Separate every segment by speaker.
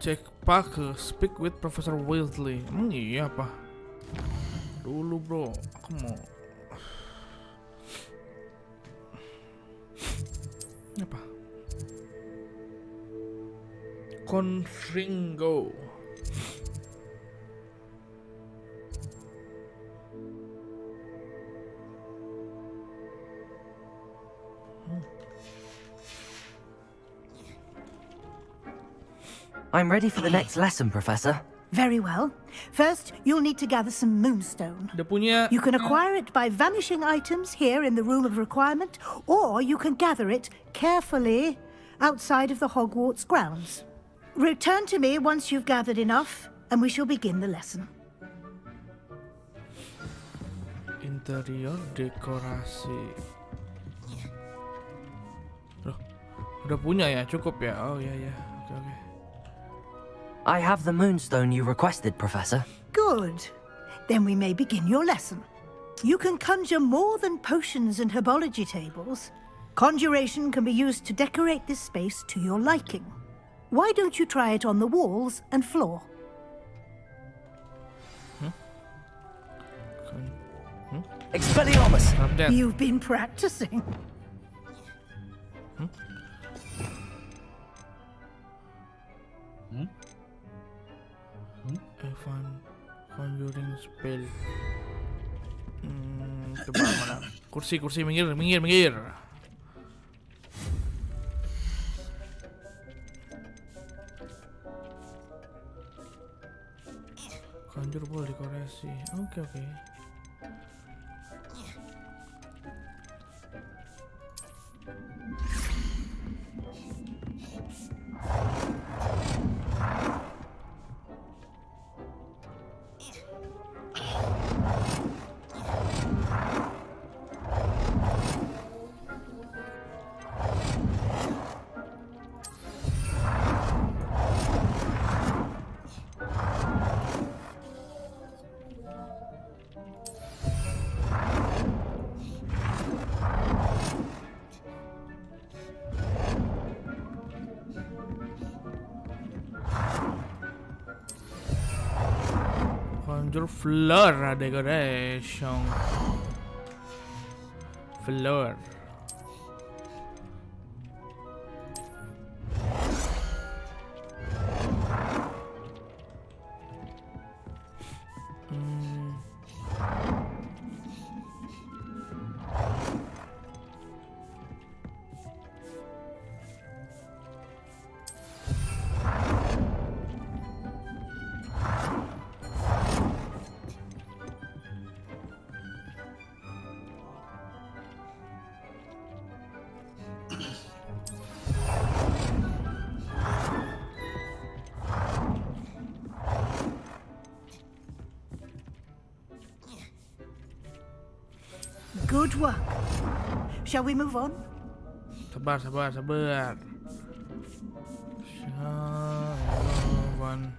Speaker 1: Cek pakai speak with Professor Weasley. Emang iya apa? Dulu bro, aku mau apa? Confringo.
Speaker 2: I'm ready for the next lesson, Professor.
Speaker 3: Very well. First, you'll need to gather some moonstone.
Speaker 1: Dia punya.
Speaker 3: You can acquire it by vanishing items here in the room of requirement, or you can gather it carefully outside of the Hogwarts grounds. Return to me once you've gathered enough, and we shall begin the lesson.
Speaker 1: Interior dekorasi. Loh, udah punya ya, cukup ya. Oh ya ya, oke.
Speaker 2: I have the moonstone you requested, Professor.
Speaker 3: Good. Then we may begin your lesson. You can conjure more than potions and herbology tables. Conjuration can be used to decorate this space to your liking. Why don't you try it on the walls and floor?
Speaker 2: Expelliarmus!
Speaker 3: You've been practicing.
Speaker 1: Evan conjuring spell. Coba mana? Kursi minggir. Conjure boleh dekorasi. Oke. Conjure floor decoration. Floor.
Speaker 3: Good work. Shall we move on?
Speaker 1: Sabar. Shall move on.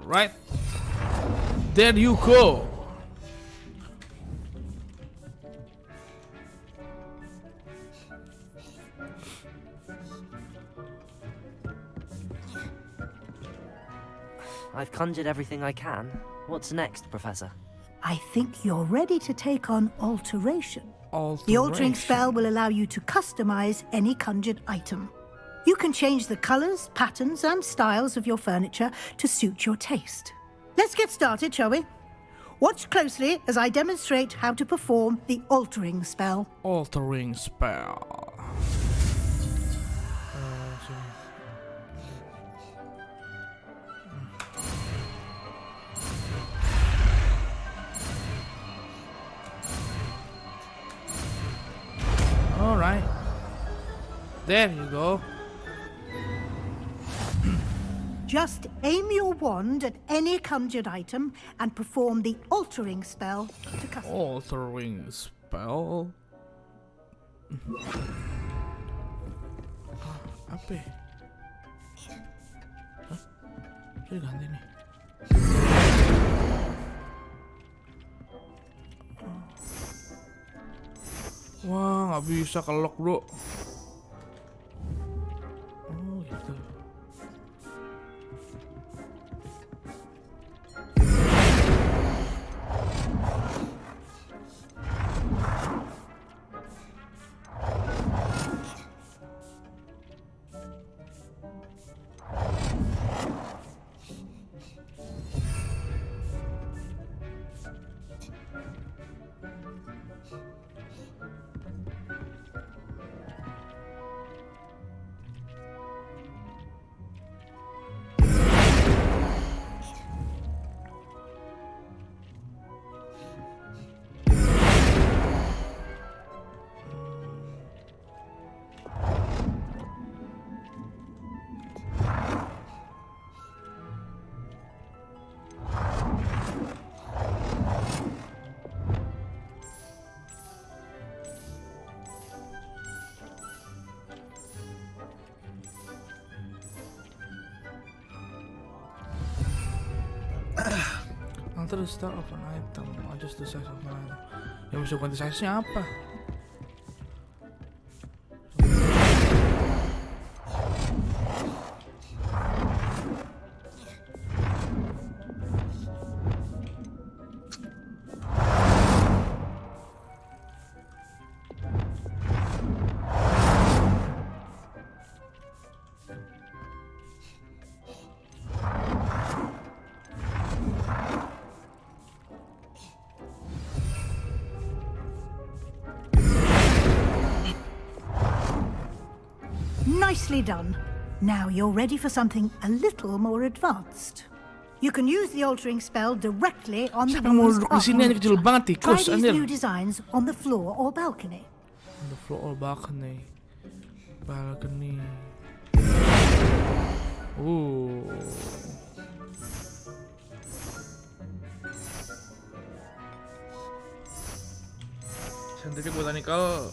Speaker 1: Right, there you go.
Speaker 2: I've conjured everything I can. What's next, Professor?
Speaker 3: I think you're ready to take on alteration. The altering spell will allow you to customize any conjured item. You can change the colors, patterns, and styles of your furniture to suit your taste. Let's get started, shall we? Watch closely as I demonstrate how to perform the altering spell.
Speaker 1: Altering spell. Alright. There you go.
Speaker 3: Just aim your wand at any conjured item and perform the altering spell to custom.
Speaker 1: Altering spell. Apa ya? Hah? Ini ganti nih. Wah, nggak bisa kelok bro. Oh gitu. Alter the style of an item, adjust the size of an item. Yang bisa ganti size-nya apa?
Speaker 3: Nicely done. Now you're ready for something a little more advanced. You can use the altering spell directly on the
Speaker 1: Siapa yang mau
Speaker 3: room's
Speaker 1: duduk di sini? Ini kecil banget
Speaker 3: Try
Speaker 1: tikus
Speaker 3: these
Speaker 1: anjir.
Speaker 3: new designs on the floor or balcony.
Speaker 1: On the floor or balcony. Balcony. Scientific botanical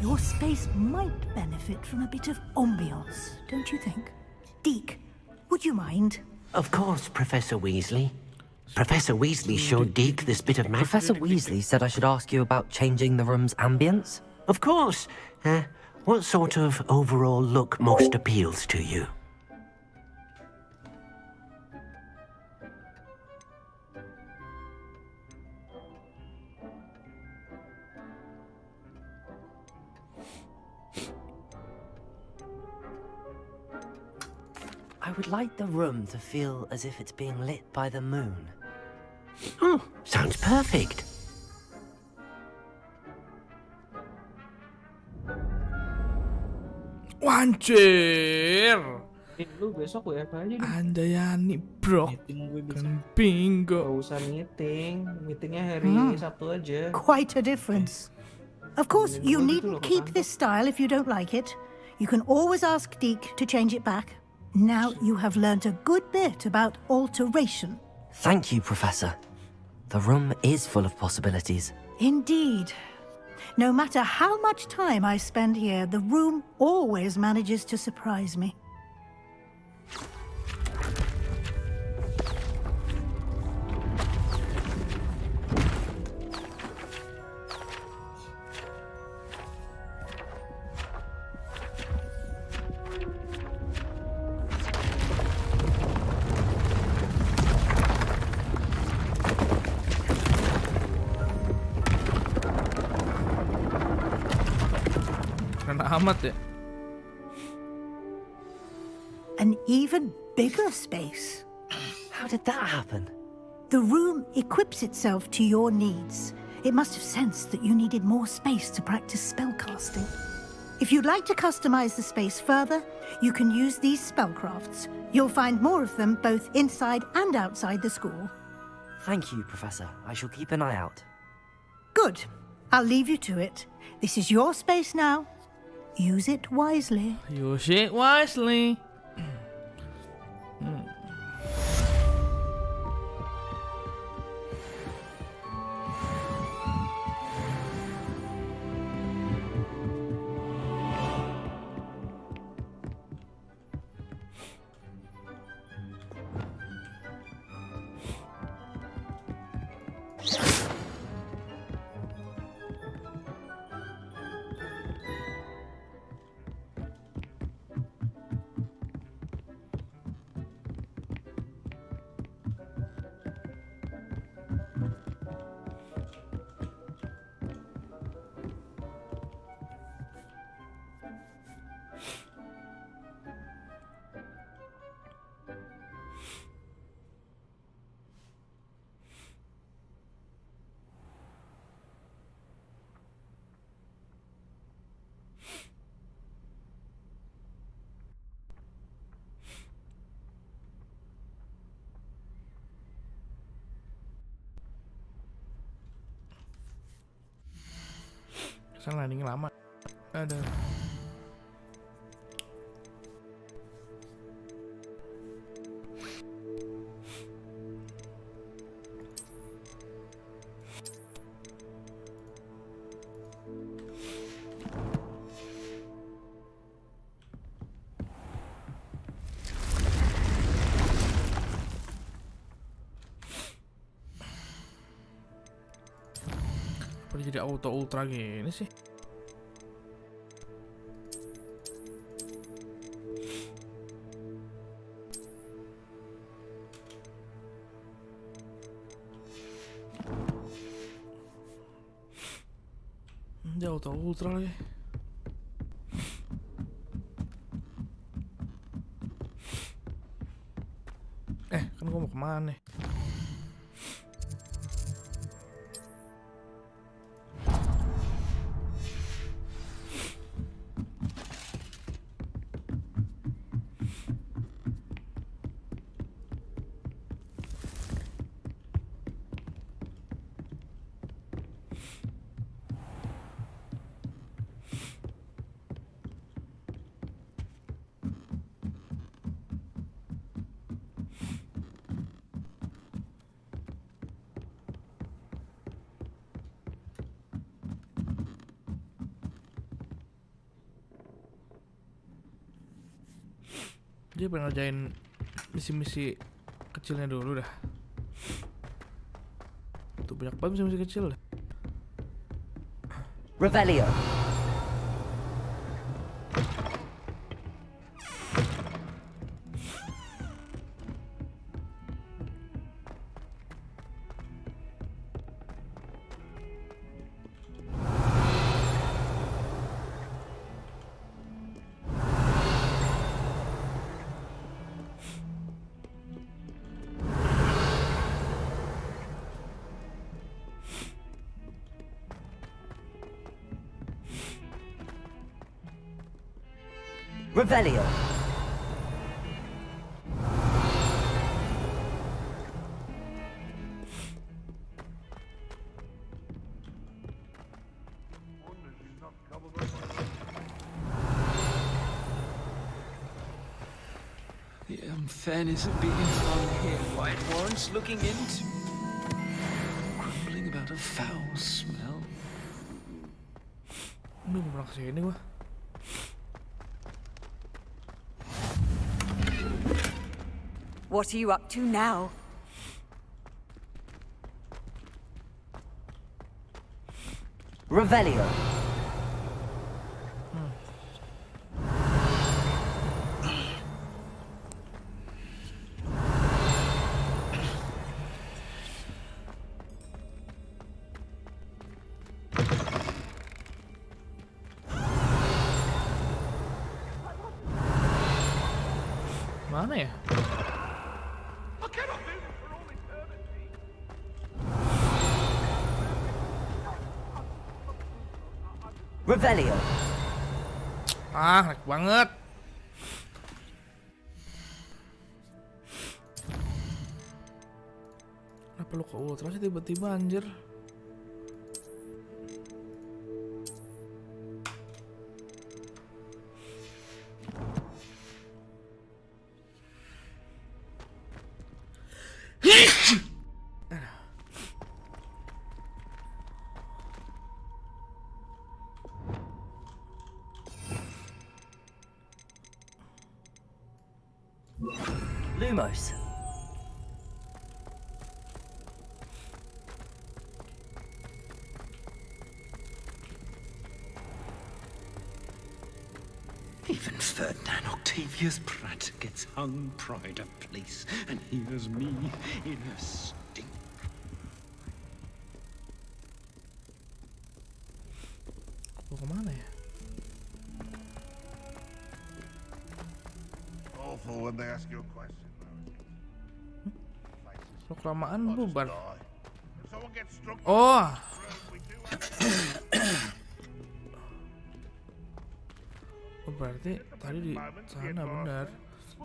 Speaker 3: Your space might benefit from a bit of ambiance, don't you think? Deke, would you mind?
Speaker 4: Of course, Professor Weasley. Professor Weasley showed Deke this bit of magic.
Speaker 2: Professor Weasley said I should ask you about changing the room's ambience.
Speaker 4: Of course. What sort of overall look most appeals to you?
Speaker 2: I would like the room to feel as if it's being lit by the moon.
Speaker 4: Oh, sounds perfect.
Speaker 1: Wancir.
Speaker 5: Lu besok WFH aja deh.
Speaker 1: Andayani bro.
Speaker 5: Meeting gue bisa.
Speaker 1: Kan bingo.
Speaker 5: Gak usah meetingnya hari Sabtu aja.
Speaker 3: Quite a difference. Of course, you needn't keep this style if you don't like it. You can always ask Deke to change it back. Now you have learnt a good bit about alteration.
Speaker 2: Thank you, Professor. The room is full of possibilities.
Speaker 3: Indeed. No matter how much time I spend here, the room always manages to surprise me.
Speaker 1: Karena amat ya.
Speaker 3: even bigger space.
Speaker 2: How did that happen?
Speaker 3: The room equips itself to your needs. It must have sensed that you needed more space to practice spellcasting. If you'd like to customize the space further, you can use these spellcrafts. You'll find more of them both inside and outside the school.
Speaker 2: Thank you, Professor. I shall keep an eye out.
Speaker 3: Good. I'll leave you to it. This is your space now. Use it wisely.
Speaker 1: Use it wisely. Kesana landing lama. Ada. Apa jadi auto ultra gini sih? Dia auto ultra lagi. Kan gua mau kemana? Dia pengen ngerjain misi-misi kecilnya dulu dah. Tuh banyak banget misi-misi kecil dah.
Speaker 2: Revelio. Revelio.
Speaker 6: The unfairness of being hung here, White warrants looking into. Grumbling about a foul smell.
Speaker 1: Belum pernah kesini gua.
Speaker 7: What are you up to now?
Speaker 2: Revelio.
Speaker 1: Mana ya?
Speaker 2: Revelio.
Speaker 1: Ah, lag banget. Kenapa lu ke ultra sih tiba-tiba anjir?
Speaker 2: Lumos.
Speaker 6: Even Ferdinand Octavius Pratt gets hung pride of place, and here's me in a stink.
Speaker 1: Gua kemana ya?
Speaker 8: Awful when they ask you a question.
Speaker 1: Lu kelamaan bubar.
Speaker 8: If someone gets struck,
Speaker 1: Oh,
Speaker 8: we do have
Speaker 1: oh, berarti tadi di sana benar.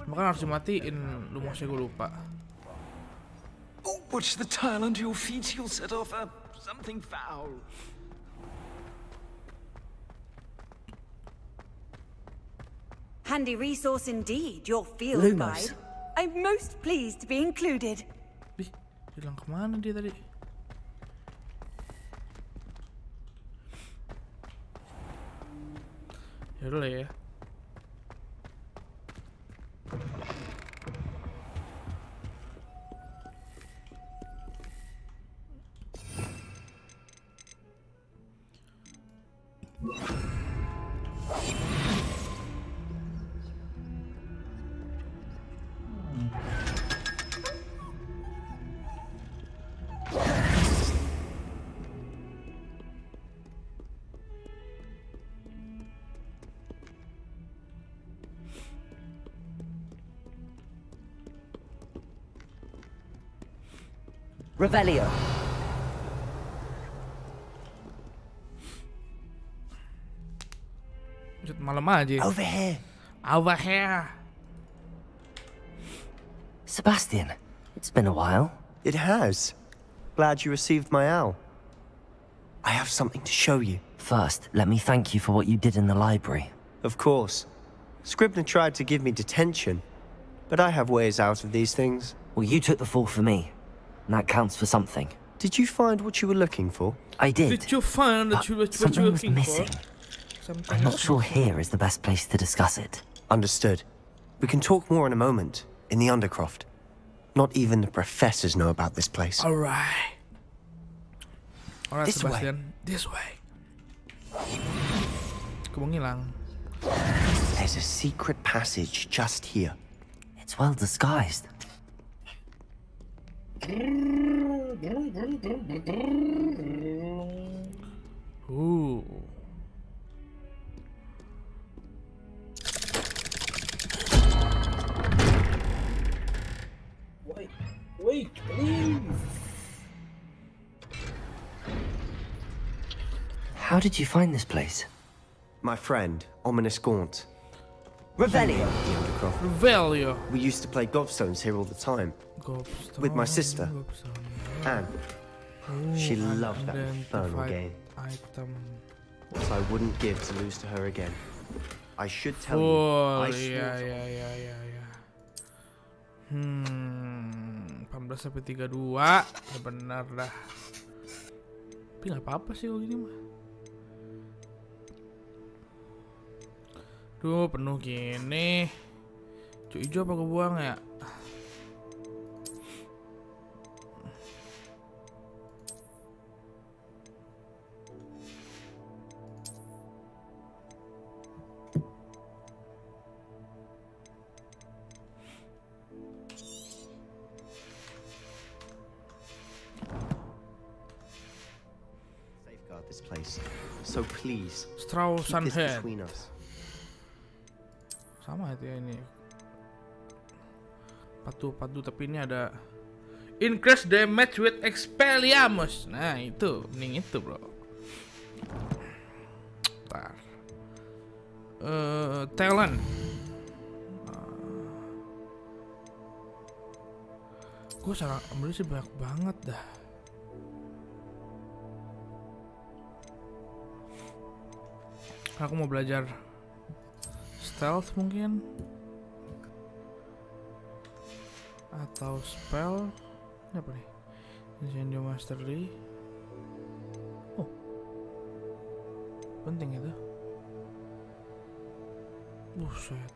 Speaker 1: Makanya harus dimatiin. Lumosnya gue lupa.
Speaker 6: Oh, watch the tile under your feet. You'll set off something foul.
Speaker 7: Handy resource indeed, your field
Speaker 2: Lumos.
Speaker 7: guide. I'm most pleased to be included.
Speaker 1: Ih, hilang kemana dia tadi? Yaudah lah ya.
Speaker 2: Revelio.
Speaker 1: Malam aja.
Speaker 2: Over here.
Speaker 1: Over here.
Speaker 2: Sebastian, it's been a while.
Speaker 9: It has. Glad you received my owl. I have something to show you.
Speaker 2: First, let me thank you for what you did in the library.
Speaker 9: Of course. Scribner tried to give me detention, but I have ways out of these things.
Speaker 2: Well, you took the fall for me, and that counts for something.
Speaker 9: Did you find what you were looking for?
Speaker 2: I did.
Speaker 1: Did you find that
Speaker 2: But
Speaker 1: you were
Speaker 2: something was
Speaker 1: looking
Speaker 2: missing.
Speaker 1: for?
Speaker 2: I'm not sure here is the best place to discuss it.
Speaker 9: Understood. We can talk more in a moment, in the Undercroft. Not even the professors know about this place.
Speaker 1: Alright. Alright,
Speaker 9: This way.
Speaker 1: Sebastian. This way. Kebong hilang.
Speaker 9: There's a secret passage just here.
Speaker 2: It's well disguised.
Speaker 1: Ooh.
Speaker 5: Wait, please.
Speaker 2: How did you find this place?
Speaker 9: My friend, Ominous Gaunt.
Speaker 2: Revelio.
Speaker 9: The Undercroft.
Speaker 1: Revelio.
Speaker 9: We used to play gobstones here all the time. With my sister, Anne. She loved that infernal game.
Speaker 1: Item.
Speaker 9: What I wouldn't give to lose to her again. I should tell you,
Speaker 1: Oh,
Speaker 9: I swore
Speaker 1: iya. 18 sampai 32. Ya benar dah. Tapi nggak apa-apa sih kalau gini mah. Duh, penuh gini. Cuk hijau apa gue buang ya?
Speaker 9: safeguard this place. So please,
Speaker 1: Straw
Speaker 9: keep this
Speaker 1: Sunhead.
Speaker 9: between us.
Speaker 1: Sama itu ya ini. Patu tapi ini ada increase damage with Expelliarmus. Nah itu, mending itu bro. Ntar. Talent. Gue salah ambil sih banyak banget dah. Aku mau belajar stealth mungkin, atau spell. Ini apa nih? Incendio Mastery. Oh, penting itu. Buset.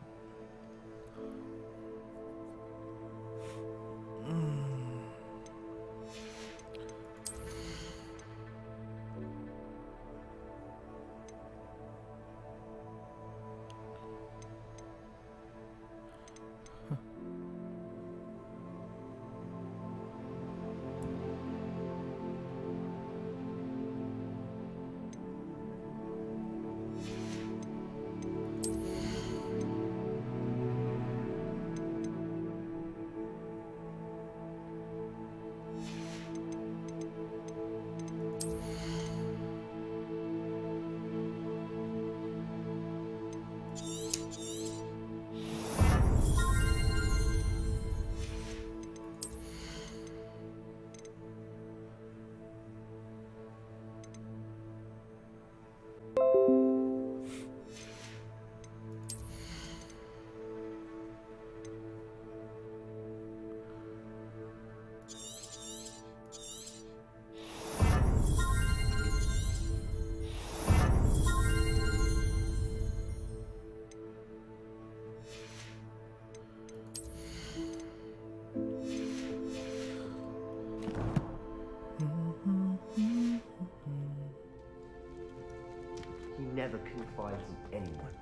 Speaker 9: Never confides in anyone,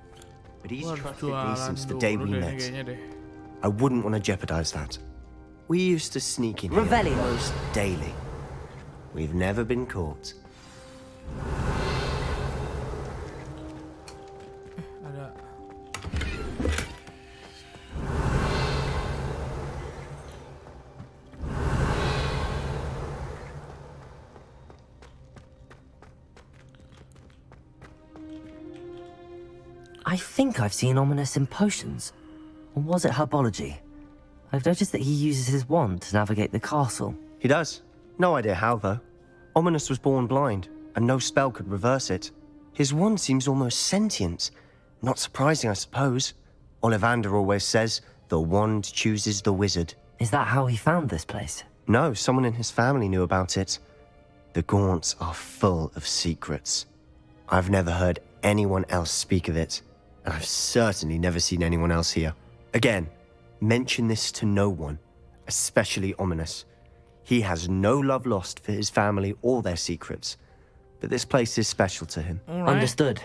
Speaker 9: but he's trusted me since the day we met. I wouldn't want to jeopardize that. We used to sneak in here almost daily. We've never been caught.
Speaker 2: I think I've seen Ominous in potions. Or was it herbology? I've noticed that he uses his wand to navigate the castle.
Speaker 9: He does. No idea how, though. Ominous was born blind, and no spell could reverse it. His wand seems almost sentient. Not surprising, I suppose. Ollivander always says, the wand chooses the wizard.
Speaker 2: Is that how he found this place?
Speaker 9: No, someone in his family knew about it. The Gaunts are full of secrets. I've never heard anyone else speak of it, and I've certainly never seen anyone else here. Again, mention this to no one, especially Ominous. He has no love lost for his family or their secrets, but this place is special to him.
Speaker 2: Right. Understood.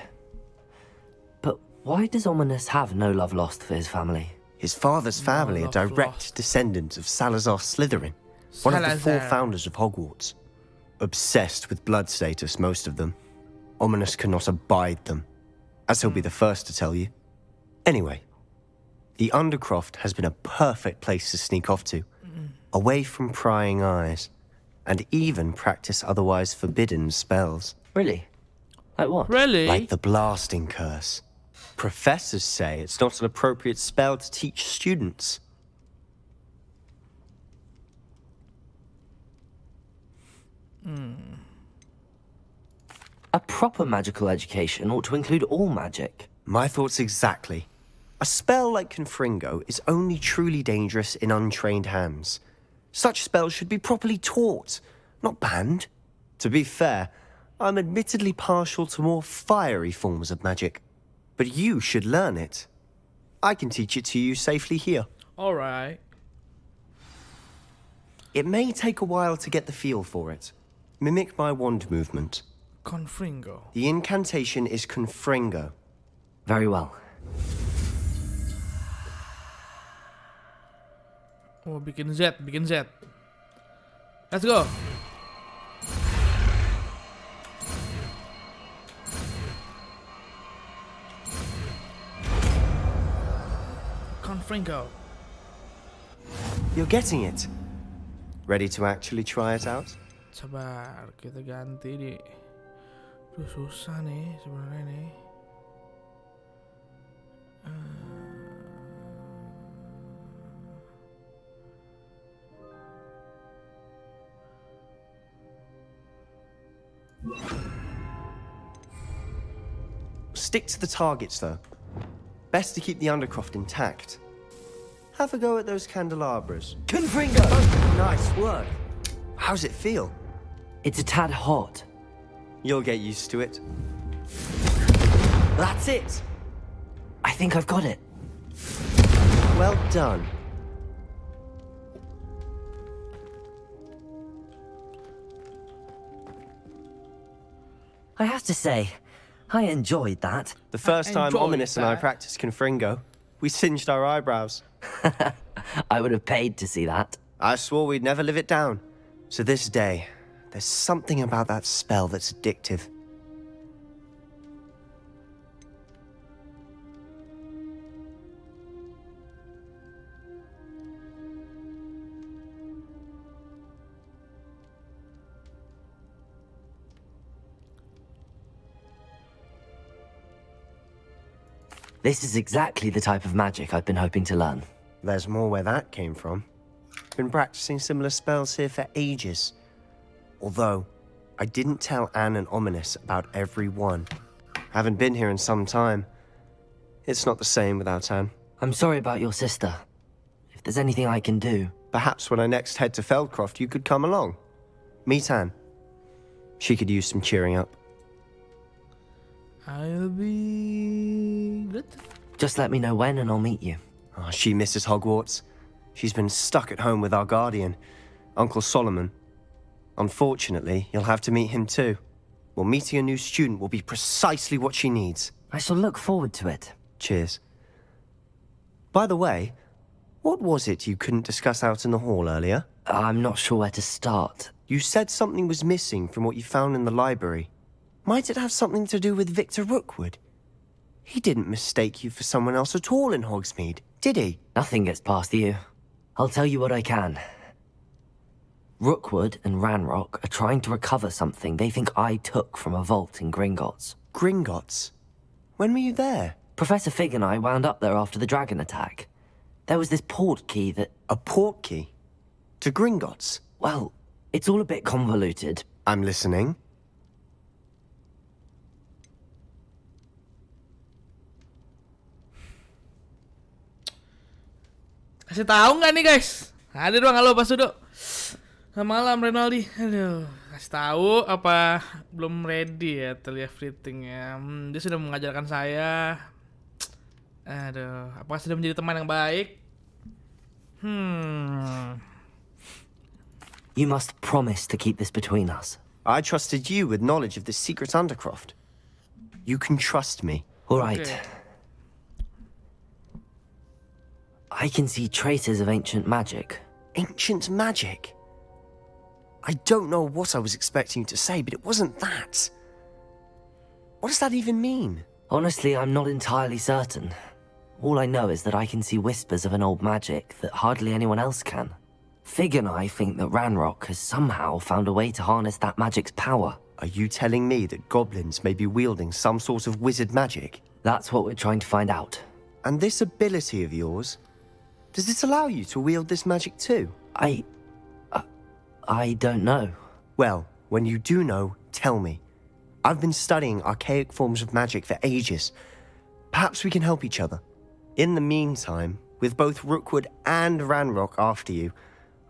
Speaker 2: But why does Ominous have no love lost for his family?
Speaker 9: His father's family are direct descendants of Salazar Slytherin, one of the 4 founders of Hogwarts. Obsessed with blood status, most of them. Ominous cannot abide them, as he'll be the first to tell you. Anyway, the Undercroft has been a perfect place to sneak off to, away from prying eyes, and even practice otherwise forbidden spells.
Speaker 2: Really? Like what?
Speaker 1: Really?
Speaker 9: Like the Blasting Curse. Professors say it's not an appropriate spell to teach students.
Speaker 2: A proper magical education ought to include all magic.
Speaker 9: My thoughts exactly. A spell like Confringo is only truly dangerous in untrained hands. Such spells should be properly taught, not banned. To be fair, I'm admittedly partial to more fiery forms of magic. But you should learn it. I can teach it to you safely here.
Speaker 1: Alright.
Speaker 9: It may take a while to get the feel for it. Mimic my wand movement.
Speaker 1: Confringo.
Speaker 9: The incantation is Confringo.
Speaker 2: Very well.
Speaker 1: Oh, bikin Z. Let's go. Confringo.
Speaker 9: You're getting it. Ready to actually try it out?
Speaker 1: Sabar, kita ganti di. Duh, susah nih sebenarnya nih.
Speaker 9: Stick to the targets, though. Best to keep the undercroft intact. Have a go at those candelabras.
Speaker 2: Confringo!
Speaker 9: Nice work. How's it feel?
Speaker 2: It's a tad hot.
Speaker 9: You'll get used to it.
Speaker 2: That's it! I think I've got it.
Speaker 9: Well done.
Speaker 2: I have to say, I enjoyed that.
Speaker 9: The first time
Speaker 1: enjoyed
Speaker 9: Ominous and I
Speaker 1: that.
Speaker 9: practiced Confringo, we singed our eyebrows.
Speaker 2: I would have paid to see that.
Speaker 9: I swore we'd never live it down. So this day, there's something about that spell that's addictive.
Speaker 2: This is exactly the type of magic I've been hoping to learn.
Speaker 9: There's more where that came from. Been practicing similar spells here for ages. Although, I didn't tell Anne and Ominous about every one. Haven't been here in some time. It's not the same without Anne.
Speaker 2: I'm sorry about your sister. If there's anything I can do...
Speaker 9: Perhaps when I next head to Feldcroft, you could come along. Meet Anne. She could use some cheering up.
Speaker 1: I'll be good.
Speaker 2: Just let me know when and I'll meet you.
Speaker 9: Oh, she misses Hogwarts. She's been stuck at home with our guardian, Uncle Solomon. Unfortunately, you'll have to meet him too. Well, meeting a new student will be precisely what she needs.
Speaker 2: I shall look forward to it.
Speaker 9: Cheers. By the way, what was it you couldn't discuss out in the hall earlier?
Speaker 2: I'm not sure where to start.
Speaker 9: You said something was missing from what you found in the library. Might it have something to do with Victor Rookwood? He didn't mistake you for someone else at all in Hogsmeade, did he?
Speaker 2: Nothing gets past you. I'll tell you what I can. Rookwood and Ranrock are trying to recover something they think I took from a vault in Gringotts.
Speaker 9: Gringotts? When were you there?
Speaker 2: Professor Fig and I wound up there after the dragon attack. There was this port key that...
Speaker 9: A port key? To Gringotts?
Speaker 2: Well, it's all a bit convoluted.
Speaker 9: I'm listening.
Speaker 1: Kasih tahu nggak nih guys? Ada doang, halo Pak Sudo. Selamat malam Renaldi. Aduh, kasih tahu apa belum ready ya tell everything ya. Dia sudah mengajarkan saya. Aduh, apakah sudah menjadi teman yang baik?
Speaker 2: You must promise to keep this between us.
Speaker 9: I trusted you with knowledge of the secret undercroft. You can trust me.
Speaker 2: All right.
Speaker 1: Okay.
Speaker 2: I can see traces of ancient magic.
Speaker 9: Ancient magic? I don't know what I was expecting you to say, but it wasn't that. What does that even mean?
Speaker 2: Honestly, I'm not entirely certain. All I know is that I can see whispers of an old magic that hardly anyone else can. Fig and I think that Ranrock has somehow found a way to harness that magic's power.
Speaker 9: Are you telling me that goblins may be wielding some sort of wizard magic?
Speaker 2: That's what we're trying to find out.
Speaker 9: And this ability of yours, does it allow you to wield this magic too?
Speaker 2: I don't know.
Speaker 9: Well, when you do know, tell me. I've been studying archaic forms of magic for ages. Perhaps we can help each other. In the meantime, with both Rookwood and Ranrock after you,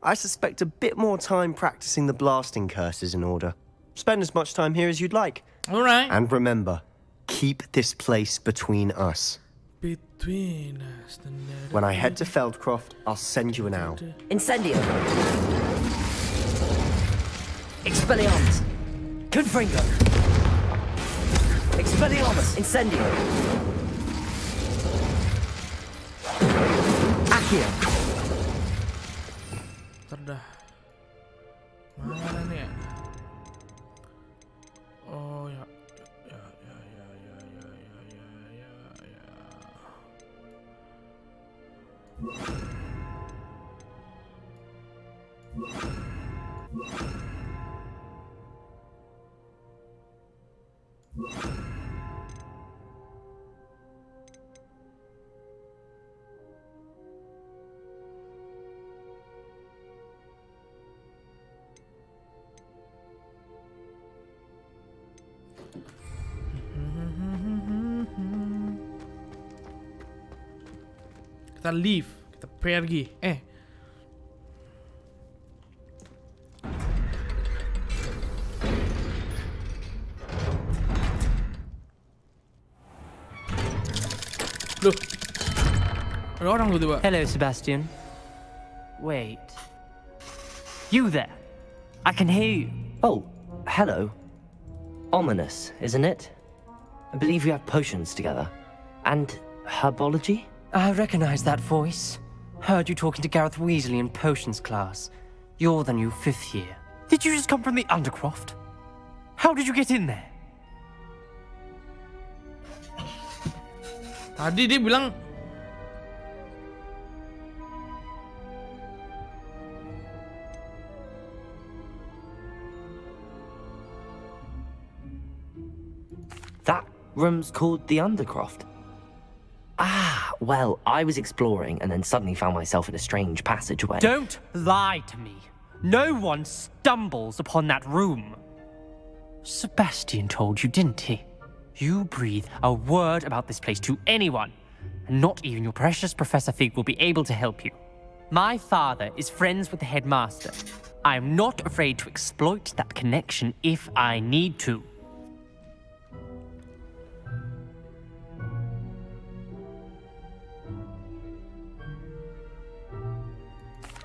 Speaker 9: I suspect a bit more time practicing the blasting curses in order. Spend as much time here as you'd like.
Speaker 1: All right.
Speaker 9: And remember, keep this place between us.
Speaker 1: Between us.
Speaker 9: When I head to Feldcroft, I'll send you an owl.
Speaker 2: Incendio. Expelliarmus. Confringo. Expelliarmus. Incendio. Accio.
Speaker 1: Terdah. Mana nih ya? Oh ya. Kita leave, kita pergi. Loh, ada orang lu tiba.
Speaker 10: Hello, Sebastian. Wait. You there? I can hear you.
Speaker 2: Oh, hello. Ominous, isn't it? I believe we have potions together. And herbology?
Speaker 10: I recognize that voice. Heard you talking to Gareth Weasley in potions class. You're the new 5th year. Did you just come from the Undercroft? How did you get in there?
Speaker 1: Tadi dia bilang
Speaker 2: That room's called the Undercroft. Ah, well, I was exploring and then suddenly found myself in a strange passageway.
Speaker 10: Don't lie to me. No one stumbles upon that room. Sebastian told you, didn't he? You breathe a word about this place to anyone, and not even your precious Professor Fig will be able to help you. My father is friends with the headmaster. I am not afraid to exploit that connection if I need to.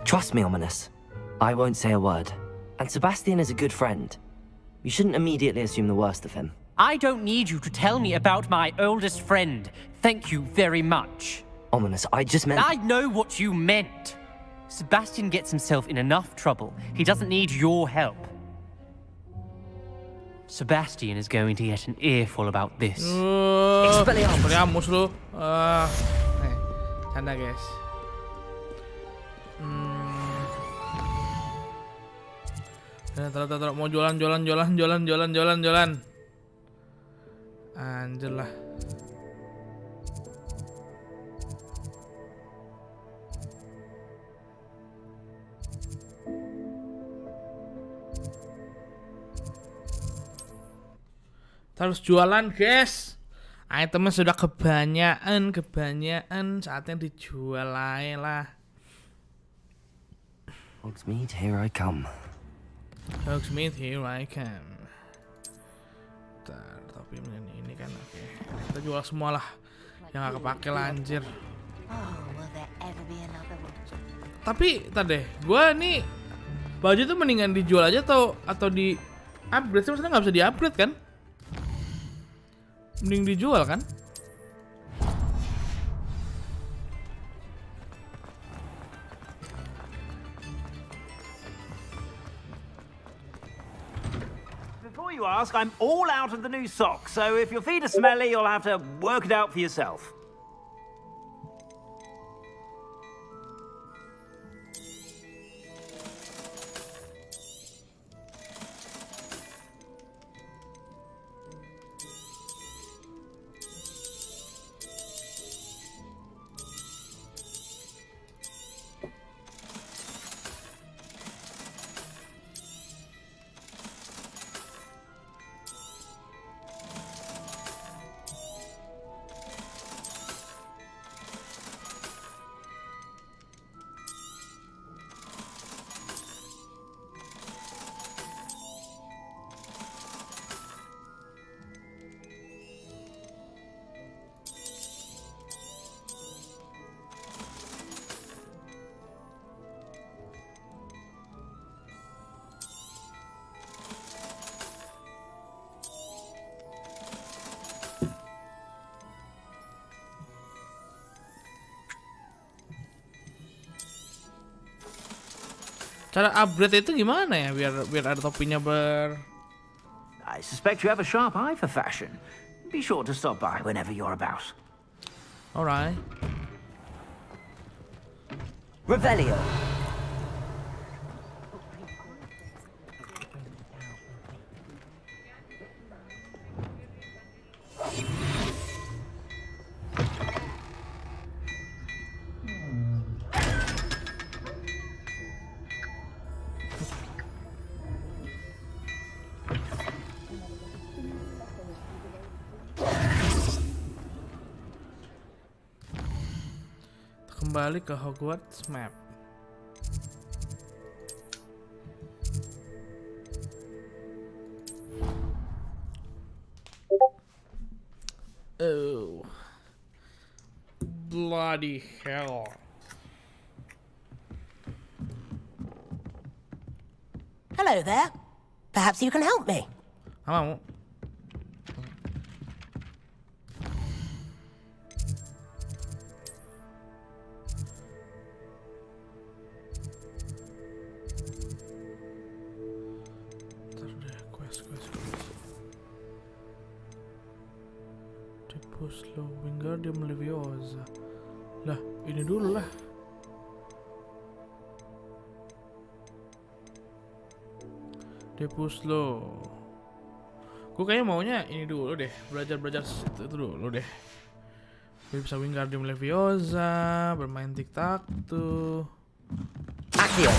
Speaker 2: Trust me, Ominous. I won't say a word. And Sebastian is a good friend. You shouldn't immediately assume the worst of him.
Speaker 10: I don't need you to tell me about my oldest friend. Thank you very much.
Speaker 2: Ominous, I just meant...
Speaker 10: I know what you meant. Sebastian gets himself in enough trouble. He doesn't need your help. Sebastian is going to get an earful about this.
Speaker 1: Expelliarmus lu. Canda guys. Taruh mau jualan. Anjir lah. Terus jualan guys. Itemnya sudah kebanyakan. Saatnya dijual aja lah.
Speaker 2: Hogsmeade, here I come.
Speaker 1: Hogsmeade, here I come. Tapi ini kan oke. Kita jual semua lah. Yang gak kepake lah anjir. Tapi tadi gua nih baju tuh mendingan dijual aja atau di upgrade sih, maksudnya nggak bisa di upgrade kan? Mending dijual kan?
Speaker 11: Before you ask, I'm all out of the new socks, so if your feet are smelly, you'll have to work it out for yourself.
Speaker 1: Cara upgrade itu gimana ya biar ada topinya
Speaker 11: I suspect you have a sharp eye for fashion. Be sure to stop by whenever you're about.
Speaker 1: Alright.
Speaker 2: Revelio.
Speaker 1: kembali ke Hogwarts map. Oh, bloody hell!
Speaker 12: Hello there. Perhaps you can help me.
Speaker 1: Mau. Slow Wingardium Leviosa. Lah, ini dulu lah. Slow. Gue kayaknya maunya ini dulu deh, belajar itu dulu deh. Biar bisa Wingardium Leviosa, bermain tiktak tuh.
Speaker 12: Accio.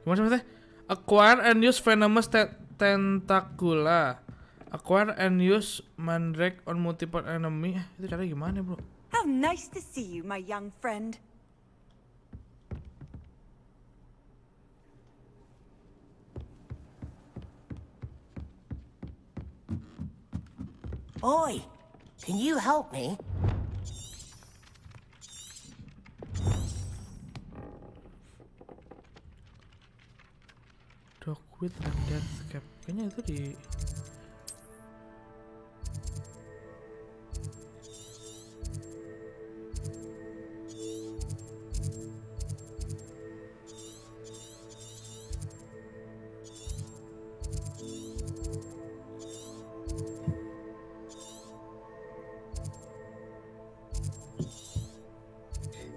Speaker 1: Gimana sih? Acquire and use venomous tentacula. Acquire and use mandrake on multiple enemy. Itu caranya gimana, bro?
Speaker 7: How nice to see you, my young friend.
Speaker 12: Oi, can you help me?
Speaker 1: Dog with and death cap. Kayaknya itu di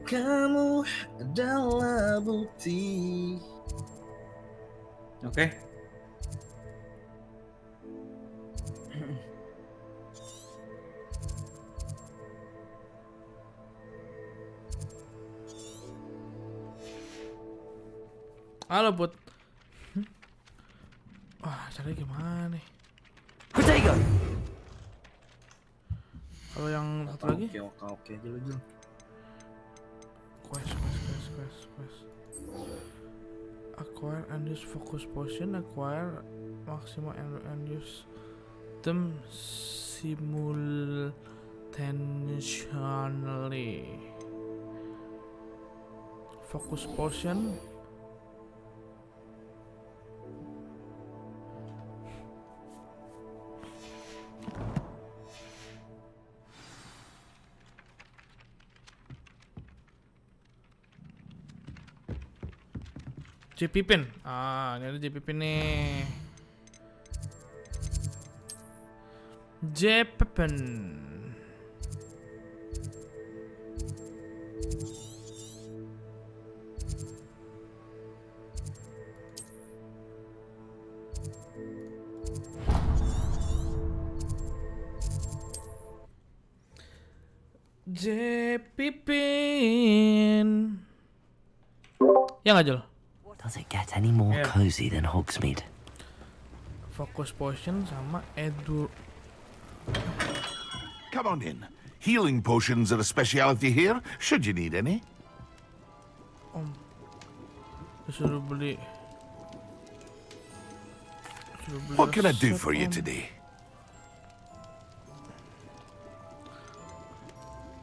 Speaker 13: kamu adalah bukti.
Speaker 5: Oke.
Speaker 1: Halo, Put. Wah, caranya gimana nih?
Speaker 12: Protego.
Speaker 1: Kalau yang satu lagi?
Speaker 13: Oke aja lu, Jul.
Speaker 1: Quest. Acquire and use focus potion. Acquire maximum and use them simultaneously. Focus potion. J Pipin. Ah, ini ada J Pipin nih. J Pipin. J Pipin. Ya nggak, Jul?
Speaker 2: Does it get any more cozy than Hogsmeade?
Speaker 1: Focus potion sama edu.
Speaker 8: Come on in. Healing potions are a specialty here, should you need any.
Speaker 1: Disuruh beli.
Speaker 8: What can I do for you today?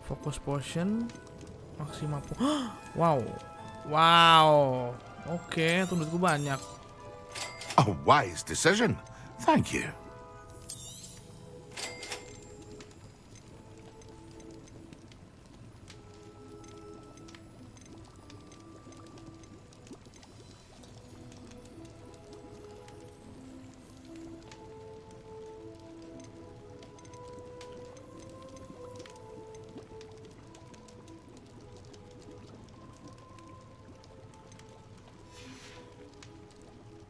Speaker 1: Focus potion maksimal. Wow. Oke, itu duitku banyak.
Speaker 8: A wise decision. Thank you.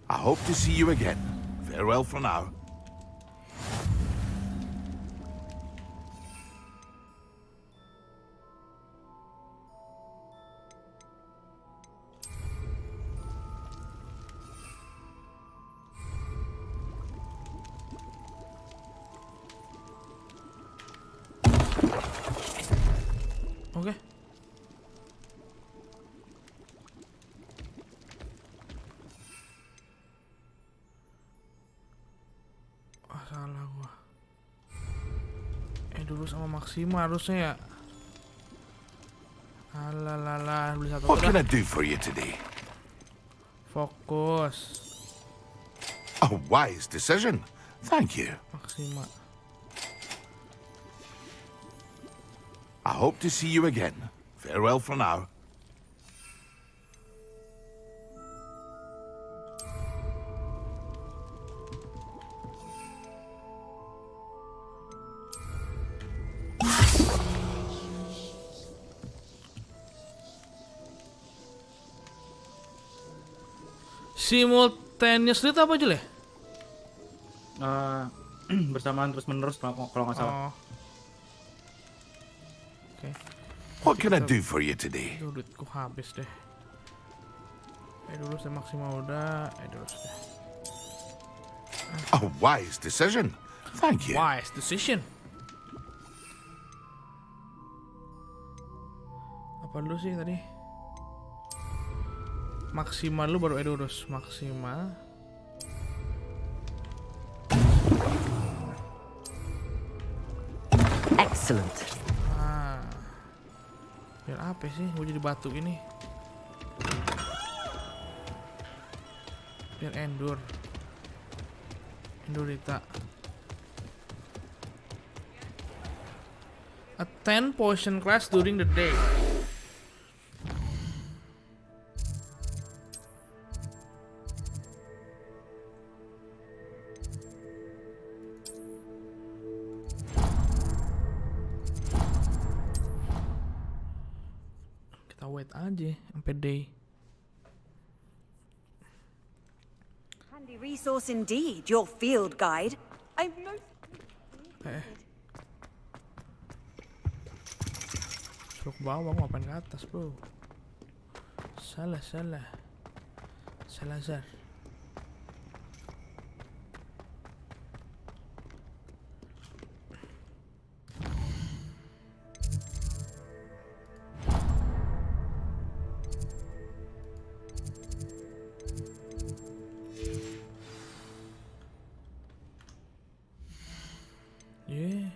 Speaker 8: I hope to see you again. Farewell for now.
Speaker 1: Oke. Salah gua. Dulu sama Maxima harusnya ya. Alalala, beli satu.
Speaker 8: What can I do for you today?
Speaker 1: Fokus.
Speaker 8: A wise decision. Thank you.
Speaker 1: Maxima.
Speaker 8: I hope to see you again. Farewell for now.
Speaker 1: Simultaneously itu apa aja le?
Speaker 5: Bersamaan terus menerus kalau nggak salah.
Speaker 1: Oke.
Speaker 8: What can I do for you today?
Speaker 1: Duitku habis deh. Dulu saya maksimal udah. Dulu deh.
Speaker 8: A wise decision. Thank you.
Speaker 1: Wise decision. Apa dulu sih tadi? Maksimal lu baru Edurus. Maksimal.
Speaker 2: Excellent.
Speaker 1: Biar apa sih? Gue jadi batu ini. Biar endure. Endurita. Attend potion class during the day. Kita wait aja sampai day.
Speaker 7: Handy resource indeed, your field guide. I'm most
Speaker 1: Suruh ke bawah, ngapain ke atas bro? Salah Zar. Yeah.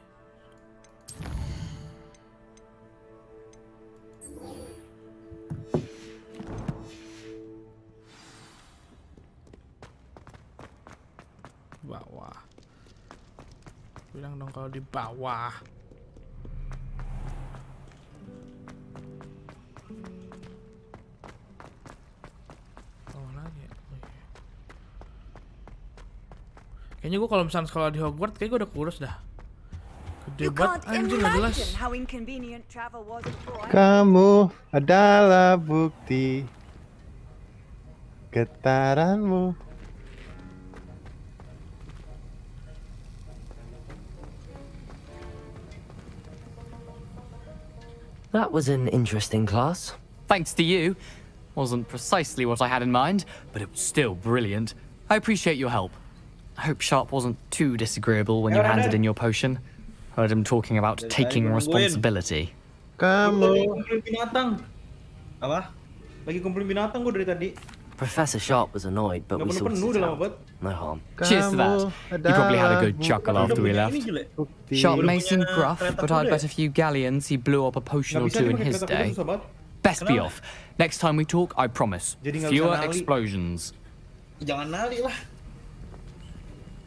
Speaker 1: Bawah. Bilang dong kalau di bawah. Oh lagi. Kayaknya gue kalau misalnya sekolah di Hogwarts kayak gue udah kurus dah. Gede banget anjir gak jelas.
Speaker 14: Kamu adalah bukti getaranmu.
Speaker 2: That was an interesting class.
Speaker 15: Thanks to you. Wasn't precisely what I had in mind, but it was still brilliant. I appreciate your help. I hope Sharp wasn't too disagreeable when you handed in your potion. Heard him talking about taking responsibility.
Speaker 14: Kamu.
Speaker 5: Kumpulin binatang. Apa? Lagi kumpulin binatang gue dari tadi.
Speaker 2: Professor Sharp was annoyed, but we sorted it out. No harm.
Speaker 15: Cheers to that. He probably had a good chuckle after we left. Sharp may seem gruff, but I'd bet a few galleons he blew up a potion or two in his day. Best be off. Next time we talk, I promise. Fewer explosions.
Speaker 5: Jangan nali lah.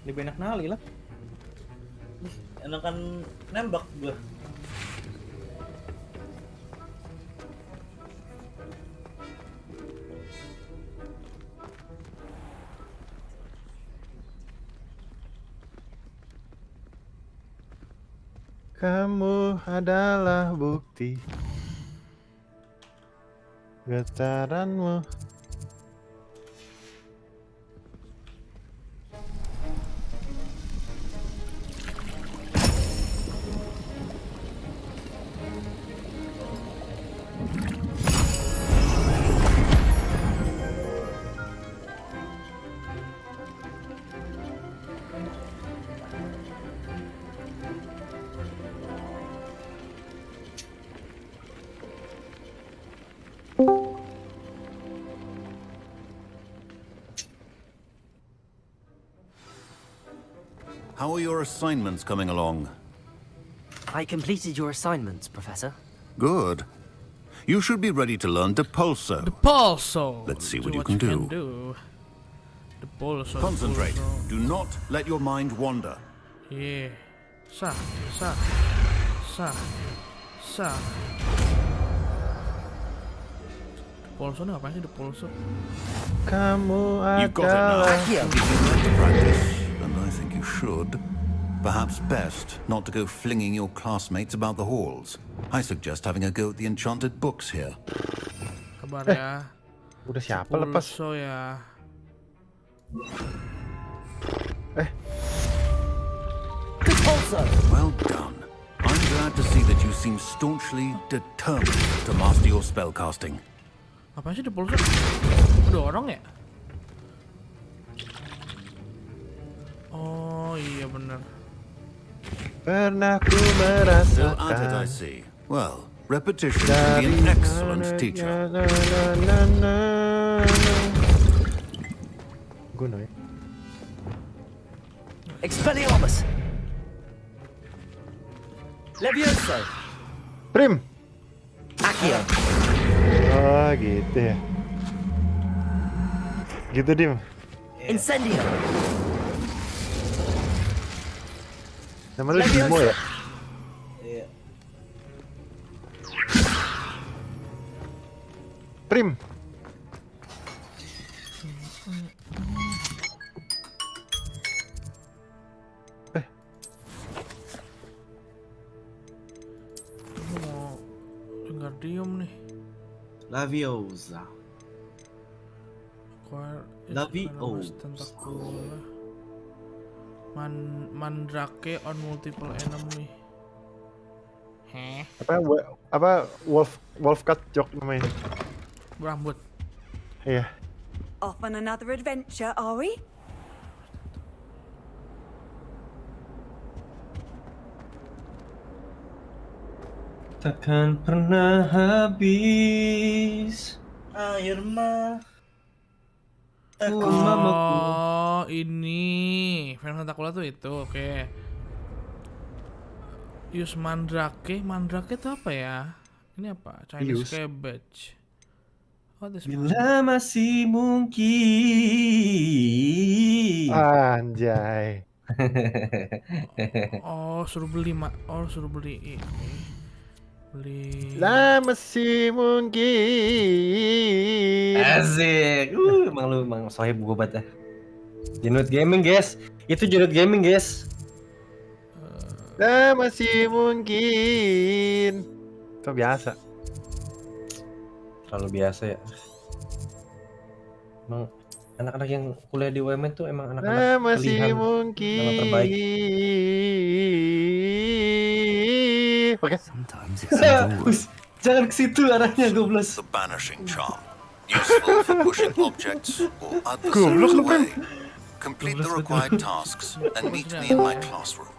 Speaker 5: Lebih enak nali lah. Enakan nembak gue.
Speaker 14: Kamu adalah bukti getaranmu.
Speaker 16: How are your assignments coming along?
Speaker 2: I completed your assignments, Professor.
Speaker 16: Good. You should be ready to learn Depulso.
Speaker 1: Depulso.
Speaker 16: Let's see what you can do.
Speaker 1: Depulso.
Speaker 16: Concentrate. Do not let your mind wander.
Speaker 1: Yeah. Sa. Depulso ini ngapain sih Depulso?
Speaker 14: Kamu
Speaker 16: You've got it now.
Speaker 14: adalah
Speaker 16: If you'd like to practice, and I think you should, perhaps best not to go flinging your classmates about the halls. I suggest having a go at the enchanted books here.
Speaker 1: Kabar ya.
Speaker 14: Udah siapa lepas?
Speaker 1: Depulso ya.
Speaker 16: Well done. I'm glad to see that you seem staunchly determined to master your spellcasting.
Speaker 1: Apaan sih Depulso? Dorong ya? Oh iya bener.
Speaker 14: Pernah ku
Speaker 16: Still at it, I
Speaker 14: merasakan.
Speaker 16: see. Well, repetition can be an excellent teacher.
Speaker 14: Gunung ya.
Speaker 2: Expelliarmus! Levioso!
Speaker 14: Prim.
Speaker 2: Accio!
Speaker 14: Oh gitu ya. Gitu Dim.
Speaker 2: Incendio!
Speaker 14: Nama lu Dimo ya?
Speaker 13: Iya.
Speaker 14: Prim.
Speaker 1: Aku mau Wingardium nih.
Speaker 13: Laviosa.
Speaker 1: Laviosa. Tentacula. Mandrake on multiple enemy. Heh.
Speaker 14: Apa wolf cut joke namanya?
Speaker 1: Berambut.
Speaker 14: Iya.
Speaker 7: Off on another adventure, are we?
Speaker 5: Takkan pernah habis air mata.
Speaker 1: Oh, ini Final Tentacula tuh itu, oke. Use Mandrake itu apa ya? Ini apa? Chinese cabbage. What is
Speaker 5: Bila masih mungkin.
Speaker 14: Anjay.
Speaker 1: Oh, suruh beli suruh beli ini. Beli.
Speaker 14: Lah masih mungkin.
Speaker 5: Asik. Emang sohib gue banget ya. Jenut Gaming, guys. Itu Jenut Gaming, guys.
Speaker 14: Lah masih mungkin. Itu biasa.
Speaker 5: Terlalu biasa ya. Emang anak-anak yang kuliah di UMN tuh emang anak-anak
Speaker 14: masih
Speaker 5: pilihan
Speaker 14: mungkin.
Speaker 5: yang terbaik.
Speaker 14: Oke.
Speaker 5: Jangan ke situ arahnya, goblok.
Speaker 16: The banishing charm, useful for pushing objects or adversaries away. Complete the required tasks and meet me in my classroom.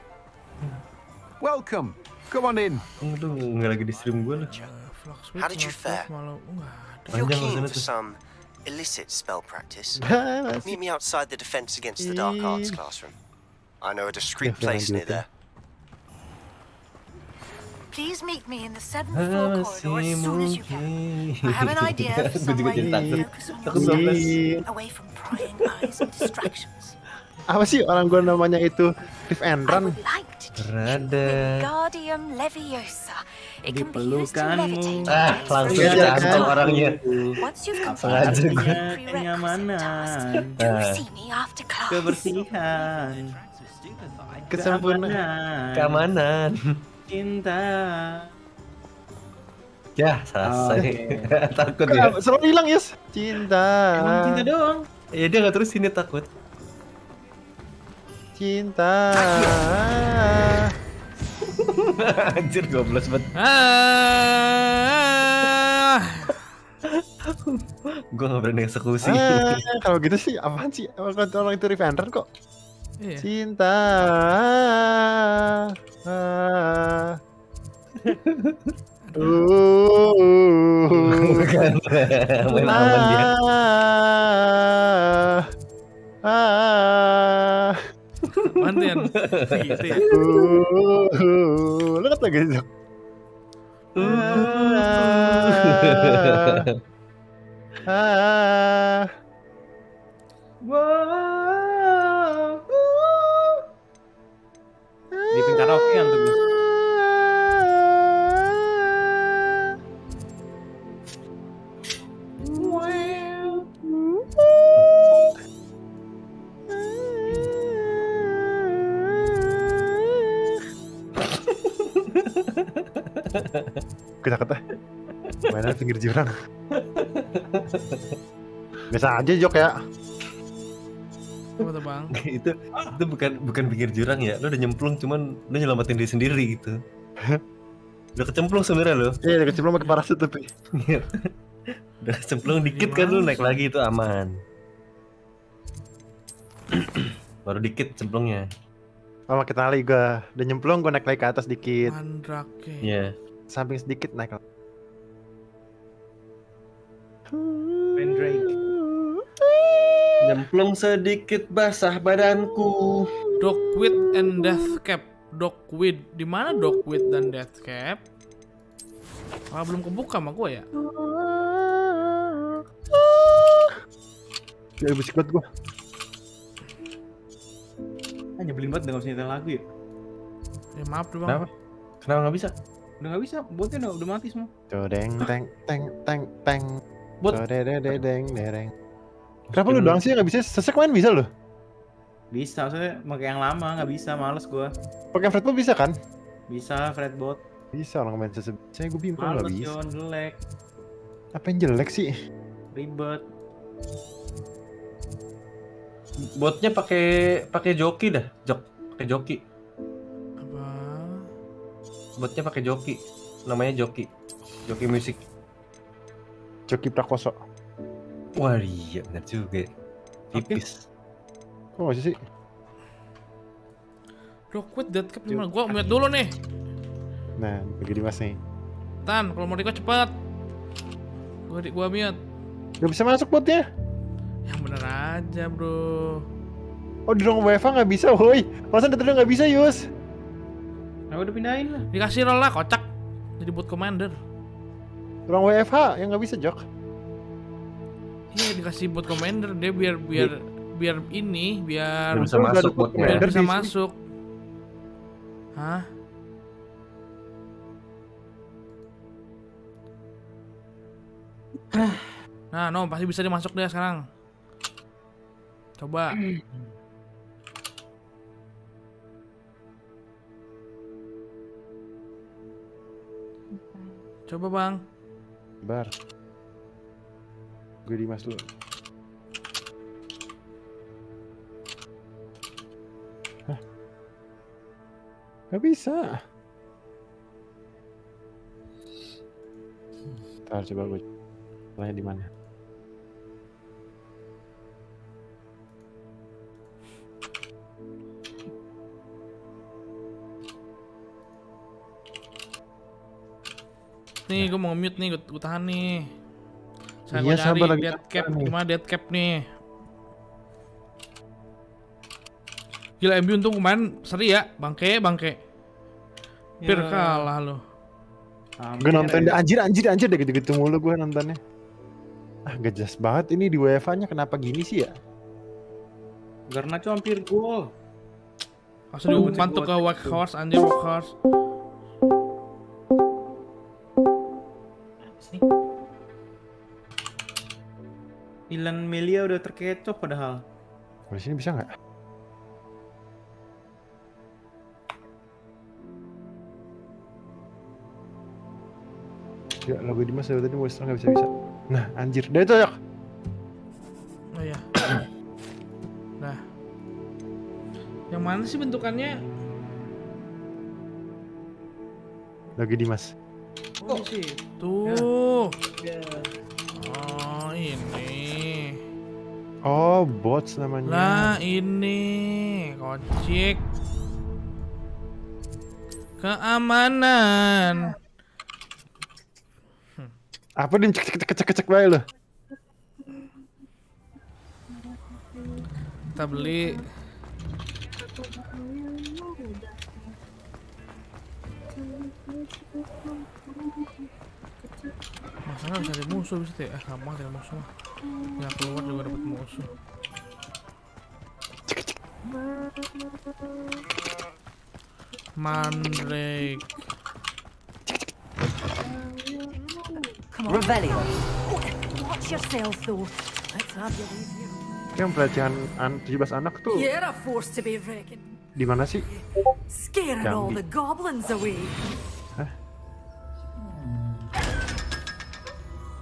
Speaker 8: Welcome. Come on in.
Speaker 5: Aduh, nggak lagi di stream gue lah.
Speaker 2: How did you fare? If you're keen for some illicit spell practice, meet me outside the Defense Against the Dark Arts classroom. I know a discreet place near there.
Speaker 3: Please meet me in the 7th floor corridor as soon as you can. I have an idea for somewhere you can focus on yourself, away from prying eyes and distractions.
Speaker 14: Apa sih orang gue namanya itu Riff and Run?
Speaker 7: Wingardium Leviosa. It can be used to levitate.
Speaker 5: Langsung jatuh orangnya.
Speaker 7: Once you've completed the
Speaker 5: Kenyamanan.
Speaker 7: task, do see me after class.
Speaker 5: Kebersihan.
Speaker 14: Kesempurnaan.
Speaker 5: Keamanan. Cinta. Ya, selesai. Takut ya.
Speaker 14: Selalu hilang, Yes. Cinta.
Speaker 5: Emang cinta doang. Ya dia nggak terus ini takut.
Speaker 14: Cinta.
Speaker 5: Anjir goblok banget. Gue nggak berani eksekusi.
Speaker 14: Kalau gitu sih apaan sih? Orang itu Riff and Run kok.
Speaker 1: Iya.
Speaker 14: Cinta.
Speaker 5: Main aman dia.
Speaker 1: gantian. Gitu ya.
Speaker 14: Lu kata gitu.
Speaker 5: Di ping karaoke kan tuh.
Speaker 14: Kita kata mainan pinggir jurang. Biasa aja Jok ya.
Speaker 1: Apa tuh bang?
Speaker 5: itu bukan pinggir jurang ya. Lu udah nyemplung cuman lu nyelamatin diri sendiri gitu. Udah kecemplung sebenarnya lo.
Speaker 14: Iya, udah kecemplung pakai parasut tapi.
Speaker 5: Udah kecemplung dikit kan lu naik lagi itu aman. Baru dikit cemplungnya.
Speaker 14: Oh, makin tali gua. Udah nyemplung gua naik lagi ke atas dikit.
Speaker 1: Mandrake.
Speaker 5: Iya.
Speaker 14: Samping sedikit naik.
Speaker 5: Mandrake. Nyemplung sedikit basah badanku.
Speaker 1: Dogweed and Deathcap. Dogweed. Di mana Dogweed dan Deathcap? Belum kebuka sama gua ya?
Speaker 14: Ya berisik banget gua.
Speaker 13: Nyebelin banget dengan nyetel lagu ya.
Speaker 1: Ya maaf dong.
Speaker 5: Kenapa nggak bisa?
Speaker 13: Udah nggak bisa, botnya udah mati semua.
Speaker 14: Codeng teng teng teng teng.
Speaker 5: Bot.
Speaker 14: Codeng dereng. Kenapa lu doang sih nggak bisa? Sesek main bisa loh.
Speaker 13: Bisa, saya pakai yang lama nggak bisa, males gua.
Speaker 14: Pakai Fredbot bisa kan?
Speaker 13: Bisa Fredbot.
Speaker 14: Bisa orang main sesek. Saya gue bingung nggak
Speaker 13: Males
Speaker 14: bisa.
Speaker 13: Yon, jelek,
Speaker 14: Apa yang jelek sih?
Speaker 13: ribet.
Speaker 5: Botnya pakai joki dah, pakai joki.
Speaker 1: Apa?
Speaker 5: Botnya pakai joki. Namanya joki. Joki musik.
Speaker 14: Joki Prakoso.
Speaker 5: Wah iya benar juga. Tipis.
Speaker 14: Kok nggak sih?
Speaker 1: Dogweed Deathcap di mana? Gua mute dulu nih.
Speaker 14: Nah, bagi Dimas nih.
Speaker 1: Tan, kalau mau record cepet. Gua mute.
Speaker 14: Gak bisa masuk botnya.
Speaker 1: Yang bener aja bro.
Speaker 14: Oh di ruang WFA nggak bisa, woi. Masa data nggak bisa, Yus?
Speaker 13: Nah udah pindahin lah.
Speaker 1: Dikasih roll lah, kocak. Jadi bot commander.
Speaker 14: Ruang WFH yang nggak bisa, Jok.
Speaker 1: Iya dikasih bot commander dia biar ini biar
Speaker 5: bisa masuk botnya.
Speaker 1: Biar bisa masuk. Hah? Nah, no pasti bisa dimasuk deh sekarang. Coba. Coba bang.
Speaker 14: Bar. Gue Dimas dulu. Hah? Gak bisa. Ntar coba gue tanya di mana.
Speaker 1: Nih, gue mau mute nih, gue tahan nih. Saya
Speaker 14: Iya, sabar
Speaker 1: cari
Speaker 14: lagi
Speaker 1: deathcap,
Speaker 14: nih.
Speaker 1: gimana deathcap nih? Gila MB untung kemarin seri ya, bangke. Hampir kalah lo.
Speaker 14: Gue nonton deh, anjir deh gitu-gitu mulu gue nontonnya. Ah gak jelas banget ini di WFA-nya kenapa gini sih ya?
Speaker 13: Garnacho hampir gol.
Speaker 1: Langsung diumpan tuh ke Hogwarts, anjir Hogwarts.
Speaker 13: Ilan Melia udah terkecoh padahal.
Speaker 14: Di sini bisa nggak? Ya lagu Dimas dari tadi mau nggak bisa. Nah anjir, dari itu ya.
Speaker 1: Oh iya. Nah. Yang mana sih bentukannya?
Speaker 14: Lagi Dimas.
Speaker 1: Oh, di situ.
Speaker 13: Ya.
Speaker 1: Oh, ini.
Speaker 14: Oh, bots namanya.
Speaker 1: Lah, ini. Kocik. Keamanan.
Speaker 14: Apa dia cek bae lo?
Speaker 1: Kita beli Masalah bisa cari musuh bisa ya? Gampang cari musuh mah. Yang keluar juga dapat musuh. Mandrake.
Speaker 7: Revelio. Watch yourself though. Let's have your way here.
Speaker 14: Yang pelecehan 17 anak tuh
Speaker 7: You're a force to be reckoned.
Speaker 14: di mana sih?
Speaker 7: Scaring all the goblins away.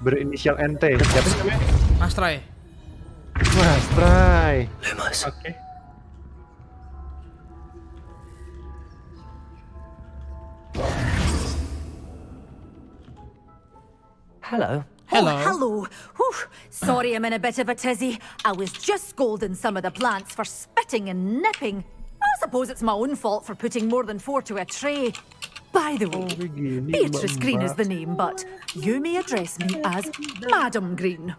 Speaker 14: Berinisial NT. Siapa sih namanya?
Speaker 1: Astray.
Speaker 14: Astray.
Speaker 5: Oke.
Speaker 2: Hello.
Speaker 7: Hello. Oh, hello. Whew. Sorry I'm in a bit of a tizzy. I was just scolding some of the plants for spitting and nipping. I suppose it's my own fault for putting more than 4 to a tray. By the way, Beatrice Green is the name, but you may address me as Madam Green.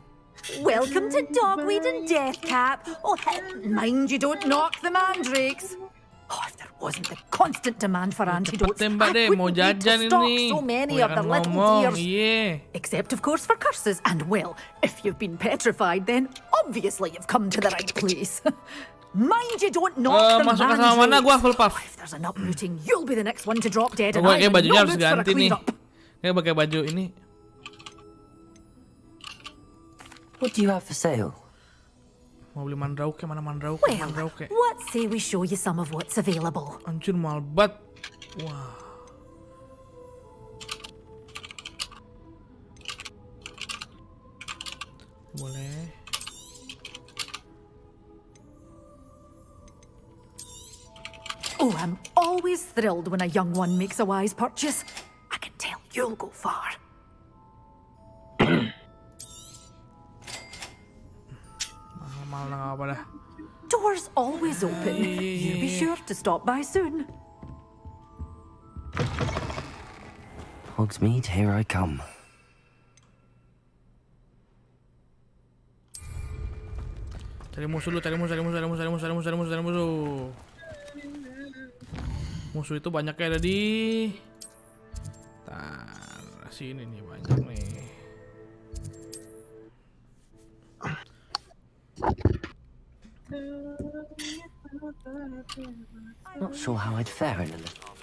Speaker 7: Welcome to Dogweed and Deathcap. Oh, mind you don't knock the mandrakes. Oh, if there wasn't the constant demand for antidotes, I wouldn't need to stock so many of the little dears. Except, of course, for curses. And, well, if you've been petrified, then obviously you've come to the right place. Mind you don't knock the mandrakes. If there's an uprooting, you'll be the next one to drop dead. And
Speaker 1: Kayak
Speaker 7: I've
Speaker 1: bajunya
Speaker 7: no
Speaker 1: harus
Speaker 7: mood for a
Speaker 1: ganti nih.
Speaker 7: clean-up.
Speaker 1: Kayak pakai baju ini.
Speaker 2: What do you have for sale?
Speaker 1: Mau beli mandrake, mana mandrake?
Speaker 7: Well,
Speaker 1: Mandrake.
Speaker 7: what say we show you some of what's available?
Speaker 1: Anjir mahal banget. Wah. Boleh.
Speaker 7: Oh, I'm always thrilled when a young one makes a wise purchase. I can tell you'll go far.
Speaker 1: Mahal nggak apa dah.
Speaker 7: Doors always open. You be sure to stop by soon.
Speaker 2: Hogsmeade, here I come.
Speaker 1: Cari musuh dulu, cari musuh. Musuh itu banyaknya ada di sini nih, banyak nih.
Speaker 2: Not sure how I'd fare in a little.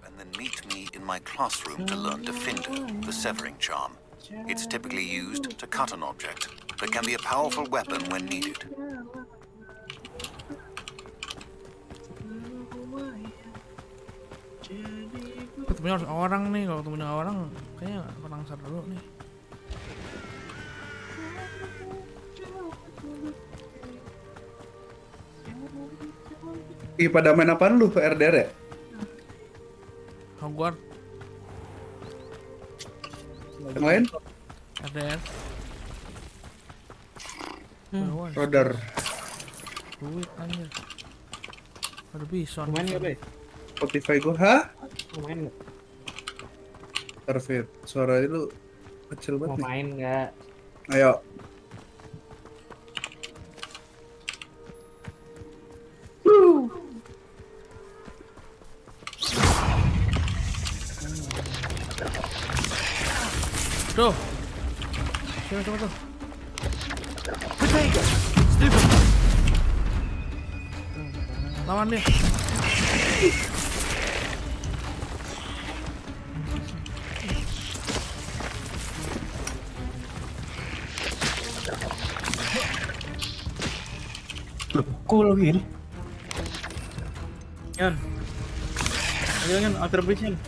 Speaker 16: And then meet me in my classroom to learn Defender, the severing charm. It's typically used to cut an object, but can be a powerful weapon when needed.
Speaker 1: Ketemunya harus orang nih, kalau ketemunya orang kayaknya kurang seru dulu nih.
Speaker 17: Ih, pada main apaan lu? RDR ya?
Speaker 1: Hogwarts.
Speaker 17: Yang lain?
Speaker 1: RDR.
Speaker 17: Rodar.
Speaker 1: Duit anjir. Aduh bison.
Speaker 13: Main gak, Be?
Speaker 17: Spotify gua, hah?
Speaker 13: Main gak?
Speaker 17: Perfect. Suara lu kecil banget.
Speaker 13: Mau main gak?
Speaker 17: Ayo.
Speaker 1: Tuh. Coba tuh. Lawan dia.
Speaker 5: Loh, kok lo gini? Yan. Ayo Yan, outer bridge Yan.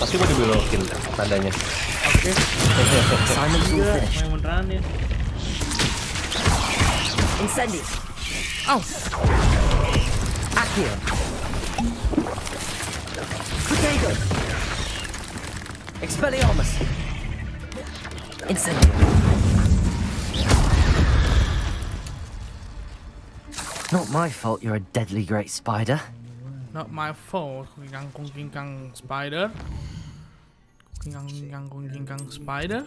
Speaker 5: Pasti mau dibelokin tandanya. Oke.
Speaker 13: Sama juga, main beneran ya.
Speaker 7: Incendio.
Speaker 1: Au.
Speaker 7: Accio. Potato. Expelliarmus. Incendio.
Speaker 2: Not my fault you're a deadly great spider.
Speaker 1: Not my fault. Kungkang spider. Kungkang spider.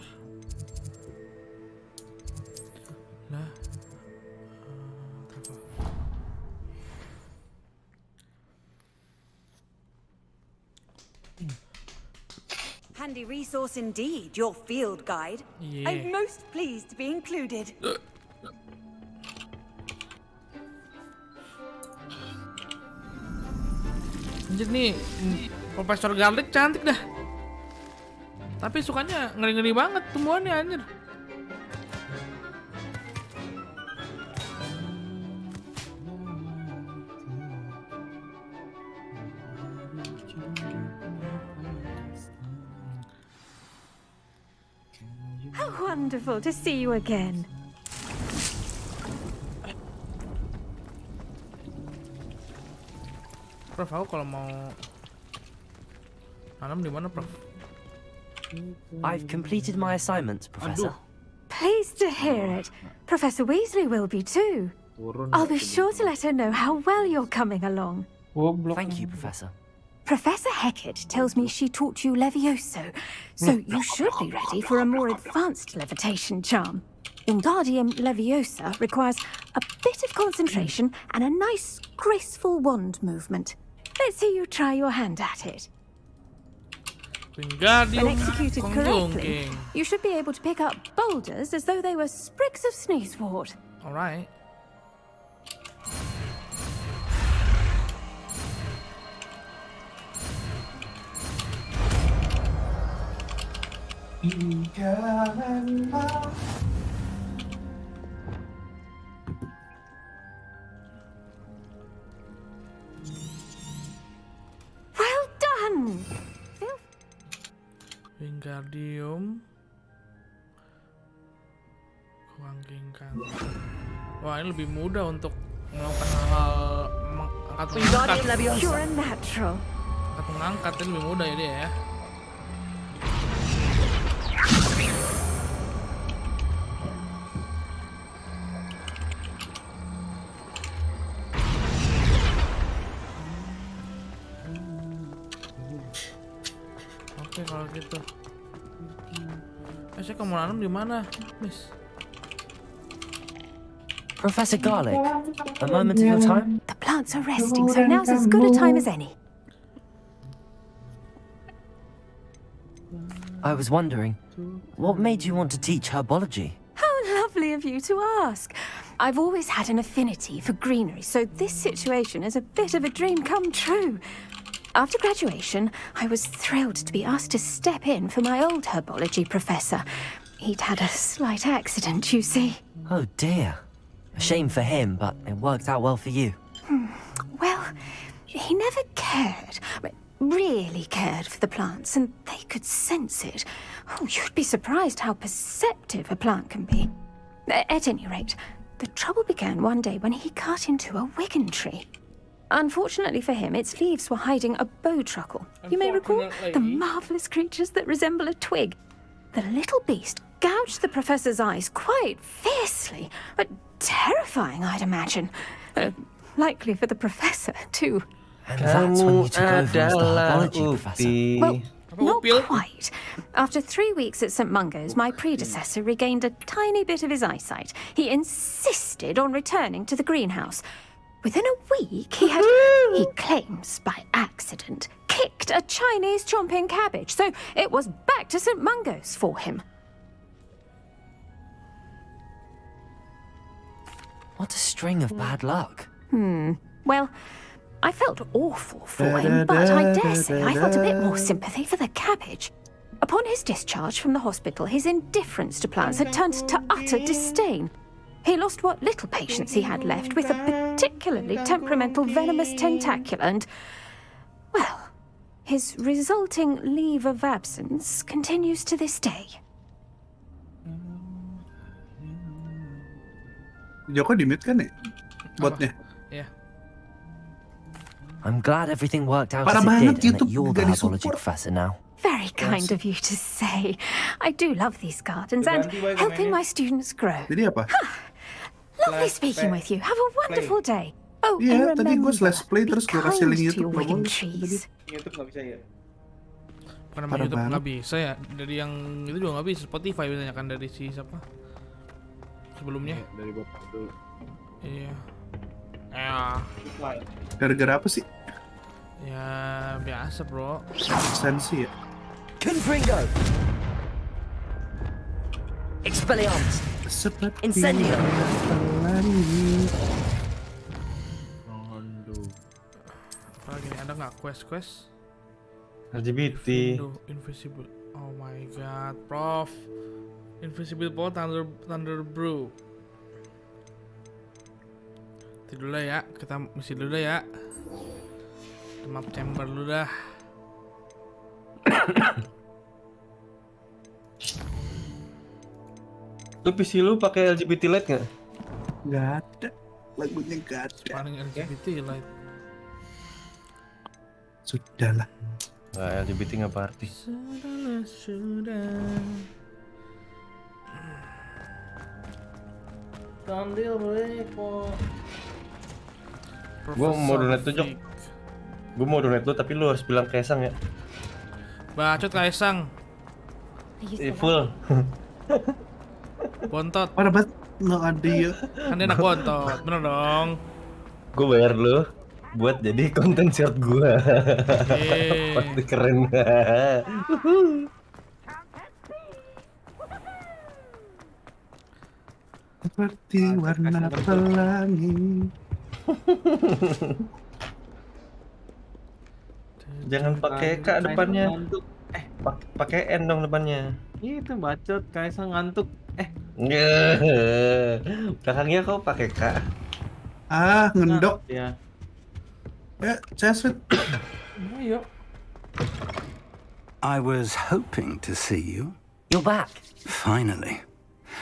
Speaker 1: Lah.
Speaker 18: Handy resource indeed, your field guide.
Speaker 1: Yeah.
Speaker 18: I'm most pleased to be included.
Speaker 1: Anjir nih, Profesor Galax cantik dah. Tapi sukanya ngeri-ngeri banget tumbuhannya anjir.
Speaker 19: How wonderful to see you again.
Speaker 1: Prof, aku kalau mau nanam di mana, Prof?
Speaker 2: I've completed my assignments, Professor.
Speaker 19: Pleased to hear it. Professor Weasley will be too. I'll be sure to let her know how well you're coming along.
Speaker 2: Thank you, Professor.
Speaker 19: Professor Hecat tells me she taught you Levioso, so you should be ready for a more advanced levitation charm. Wingardium Leviosa requires a bit of concentration and a nice, graceful wand movement. Let's see you try your hand at it. When executed correctly, you should be able to pick up boulders as though they were sprigs of sneezewort.
Speaker 1: All right.
Speaker 19: Well done!
Speaker 1: Wingardium Kuangkingkan. Wah, ini lebih mudah untuk melakukan hal mengangkat mengangkat.
Speaker 19: You're a natural.
Speaker 1: Angkat mengangkat ini lebih mudah ya dia ya. Oke kalau gitu. Saya kamu nanam di mana, Miss?
Speaker 2: Professor Garlic, a moment of your time?
Speaker 19: The plants are resting, so now's as good a time as any.
Speaker 2: I was wondering, what made you want to teach herbology?
Speaker 19: How lovely of you to ask. I've always had an affinity for greenery, so this situation is a bit of a dream come true. After graduation, I was thrilled to be asked to step in for my old herbology professor. He'd had a slight accident, you see.
Speaker 2: Oh dear. A shame for him, but it worked out well for you.
Speaker 19: Well, he never cared, really cared for the plants, and they could sense it. Oh, you'd be surprised how perceptive a plant can be. At any rate, the trouble began one day when he cut into a wigan tree. Unfortunately for him, its leaves were hiding a bowtruckle. You may recall the marvellous creatures that resemble a twig. The little beast gouged the professor's eyes quite fiercely, but terrifying, I'd imagine. Likely for the professor, too.
Speaker 2: And that's when you took over as the herbology professor.
Speaker 19: Well, not quite. After 3 weeks at St. Mungo's, my predecessor regained a tiny bit of his eyesight. He insisted on returning to the greenhouse. Within a week, he claims by accident, kicked a Chinese chomping cabbage, so it was back to St. Mungo's for him.
Speaker 2: What a string of bad luck.
Speaker 19: Well, I felt awful for him, but I dare say I felt a bit more sympathy for the cabbage. Upon his discharge from the hospital, his indifference to plants had turned to utter disdain. He lost what little patience he had left with a particularly temperamental venomous tentacula and, well, his resulting leave of absence continues to this day.
Speaker 17: Joko di-mute kan ya? Botnya?
Speaker 1: Yeah.
Speaker 2: I'm glad everything worked out as it did and that you're the herbology professor now.
Speaker 19: Very kind of you to say. I do love these gardens and helping my students grow.
Speaker 17: Jadi apa?
Speaker 19: Lovely speaking with you. Have a wonderful day. Oh,
Speaker 17: Iya,
Speaker 19: and
Speaker 17: tadi gue
Speaker 19: remember,
Speaker 17: slash play terus gue kasih link
Speaker 19: kind to
Speaker 17: YouTube
Speaker 19: your wigan
Speaker 17: bagus.
Speaker 19: trees.
Speaker 13: YouTube nggak bisa ya?
Speaker 1: Bukan nama YouTube nggak bisa ya. Dari yang itu juga nggak bisa. Spotify biasanya kan dari si siapa? Sebelumnya.
Speaker 14: Dari bapak dulu.
Speaker 1: Iya.
Speaker 17: Gara-gara apa sih?
Speaker 1: Ya biasa bro.
Speaker 17: Sensi ya.
Speaker 2: Confringo! Expelliarmus! Incendio!
Speaker 1: Apa lagi nih? Ada nggak quest?
Speaker 5: LGBT.
Speaker 1: Invisible. Oh my god, Prof. Invisible Power Thunder Brew. Tidur dulu ya, kita misi dulu ya. Map chamber dulu dah.
Speaker 5: Lu PC lu pakai LGBT light nggak?
Speaker 17: Nggak ada. Lagunya nggak ada.
Speaker 1: Paling LGBT light.
Speaker 17: Sudahlah.
Speaker 5: Nggak, LGBT nggak party.
Speaker 1: Sudah. Kandil repot.
Speaker 5: Gua mau donate tuh, Jok. Gua mau donate lu tapi lu harus bilang Kaisang ya.
Speaker 1: Bacot Kaisang.
Speaker 5: Full.
Speaker 1: Bontot.
Speaker 17: Parah banget. Nggak ada ya.
Speaker 1: Kan dia anak bontot, bener dong.
Speaker 5: Gua bayar lu buat jadi konten short gua. Pasti keren.
Speaker 17: Seperti warna pelangi.
Speaker 5: Jangan pakai K depannya. Pakai N dong depannya.
Speaker 13: Itu bacot, Kaisang ngantuk.
Speaker 5: Belakangnya kau pakai K.
Speaker 17: Ah, ngendok.
Speaker 13: Ya.
Speaker 17: Ceset.
Speaker 13: Ayo.
Speaker 16: I was hoping to see you.
Speaker 2: You're back.
Speaker 16: Finally.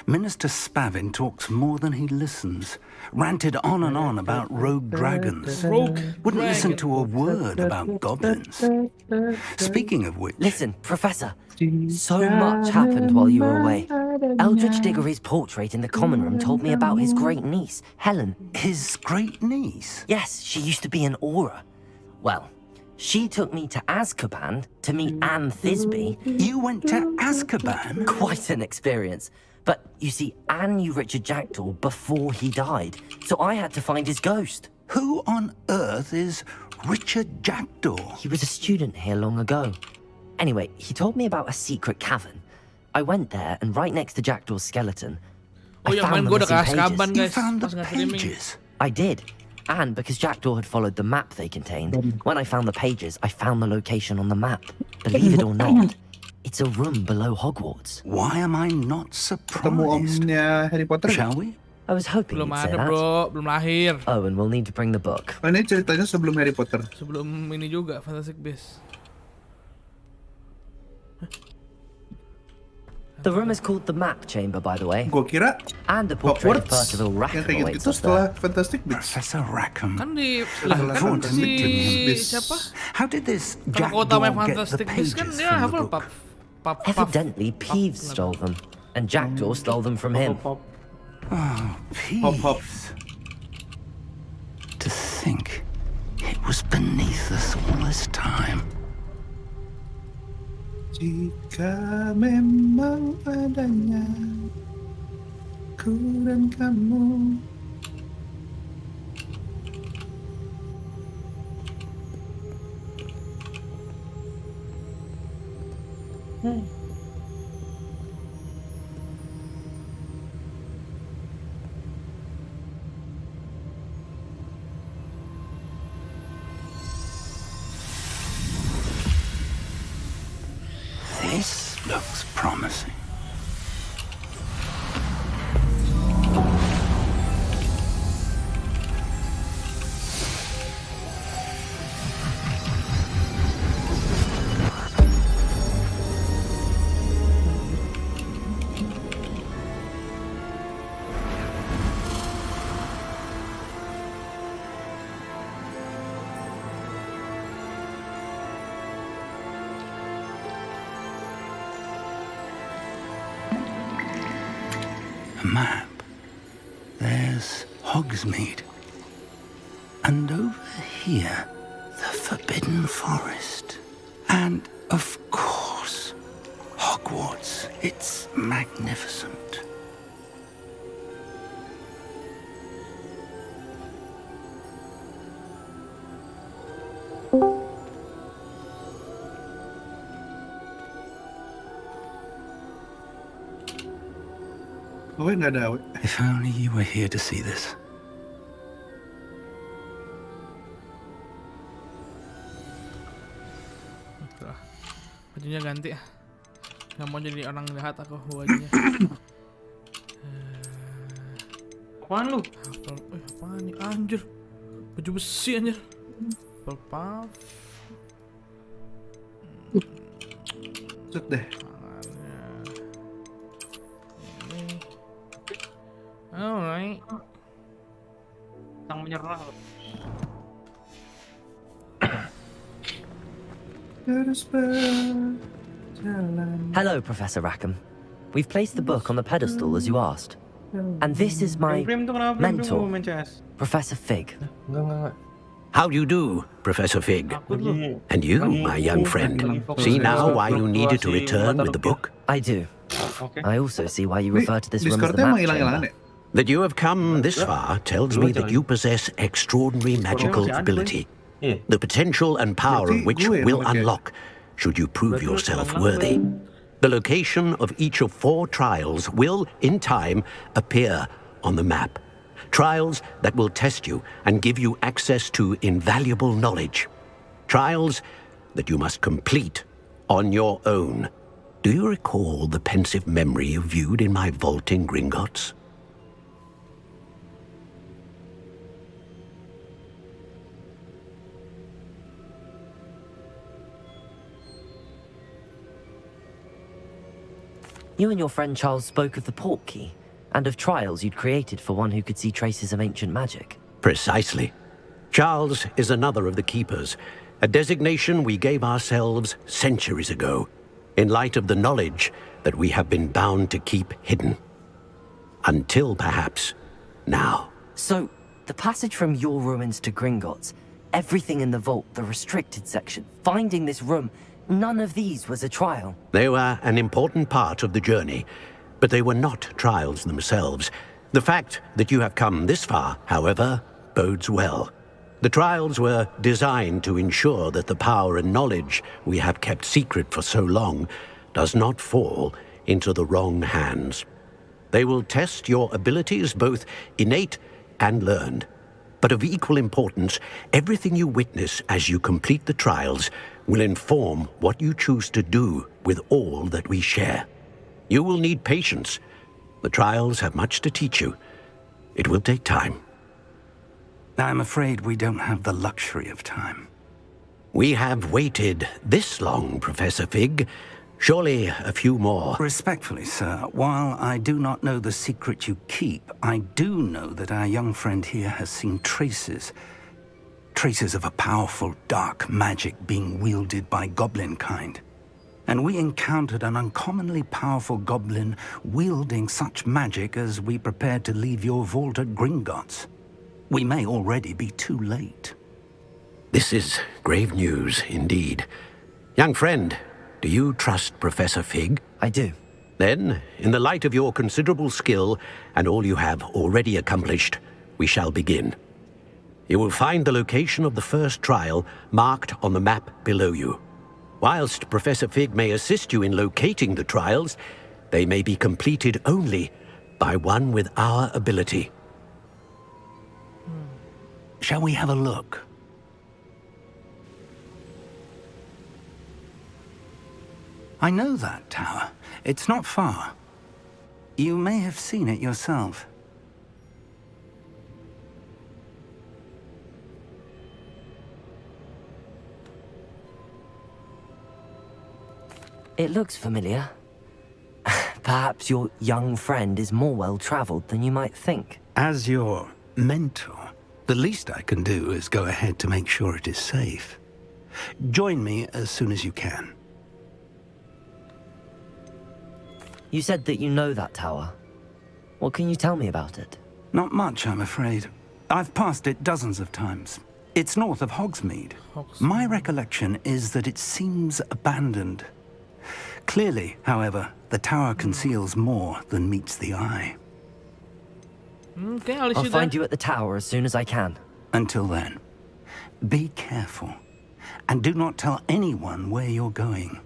Speaker 16: Minister Spavin talks more than he listens. Ranted on and on about rogue dragons. Wouldn't listen to a word about goblins. Speaking of which...
Speaker 2: Listen, Professor. So much happened while you were away. Eldridge Diggory's portrait in the common room told me about his great niece, Helen.
Speaker 16: His great niece?
Speaker 2: Yes, she used to be an Aura. Well, she took me to Azkaban to meet Anne Thisbe.
Speaker 16: You went to Azkaban?
Speaker 2: Quite an experience. But, you see, Anne knew Richard Jackdaw before he died, so I had to find his ghost.
Speaker 16: Who on earth is Richard Jackdaw?
Speaker 2: He was a student here long ago. Anyway, he told me about a secret cavern. I went there, and right next to Jackdaw's skeleton, I found the missing pages.
Speaker 16: You found the pages?
Speaker 2: I did. And because Jackdaw had followed the map they contained, when I found the pages, I found the location on the map. Believe it or not, it's a room below Hogwarts.
Speaker 16: Why am I not surprised?
Speaker 17: Ketemu omnya Harry Potter.
Speaker 16: Shall we?
Speaker 2: I was hoping
Speaker 1: Belum
Speaker 2: you'd say
Speaker 1: ada,
Speaker 2: that.
Speaker 1: bro. Belum lahir.
Speaker 2: Oh, and we'll need to bring the book.
Speaker 17: Oh, ini ceritanya sebelum Harry Potter.
Speaker 1: Sebelum ini juga, Fantastic Beasts.
Speaker 2: The room is called the Map Chamber, by the way.
Speaker 17: Gua kira
Speaker 2: And the portrait of
Speaker 17: Hogwarts.
Speaker 2: Percival
Speaker 17: Yang
Speaker 2: Rackham
Speaker 17: kayak
Speaker 2: awaits
Speaker 17: gitu
Speaker 2: us
Speaker 17: setelah
Speaker 2: there.
Speaker 17: Fantastic Beasts.
Speaker 16: Professor Rackham.
Speaker 1: Kan di
Speaker 16: Kan
Speaker 1: si siapa?
Speaker 16: How did this
Speaker 1: Kalau
Speaker 16: Jackdaw
Speaker 1: utama
Speaker 16: get the
Speaker 1: Fantastic Beasts kan
Speaker 16: pages
Speaker 1: dia
Speaker 16: from the
Speaker 1: hafal
Speaker 16: book?
Speaker 2: Evidently, Peeves stole them, and Jackdaw stole them from him.
Speaker 16: Oh, Peeves. To think it was beneath us all this time.
Speaker 17: Jika memang adanya ku dan kamu.
Speaker 16: This looks promising. Map. There's Hogsmeade. And over here, the Forbidden Forest. And, of course, Hogwarts. It's magnificent.
Speaker 17: Oh, nggak ada.
Speaker 16: If only you were here to see this.
Speaker 1: Bajunya ganti. Nggak mau jadi orang jahat aku bajunya.
Speaker 13: Apaan lu?
Speaker 1: Apaan nih anjir? Baju besi anjir. Pelpaf.
Speaker 17: Set deh.
Speaker 1: Alright.
Speaker 13: Sang menyerah.
Speaker 2: Hello, Professor Rackham. We've placed the book on the pedestal as you asked. And this is my mentor, Professor Fig.
Speaker 8: How do you do, Professor Fig? And you, my young friend, see now why you needed to return with the book?
Speaker 2: I do. I also see why you refer to this room as the map chamber.
Speaker 8: That you have come this far tells me that you possess extraordinary magical ability, the potential and power of which will unlock should you prove yourself worthy. The location of each of 4 trials will, in time, appear on the map. Trials that will test you and give you access to invaluable knowledge. Trials that you must complete on your own. Do you recall the pensive memory you viewed in my vault in Gringotts?
Speaker 2: You and your friend Charles spoke of the port key, and of trials you'd created for one who could see traces of ancient magic.
Speaker 8: Precisely. Charles is another of the Keepers, a designation we gave ourselves centuries ago, in light of the knowledge that we have been bound to keep hidden. Until, perhaps, now.
Speaker 2: So, the passage from your ruins to Gringotts, everything in the vault, the restricted section, finding this room, none of these was a trial.
Speaker 8: They were an important part of the journey, but they were not trials themselves. The fact that you have come this far, however, bodes well. The trials were designed to ensure that the power and knowledge we have kept secret for so long does not fall into the wrong hands. They will test your abilities, both innate and learned. But of equal importance, everything you witness as you complete the trials will inform what you choose to do with all that we share. You will need patience. The trials have much to teach you. It will take time.
Speaker 16: I'm afraid we don't have the luxury of time.
Speaker 8: We have waited this long, Professor Fig. Surely a few more.
Speaker 16: Respectfully, sir, while I do not know the secret you keep, I do know that our young friend here has seen traces of a powerful dark magic being wielded by goblin kind. And we encountered an uncommonly powerful goblin wielding such magic as we prepared to leave your vault at Gringotts. We may already be too late.
Speaker 8: This is grave news indeed. Young friend, do you trust Professor Fig?
Speaker 2: I do.
Speaker 8: Then, in the light of your considerable skill and all you have already accomplished, we shall begin. You will find the location of the first trial marked on the map below you. Whilst Professor Fig may assist you in locating the trials, they may be completed only by one with our ability. Shall we have a look?
Speaker 16: I know that tower. It's not far. You may have seen it yourself.
Speaker 2: It looks familiar. Perhaps your young friend is more well-traveled than you might think.
Speaker 16: As your mentor, the least I can do is go ahead to make sure it is safe. Join me as soon as you can.
Speaker 2: You said that you know that tower. What can you tell me about it?
Speaker 16: Not much, I'm afraid. I've passed it dozens of times. It's north of Hogsmeade. My recollection is that it seems abandoned. Clearly, however, the tower conceals more than meets the eye.
Speaker 1: Okay,
Speaker 2: I'll find you at the tower as soon as I can.
Speaker 16: Until then, be careful. And do not tell anyone where you're going.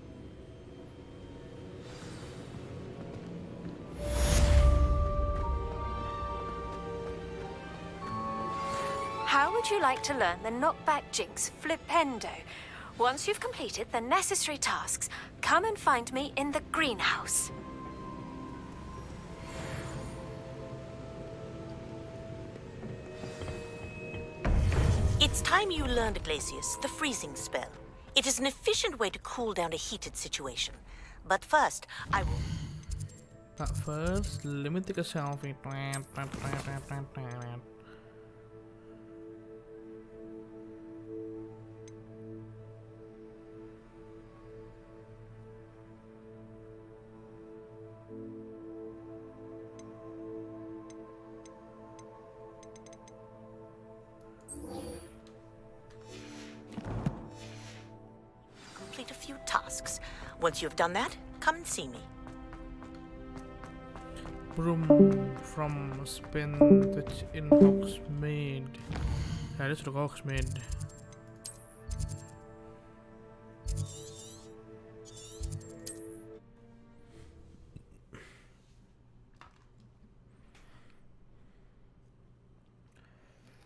Speaker 19: would you like to learn the knockback jinx flipendo? Once you've completed the necessary tasks, come and find me in the greenhouse.
Speaker 12: It's time you learned, Glacius, the freezing spell. It is an efficient way to cool down a heated situation. But first, I will...
Speaker 1: But first, let me take a selfie.
Speaker 12: complete a few tasks. Once you've done that, come and see me.
Speaker 1: Broom from spin touch in Hogsmeade. Ja, dit is toch Hogsmeade.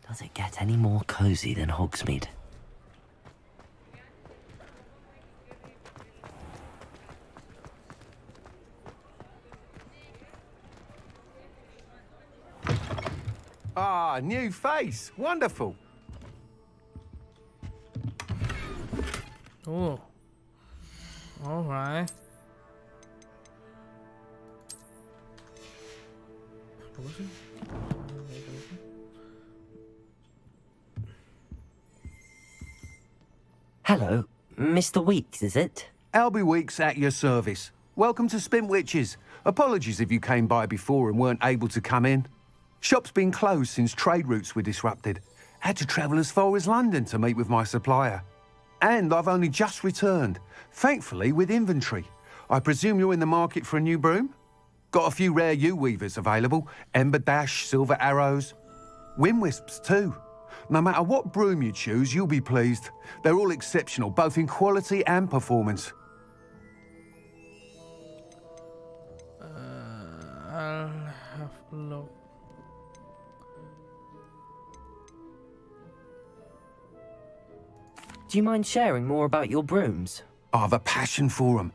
Speaker 2: Does it get any more cozy than Hogsmeade?
Speaker 20: Ah, new face. Wonderful.
Speaker 1: Oh. All right. What was it?
Speaker 2: Hello, Mr. Weeks, is it?
Speaker 16: Albie Weeks at your service. Welcome to Spintwitches. Apologies if you came by before and weren't able to come in. Shop's been closed since trade routes were disrupted. Had to travel as far as London to meet with my supplier. And I've only just returned, thankfully with inventory. I presume you're in the market for a new broom? Got a few rare U-weavers available. Ember Dash, Silver Arrows. Wind Wisps too. No matter what broom you choose, you'll be pleased. They're all exceptional, both in quality and performance.
Speaker 1: I'll have a look.
Speaker 2: Do you mind sharing more about your brooms?
Speaker 16: I've a passion for them.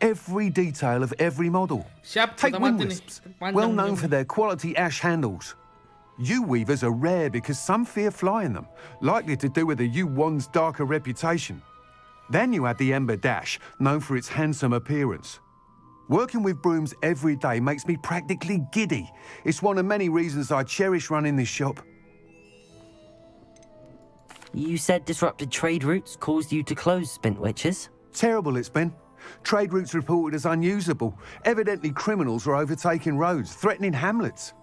Speaker 16: Every detail of every model. Take Wind Wisps, well known for their quality ash handles. U-weavers are rare because some fear flying them, likely to do with the U-wand's darker reputation. Then you add the Ember Dash, known for its handsome appearance. Working with brooms every day makes me practically giddy. It's one of many reasons I cherish running this shop.
Speaker 2: You said disrupted trade routes caused you to close Spintwitches?
Speaker 16: Terrible it's been. Trade routes reported as unusable. Evidently criminals are overtaking roads, threatening hamlets.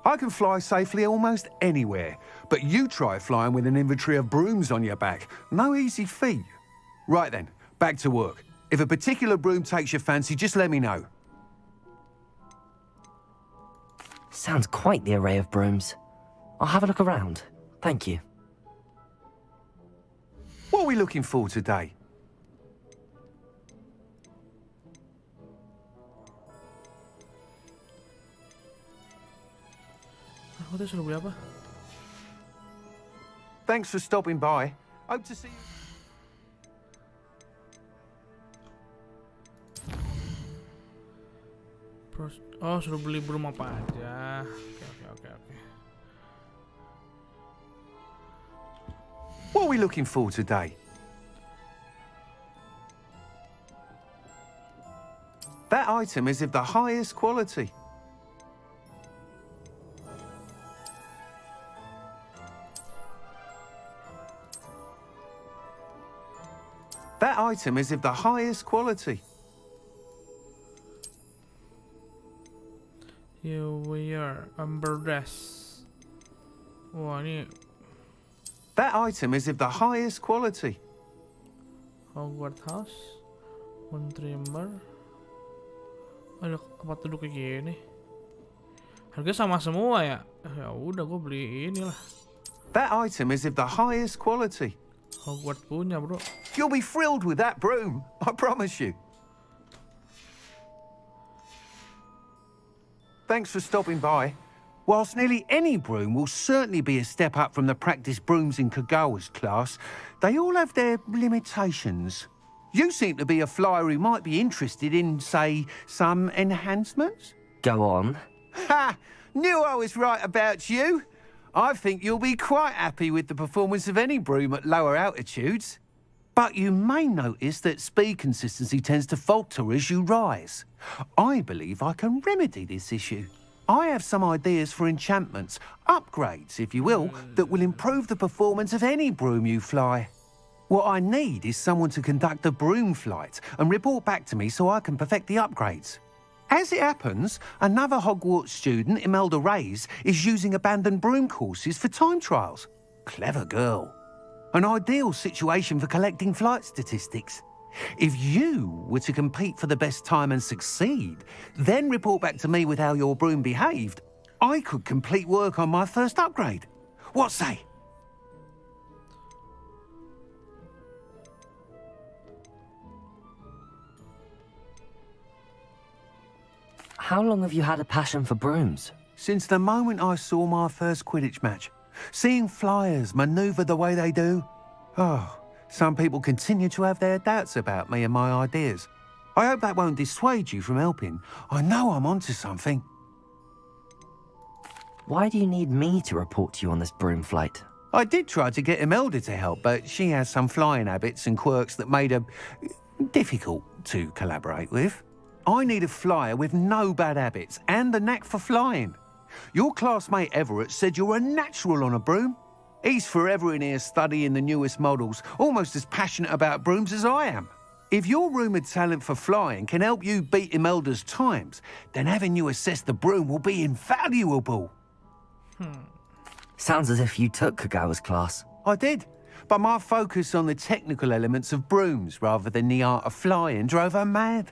Speaker 16: I can fly safely almost anywhere, but you try flying with an inventory of brooms on your back. No easy feat. Right then, back to work. If a particular broom takes your fancy, just let me know.
Speaker 2: Sounds quite the array of brooms. I'll have a look around. Thank you.
Speaker 16: What are we looking for today?
Speaker 1: What is it, apa?
Speaker 16: Thanks for stopping by. Hope to see you.
Speaker 1: Oh, suruh beli broom apa aja. Oke.
Speaker 16: What are we looking for today? That item is of the highest quality. That item is of the highest quality.
Speaker 1: Here we are, Ember Dash. Wah, ini
Speaker 16: That item is of the highest quality.
Speaker 1: Hogwarts House, One Trimmer. Ada tempat duduk kayak gini. Harga sama semua ya. Ya udah, gue beli inilah.
Speaker 16: That item is of the highest quality.
Speaker 1: Hogwarts punya, bro.
Speaker 16: You'll be thrilled with that broom, I promise you. Thanks for stopping by. Whilst nearly any broom will certainly be a step up from the practice brooms in Kagawa's class, they all have their limitations. You seem to be a flyer who might be interested in, say, some enhancements?
Speaker 2: Go on.
Speaker 16: Ha! Knew I was right about you. I think you'll be quite happy with the performance of any broom at lower altitudes. But you may notice that speed consistency tends to falter as you rise. I believe I can remedy this issue. I have some ideas for enchantments, upgrades, if you will, that will improve the performance of any broom you fly. What I need is someone to conduct a broom flight and report back to me so I can perfect the upgrades. As it happens, another Hogwarts student, Imelda Reyes, is using abandoned broom courses for time trials. Clever girl. An ideal situation for collecting flight statistics. If you were to compete for the best time and succeed, then report back to me with how your broom behaved, I could complete work on my first upgrade. What say?
Speaker 2: How long have you had a passion for brooms?
Speaker 16: Since the moment I saw my first Quidditch match. Seeing flyers manoeuvre the way they do. Oh, some people continue to have their doubts about me and my ideas. I hope that won't dissuade you from helping. I know I'm onto something.
Speaker 2: Why do you need me to report to you on this broom flight?
Speaker 16: I did try to get Imelda to help, but she has some flying habits and quirks that made her difficult to collaborate with. I need a flyer with no bad habits and the knack for flying. Your classmate Everett said you're a natural on a broom. He's forever in here studying the newest models, almost as passionate about brooms as I am. If your rumoured talent for flying can help you beat Imelda's times, then having you assess the broom will be invaluable.
Speaker 2: Sounds as if you took Kagawa's class.
Speaker 16: I did, but my focus on the technical elements of brooms rather than the art of flying drove her mad.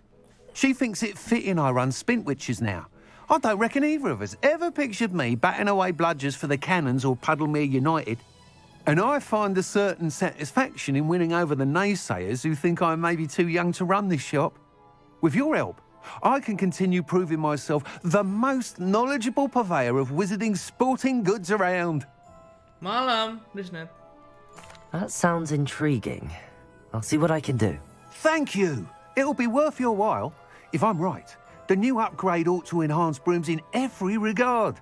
Speaker 16: She thinks it fitting I run Spintwitches now. I don't reckon either of us ever pictured me batting away bludgers for the Cannons or Puddlemere United. And I find a certain satisfaction in winning over the naysayers who think I'm maybe too young to run this shop. With your help, I can continue proving myself the most knowledgeable purveyor of wizarding sporting goods around.
Speaker 1: Malam, Disnet.
Speaker 2: That sounds intriguing. I'll see what I can do.
Speaker 16: Thank you. It'll be worth your while. If I'm right, the new upgrade ought to enhance brooms in every regard.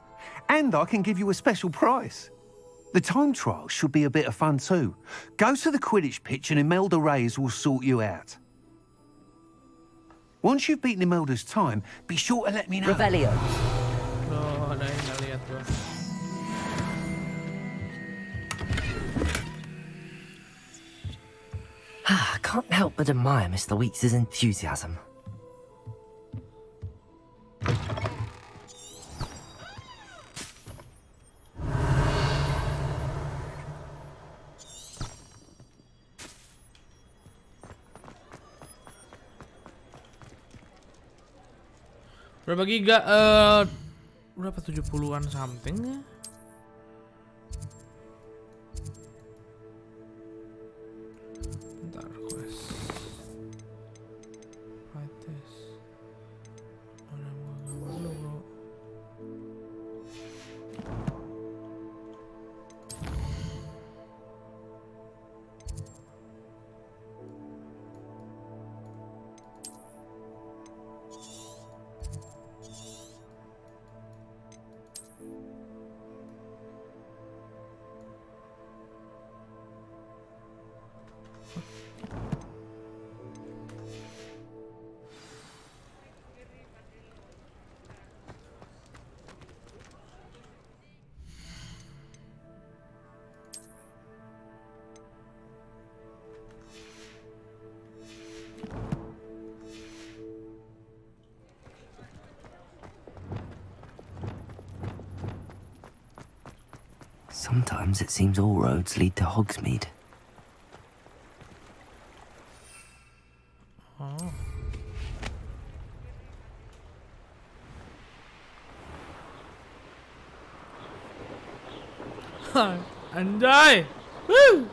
Speaker 16: And I can give you a special price. The time trial should be a bit of fun too. Go to the Quidditch pitch and Imelda Reyes will sort you out. Once you've beaten Imelda's time, be sure to let me know.
Speaker 2: Revelio.
Speaker 1: Oh, ada yang nggak lihat gua.
Speaker 2: I can't help but admire Mr. Weeks' enthusiasm.
Speaker 1: Berapa giga? Berapa 70-an something ya? Bentar, quest. Flight test. Mana mau gambar lu, bro?
Speaker 2: Sometimes it seems all roads lead to Hogsmeade.
Speaker 1: Oh. Anjay! Woo!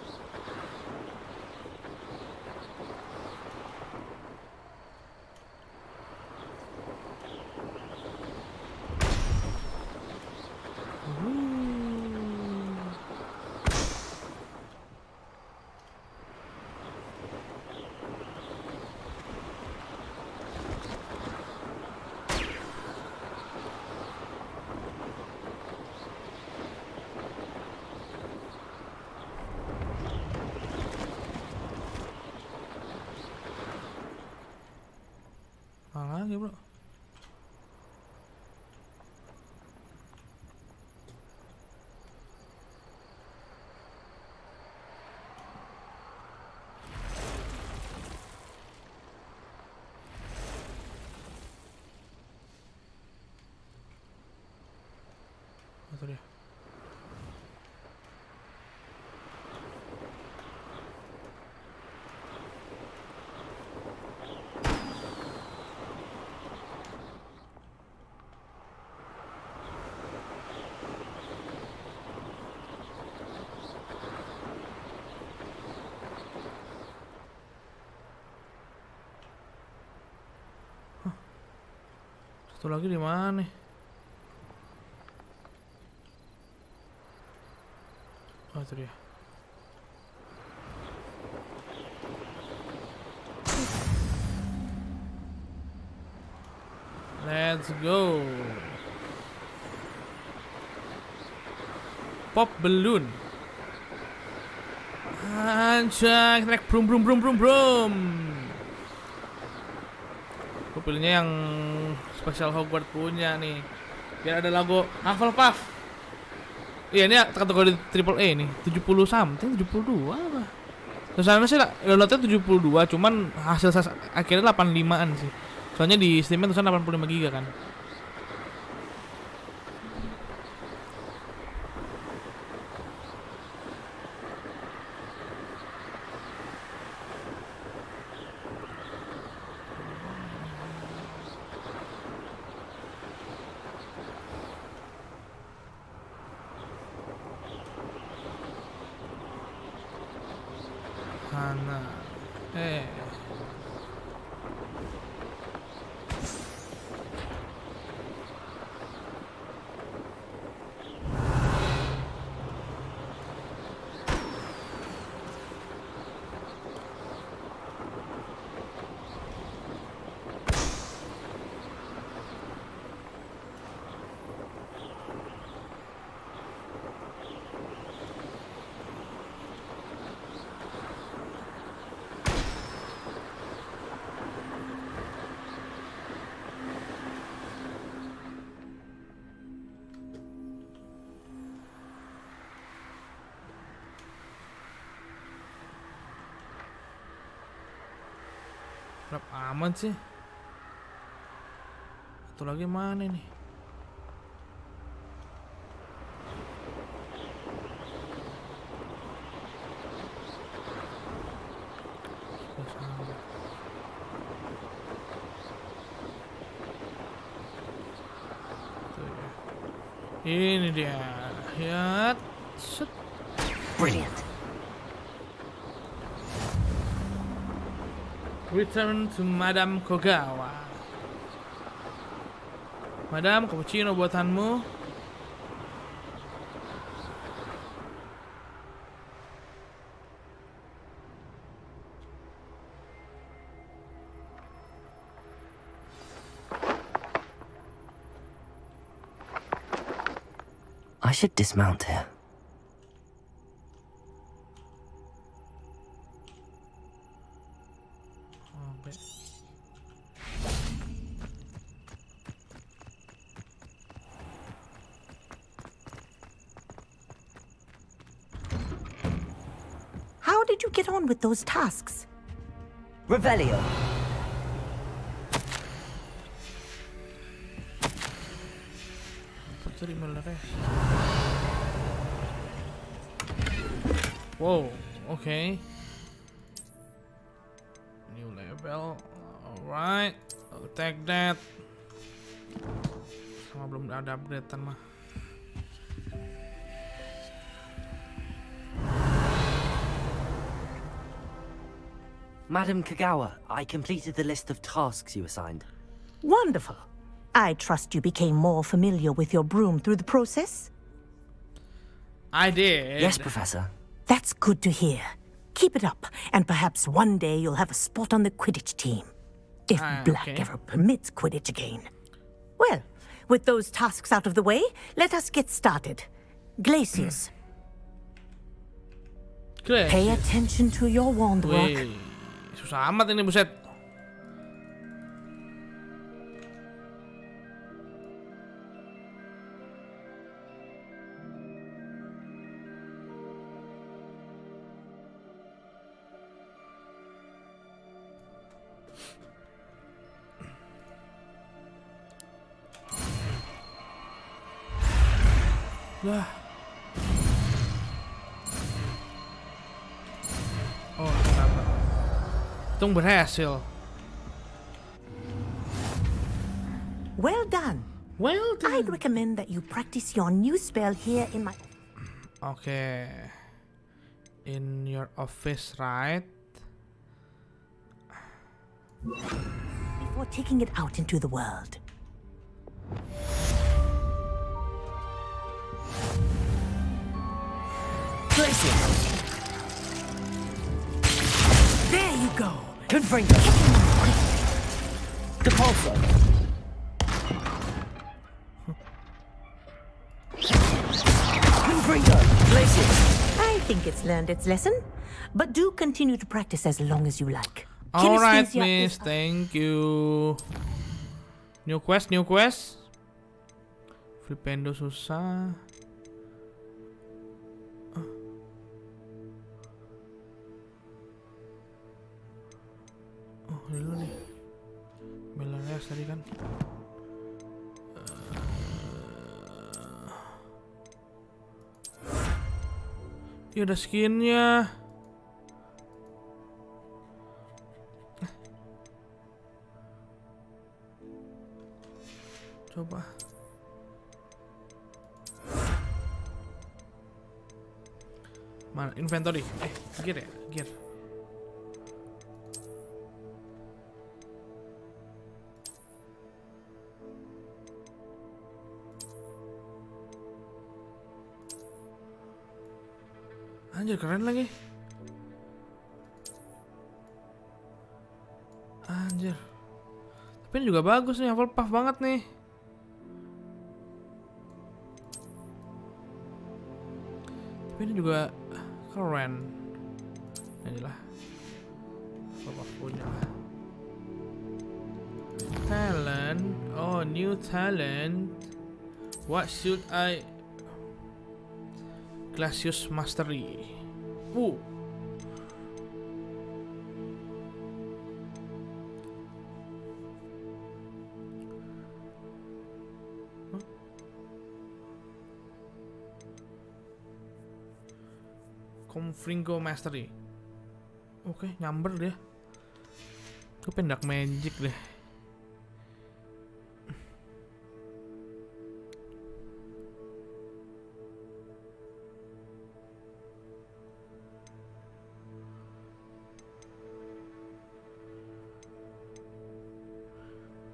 Speaker 1: Satu dia. Satu lagi di mana nih? Oh, itu dia. Let's go. Pop balloon. Anjay, trek brum brum brum brum brum. Gue pilihnya yang spesial Hogwarts punya nih. Biar ada lagu Hufflepuff. Iya, ini kategori triple A nih, 70 something, 72 apa? Terus sih downloadnya 72, cuman hasil akhirnya 85-an sih. Soalnya di Steam tulisan 85 GB kan. Hana. Rap aman sih. Satu lagi mana nih? Ini dia. Ya.
Speaker 2: Brilliant.
Speaker 1: Return to Madame Kogawa. Madam, cappuccino buatanmu.
Speaker 2: I should dismount here.
Speaker 12: How did you get on with those tasks?
Speaker 2: Revelio.
Speaker 1: Wow, okay. New level, alright. I'll take that. Sama belum ada updatean mah.
Speaker 2: Madam Kagawa, I completed the list of tasks you assigned.
Speaker 12: Wonderful. I trust you became more familiar with your broom through the process?
Speaker 1: I did.
Speaker 2: Yes, Professor.
Speaker 12: That's good to hear. Keep it up, and perhaps one day you'll have a spot on the Quidditch team. If Black ever permits Quidditch again. Well, with those tasks out of the way, let us get started. Glacius. Pay attention to your wand work.
Speaker 1: Wih, susah amat ini buset. Lah. Oh, kenapa? Tung berhasil.
Speaker 12: Well done.
Speaker 1: Well done.
Speaker 12: I'd recommend that you practice your new spell here in my...
Speaker 1: Okay. In your office, right?
Speaker 12: Before taking it out into the world.
Speaker 15: Place it.
Speaker 12: There you go.
Speaker 15: Confringo. Depulso. Confringo. Place it.
Speaker 12: I think it's learned its lesson, but do continue to practice as long as you like.
Speaker 1: Alright,
Speaker 12: Kinesthesia
Speaker 1: miss. Thank you. New quest, new quest. Flipendo susah. Oh, ini dulu nih. Belares tadi kan. Ini ada skinnya. Coba. Mana inventory? Gear ya? Gear. Anjir, keren lagi. Anjir. Tapi ini juga bagus nih, Hufflepuff banget nih. Tapi ini juga keren. Ini lah. Hufflepuff punya lah. Talent. Oh, new talent. What should I... Glacius Mastery. Confringo Mastery. Oke, nyamber dia. Itu pendak magic deh.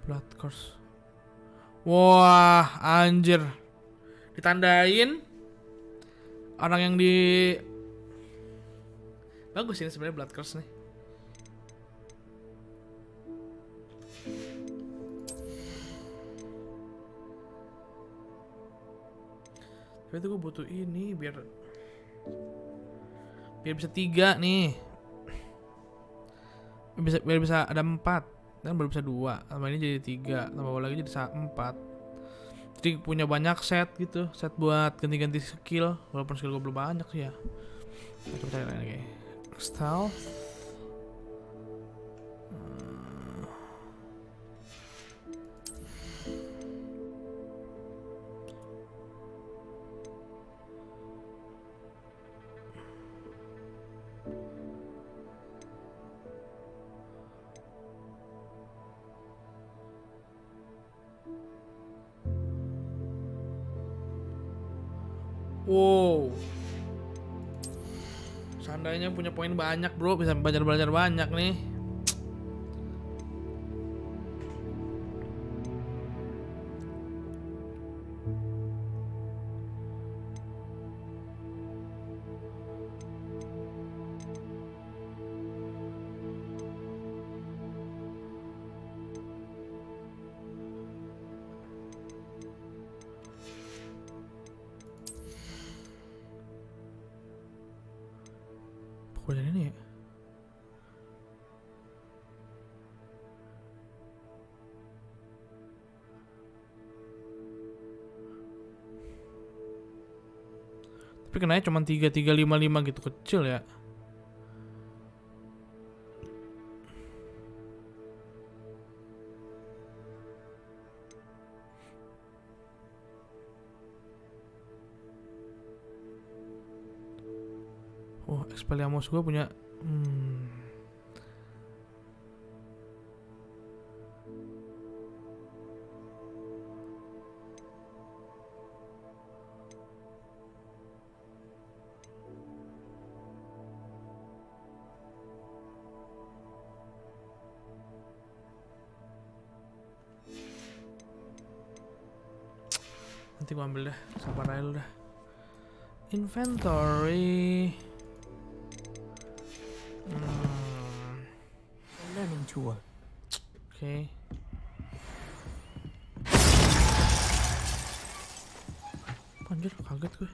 Speaker 1: Blood Curse. Wah, anjir. Ditandain orang yang di... Bagus ini sebenarnya Blood Curse nih. Tapi itu gue butuh ini biar bisa 3 nih. Biar bisa ada 4. Dan baru bisa 2, tambah ini jadi 3, tambah lagi jadi 4. Jadi punya banyak set gitu, set buat ganti-ganti skill. Walaupun skill gue belum banyak sih ya. Coba cari lagi. Kristal. Wow. Seandainya punya poin banyak, bro, bisa belajar banyak nih. Pokoknya ini ya. Tapi kenanya cuma 3355 gitu, kecil ya. Oh, Expelliarmus gue punya. Nanti gue ambil dah, sabar aja lu dah. Inventory.
Speaker 12: Learning tool.
Speaker 1: Oke. Anjir, kaget gue.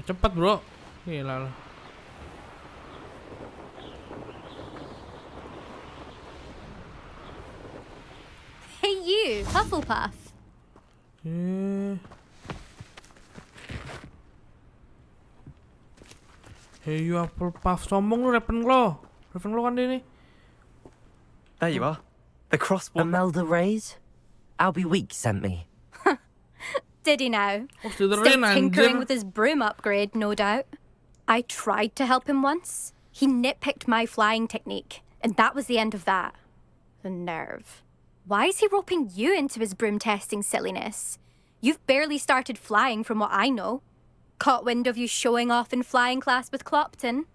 Speaker 1: Cepat bro, gila lah.
Speaker 21: Hey you, Hufflepuff.
Speaker 1: Hey you Hufflepuff, sombong lu Ravenclaw kan dia nih.
Speaker 2: There you are. The crossbow. Imelda Reyes? Albie Weeks sent me.
Speaker 21: Did he now? Stay
Speaker 1: Slytherin,
Speaker 21: tinkering
Speaker 1: anjir.
Speaker 21: with his broom upgrade, no doubt. I tried to help him once. He nitpicked my flying technique, and that was the end of that. The nerve. Why is he roping you into his broom testing silliness? You've barely started flying from what I know. Caught wind of you showing off in flying class with Clopton.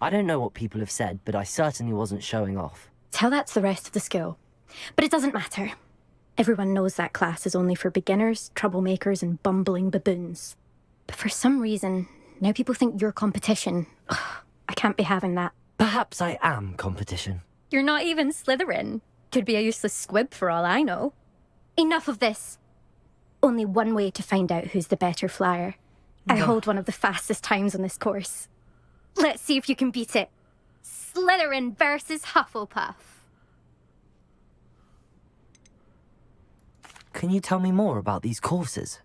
Speaker 2: I don't know what people have said, but I certainly wasn't showing off.
Speaker 21: Tell that to the rest of the school. But it doesn't matter. Everyone knows that class is only for beginners, troublemakers, and bumbling baboons. But for some reason, now people think you're competition. Ugh, I can't be having that.
Speaker 2: Perhaps I am competition.
Speaker 21: You're not even Slytherin. Could be a useless squib for all I know. Enough of this. Only one way to find out who's the better flyer. I hold one of the fastest times on this course. Let's see if you can beat it. Slytherin versus Hufflepuff.
Speaker 2: Can you tell me more about these courses?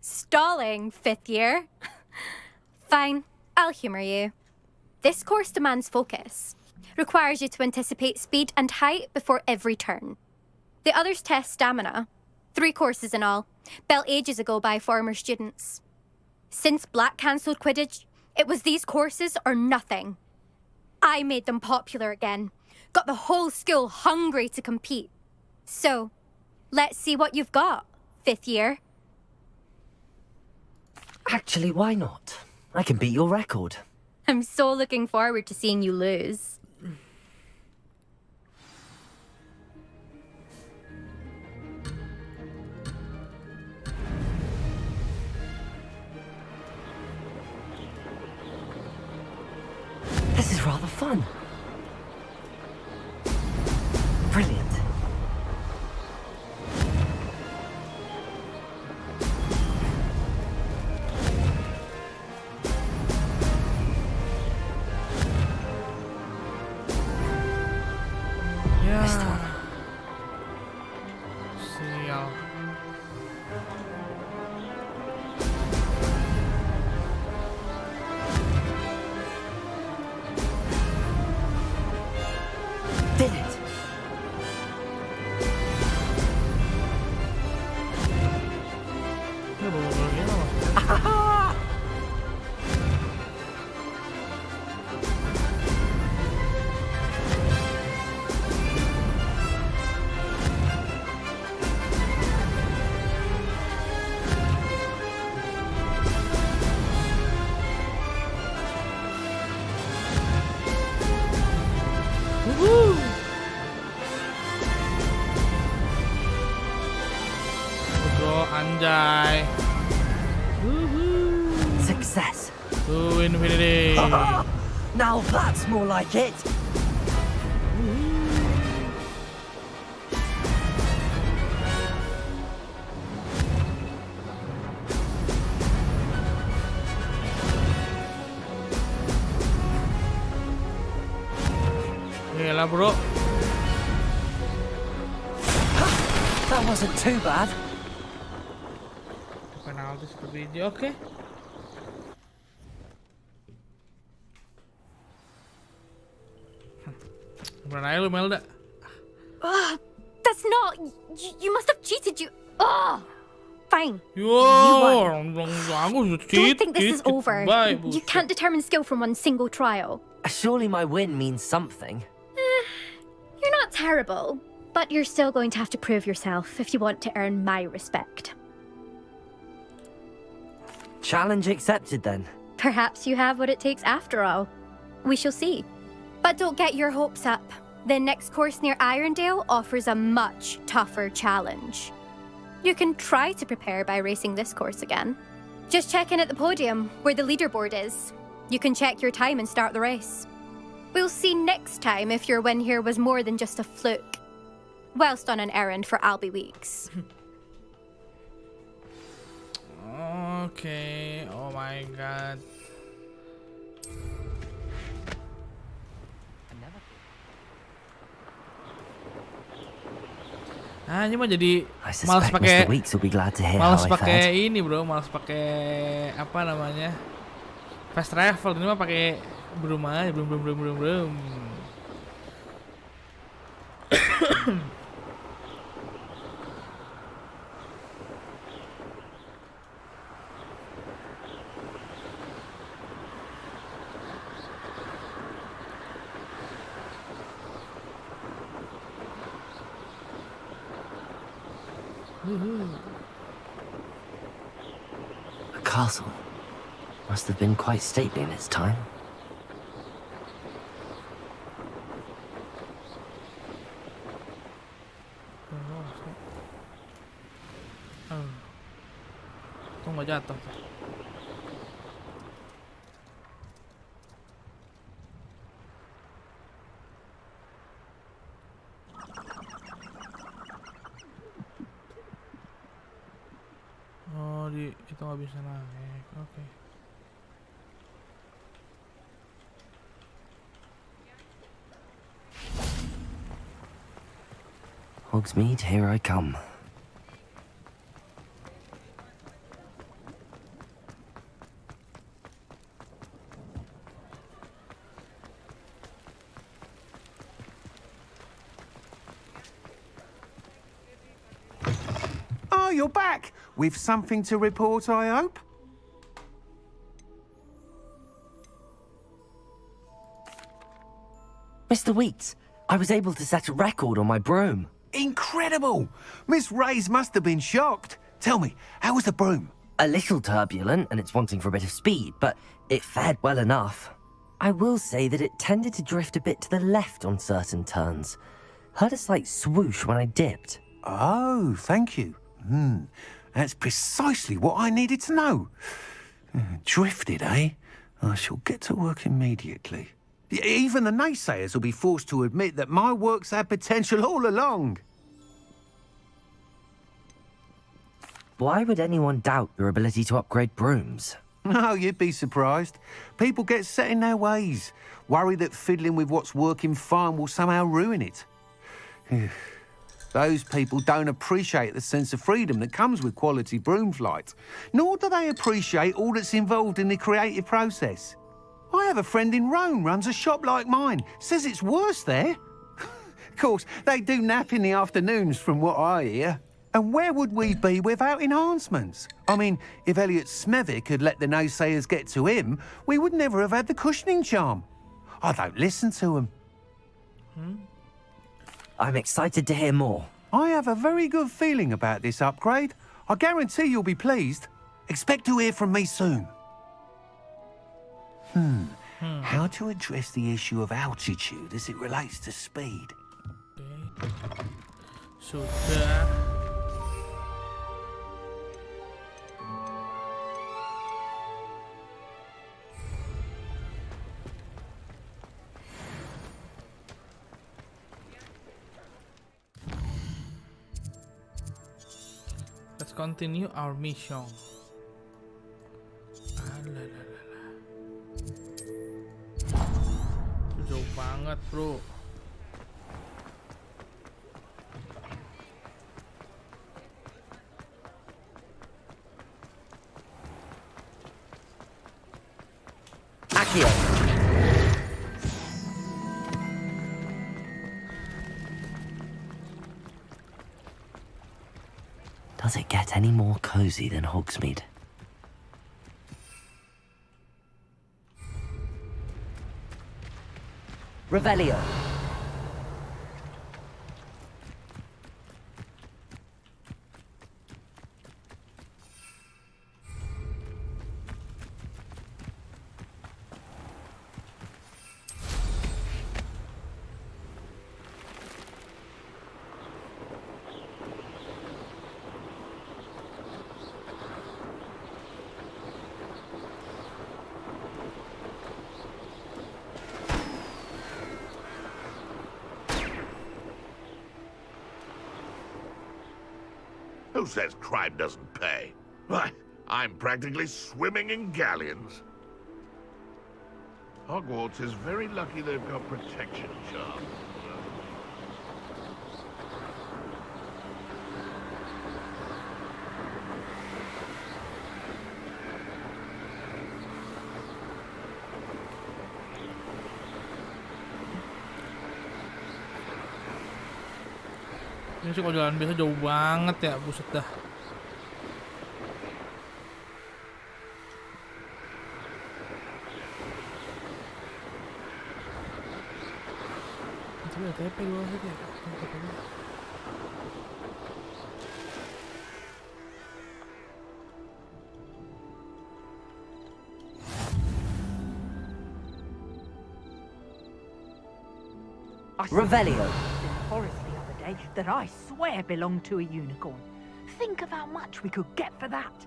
Speaker 21: Stalling, 5th year. Fine, I'll humour you. This course demands focus. Requires you to anticipate speed and height before every turn. The others test stamina. 3 courses in all, built ages ago by former students. Since Black cancelled Quidditch, it was these courses or nothing. I made them popular again. Got the whole school hungry to compete. So, let's see what you've got, 5th year.
Speaker 2: Actually, why not? I can beat your record.
Speaker 21: I'm so looking forward to seeing you lose.
Speaker 2: This is rather fun. Brilliant.
Speaker 1: Sial.
Speaker 2: Did it.
Speaker 1: Bro, anjay.
Speaker 2: Success.
Speaker 1: To infinity.
Speaker 2: Now that's more like it.
Speaker 1: Gila bro.
Speaker 2: That wasn't too bad.
Speaker 1: Galax RTX, oke. Pernah lu Melda?
Speaker 21: That's not. You must have cheated. Fine.
Speaker 1: Don't
Speaker 21: think this is over. You can't determine skill from one single trial.
Speaker 2: Surely my win means something.
Speaker 21: You're not terrible, but you're still going to have to prove yourself if you want to earn my respect.
Speaker 2: Challenge accepted then.
Speaker 21: Perhaps you have what it takes after all. We shall see. But don't get your hopes up. The next course near Irondale offers a much tougher challenge. You can try to prepare by racing this course again. Just check in at the podium, where the leaderboard is. You can check your time and start the race. We'll see next time if your win here was more than just a fluke. Whilst on an errand for Albie Weeks.
Speaker 1: Okay, oh my god. Ini mah jadi malas pakai ini bro, malas pakai apa namanya fast travel. Ini mah pakai brum aja, brum.
Speaker 2: A castle must have been quite stately in its time.
Speaker 1: Kok nggak jatuh? Oh, itu nggak bisa naik. Oke.
Speaker 2: Hogsmeade, here I come.
Speaker 20: Oh, you're back! With something to report, I hope?
Speaker 2: Mr. Weeks, I was able to set a record on my broom.
Speaker 20: Incredible! Miss Reyes must have been shocked. Tell me, how was the broom?
Speaker 2: A little turbulent, and it's wanting for a bit of speed, but it fared well enough. I will say that it tended to drift a bit to the left on certain turns. Heard a slight swoosh when I dipped.
Speaker 20: Oh, thank you. That's precisely what I needed to know. Drifted, eh? I shall get to work immediately. Even the naysayers will be forced to admit that my work's had potential all along.
Speaker 2: Why would anyone doubt your ability to upgrade brooms?
Speaker 20: Oh, you'd be surprised. People get set in their ways, worry that fiddling with what's working fine will somehow ruin it. Those people don't appreciate the sense of freedom that comes with quality broom flight, nor do they appreciate all that's involved in the creative process. I have a friend in Rome runs a shop like mine, says it's worse there. Of course, they do nap in the afternoons from what I hear. And where would we be without enhancements? I mean, if Elliot Smethwick had let the naysayers get to him, we would never have had the cushioning charm. I don't listen to them.
Speaker 2: I'm excited to hear more.
Speaker 20: I have a very good feeling about this upgrade. I guarantee you'll be pleased. Expect to hear from me soon. How to address the issue of altitude as it relates to speed?
Speaker 1: Sudah. Let's continue our mission. Jauh banget, bro.
Speaker 2: Accio. Does it get any more cozy than Hogsmeade? Revelio.
Speaker 4: Who says crime doesn't pay? Why, I'm practically swimming in galleons. Hogwarts is very lucky they've got protection charms.
Speaker 1: Ini sih kalau jalan biasa jauh banget ya, buset dah. Itu ada TP luar situ ya.
Speaker 2: Revelio.
Speaker 22: That I swear belonged to a unicorn. Think of how much we could get for that.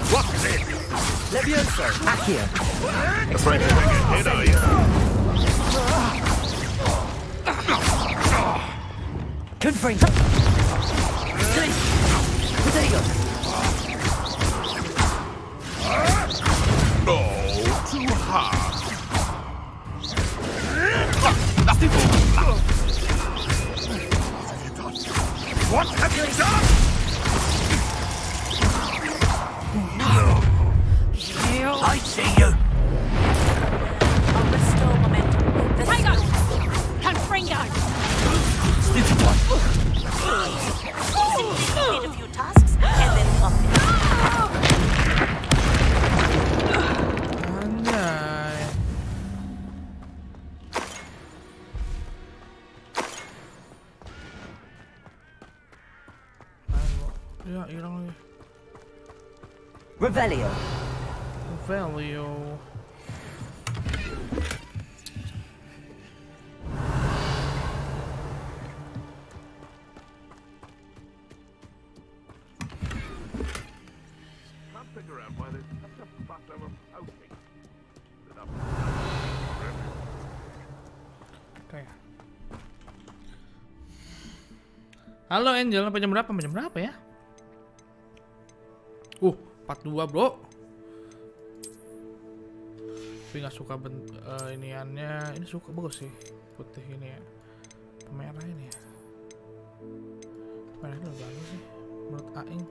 Speaker 4: What's this?
Speaker 2: Levioso. Accio.
Speaker 4: Afraid to take a hit, are you?
Speaker 2: Confirm.
Speaker 4: Oh, too hard. What have you done?
Speaker 2: I see you.
Speaker 22: I'll restore momentum. Tiger! Confringo!
Speaker 2: Stupid one.
Speaker 12: Complete a few tasks and then up.
Speaker 1: Anjay. Ya, hilang lagi.
Speaker 2: Revelio.
Speaker 1: Revelio.
Speaker 4: Figure out why there's such a fuss over posting.
Speaker 1: Oke. Halo Angel, sampai jam berapa? Sampai jam berapa ya? 42 bro. Tapi nggak suka iniannya. Ini suka bagus sih, putih ini ya. Merah ini ya. Merah ini udah bagus sih menurut Aing.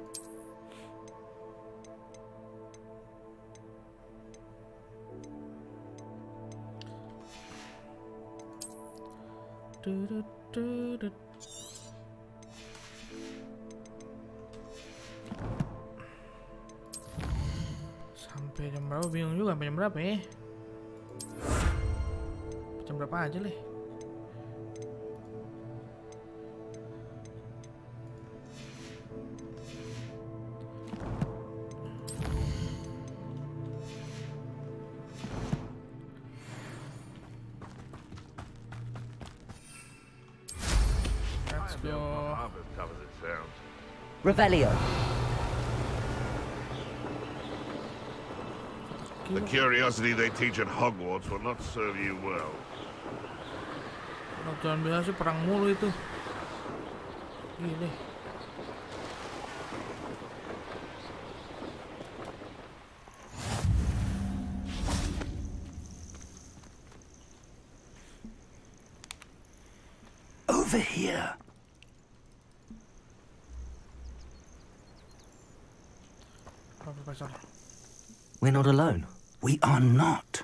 Speaker 1: Sampai jam berapa bingung juga, sampai jam berapa ya? Jam berapa aja leh. Let's go.
Speaker 2: Revelio.
Speaker 4: The curiosity they teach at Hogwarts will not serve you well.
Speaker 1: Jangan biasa sih perang mulu itu. Gini.
Speaker 16: over here.
Speaker 2: We're not alone.
Speaker 16: We are not.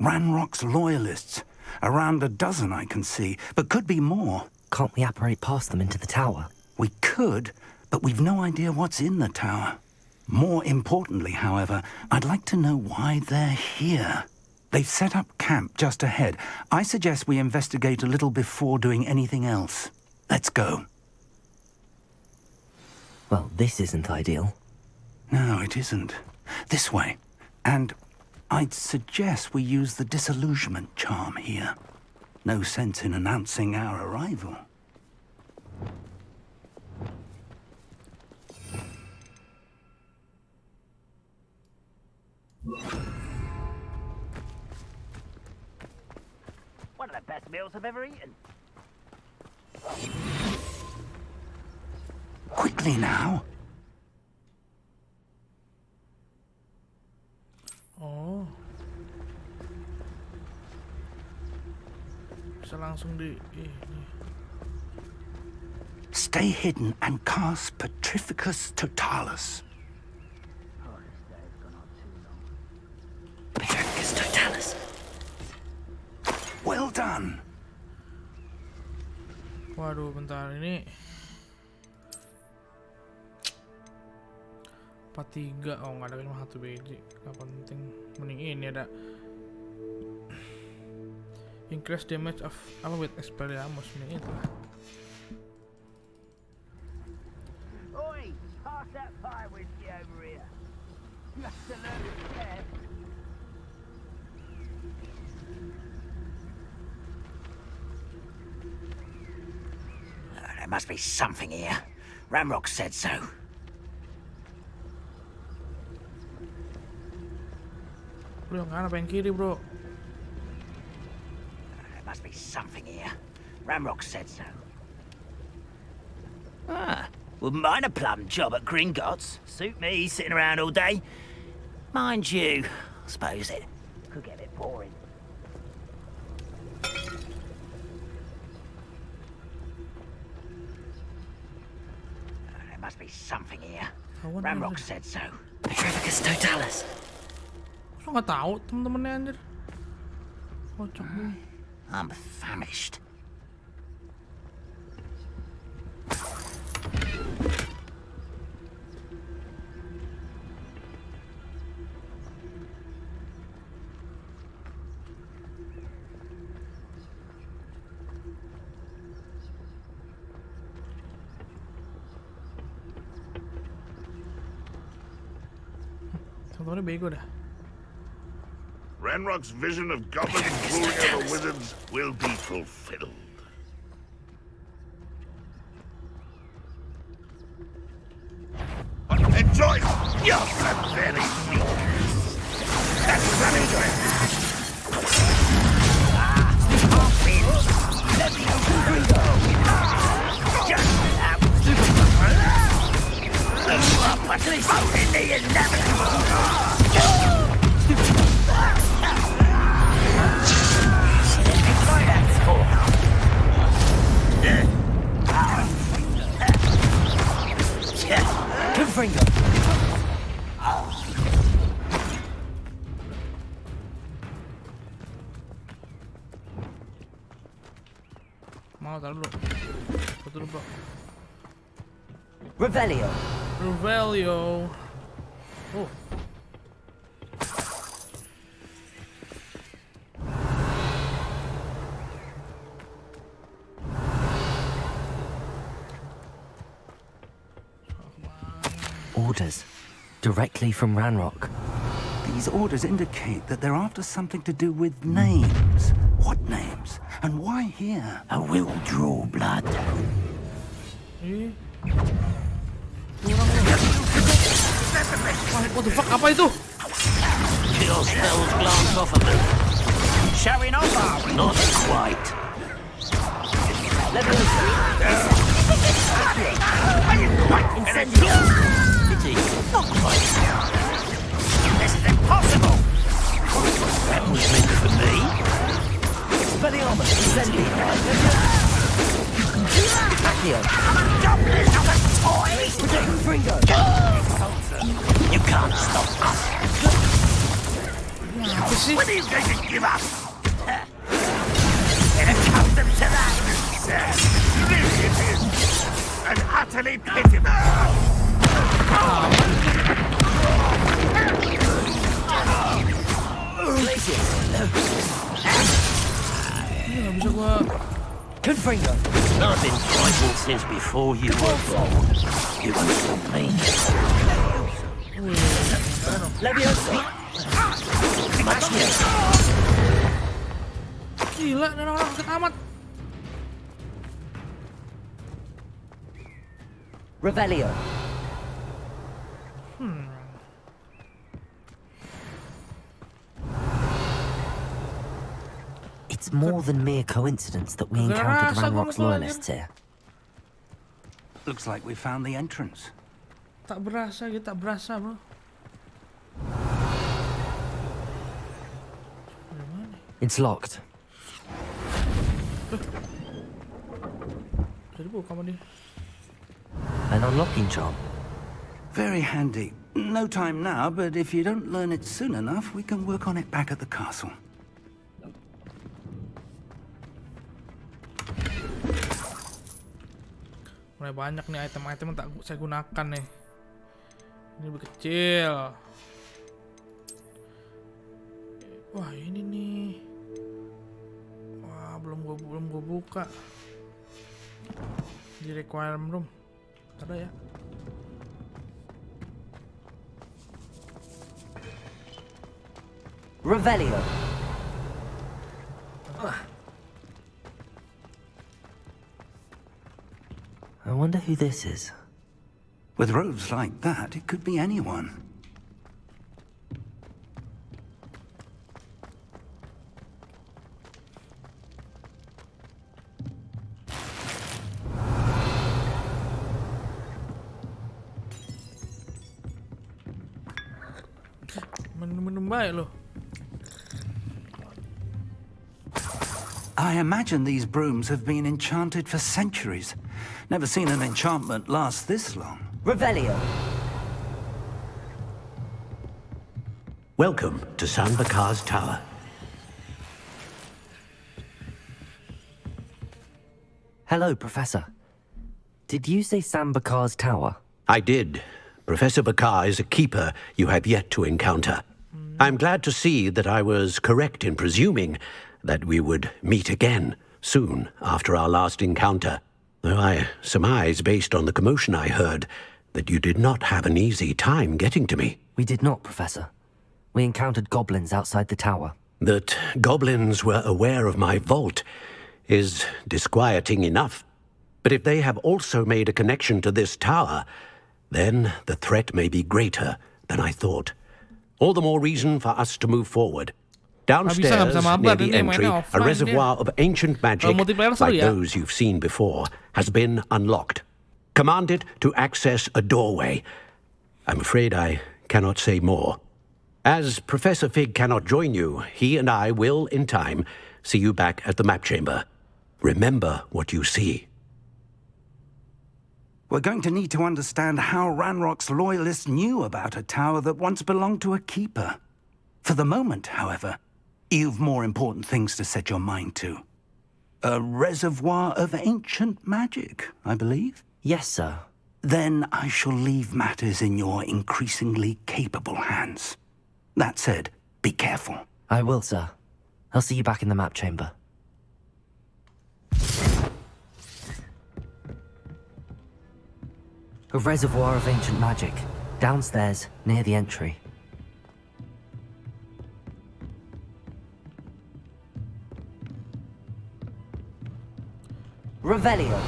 Speaker 16: Ranrock's loyalists. Around a dozen I can see, but could be more.
Speaker 2: Can't we apparate past them into the tower?
Speaker 16: We could, but we've no idea what's in the tower. More importantly, however, I'd like to know why they're here. They've set up camp just ahead. I suggest we investigate a little before doing anything else. Let's go.
Speaker 2: Well, this isn't ideal.
Speaker 16: No, it isn't. This way. And I'd suggest we use the disillusionment charm here. No sense in announcing our arrival.
Speaker 11: One of the best meals I've ever eaten.
Speaker 16: Quickly now.
Speaker 1: Oh. Bisa langsung di ini.
Speaker 16: Stay hidden and cast Petrificus Totalis.
Speaker 2: Petrificus Totalis.
Speaker 16: Well done.
Speaker 1: Waduh, bentar ini. 43. Oh, nggak ada cuma 1 biji. Nggak penting. Mending ini ada increase damage of apa with Expelliarmus. Mending itu lah.
Speaker 11: Oi, pass that fire whiskey over here. You have to learn to care.
Speaker 6: There must be something here. Ranrock said so.
Speaker 1: Bro, yang kanan apa yang kiri, bro?
Speaker 6: There must be something here. Ranrock said so. Ah, wouldn't mind a plum job at Gringotts. Suit me, sitting around all day. Mind you, I suppose it could get a bit boring. There must be something here. Ranrock said so.
Speaker 2: Petrificus Totalis.
Speaker 1: Lo nggak tahu temen-temennya anjir. Kocak gue.
Speaker 6: I'm famished.
Speaker 1: Temen-temennya bego dah.
Speaker 4: Ranrock's vision of goblins ruling over wizards will be fulfilled. Enjoy your very sweet. That's running good. Let me go. Just that. What's this? In the inevitable.
Speaker 6: Finger.
Speaker 1: Mau taruh dulu. Betul, bro.
Speaker 6: Revelio.
Speaker 1: Revelio. Oh.
Speaker 2: Orders. Directly from Ranrock.
Speaker 16: These orders indicate that they're after something to do with names. What names? And why here?
Speaker 6: I will draw blood.
Speaker 1: What the fuck? Apa itu?
Speaker 6: Kill spells glance off of them. Showing off, are we? Not quite. Level 3. Incendio. Not quite. This is impossible. That was meant for me. Expelliarmus. Incendio.
Speaker 2: Revelio.
Speaker 6: You can't stop us.
Speaker 4: When are you going to give up? Get accustomed to that, sir. This it is. An utterly pitiful.
Speaker 2: Confringo.
Speaker 6: I've been fighting since before you were born. You won't stop me.
Speaker 2: Leviosa.
Speaker 1: Gila, ini orang sakit amat.
Speaker 2: Revelio. It's more than mere coincidence that we encountered Ranrock's loyalists here.
Speaker 16: Looks like we found the entrance.
Speaker 1: Tak berasa gitu, tak berasa, bro.
Speaker 2: It's locked.
Speaker 1: Jadi buka sama dia.
Speaker 2: An unlocking charm.
Speaker 16: Very handy. No time now, but if you don't learn it soon enough, we can work on it back at the castle.
Speaker 1: Mulai banyak nih item-item yang tak saya gunakan nih. Ini lebih kecil. Wah, ini nih. Wah, belum gua buka. Di requirement room. Ada ya.
Speaker 2: Revelio. I wonder who this is.
Speaker 16: With robes like that, it could be anyone.
Speaker 1: Minum baik loh.
Speaker 16: I imagine these brooms have been enchanted for centuries. Never seen an enchantment last this long.
Speaker 2: Revelio.
Speaker 8: Welcome to Sanbakar's Tower.
Speaker 2: Hello, Professor. Did you say Sambakar's Tower?
Speaker 8: I did. Professor Bakar is a keeper you have yet to encounter. I'm glad to see that I was correct in presuming that we would meet again soon after our last encounter. Though I surmise, based on the commotion I heard, that you did not have an easy time getting to me.
Speaker 2: We did not, Professor. We encountered goblins outside the tower.
Speaker 8: That goblins were aware of my vault is disquieting enough. But if they have also made a connection to this tower, then the threat may be greater than I thought. All the more reason for us to move forward. Downstairs, near the entry, a reservoir of ancient magic, like those you've seen before, has been unlocked. Command it to access a doorway. I'm afraid I cannot say more. As Professor Fig cannot join you, he and I will, in time, see you back at the map chamber. Remember what you see.
Speaker 16: We're going to need to understand how Ranrock's loyalists knew about a tower that once belonged to a keeper. For the moment, however, you've more important things to set your mind to. A reservoir of ancient magic, I believe?
Speaker 2: Yes, sir.
Speaker 16: Then I shall leave matters in your increasingly capable hands. That said, be careful.
Speaker 2: I will, sir. I'll see you back in the map chamber. A reservoir of ancient magic, downstairs, near the entry. Revelio.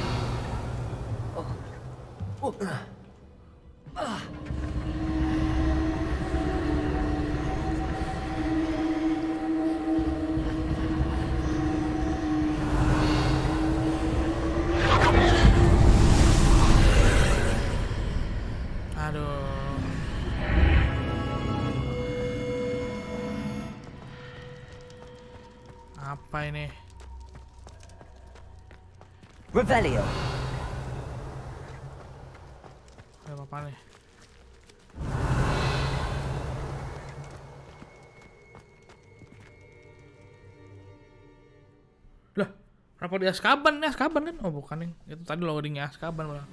Speaker 1: Apa ini?
Speaker 2: Revelio.
Speaker 1: apa nih? Lah, rapor di Azkaban nih, Azkaban kan? Oh bukan nih, itu tadi loadingnya Azkaban malah.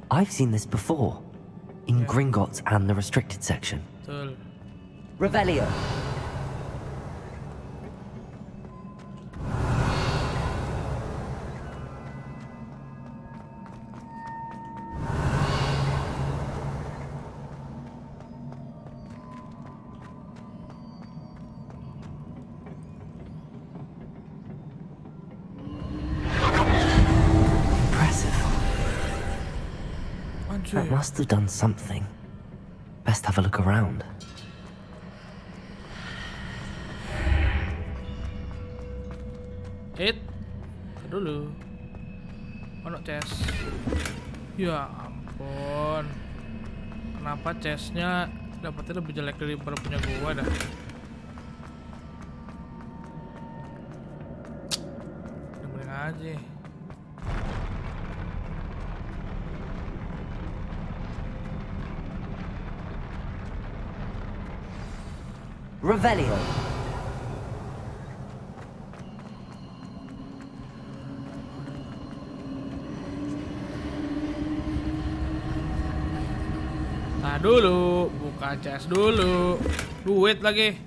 Speaker 2: I've seen this before, in Gringotts and the restricted section.
Speaker 1: Betul.
Speaker 2: Revelio. That must have done something. Best have a look around.
Speaker 1: Dulu. Ono chest. Ya ampun. Kenapa chestnya dapetnya lebih jelek daripada punya gua dah? Dengerin aja.
Speaker 2: Revelio.
Speaker 1: Nah dulu, buka chest dulu. Duit lagi.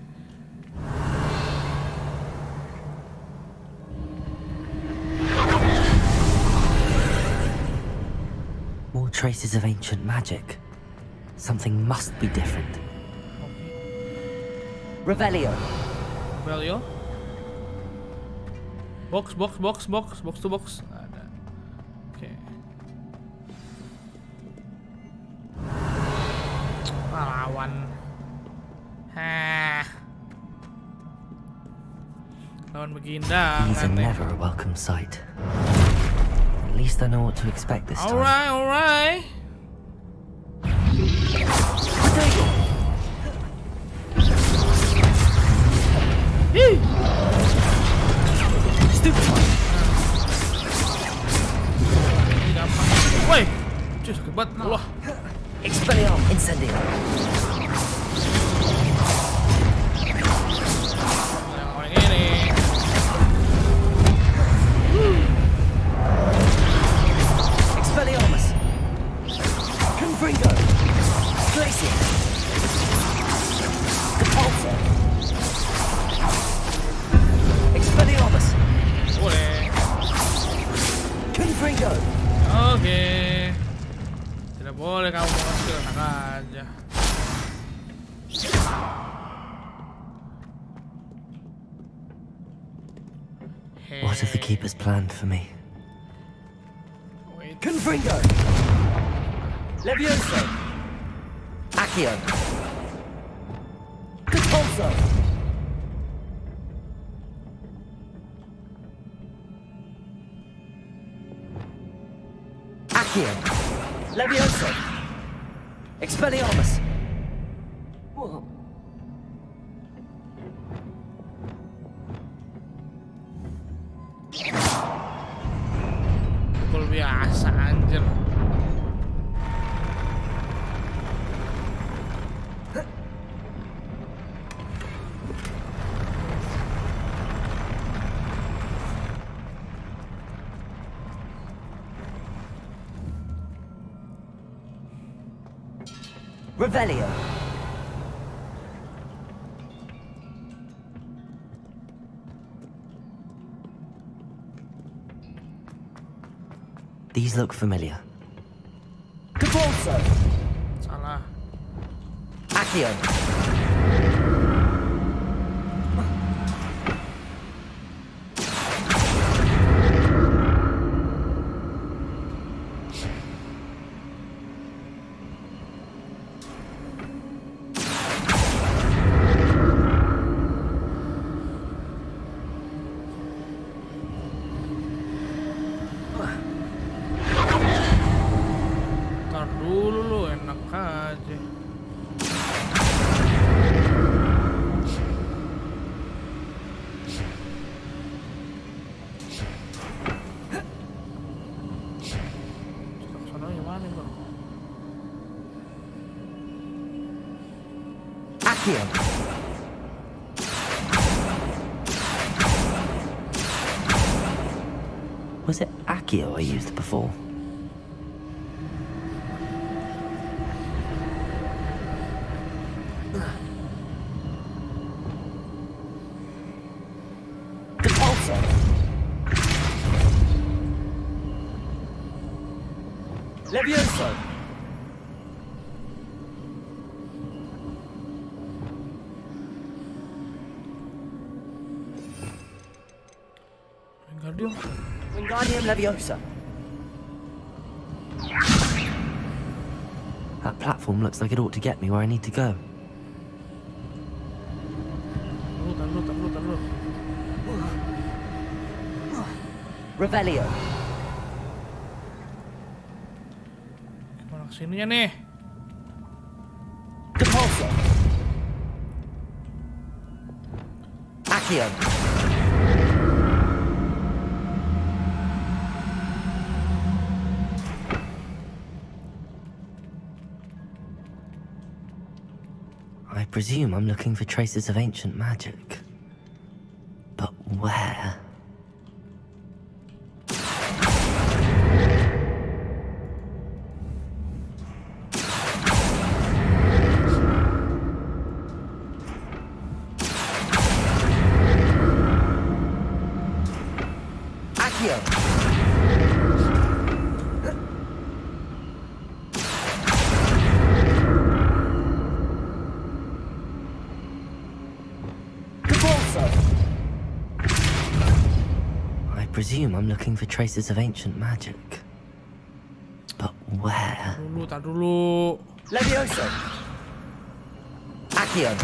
Speaker 2: More traces of ancient magic. Something must be different. Revelio.
Speaker 1: Revelio. Box to box. Ada. Oke. Lawan. Lawan begindang.
Speaker 2: These are never a welcome sight. At least I know what to expect this time.
Speaker 1: Alright. Woi, cus kebat, Allah.
Speaker 2: Expelliarm incendio.
Speaker 1: Yang ini.
Speaker 2: Expelliarmus. Confringo. Glacier. Depulso. Expelliarmus.
Speaker 1: Boleh.
Speaker 2: Confringo.
Speaker 1: Oke. Tidak boleh kamu masuk aja.
Speaker 2: What have the keepers planned for me?
Speaker 1: Wait.
Speaker 2: Confringo. Levioso. Accio. Depulso. Accio. Levioso. Expelliarmus. Whoa.
Speaker 1: Pukul biasa anjir.
Speaker 2: Revelio. These look familiar. Depulso.
Speaker 1: Salah.
Speaker 2: Accio.
Speaker 1: Ntar dulu lu, enak aja. mana bro?
Speaker 2: Accio. Was it Accio I used before? Depulso. Levioso. Wingardium Leviosa. That platform looks like it ought to get me where I need to go.
Speaker 1: Taruh.
Speaker 2: Revelio.
Speaker 1: Gimana kesininya nih?
Speaker 2: Depulso. Accio. I presume I'm looking for traces of ancient magic. But where? Accio! I presume I'm looking for traces of ancient magic. But where?
Speaker 1: Tar dulu.
Speaker 2: Levioso. Accio.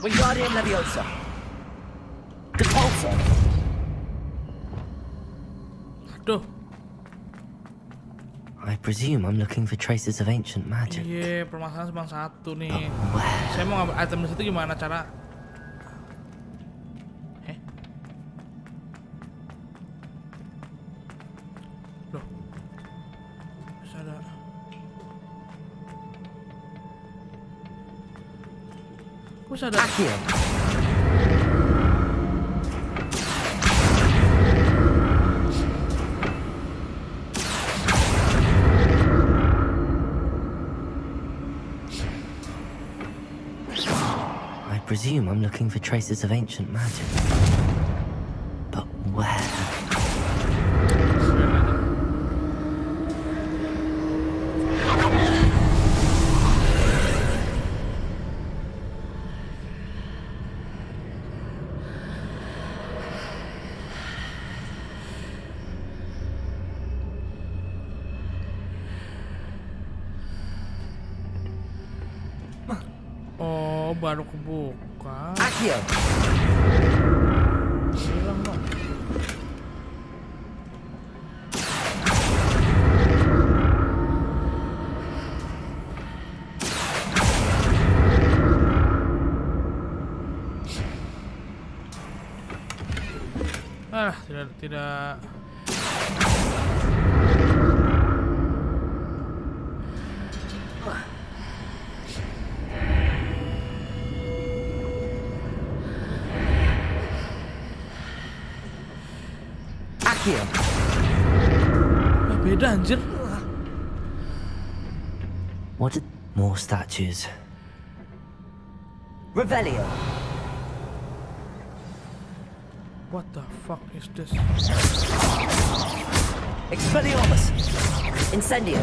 Speaker 2: Wingardium Leviosa. Depulso.
Speaker 1: Aduh.
Speaker 2: I presume I'm looking for traces of ancient magic.
Speaker 1: Iya, permasalahan cuma satu nih. Saya mau ngambil item di situ gimana cara? Loh. Bisa ada. Bisa ada.
Speaker 2: Accio. I presume I'm looking for traces of ancient magic. But where?
Speaker 1: Oh, baru kebuka.
Speaker 2: Accio.
Speaker 1: Hilang dong. Tidak.
Speaker 2: Accio.
Speaker 1: Beda anjir.
Speaker 2: What? More statues. Revelio.
Speaker 1: What the fuck is this?
Speaker 2: Expelliarmus. Incendio.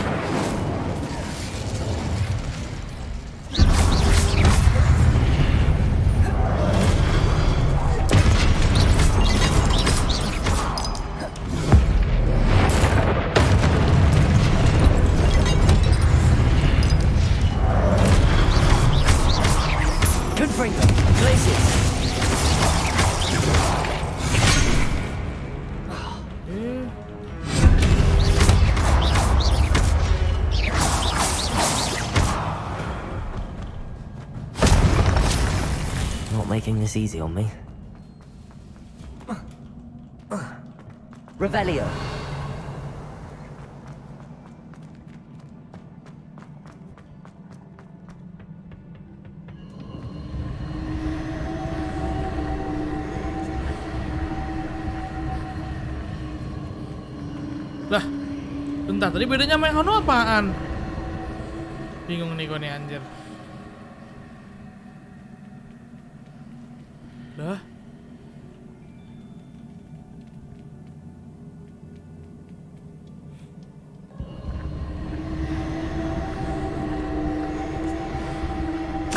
Speaker 2: Confringo. Glacius. making this easy on me.
Speaker 9: Revelio.
Speaker 1: Lah, bentar, tadi bedanya sama yang Hono apaan? Bingung nih gue nih anjir. Lah.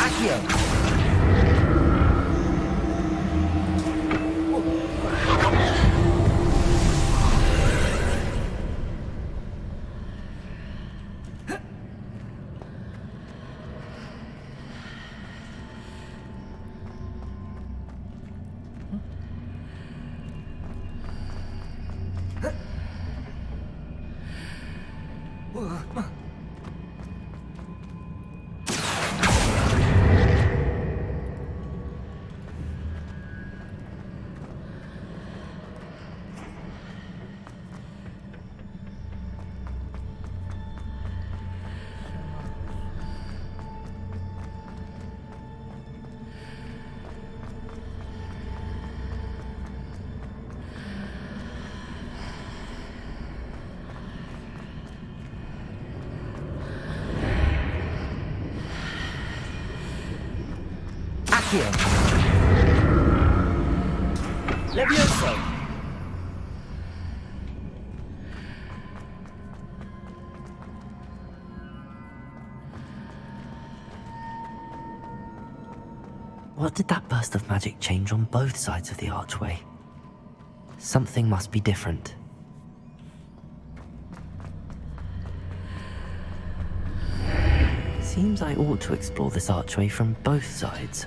Speaker 9: Accio. Accio. Levioso.
Speaker 2: What did that burst of magic change on both sides of the archway? Something must be different. Seems I ought to explore this archway from both sides.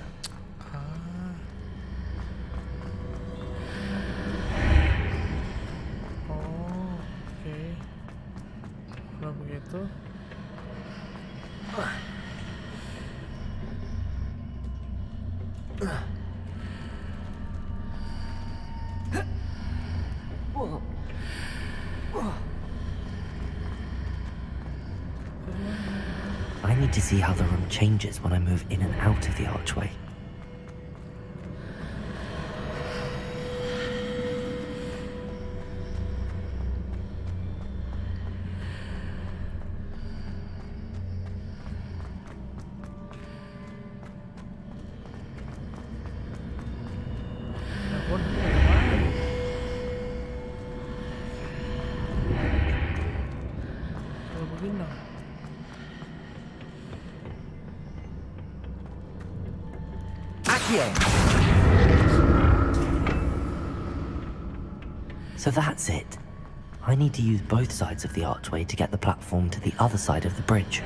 Speaker 1: Oke. Kalau begitu.
Speaker 2: I need to see how the room changes when I move in and out of the archway. So that's it. I need to use both sides of the archway to get the platform to the other side of the bridge.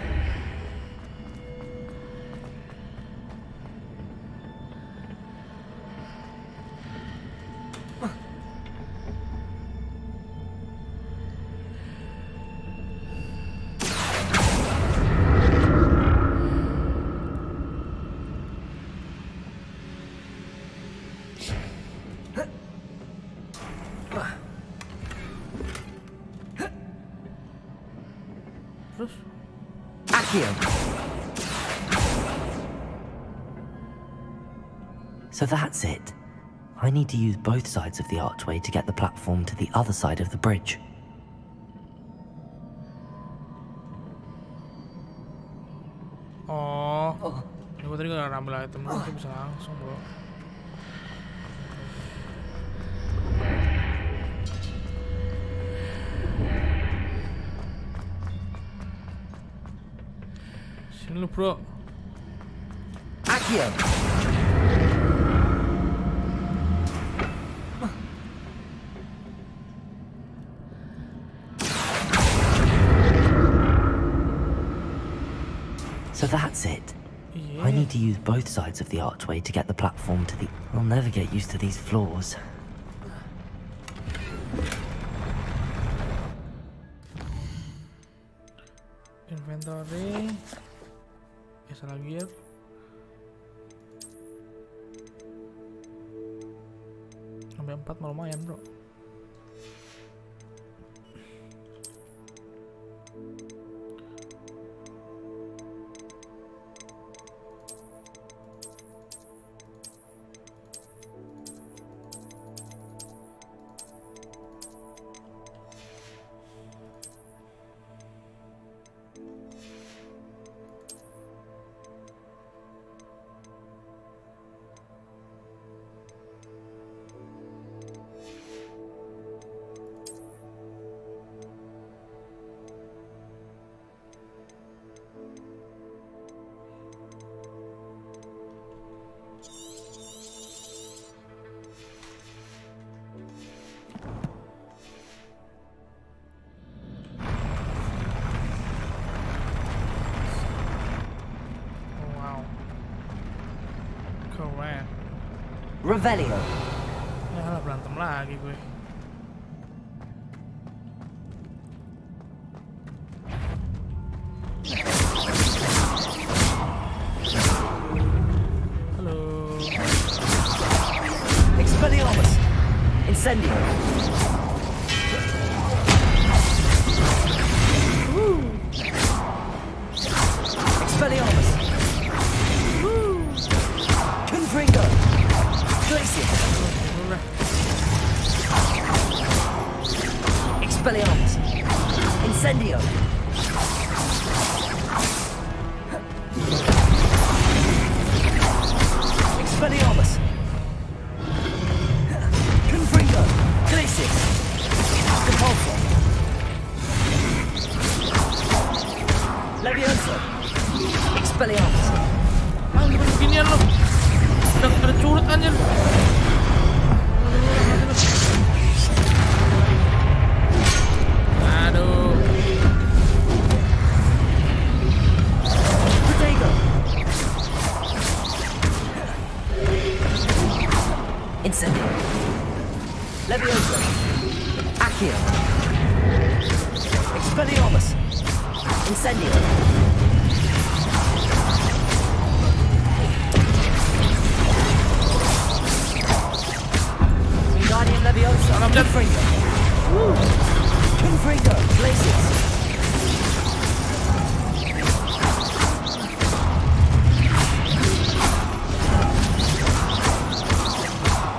Speaker 2: So that's it. I need to use both sides of the archway to get the platform to the other side of the bridge.
Speaker 1: Oh, gue tadi gak ngambil item dulu, bisa langsung bro. Sini lu bro.
Speaker 9: Accio.
Speaker 2: So that's it. I need to use both sides of the archway to get the platform to the... I'll never get used to these floors.
Speaker 1: Inventory. Salah gear. 4 lumayan bro. Keren.
Speaker 2: Revelio.
Speaker 1: Ya lah, berantem lagi gue. Halo.
Speaker 2: Expelliarmus. Incendio. Expelliarmus. Confringo. Glacier. Expelliarmus. Incendio. Expelliarmus. Confringo. Glacier. Compulsor. Levioso. Expelliarmus.
Speaker 1: Ah, lu beginian lo. Udah ada curut anjir. Aduh.
Speaker 2: Protego. Incendio. Levioso. Accio. Expelliarmus. Incendio. Guardian Levioso. Confringo. Confringo. Glacius.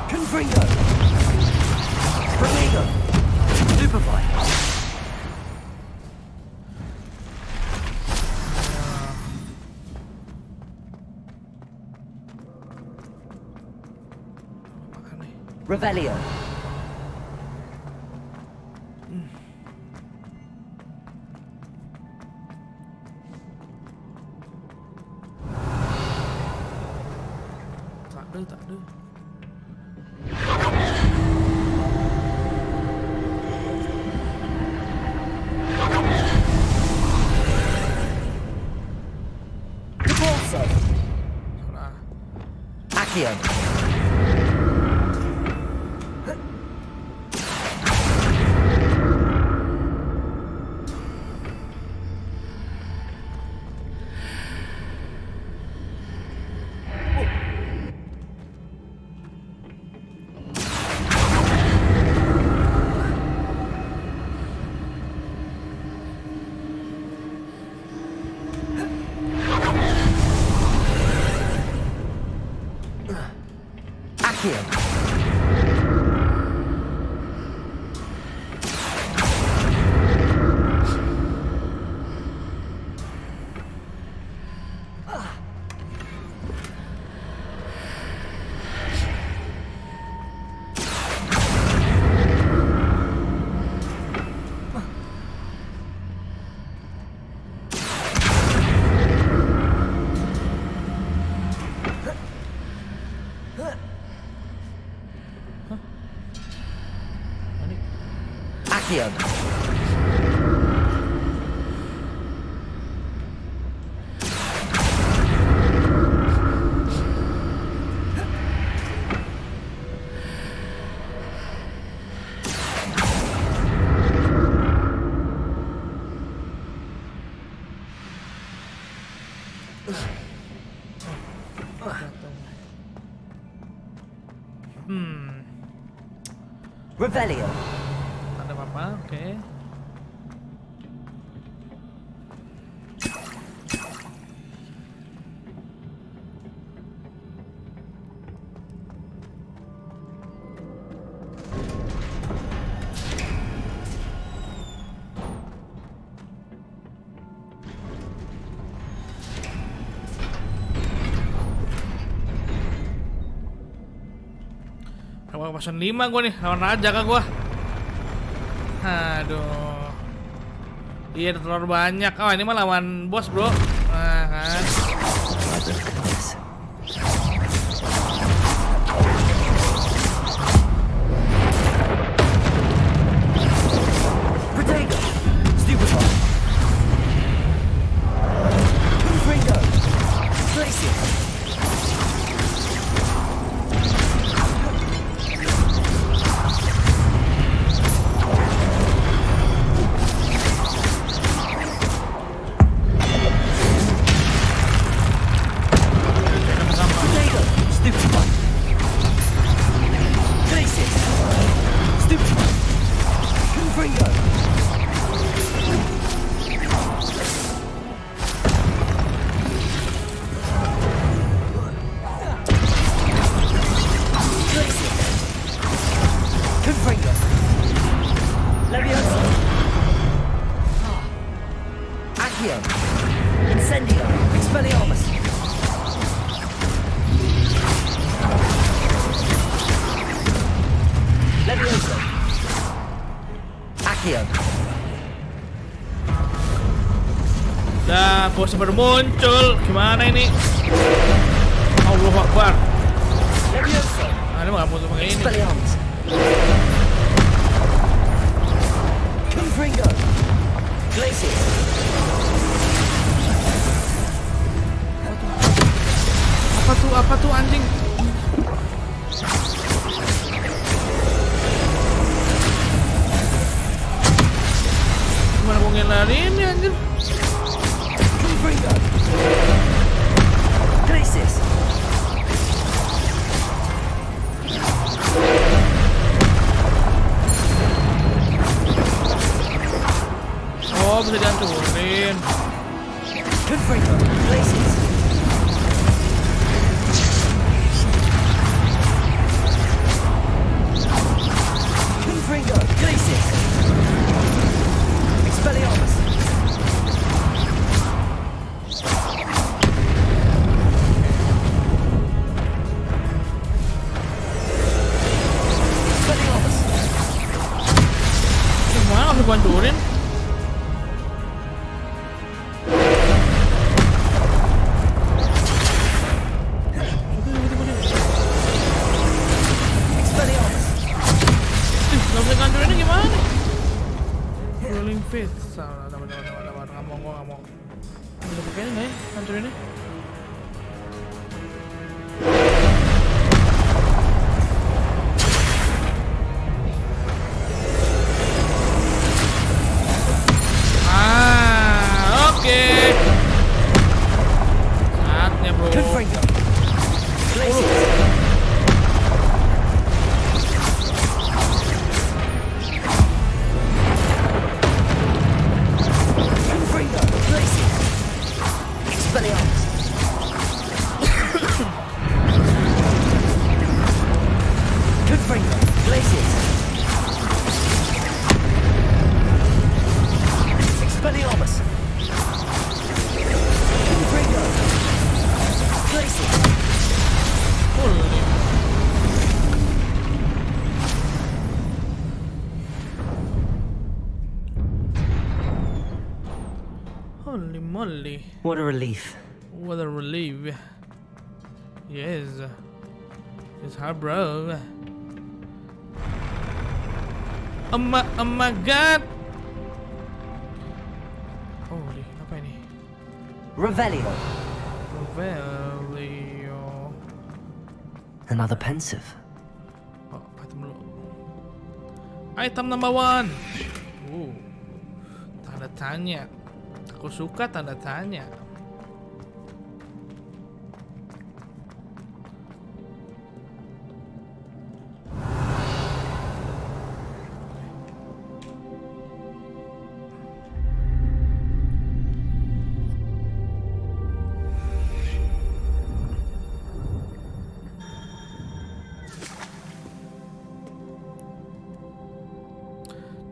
Speaker 2: Confringo. Protego. Stupefy. Revelio.
Speaker 1: Tak ada.
Speaker 2: Repulso. Accio. Accio. Accio.
Speaker 9: Revelio.
Speaker 1: Ada apa-apa, oke. Passion 5 gue nih, lawan raja kah gue? Aduh. Iya, terlalu banyak. Oh, ini mah lawan bos, bro. Nah, kan.
Speaker 9: Potato. Stupefy. Ringo. Glacier.
Speaker 1: Dah, bosnya baru muncul. Gimana ini? Allahu Akbar. Ini mah gak muncul pakai ini. Apa tuh anjing? Gimana gue ngelari ini anjir?
Speaker 9: Crisis.
Speaker 1: Oh, bisa dihancurin.
Speaker 9: Places. Confringo. Glaciers. Expelliarmus.
Speaker 1: Gimana harus bantuin? Gak bisa hancurinnya gimana? Rolling Fist. Salah, dapat. Gak mau. Bisa pakai ini ya, hancurinnya. Oke. Saatnya, bro. Holy moly.
Speaker 9: What a relief.
Speaker 1: What a relief. Yes. It's hard, bro. Oh my god. Holy, apa ini?
Speaker 9: Revelio.
Speaker 2: Another pensive.
Speaker 1: Oh, item dulu. Item number 1. Tanda tanya. Aku suka tanda tanya.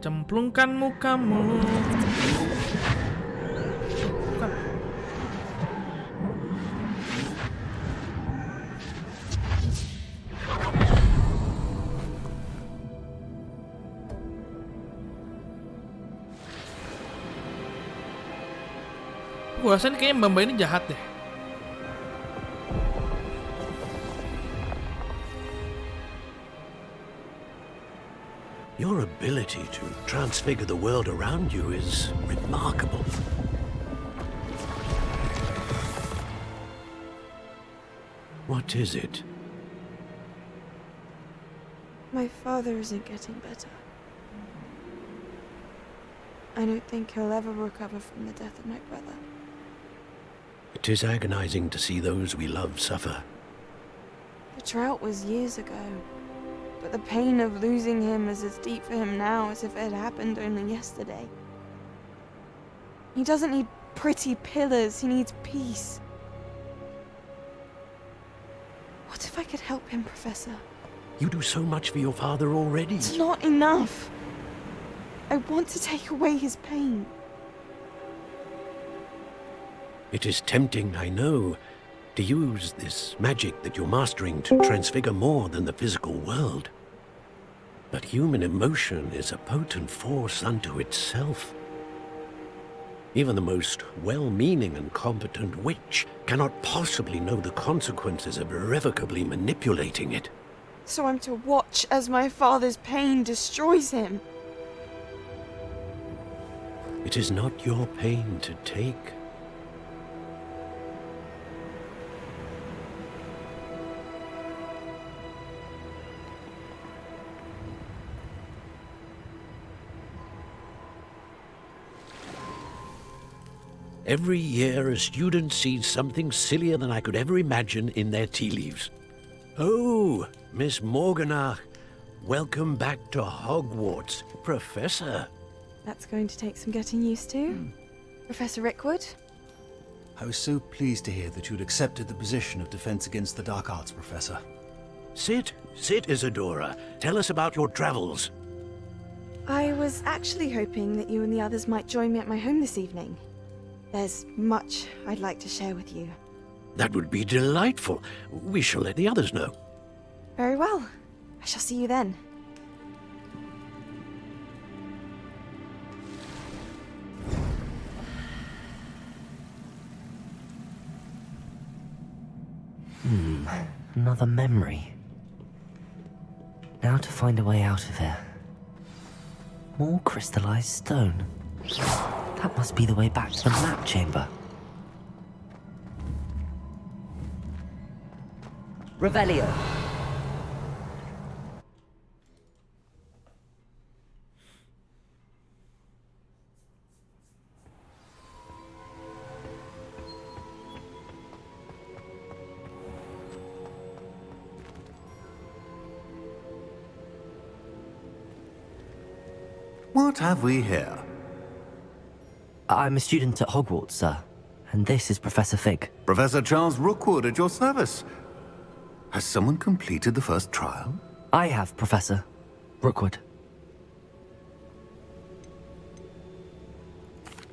Speaker 1: Cemplungkan mukamu. Bukan. Gua rasa kayaknya Mbak ini jahat deh.
Speaker 8: Your ability to transfigure the world around you is remarkable. What is it?
Speaker 3: My father isn't getting better. I don't think he'll ever recover from the death of my brother.
Speaker 8: It is agonizing to see those we love suffer.
Speaker 3: The drought was years ago, but the pain of losing him is as deep for him now as if it had happened only yesterday. He doesn't need pretty pillars, he needs peace. What if I could help him, Professor?
Speaker 8: You do so much for your father already.
Speaker 3: It's not enough. I want to take away his pain.
Speaker 8: It is tempting, I know, to use this magic that you're mastering to transfigure more than the physical world. But human emotion is a potent force unto itself. Even the most well-meaning and competent witch cannot possibly know the consequences of irrevocably manipulating it.
Speaker 3: So I'm to watch as my father's pain destroys him.
Speaker 8: It is not your pain to take. Every year, a student sees something sillier than I could ever imagine in their tea leaves. Oh, Miss Morganach, welcome back to Hogwarts, Professor.
Speaker 3: That's going to take some getting used to. Professor Rickwood?
Speaker 10: I was so pleased to hear that you'd accepted the position of Defense Against the Dark Arts, Professor.
Speaker 8: Sit, Isadora. Tell us about your travels.
Speaker 3: I was actually hoping that you and the others might join me at my home this evening. There's much I'd like to share with you.
Speaker 8: That would be delightful. We shall let the others know.
Speaker 3: Very well. I shall see you then.
Speaker 2: Another memory. Now to find a way out of here. More crystallized stone. That must be the way back to the map chamber.
Speaker 9: Revelio.
Speaker 23: What have we here?
Speaker 2: I'm a student at Hogwarts, sir. And this is Professor Fig.
Speaker 23: Professor Charles Rookwood at your service. Has someone completed the first trial?
Speaker 2: I have, Professor Rookwood.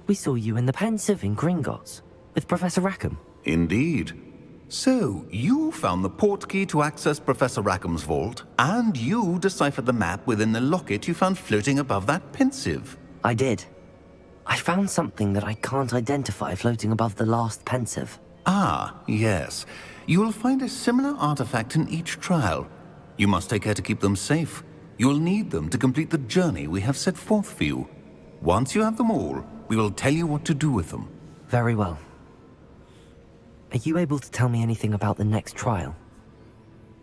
Speaker 2: We saw you in the Pensive in Gringotts with Professor Rackham.
Speaker 23: Indeed. So, you found the portkey to access Professor Rackham's vault, and you deciphered the map within the locket you found floating above that Pensive.
Speaker 2: I did. I found something that I can't identify floating above the last Pensive.
Speaker 23: Ah, yes. You will find a similar artifact in each trial. You must take care to keep them safe. You will need them to complete the journey we have set forth for you. Once you have them all, we will tell you what to do with them.
Speaker 2: Very well. Are you able to tell me anything about the next trial?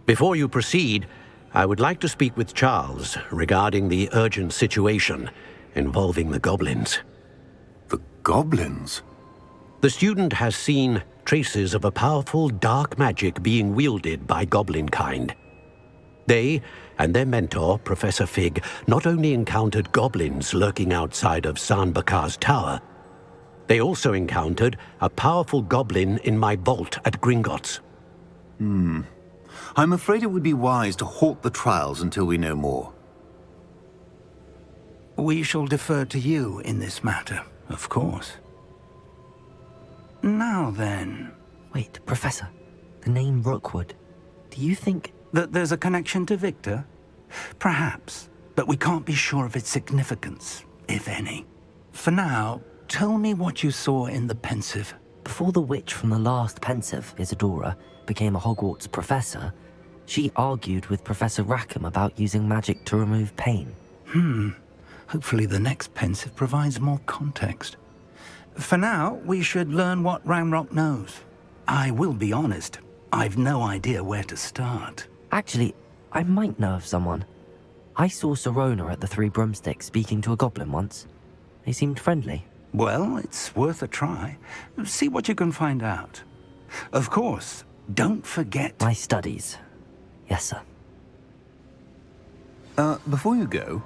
Speaker 8: Before you proceed, I would like to speak with Charles regarding the urgent situation involving the goblins.
Speaker 23: The goblins?
Speaker 8: The student has seen traces of a powerful dark magic being wielded by goblin kind. They and their mentor, Professor Fig, not only encountered goblins lurking outside of San Bakar's tower, they also encountered a powerful goblin in my vault at Gringotts.
Speaker 23: I'm afraid it would be wise to halt the trials until we know more.
Speaker 16: We shall defer to you in this matter, of course. Now then...
Speaker 2: Wait, Professor. The name Rookwood. Do you think...
Speaker 16: that there's a connection to Victor? Perhaps, but we can't be sure of its significance, if any. For now, tell me what you saw in the pensive.
Speaker 2: Before the witch from the last pensive, Isadora, became a Hogwarts professor, she argued with Professor Rackham about using magic to remove pain.
Speaker 16: Hopefully the next pensive provides more context. For now, we should learn what Ranrock knows. I will be honest, I've no idea where to start.
Speaker 2: Actually, I might know of someone. I saw Serona at the Three Broomsticks speaking to a goblin once. They seemed friendly.
Speaker 16: Well, it's worth a try. See what you can find out. Of course, don't forget...
Speaker 2: my studies. Yes, sir.
Speaker 23: Before you go...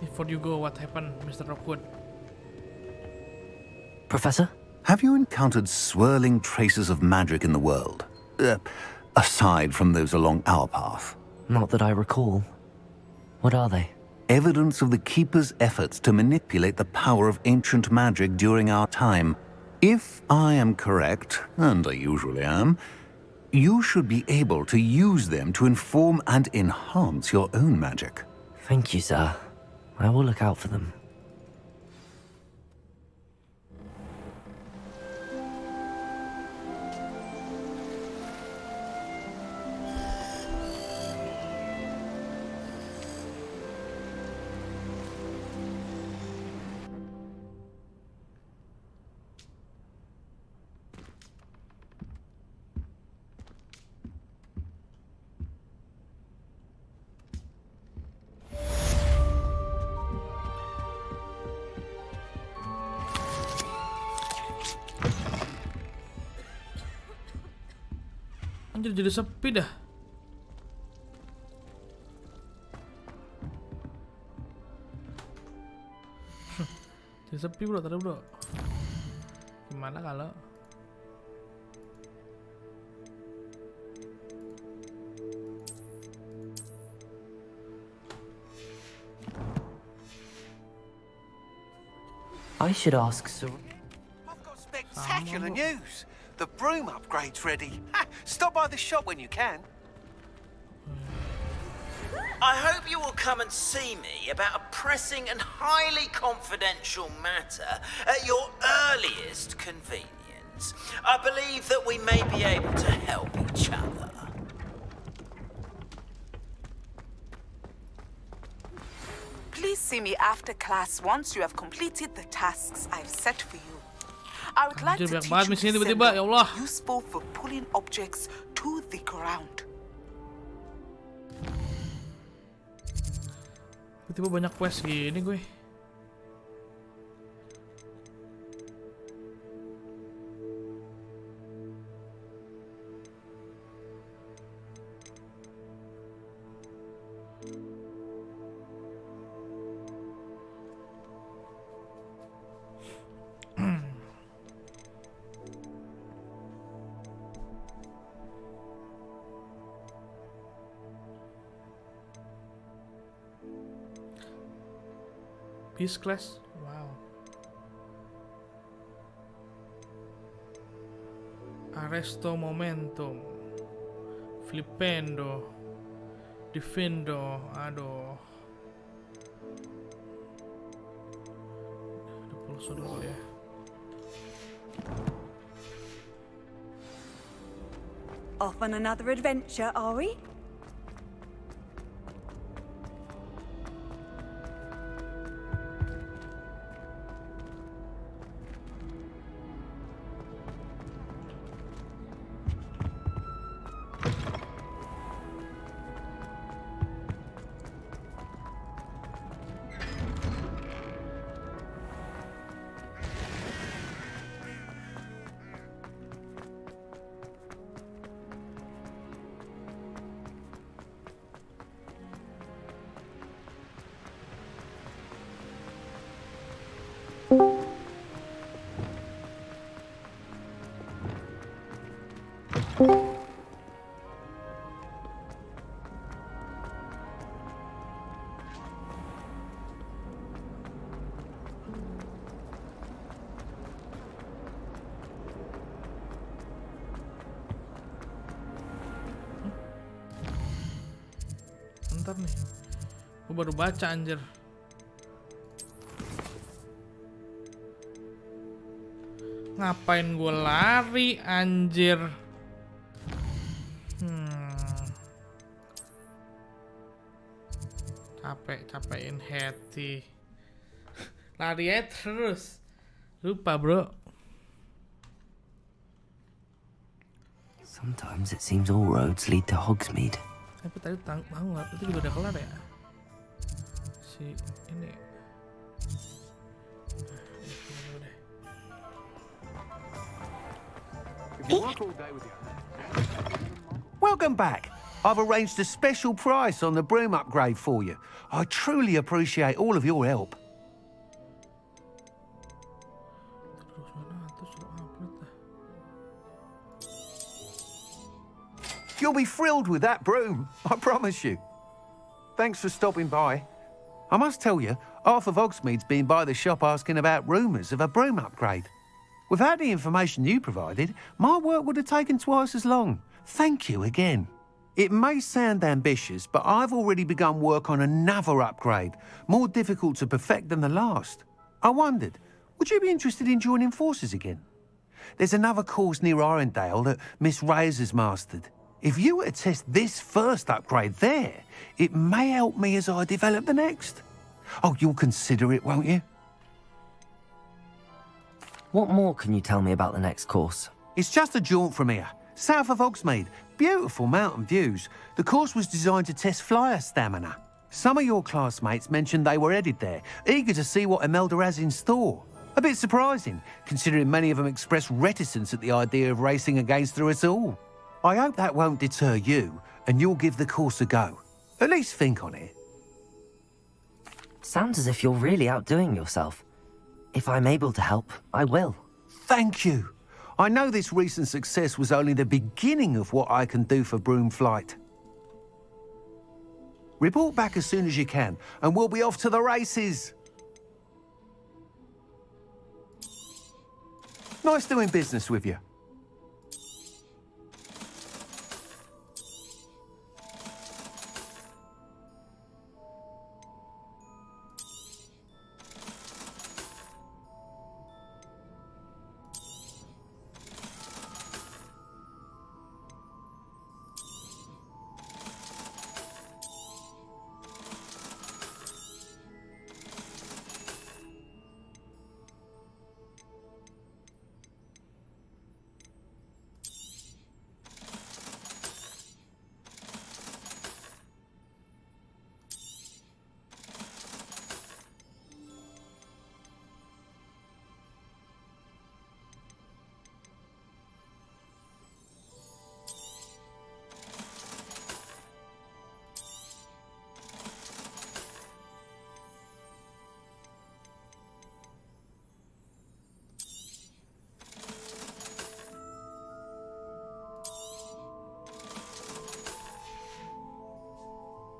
Speaker 1: Before you go, what happened, Mr. Rookwood?
Speaker 2: Professor?
Speaker 23: Have you encountered swirling traces of magic in the world? Aside from those along our path?
Speaker 2: Not that I recall. What are they?
Speaker 23: Evidence of the Keeper's efforts to manipulate the power of ancient magic during our time. If I am correct, and I usually am, you should be able to use them to inform and enhance your own magic.
Speaker 2: Thank you, sir. I will look out for them.
Speaker 1: Anjir, jadi sepi dah. Jadi sepi bro, tadi bro. Gimana kalau
Speaker 2: I should ask Sir...
Speaker 20: I've got spectacular news. The broom upgrade's ready. Ha! Stop by the shop when you can.
Speaker 7: I hope you will come and see me about a pressing and highly confidential matter at your earliest convenience. I believe that we may be able to help each other.
Speaker 14: Please see me after class once you have completed the tasks I've set for you. I would like to teach you to send useful for pulling objects to the ground.
Speaker 1: tiba-tiba banyak quest gini gue. Peace class, wow. Arresto momentum, flipendo, defendo, aduh. Ada pulsa dulu ya.
Speaker 14: Off on another adventure, are we?
Speaker 1: Bentar nih. Gue baru baca anjir. Ngapain gue lari anjir? Capekin hati. Lari aja terus. Lupa bro.
Speaker 2: Sometimes it seems all roads lead to Hogsmeade.
Speaker 1: Tapi tadi tahu nggak? Itu juga udah kelar ya? Si ini.
Speaker 20: Welcome back. I've arranged a special price on the broom upgrade for you. I truly appreciate all of your help. You'll be thrilled with that broom, I promise you. Thanks for stopping by. I must tell you, half of Hogsmeade's been by the shop asking about rumours of a broom upgrade. Without the information you provided, my work would have taken twice as long. Thank you again. It may sound ambitious, but I've already begun work on another upgrade, more difficult to perfect than the last. I wondered, would you be interested in joining forces again? There's another course near Arendale that Miss Reyes has mastered. If you were to test this first upgrade there, it may help me as I develop the next. Oh, you'll consider it, won't you?
Speaker 2: What more can you tell me about the next course?
Speaker 20: It's just a jaunt from here, south of Hogsmeade. Beautiful mountain views. The course was designed to test flyer stamina. Some of your classmates mentioned they were headed there, eager to see what Imelda has in store. A bit surprising, considering many of them expressed reticence at the idea of racing against her at all. I hope that won't deter you, and you'll give the course a go. At least think on it.
Speaker 2: Sounds as if you're really outdoing yourself. If I'm able to help, I will.
Speaker 20: Thank you. I know this recent success was only the beginning of what I can do for broom flight. Report back as soon as you can, and we'll be off to the races. Nice doing business with you.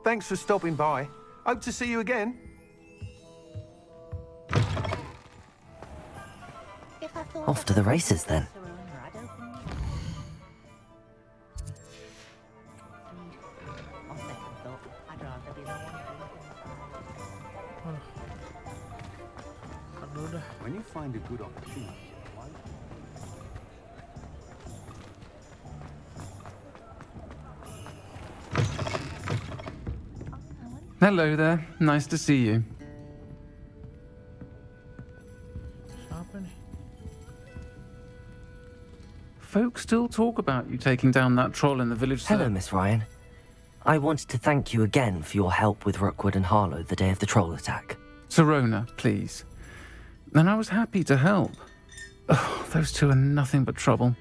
Speaker 20: Thanks for stopping by. Hope to see you again.
Speaker 2: Off to the races then.
Speaker 20: When you find a good opportunity,
Speaker 5: Hello there. Nice to see you. Folks still talk about you taking down that troll in the village.
Speaker 2: Hello, Miss Ryan. I wanted to thank you again for your help with Rookwood and Harlow the day of the troll attack.
Speaker 5: Serona, please. And I was happy to help. Oh, those two are nothing but trouble.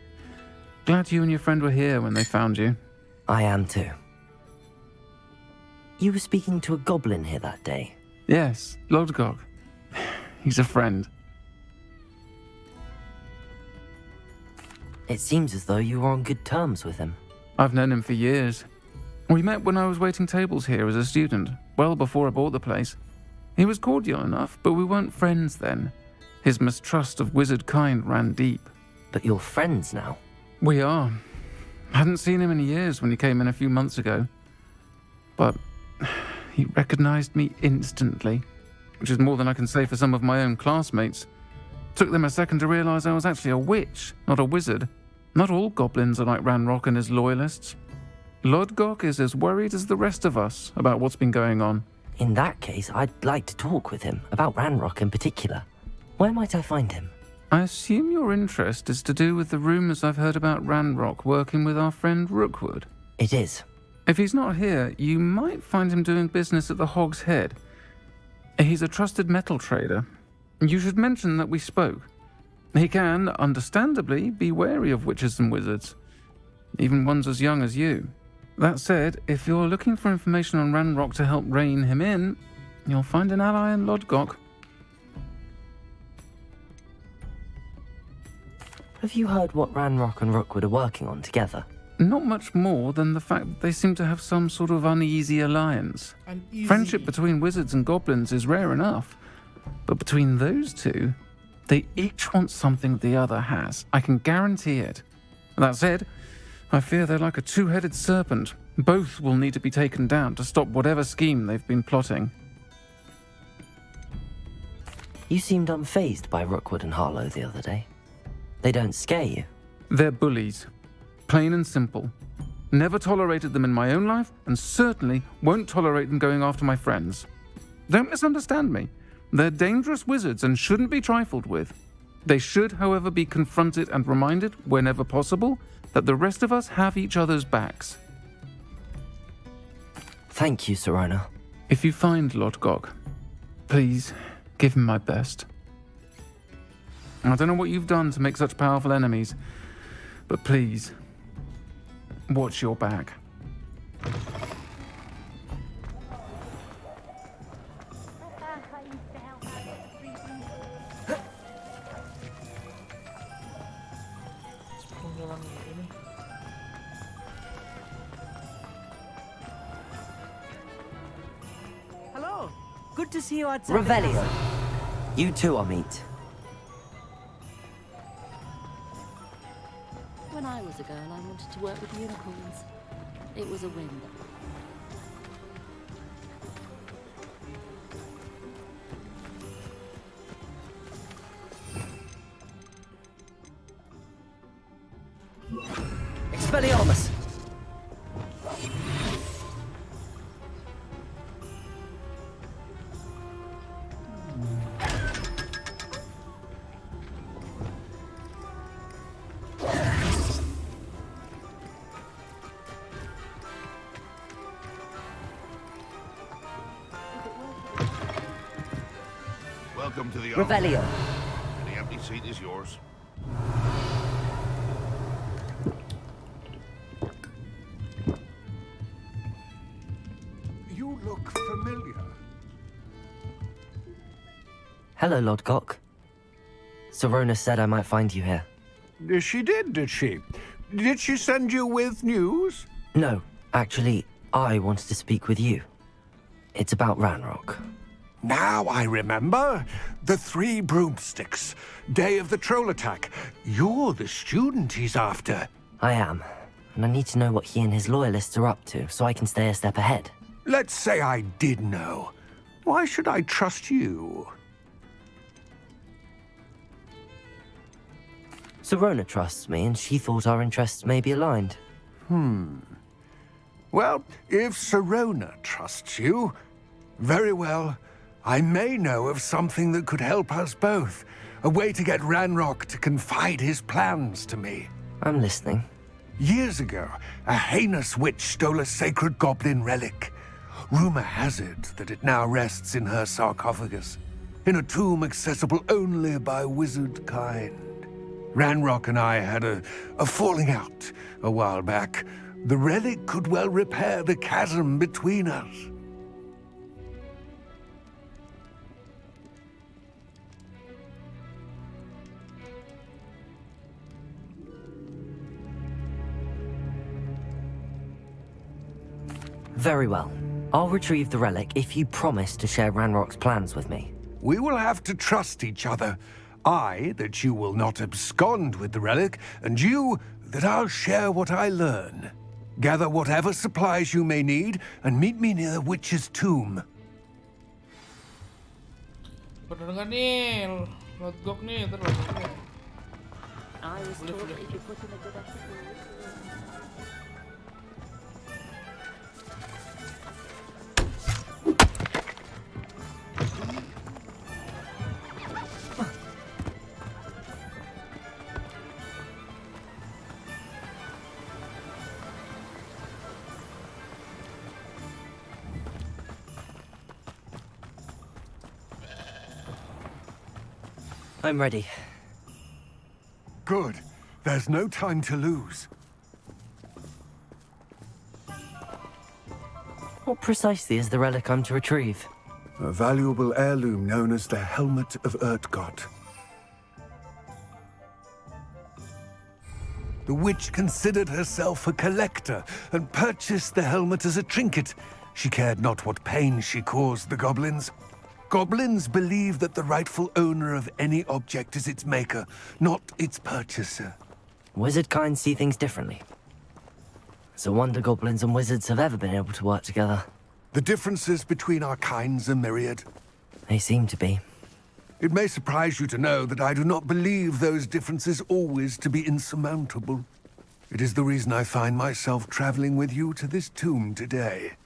Speaker 5: Glad you and your friend were here when they found you.
Speaker 2: I am too. You were speaking to a goblin here that day?
Speaker 5: Yes, Lodgog. He's a friend.
Speaker 2: It seems as though you were on good terms with him.
Speaker 5: I've known him for years. We met when I was waiting tables here as a student, well before I bought the place. He was cordial enough, but we weren't friends then. His mistrust of wizard kind ran deep.
Speaker 2: But you're friends now?
Speaker 5: We are. Hadn't seen him in years when he came in a few months ago. But He recognized me instantly, which is more than I can say for some of my own classmates. Took them a second to realize I was actually a witch, not a wizard. Not all goblins are like Ranrock and his loyalists. Lodgok is as worried as the rest of us about what's been going on.
Speaker 2: In that case, I'd like to talk with him, about Ranrock in particular. Where might I find him?
Speaker 5: I assume your interest is to do with the rumors I've heard about Ranrock working with our friend Rookwood.
Speaker 2: It is.
Speaker 5: If he's not here, you might find him doing business at the Hog's Head. He's a trusted metal trader. You should mention that we spoke. He can, understandably, be wary of witches and wizards, even ones as young as you. That said, if you're looking for information on Ranrock to help rein him in, you'll find an ally in Lodgok.
Speaker 2: Have you heard what Ranrock and Rookwood are working on together?
Speaker 5: Not much more than the fact that they seem to have some sort of uneasy alliance. Friendship between wizards and goblins is rare enough, but between those two, they each want something the other has. I can guarantee it. That said, I fear they're like a two-headed serpent. Both will need to be taken down to stop whatever scheme they've been plotting.
Speaker 2: You seemed unfazed by Rookwood and Harlow the other day. They don't scare you?
Speaker 5: They're bullies. Plain and simple. Never tolerated them in my own life, and certainly won't tolerate them going after my friends. Don't misunderstand me. They're dangerous wizards and shouldn't be trifled with. They should, however, be confronted and reminded, whenever possible, that the rest of us have each other's backs.
Speaker 2: Thank you, Serona.
Speaker 5: If you find Lodgok, please give him my best. I don't know what you've done to make such powerful enemies, but please, watch your back.
Speaker 9: Hello. Good to see you outside.
Speaker 2: Revelio. You too, Amit.
Speaker 13: When I was a girl, I wanted to work with unicorns. It was a whim.
Speaker 9: Expelliarmus!
Speaker 4: Welcome to the
Speaker 9: Revelio.
Speaker 4: Any empty seat is yours.
Speaker 20: You look familiar.
Speaker 2: Hello, Lodgok. Serona said I might find you here.
Speaker 20: She did she? Did she send you with news?
Speaker 2: No, actually, I wanted to speak with you. It's about Ranrock.
Speaker 20: Now I remember. The 3 broomsticks. Day of the troll attack. You're the student he's after.
Speaker 2: I am, and I need to know what he and his loyalists are up to so I can stay a step ahead.
Speaker 20: Let's say I did know. Why should I trust you?
Speaker 2: Serona trusts me, and she thought our interests may be aligned.
Speaker 20: Well, if Serona trusts you, very well. I may know of something that could help us both. A way to get Ranrock to confide his plans to me.
Speaker 2: I'm listening.
Speaker 20: Years ago, a heinous witch stole a sacred goblin relic. Rumor has it that it now rests in her sarcophagus, in a tomb accessible only by wizard kind. Ranrock and I had a falling out a while back. The relic could well repair the chasm between us.
Speaker 2: Very well. I'll retrieve the relic if you promise to share Ranrock's plans with me.
Speaker 20: We will have to trust each other. I, that you will not abscond with the relic, and you, that I'll share what I learn. Gather whatever supplies you may need and meet me near the witch's tomb.
Speaker 1: Bener nggak nih? Logok nih, terus.
Speaker 13: I was told that if you put in a good effort, you'll return.
Speaker 2: I'm ready.
Speaker 20: Good. There's no time to lose.
Speaker 2: What precisely is the relic I'm to retrieve?
Speaker 20: A valuable heirloom known as the Helmet of Urtkot. The witch considered herself a collector and purchased the helmet as a trinket. She cared not what pain she caused the goblins. Goblins believe that the rightful owner of any object is its maker, not its purchaser.
Speaker 2: Wizard kind see things differently. It's a wonder goblins and wizards have ever been able to work together.
Speaker 20: The differences between our kinds are myriad.
Speaker 2: They seem to be.
Speaker 20: It may surprise you to know that I do not believe those differences always to be insurmountable. It is the reason I find myself traveling with you to this tomb today.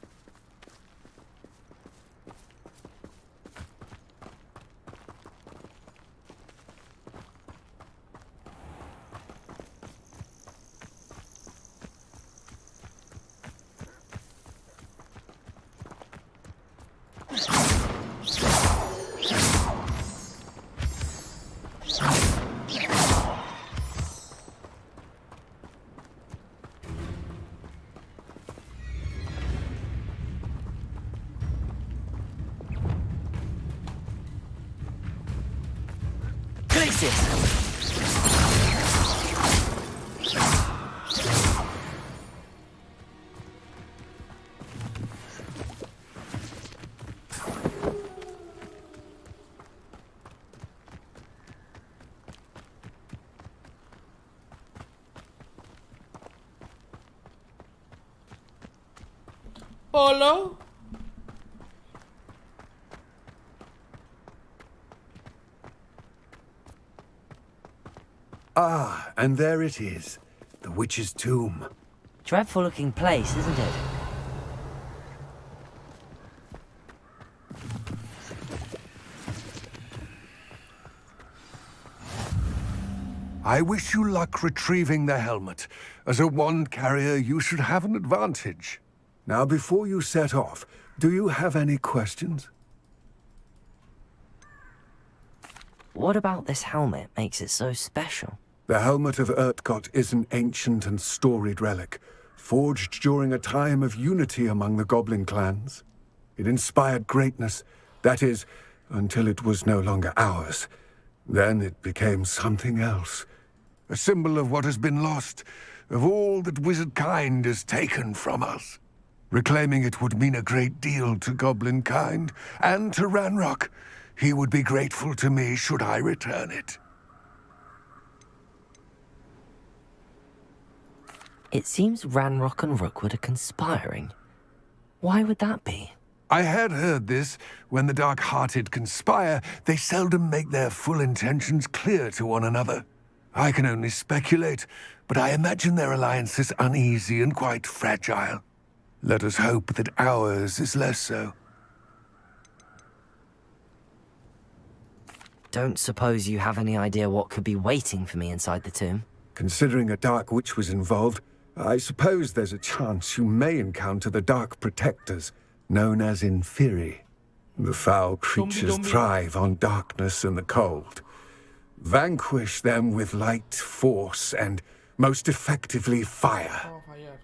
Speaker 1: Polo?
Speaker 20: Ah, and there it is. The witch's tomb.
Speaker 2: Dreadful looking place, isn't it?
Speaker 20: I wish you luck retrieving the helmet. As a wand carrier, you should have an advantage. Now, before you set off, do you have any questions?
Speaker 2: What about this helmet makes it so special?
Speaker 20: The Helmet of Urtkot is an ancient and storied relic, forged during a time of unity among the goblin clans. It inspired greatness, that is, until it was no longer ours. Then it became something else. A symbol of what has been lost, of all that wizard kind has taken from us. Reclaiming it would mean a great deal to goblin kind, and to Ranrock. He would be grateful to me should I return it.
Speaker 2: It seems Ranrock and Rookwood are conspiring. Why would that be?
Speaker 20: I had heard this. When the dark-hearted conspire, they seldom make their full intentions clear to one another. I can only speculate, but I imagine their alliance is uneasy and quite fragile. Let us hope that ours is less so.
Speaker 2: Don't suppose you have any idea what could be waiting for me inside the tomb?
Speaker 20: Considering a Dark Witch was involved, I suppose there's a chance you may encounter the Dark Protectors, known as Inferi. The foul creatures thrive on darkness and the cold. Vanquish them with light, force, and most effectively fire.
Speaker 1: Oh, fire.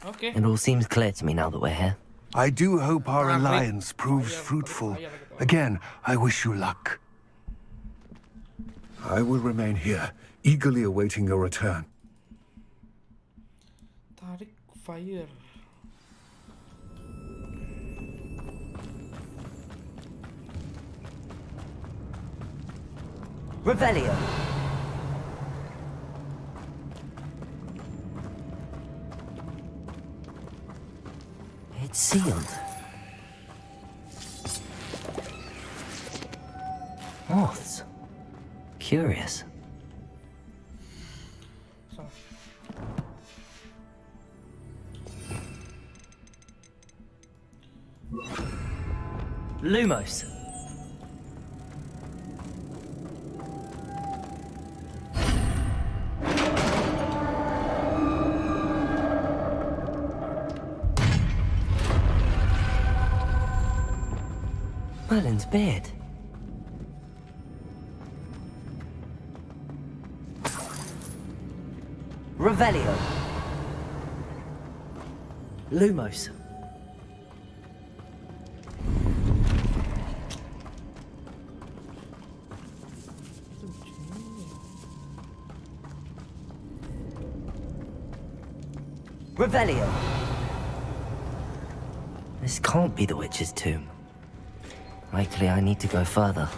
Speaker 1: Okay.
Speaker 2: It all seems clear to me now that we're here.
Speaker 20: I do hope our alliance proves fruitful. Again, I wish you luck. I will remain here, eagerly awaiting your return.
Speaker 1: Tarik fire.
Speaker 2: Revelio. It's sealed. Moths. Curious.
Speaker 9: Lumos.
Speaker 2: Merlin's beard.
Speaker 9: Revelio. Lumos. Revelio.
Speaker 2: This can't be the witch's tomb. Likely I need to go further.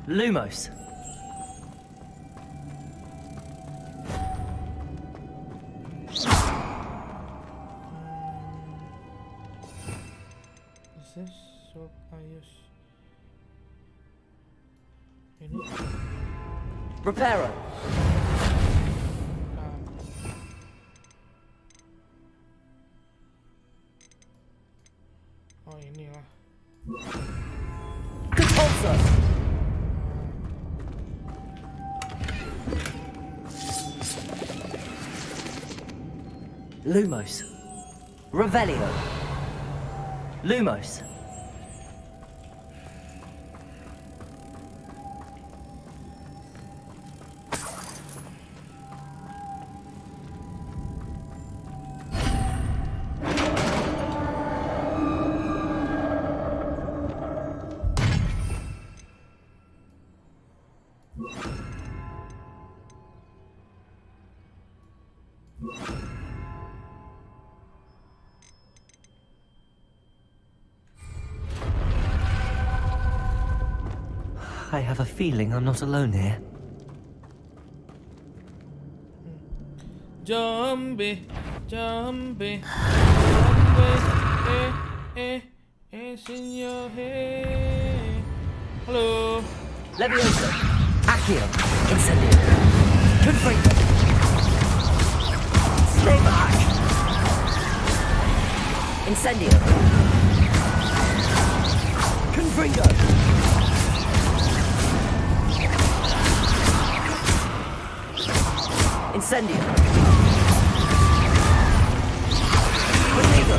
Speaker 9: Lumos.
Speaker 1: Is this what I use? Ini?
Speaker 9: Reparo.
Speaker 1: Oh, inilah.
Speaker 9: Repulsor. Lumos. Revelio. Lumos.
Speaker 2: I have a feeling I'm not alone here.
Speaker 1: Zombie, zombie, zombie, it's in your head. Hello.
Speaker 9: Leviosa. Accio. Incendio. Confringo. Stay back. Incendio. Confringo. Incendio. Confringo.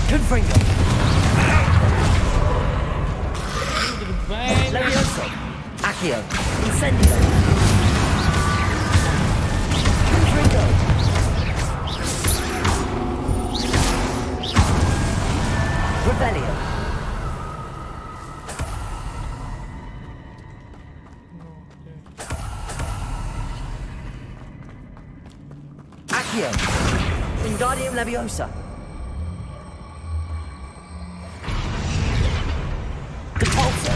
Speaker 9: Confringo. Levioso. Accio. Incendio. Confringo. Rebellion. Accio. Wingardium Leviosa. Depulso.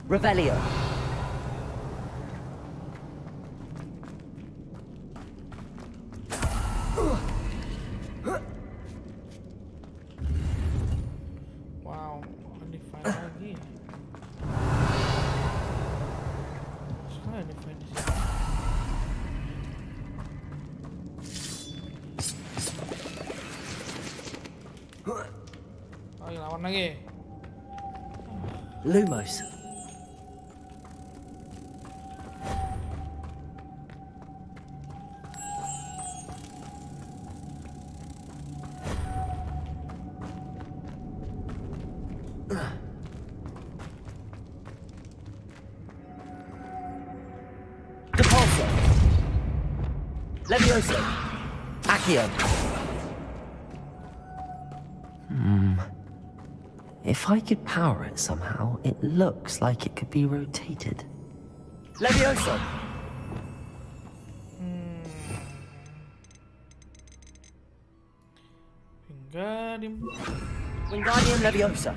Speaker 9: Revelio.
Speaker 1: Wow, undefined lagi. Susah undefined di sini. Oh, lawan lagi.
Speaker 9: Lumos. Depulso. Levioso. Accio.
Speaker 2: If I could power it somehow, it looks like it could be rotated.
Speaker 9: Levioso.
Speaker 1: Wingardium.
Speaker 9: Wingardium Leviosa.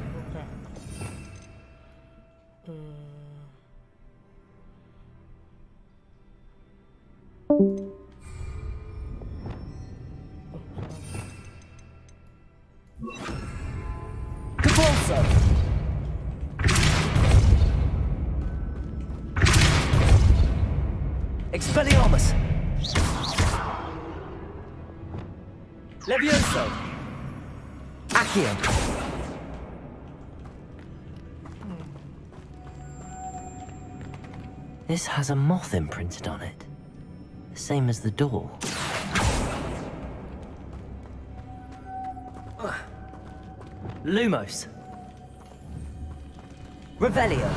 Speaker 9: Capulso. Expelliarmus. Levioso. Accio.
Speaker 2: This has a moth imprinted on it. The same as the door.
Speaker 9: Lumos. Revelio.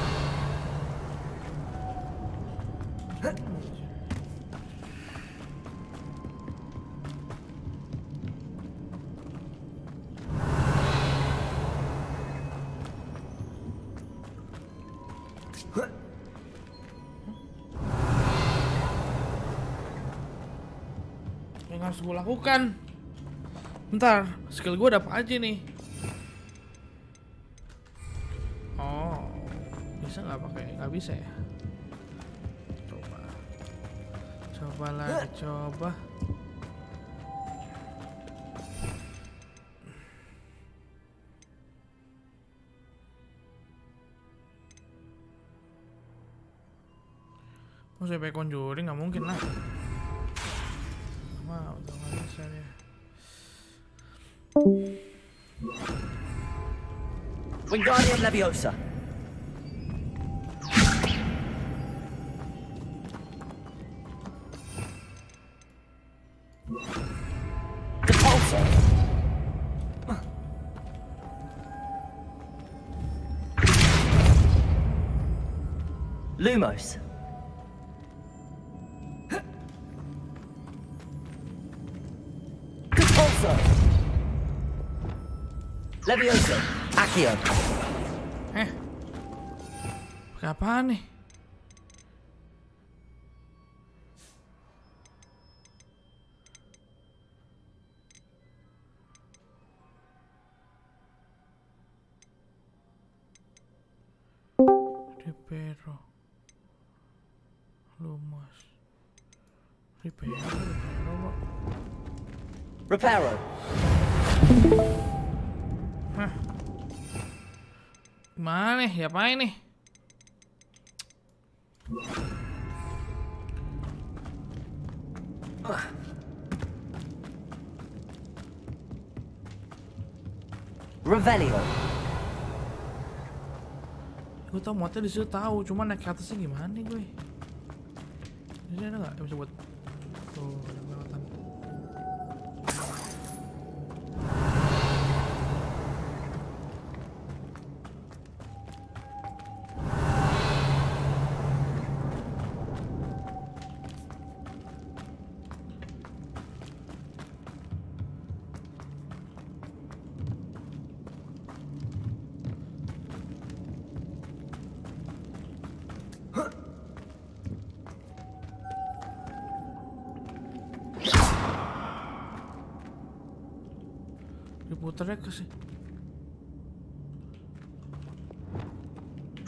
Speaker 1: Yang harus gue lakukan. Bentar, skill gue ada apa aja nih? Oh, bisa nggak pakai? Nggak bisa ya? Coba lagi, coba. Mau saya pakai conjuring nggak mungkin lah. Mau, udah nggak bisa ya.
Speaker 9: Wingardium Leviosa. Capulso. Lumos. Capulso. Levioso. Accio.
Speaker 1: Pakai apaan nih? Reparo. Lumos.
Speaker 9: Reparo.
Speaker 1: Hah. Gimana nih? Diapain nih?
Speaker 9: Revelio.
Speaker 1: Gue tau modnya disitu tahu, cuma naik ke atasnya gimana nih gue? Di sini ada nggak yang bisa buat? Tuh, ada perawatan. Diputarnya ke sih.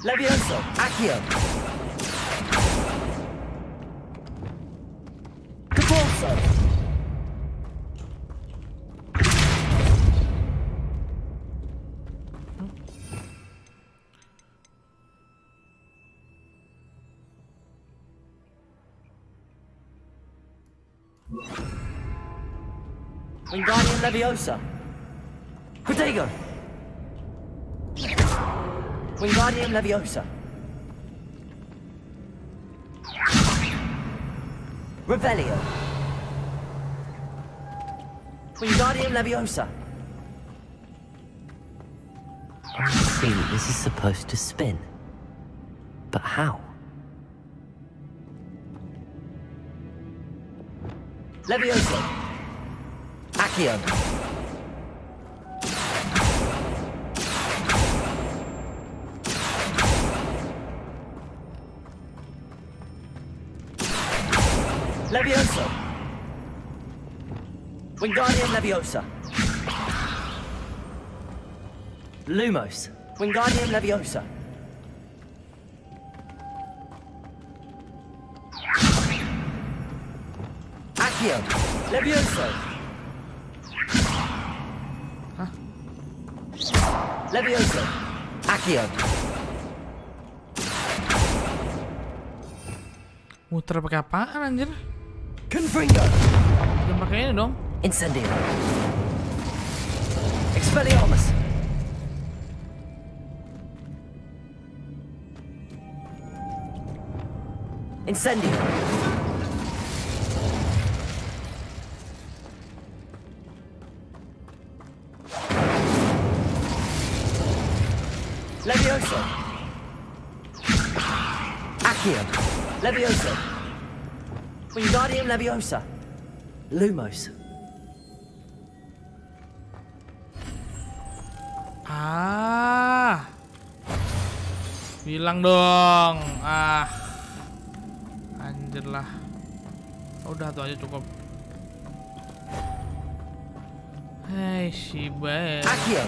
Speaker 9: Levioso. Accio. Capulso. Wingardium Leviosa. Protego. Wingardium Leviosa. Revelio. Wingardium Leviosa.
Speaker 2: I see, this is supposed to spin. But how?
Speaker 9: Leviosa. Accio. Levioso. Wingardium Leviosa. Lumos. Wingardium Leviosa. Accio. Levioso.
Speaker 1: Hah?
Speaker 9: Levioso. Accio.
Speaker 1: Muter pakai apaan anjir?
Speaker 9: Confringo.
Speaker 1: Jangan pakai ini dong.
Speaker 9: Incendio. Expelliarmus. Incendio. Levioso. Accio. Levioso. Wingardium Leviosa. Lumos.
Speaker 1: Ah. Bilang dong. Ah. Anjir lah. Udah tuh aja cukup. Hei, Shiba.
Speaker 9: Accio.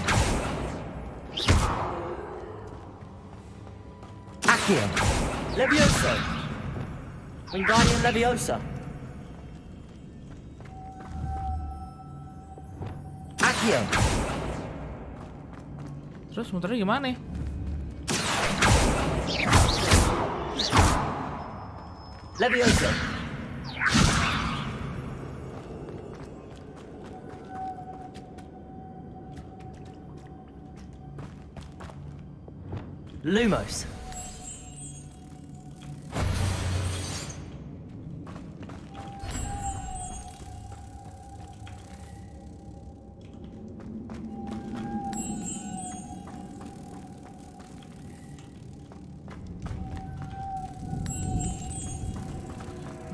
Speaker 9: Accio. Levioso. Wingardium Leviosa. Accio.
Speaker 1: Terus muternya gimana?
Speaker 9: Levioso. Lumos.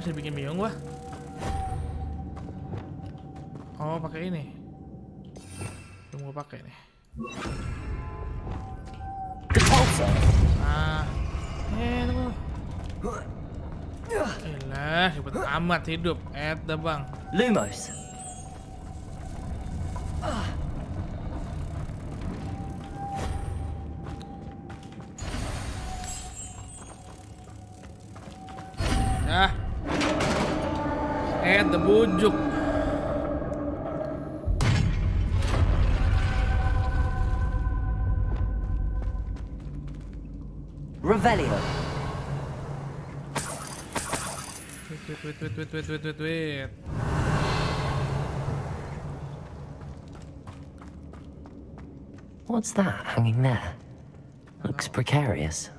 Speaker 1: Bisa bikin bingung gua. Oh, pakai ini. Belum gua pakai nih. Ah. Tunggu. Elah, hebat amat hidup. Bang.
Speaker 9: Lumos.
Speaker 1: Ah. Bujuk.
Speaker 9: Revelio.
Speaker 1: Wait.
Speaker 2: What's that hanging there? Looks precarious.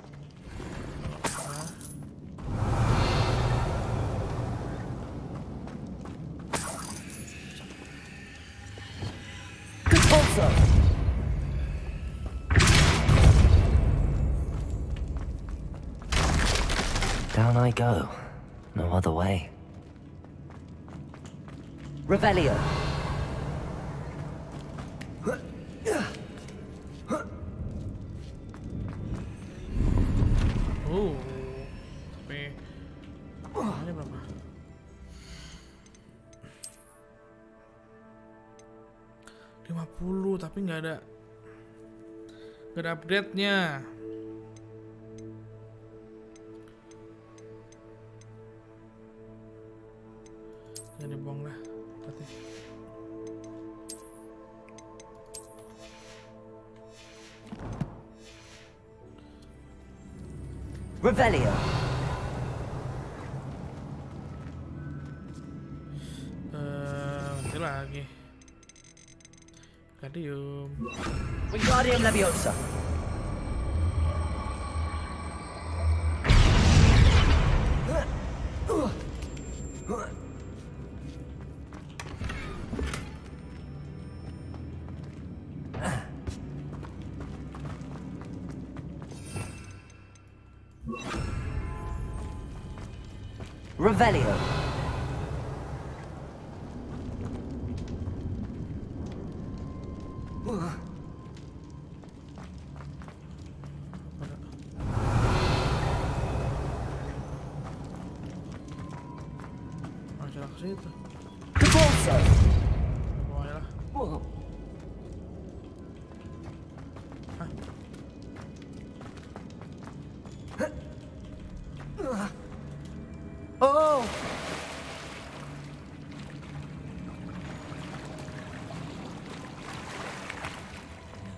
Speaker 2: Down I go. No other way.
Speaker 9: Revelio.
Speaker 1: Sampai ini berapa? $50, tapi nggak ada upgrade-nya. Jadi bohong lah, berarti.
Speaker 9: Revelio.
Speaker 1: Nanti lagi. Wingardium.
Speaker 9: Wingardium Leviosa. Revelio.
Speaker 1: Jalan ke situ.
Speaker 9: Depan.
Speaker 1: Bawahnya lah.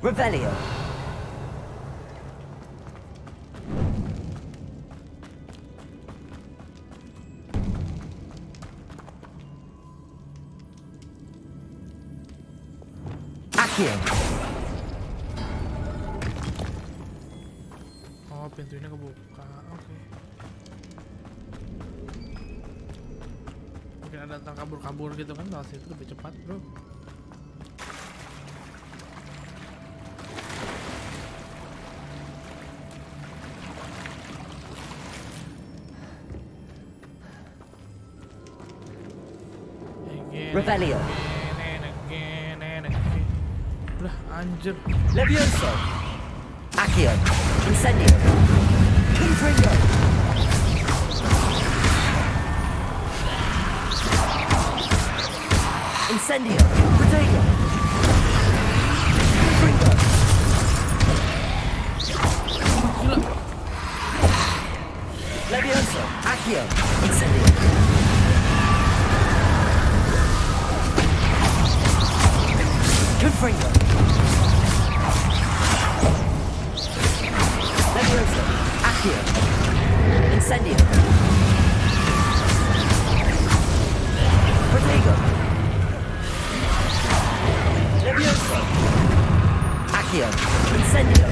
Speaker 9: Revelio. Accio.
Speaker 1: Oh, pintu ini kebuka. Oke. Mungkin ada tentang kabur-kabur gitu kan, lewat situ lebih cepat, bro.
Speaker 9: Revelio.
Speaker 1: Udah, anjir.
Speaker 9: Levioso. Accio. Incendio. Confringo. Incendio. Protego. Confringo. Levioso. Accio. Incendio. Confringo. Levioso. Accio. Incendio. Protego. Levioso. Accio. Incendio.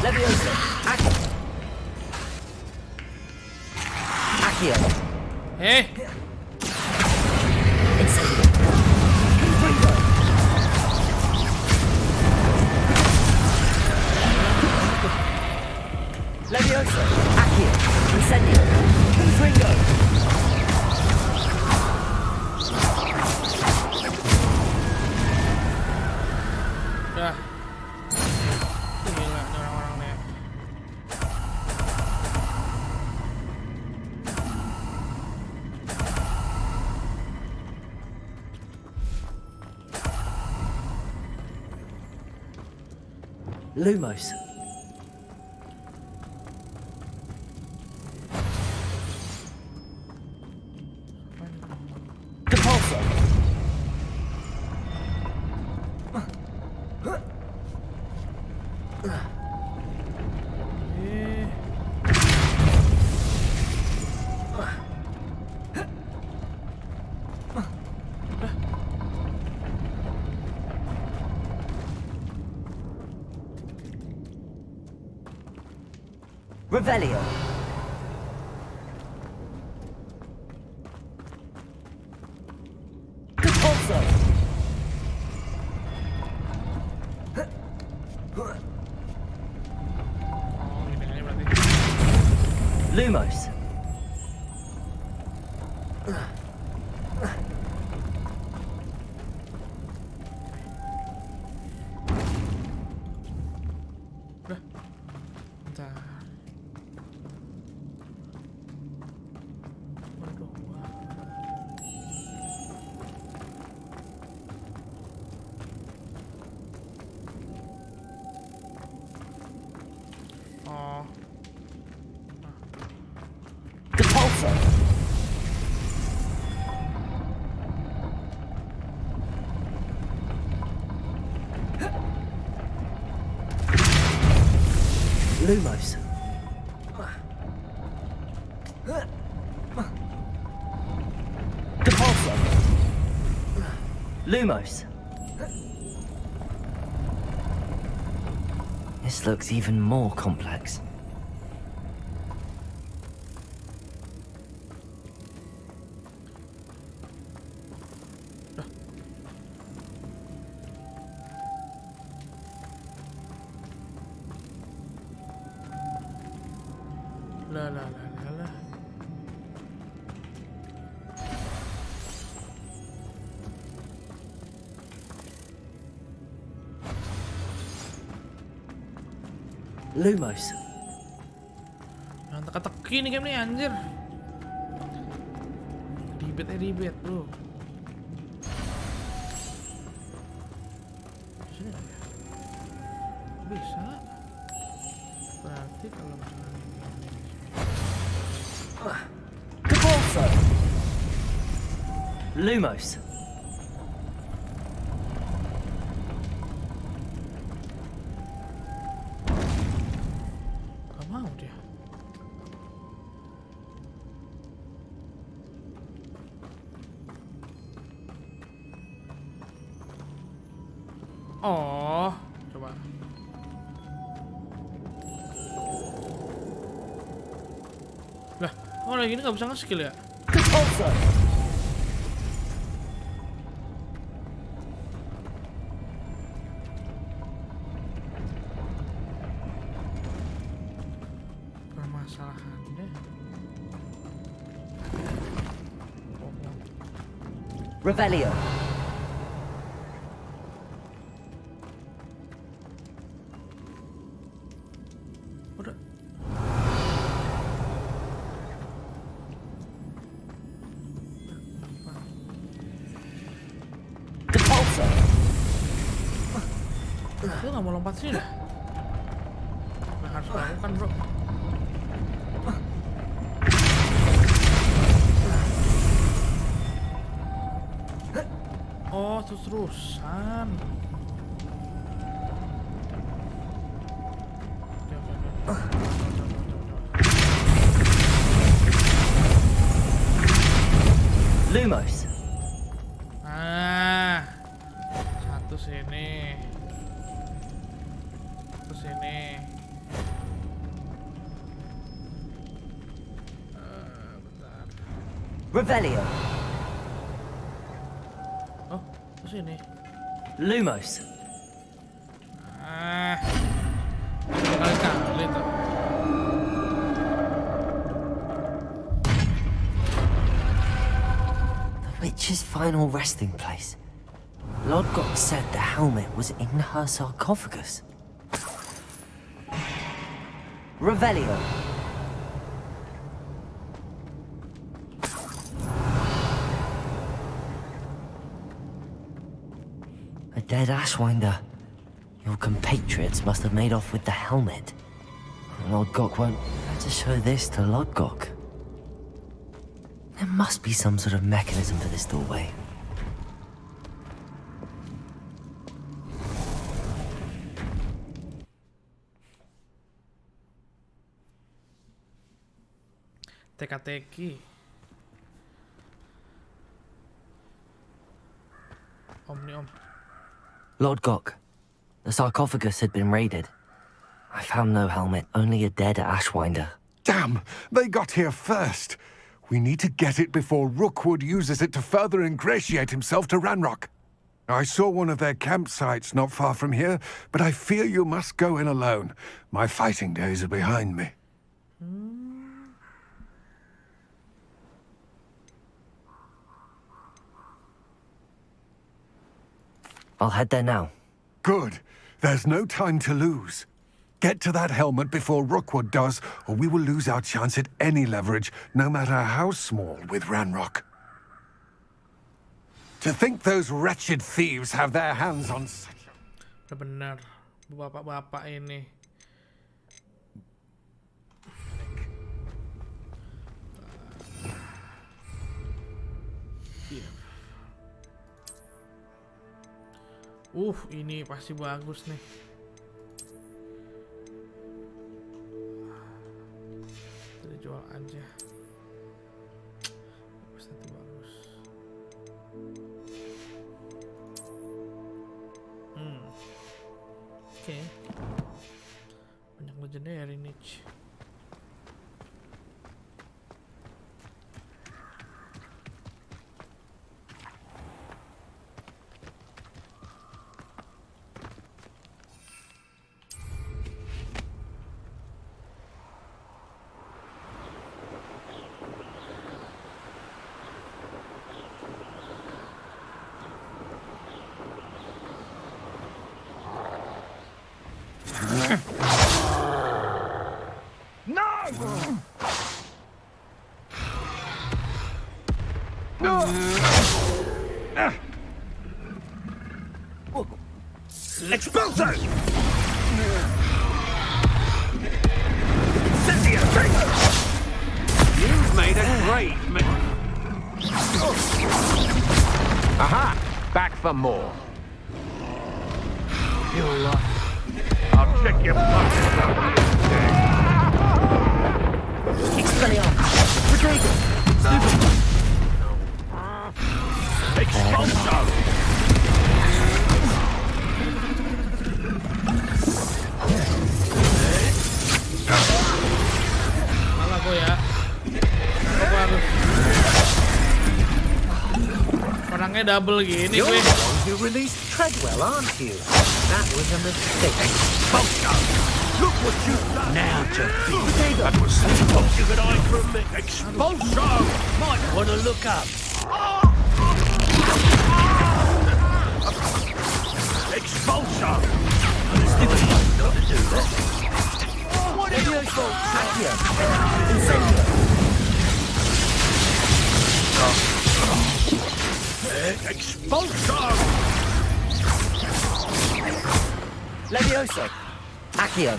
Speaker 9: Levioso. Accio. Incendio. Confringo. Levioso. Accio. Incendio. Confringo.
Speaker 1: Dah. Gila nih orang-orang nih.
Speaker 9: Lumos. Depulso. Revelio. Depulso. Lumos.
Speaker 1: Bentar. Waduh, wah. Oh.
Speaker 9: Depulso. Lumos. Depulso. Lumos.
Speaker 2: This looks even more complex.
Speaker 1: Lah lah lah lah lah.
Speaker 9: Lumos.
Speaker 1: Jangan teka-teki nih game nih anjir. Ribet bro. sini nggak ya? Bisa. Berarti kalau misalnya
Speaker 9: Capolso! Lumos!
Speaker 1: nggak mau dia. Oh, coba. Lah, oh lagi ini nggak bisa nge-skill ya?
Speaker 9: Capolso!
Speaker 1: Permasalahannya.
Speaker 9: Revelio!
Speaker 1: Udah.
Speaker 9: Capolso!
Speaker 1: Lu nggak mau lompat sini dah. Nah, harus lakukan bro. Oh, terus-terusan.
Speaker 9: Lumos!
Speaker 1: Ah, satu sini. Satu sini. Bentar.
Speaker 9: Revelio!
Speaker 1: Oh, terus sini.
Speaker 9: Lumos!
Speaker 1: Ah, kali-kali tuh.
Speaker 2: The witch's final resting place. Lodgok said the helmet was in her sarcophagus.
Speaker 9: Revelio!
Speaker 2: A dead Ashwinder. Your compatriots must have made off with the helmet. Lodgok won't let us show this to Lodgok. There must be some sort of mechanism for this doorway.
Speaker 1: Teka-teki. Om.
Speaker 2: Lodgok, the sarcophagus had been raided. I found no helmet, only a dead Ashwinder.
Speaker 17: Damn! They got here first. We need to get it before Rookwood uses it to further ingratiate himself to Ranrock. I saw one of their campsites not far from here, but I fear you must go in alone. My fighting days are behind me.
Speaker 2: I'll head there now.
Speaker 17: Good. There's no time to lose. Get to that helmet before Rookwood does, or we will lose our chance at any leverage, no matter how small, with Ranrock. To think those wretched thieves have their hands on such
Speaker 1: a... Benar, bapak-bapak ini. Ini pasti bagus nih. Kita jual aja. Pasti bagus. Oke. Banyak legendary niche.
Speaker 6: Expulso!
Speaker 20: You've made a great Aha! Back for more.
Speaker 4: You're lucky. I'll check your pockets out.
Speaker 9: Expelliarmus. Protego.
Speaker 4: Expulso!
Speaker 1: Malah gue ya. Kenapa gue harus orangnya double gini
Speaker 20: You're
Speaker 1: gue.
Speaker 20: the one who released Treadwell, aren't you? That was a mistake.
Speaker 4: Expulso! Look what you've done!
Speaker 20: Now,
Speaker 4: That was such a good eye for a minute. Expulso!
Speaker 6: Might want to look up.
Speaker 4: Expulso!
Speaker 6: Stupid not to do that.
Speaker 9: What are you for? Accio. Incendio.
Speaker 4: Expulso!
Speaker 9: Levioso. Accio.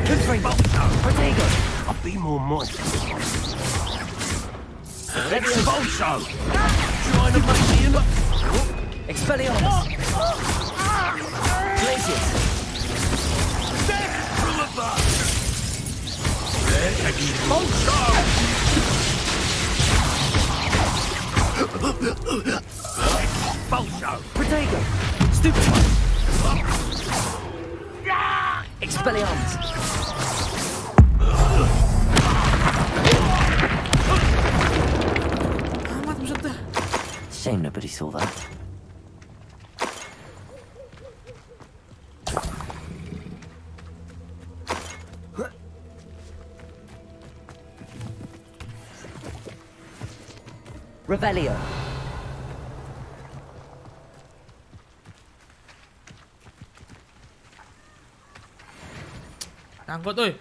Speaker 9: Confringo. Protego.
Speaker 20: I'll be more moist.
Speaker 4: Expulso!
Speaker 6: Trying to make me look.
Speaker 9: Expelliarmus. Glacius.
Speaker 4: Expulso! Expulso!
Speaker 9: Protego. Stupid one. Expelliarmus.
Speaker 1: Amat buset dah.
Speaker 2: Shame nobody saw that.
Speaker 9: Revelio.
Speaker 1: Angkut oi.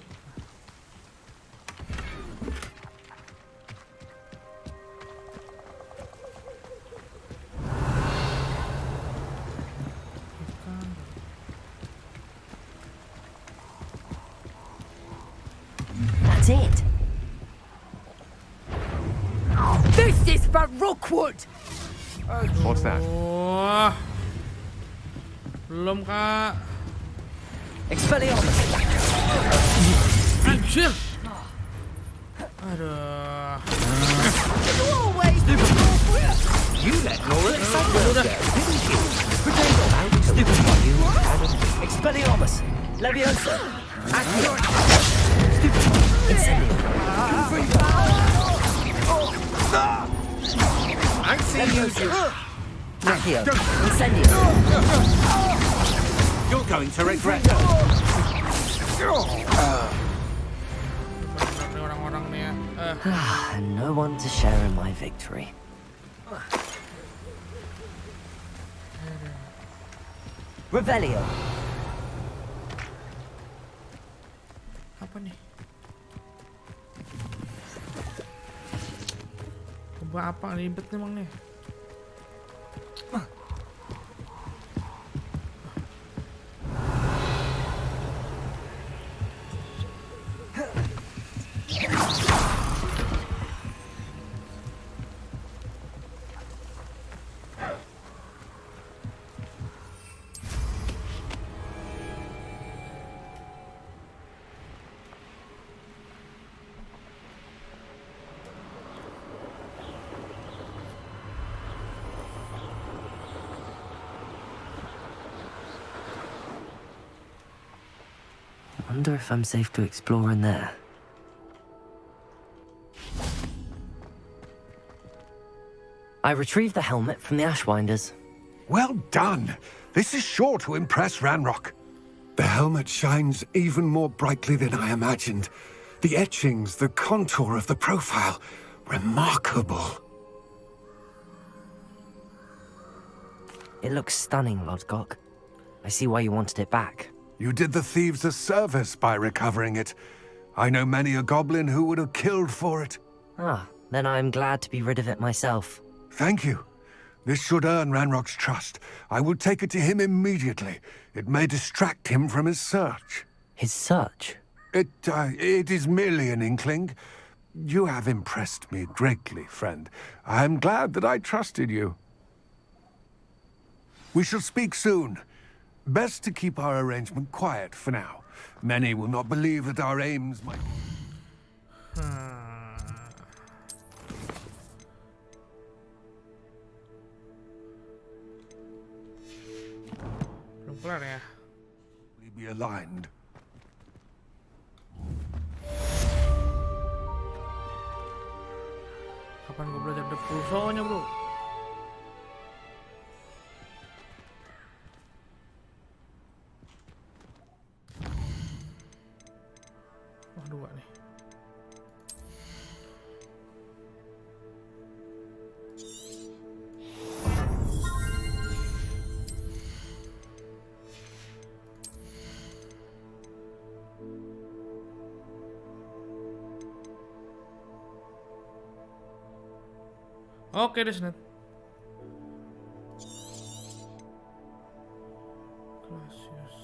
Speaker 9: That's it.
Speaker 22: This is for Rookwood!
Speaker 20: What's that?
Speaker 1: Wah. Belum, Kak.
Speaker 9: Expelliarmus.
Speaker 1: Anjir. Aduh.
Speaker 22: You always
Speaker 20: You let Laura
Speaker 1: Udah.
Speaker 20: didn't you?
Speaker 9: Protego. Stupid one. Expelliarmus. Levioso. Accio. Stupid one. Incendio. Confringo.
Speaker 20: I see you.
Speaker 9: Accio. Incendio.
Speaker 20: You're going to regret
Speaker 1: Ini orang-orang nih ya.
Speaker 2: And no one to share in my victory.
Speaker 9: Revelio.
Speaker 1: Apa nih? Coba apa ribet nih emang nih?
Speaker 2: Wonder if I'm safe to explore in there. I retrieved the helmet from the Ashwinders.
Speaker 17: Well done. This is sure to impress Ranrock. The helmet shines even more brightly than I imagined. The etchings, the contour of the profile, remarkable.
Speaker 2: It looks stunning, Lodgok. I see why you wanted it back.
Speaker 17: You did the thieves a service by recovering it. I know many a goblin who would have killed for it.
Speaker 2: Ah, then I'm glad to be rid of it myself.
Speaker 17: Thank you. This should earn Ranrock's trust. I will take it to him immediately. It may distract him from his search.
Speaker 2: His search?
Speaker 17: It is merely an inkling. You have impressed me greatly, friend. I am glad that I trusted you. We shall speak soon. Best to keep our arrangement quiet for now. Many will not believe that our aims might...
Speaker 1: Belum kelar ya.
Speaker 17: Be aligned.
Speaker 1: Kapan gue belajar the pulsonya, bro? Wah, 2 nih. Oke deh, Snap. Classius.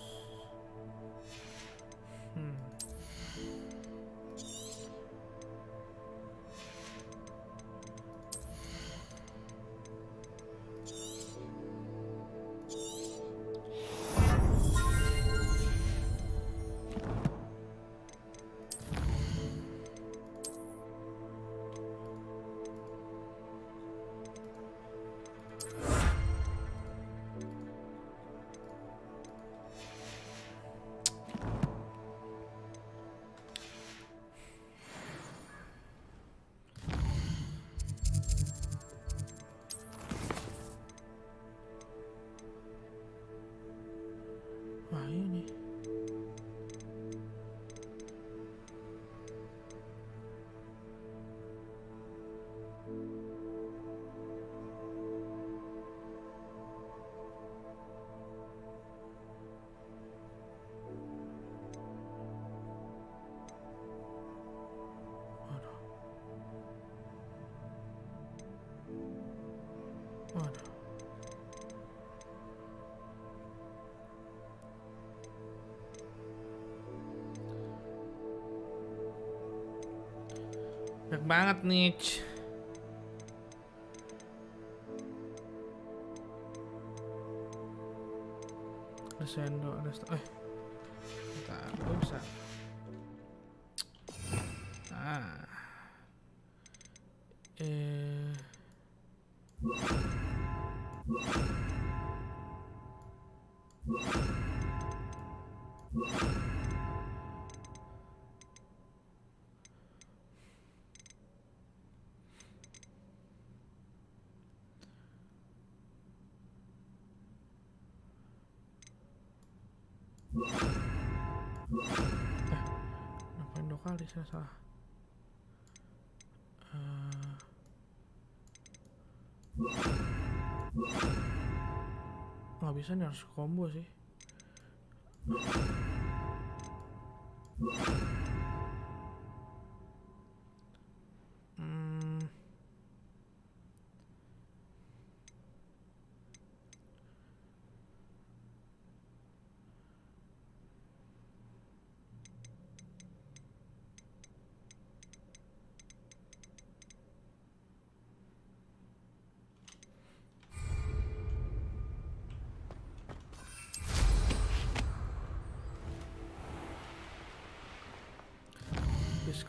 Speaker 1: Wah, ini. Waduh. Banyak banget nih. Ada sendok, ada bentar, gue bisa. Ngapain 2 kali saya salah? Nggak bisa nih, harus combo sih.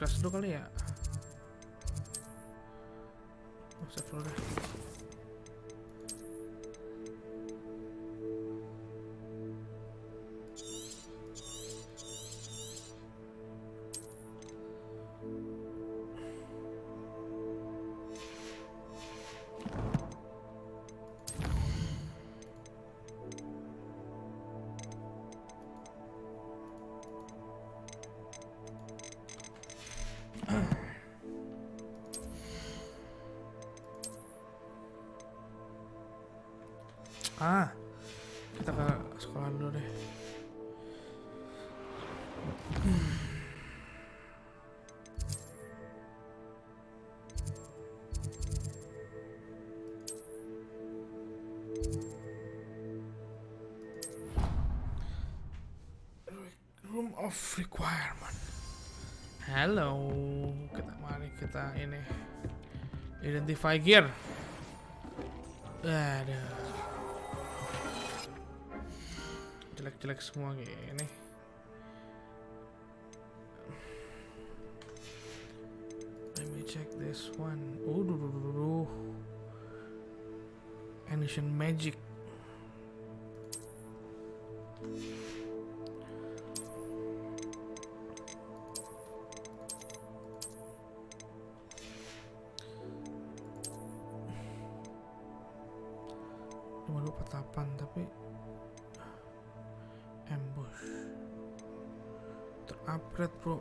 Speaker 1: Kelas dulu kali ya. Save dulu deh. Kita ke sekolah dulu deh. Room of requirement. Halo, mari kita ini identify gear. Aduh, jelek-jelek semua gini. Let me check this one. Ancient magic. Baru petapan tapi ambush terupgrade bro.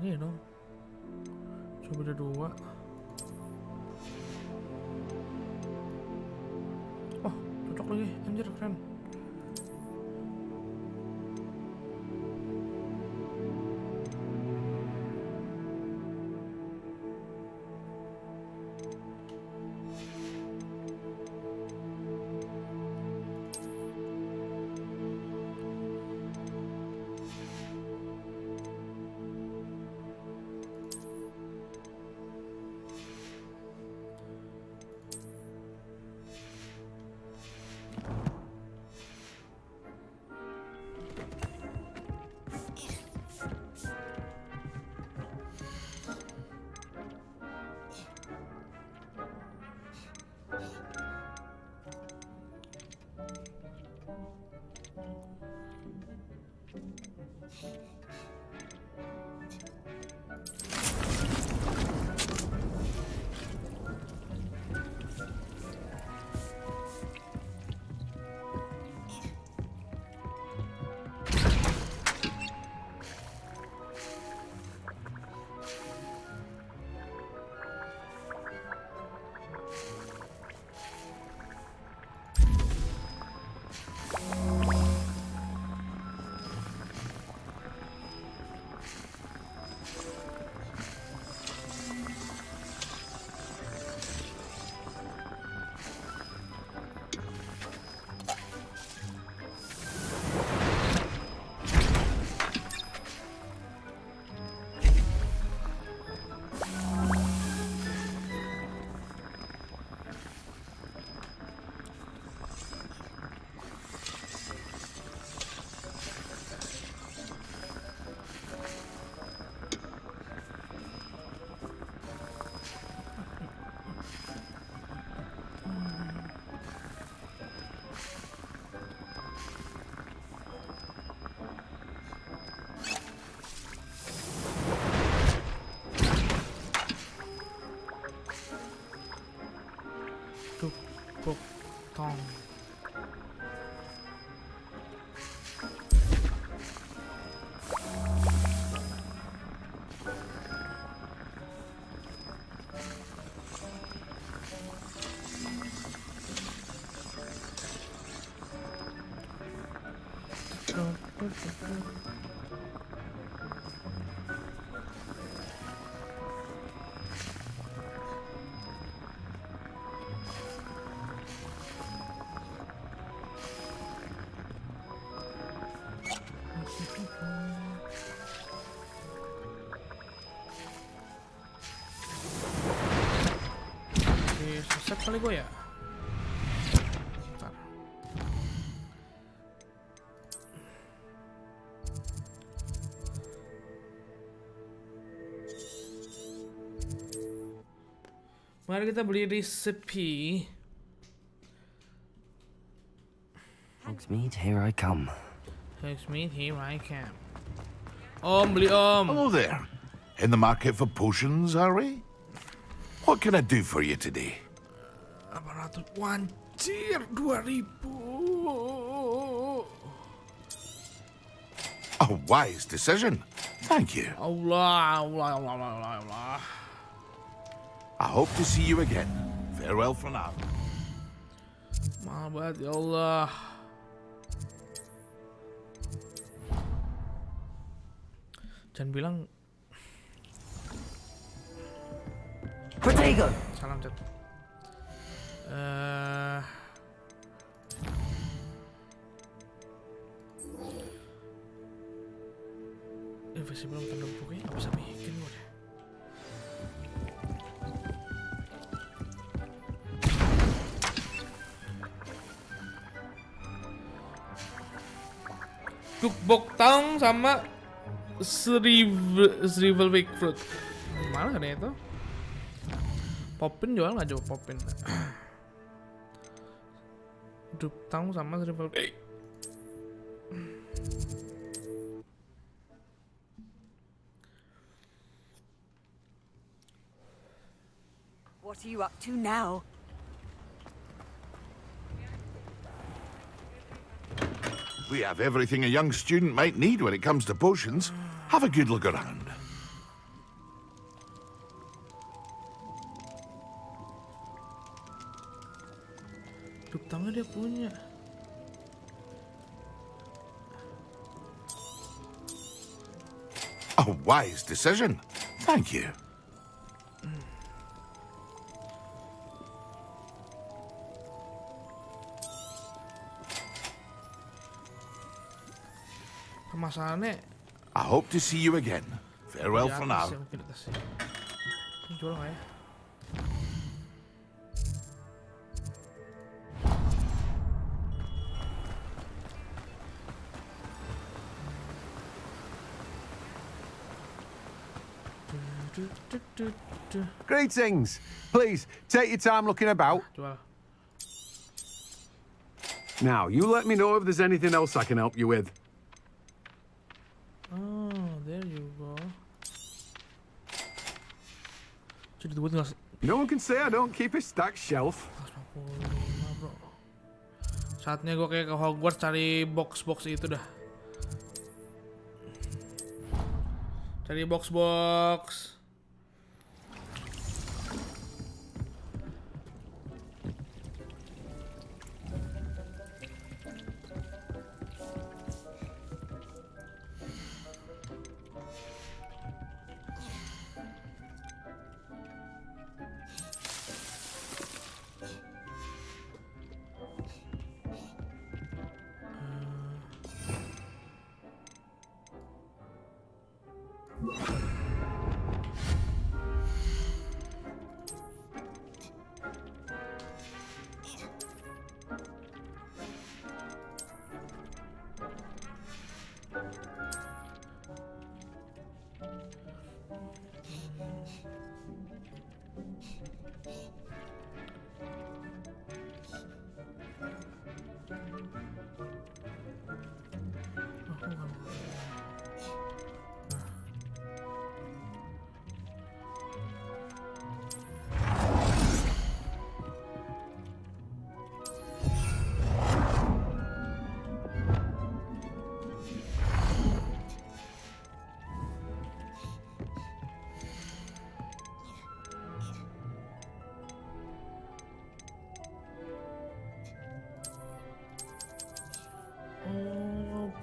Speaker 1: Ini dong, coba ada 2. Oh, cocok lagi, anjir keren. Tong. Set kali gue ya. Bentar. Mari kita beli resepi.
Speaker 2: Hogsmeade, here I come.
Speaker 1: Hogsmeade, here I come. Om, beli om.
Speaker 4: Hello there. In the market for potions, are we? What can I do for you today?
Speaker 1: 800 wancir 2000.
Speaker 4: A wise decision. Thank you.
Speaker 1: Allah.
Speaker 4: I hope to see you again. Farewell for now.
Speaker 1: Mahal banget, ya Allah. Jangan bilang
Speaker 2: Protego.
Speaker 1: Salam, Chat. Invasi belum tanda bukanya, nggak bisa bikin gue deh. Cookbook Tang sama Shrivel Big Fruit. Mana ada itu? Popin jual nggak, coba Popin? Duptang sama Shrivel Big.
Speaker 15: What are you up to now?
Speaker 4: We have everything a young student might need when it comes to potions. Have a good look around.
Speaker 1: Duptangnya dia punya.
Speaker 4: A wise decision. Thank you.
Speaker 1: Permasalahannya
Speaker 4: I hope to see you again. Farewell for now.
Speaker 1: Mungkin atas sih. Ini jual nggak ya?
Speaker 20: Greetings. Please, take your time looking about.
Speaker 1: Jual.
Speaker 20: Now, you let me know if there's anything else I can help you with.
Speaker 1: Oh, there you go. Jadi duit nggak?
Speaker 20: No one can say I don't keep a stacked shelf.
Speaker 1: 145 bro. Saatnya gue kayak ke Hogwarts cari box-box itu dah. Cari box-box.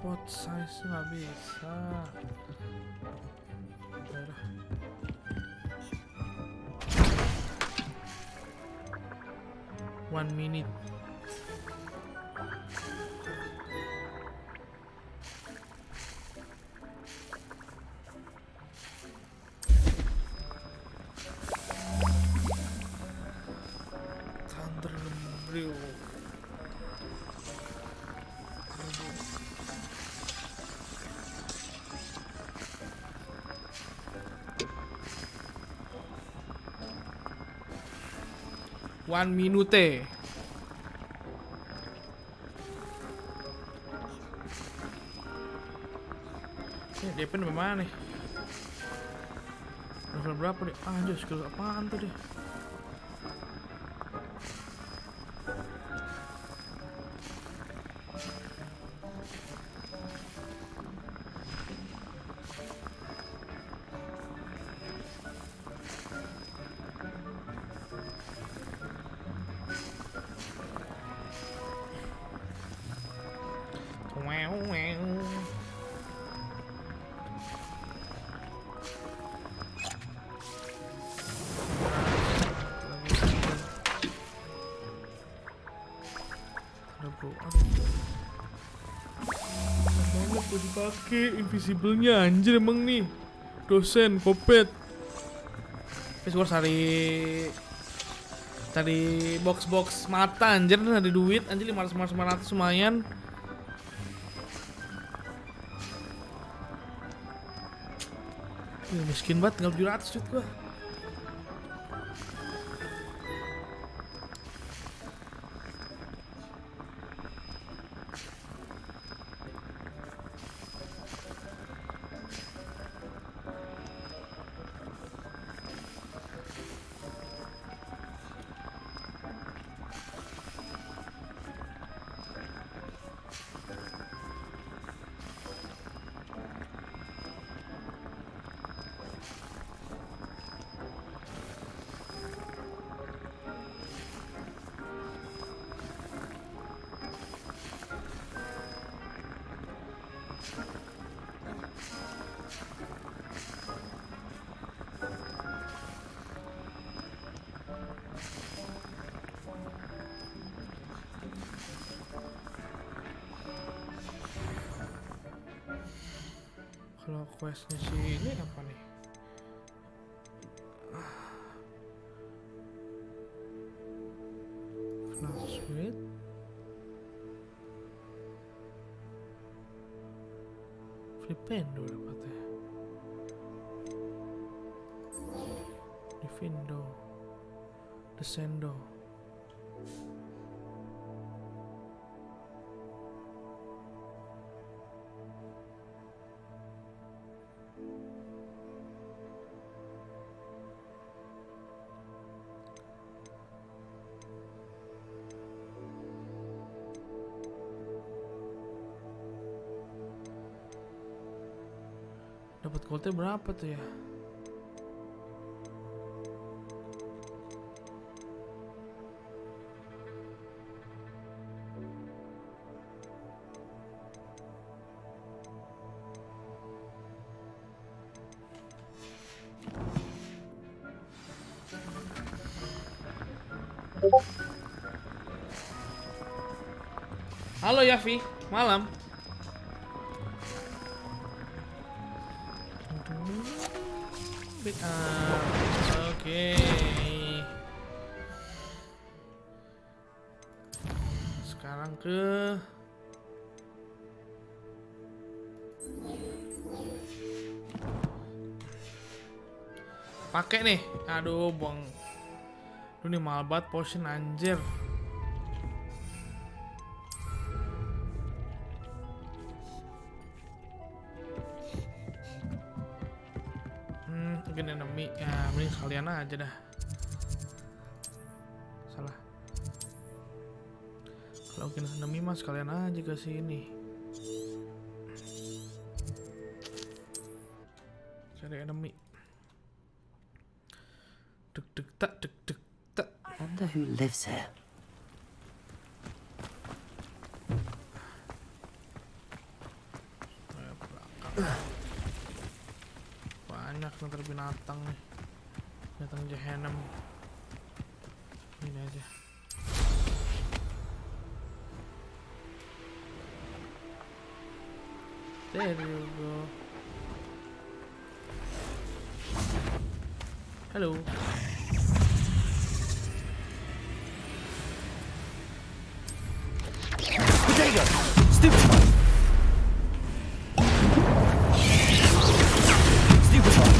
Speaker 1: Pot size nggak bisa. Udah. 1 minute. Thunder Brew. One minute. Depan mana nih? Level berapa deh? Anjir, skill apaan tuh deh? Gak dipakai invisible-nya anjir emang nih. Dosen kopet. Terus gue cari box mata anjir, ada duit anjir 500 lumayan. Miskin banget, tinggal 700 duit gua. Kalau questnya sih ini apa nih? Flash Suite. Flipendo dapatnya. Divindo. Descendo. Dapat goldnya berapa tuh ya? Halo Yafi, malam. Oke. Sekarang ke pakai nih. Aduh, buang. Lu nih mahal banget potion anjir. Mungkin enemy ya, mending sekalian aja dah. Salah. Kalau mungkin enemy mas sekalian aja ke sini. Cari enemy. Dek dek tak dek dek tak.
Speaker 2: Wonder who lives here. Banyak ntar binatang nih, binatang jahanam. Ini aja. There you go. Halo.
Speaker 9: Potato! Stupid one! Stupid one!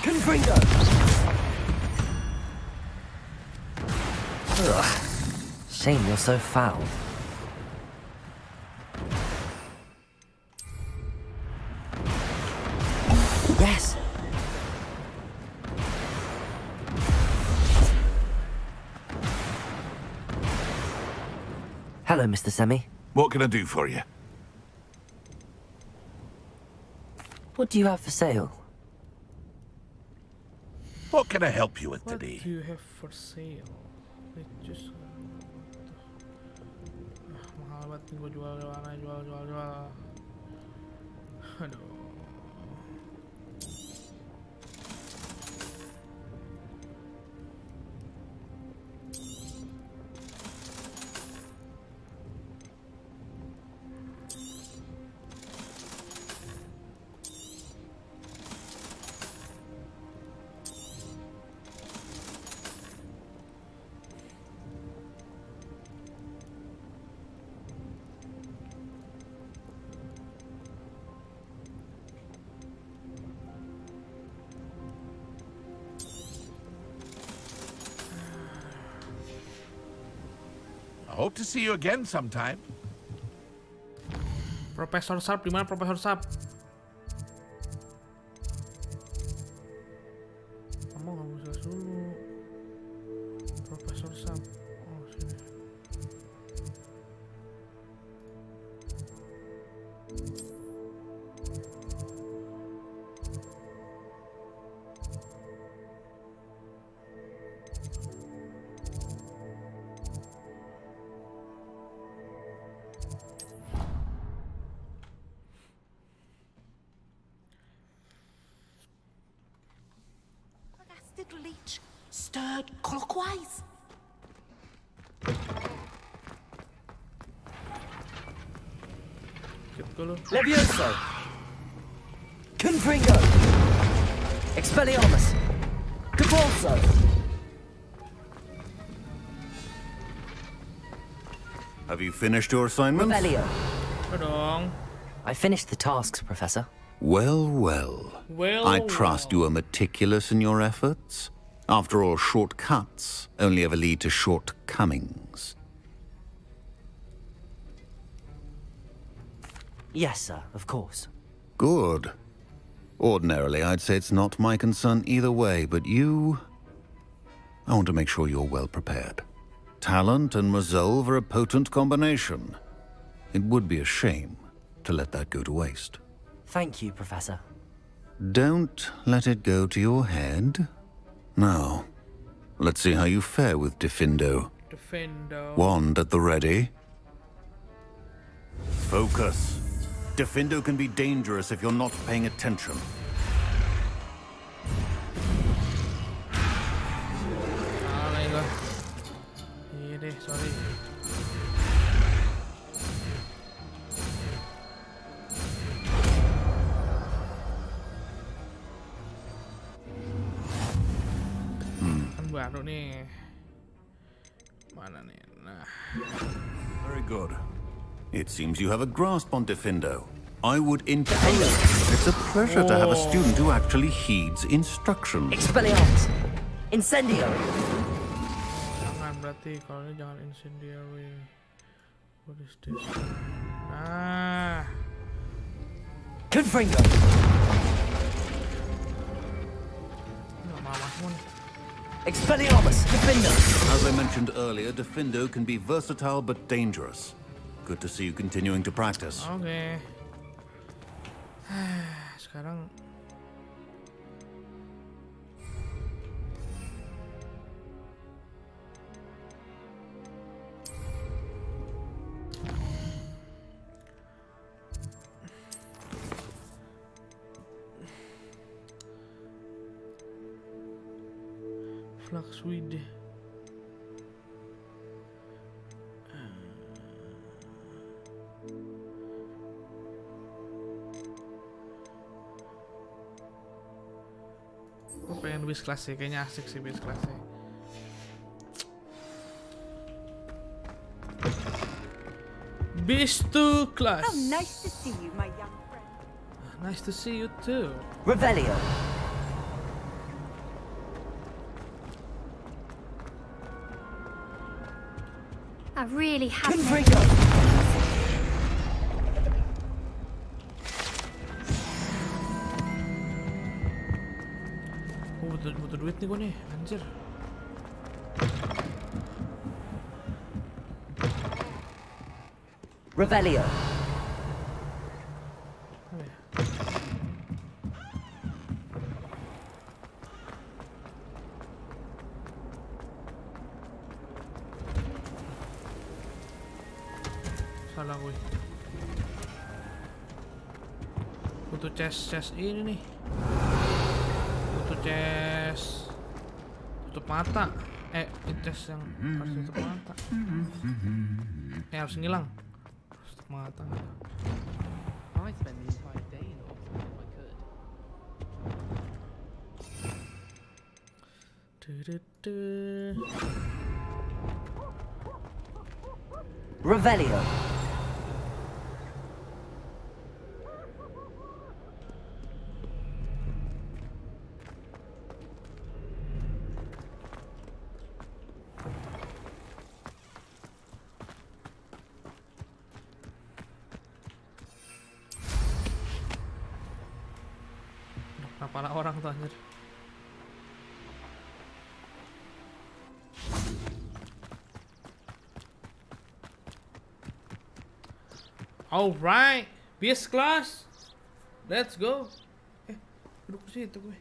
Speaker 9: Confringo!
Speaker 2: Ugh. Shame you're so foul. Yes! Hello, Mr. Semi.
Speaker 4: What can I do for you?
Speaker 2: What do you have for sale?
Speaker 4: What can I help you with
Speaker 1: What
Speaker 4: today?
Speaker 1: do you have for sale? Just mahal banget nih gua jual. Aduh.
Speaker 4: Hope to see you again sometime.
Speaker 1: Profesor Sharp, di mana Profesor Sharp? Kamu nggak bisa dulu. Profesor Sharp. Oh, sini.
Speaker 14: Little leech stirred clockwise.
Speaker 2: Levioso! Confringo! Expelliarmus! Capulso!
Speaker 23: Have you finished your assignment?
Speaker 2: Revelio.
Speaker 1: Dong.
Speaker 2: I finished the tasks, Professor.
Speaker 23: Well, well. I trust you are meticulous in your efforts. After all, shortcuts only ever lead to shortcomings.
Speaker 2: Yes, sir, of course.
Speaker 23: Good. Ordinarily, I'd say it's not my concern either way, but you... I want to make sure you're well prepared. Talent and resolve are a potent combination. It would be a shame to let that go to waste.
Speaker 2: Thank you, Professor.
Speaker 23: Don't let it go to your head. Now, let's see how you fare with Defindo.
Speaker 1: Defindo.
Speaker 23: Wand at the ready. Focus. Defindo can be dangerous if you're not paying attention.
Speaker 1: Sorry. Baru nih. Mana nih? Nah.
Speaker 23: Very good. It seems you have a grasp on Defindo. I would encourage. It's a pleasure to have a student who actually heeds instructions.
Speaker 2: Expelliarmus! Incendio!
Speaker 1: Jangan berarti kalau ini jangan incendiary. What is this? Ah.
Speaker 2: Confringo!
Speaker 1: Nggak mau.
Speaker 2: Expelliarmus! Defindo!
Speaker 23: As I mentioned earlier, Defindo can be versatile but dangerous. Good to see you continuing to practice.
Speaker 1: Oke. Sekarang Fluxweed. Gue pengen bis kelas sih, kayaknya asik sih bis kelas sih. Bis to class.
Speaker 15: Oh, nice to see you, my young friend.
Speaker 1: Nice to see you too.
Speaker 2: Revelio.
Speaker 18: I really have.
Speaker 2: Confringo.
Speaker 1: Butuh duit nih gue nih, anjir.
Speaker 2: Revelio.
Speaker 1: Salah gue. Butuh chest ini nih. Butuh chest tutup mata. Chest yang harus tutup mata. Harus ngilang. Harus tutup mata.
Speaker 19: I spend the entire day in Oxford if I could.
Speaker 2: Revelio.
Speaker 1: kepala orang tuh anjir. Alright, Beast class, let's go. Duduk di situ gue.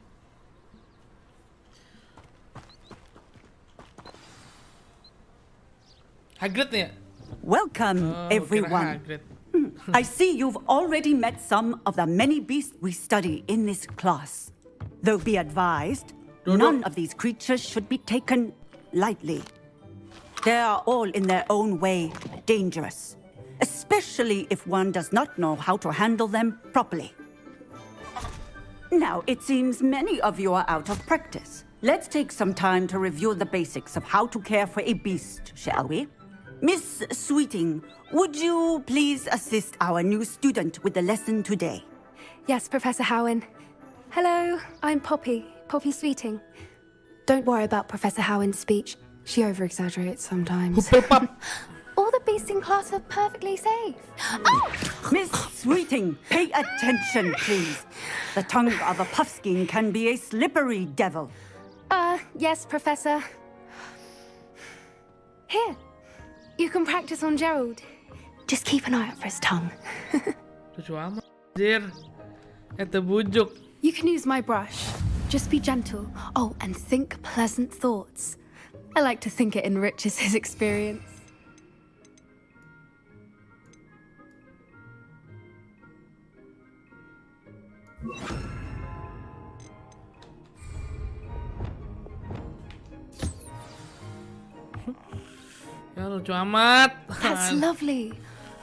Speaker 1: Hagrid nih ya?
Speaker 11: Welcome, everyone. I see you've already met some of the many beasts we study in this class. Though be advised, none of these creatures should be taken lightly. They are all in their own way dangerous, especially if one does not know how to handle them properly. Now, it seems many of you are out of practice. Let's take some time to review the basics of how to care for a beast, shall we? Miss Sweeting, would you please assist our new student with the lesson today?
Speaker 12: Yes, Professor Howen. Hello, I'm Poppy Sweeting. Don't worry about Professor Howen's speech. She over-exaggerates sometimes. All the beasts in class are perfectly safe.
Speaker 11: Oh! Miss Sweeting, pay attention, please. The tongue of a puffskein can be a slippery devil.
Speaker 12: Yes, Professor. Here, you can practice on Gerald. Just keep an eye out for his tongue.
Speaker 1: Lucu amat, anjir. Bujuk.
Speaker 12: You can use my brush. Just be gentle. Oh, and think pleasant thoughts. I like to think it enriches his experience.
Speaker 1: Ya lucu amat.
Speaker 12: That's lovely.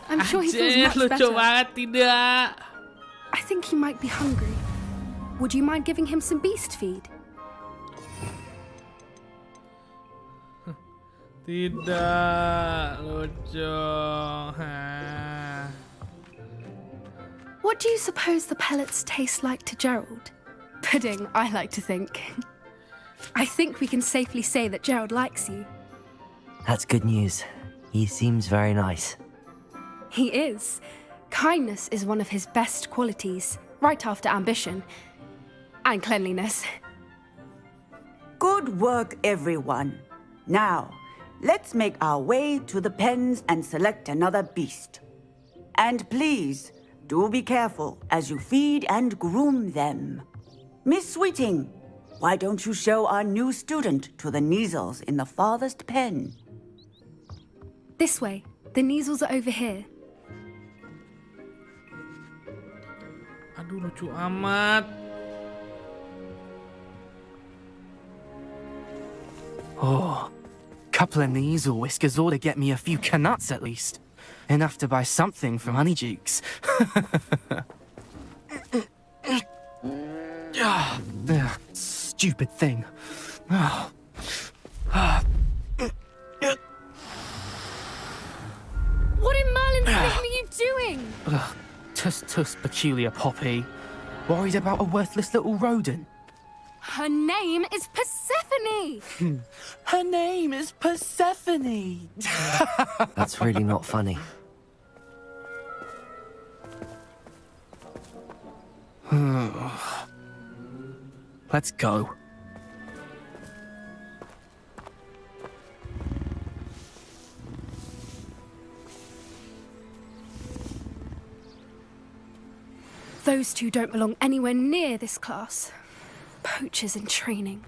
Speaker 12: I'm sure he feels much
Speaker 1: lucu
Speaker 12: better.
Speaker 1: banget tidak.
Speaker 12: I think he might be hungry. Would you mind giving him some beast feed?
Speaker 1: Tidak lucu.
Speaker 12: What do you suppose the pellets taste like to Gerald? Pudding, I like to think. I think we can safely say that Gerald likes you.
Speaker 2: That's good news. He seems very nice.
Speaker 12: He is. Kindness is one of his best qualities, right after ambition. And cleanliness.
Speaker 11: Good work, everyone. Now, let's make our way to the pens and select another beast. And please, do be careful as you feed and groom them. Miss Sweeting, why don't you show our new student to the Neasels in the farthest pen?
Speaker 12: This way. The Neasels are over here.
Speaker 1: Aduh, lucu amat.
Speaker 21: Oh, couple of Neasel whiskers ought to get me a few canuts at least. Enough to buy something from Honeydukes. Stupid thing.
Speaker 12: What in Merlin's name are you doing?
Speaker 21: Tuss, peculiar Poppy. Worried about a worthless little rodent?
Speaker 12: Her name is Persephone!
Speaker 21: Her name is Persephone!
Speaker 2: That's really not funny.
Speaker 21: Let's go.
Speaker 12: Those two don't belong anywhere near this class. Poachers in training.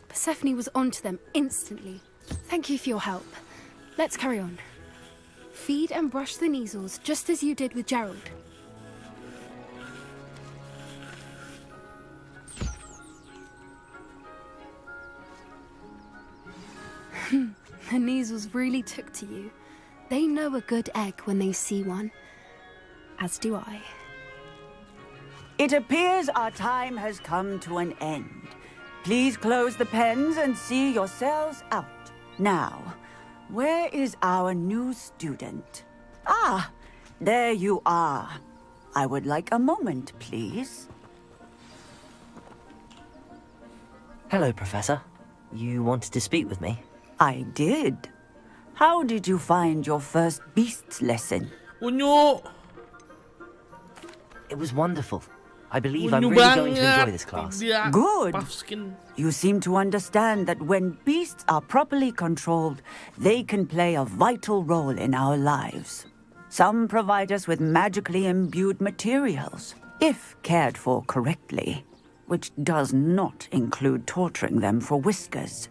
Speaker 12: Persephone was onto them instantly. Thank you for your help. Let's carry on. Feed and brush the Neasels just as you did with Gerald. The Neasels really took to you. They know a good egg when they see one. As do I.
Speaker 11: It appears our time has come to an end. Please close the pens and see yourselves out. Now, where is our new student? Ah, there you are. I would like a moment, please.
Speaker 2: Hello, Professor. You wanted to speak with me?
Speaker 11: I did. How did you find your first beasts lesson?
Speaker 1: Unyu!
Speaker 2: It was wonderful. I believe I'm really going to enjoy this class.
Speaker 11: Good. You seem to understand that when beasts are properly controlled, they can play a vital role in our lives. Some provide us with magically imbued materials, if cared for correctly, which does not include torturing them for whiskers.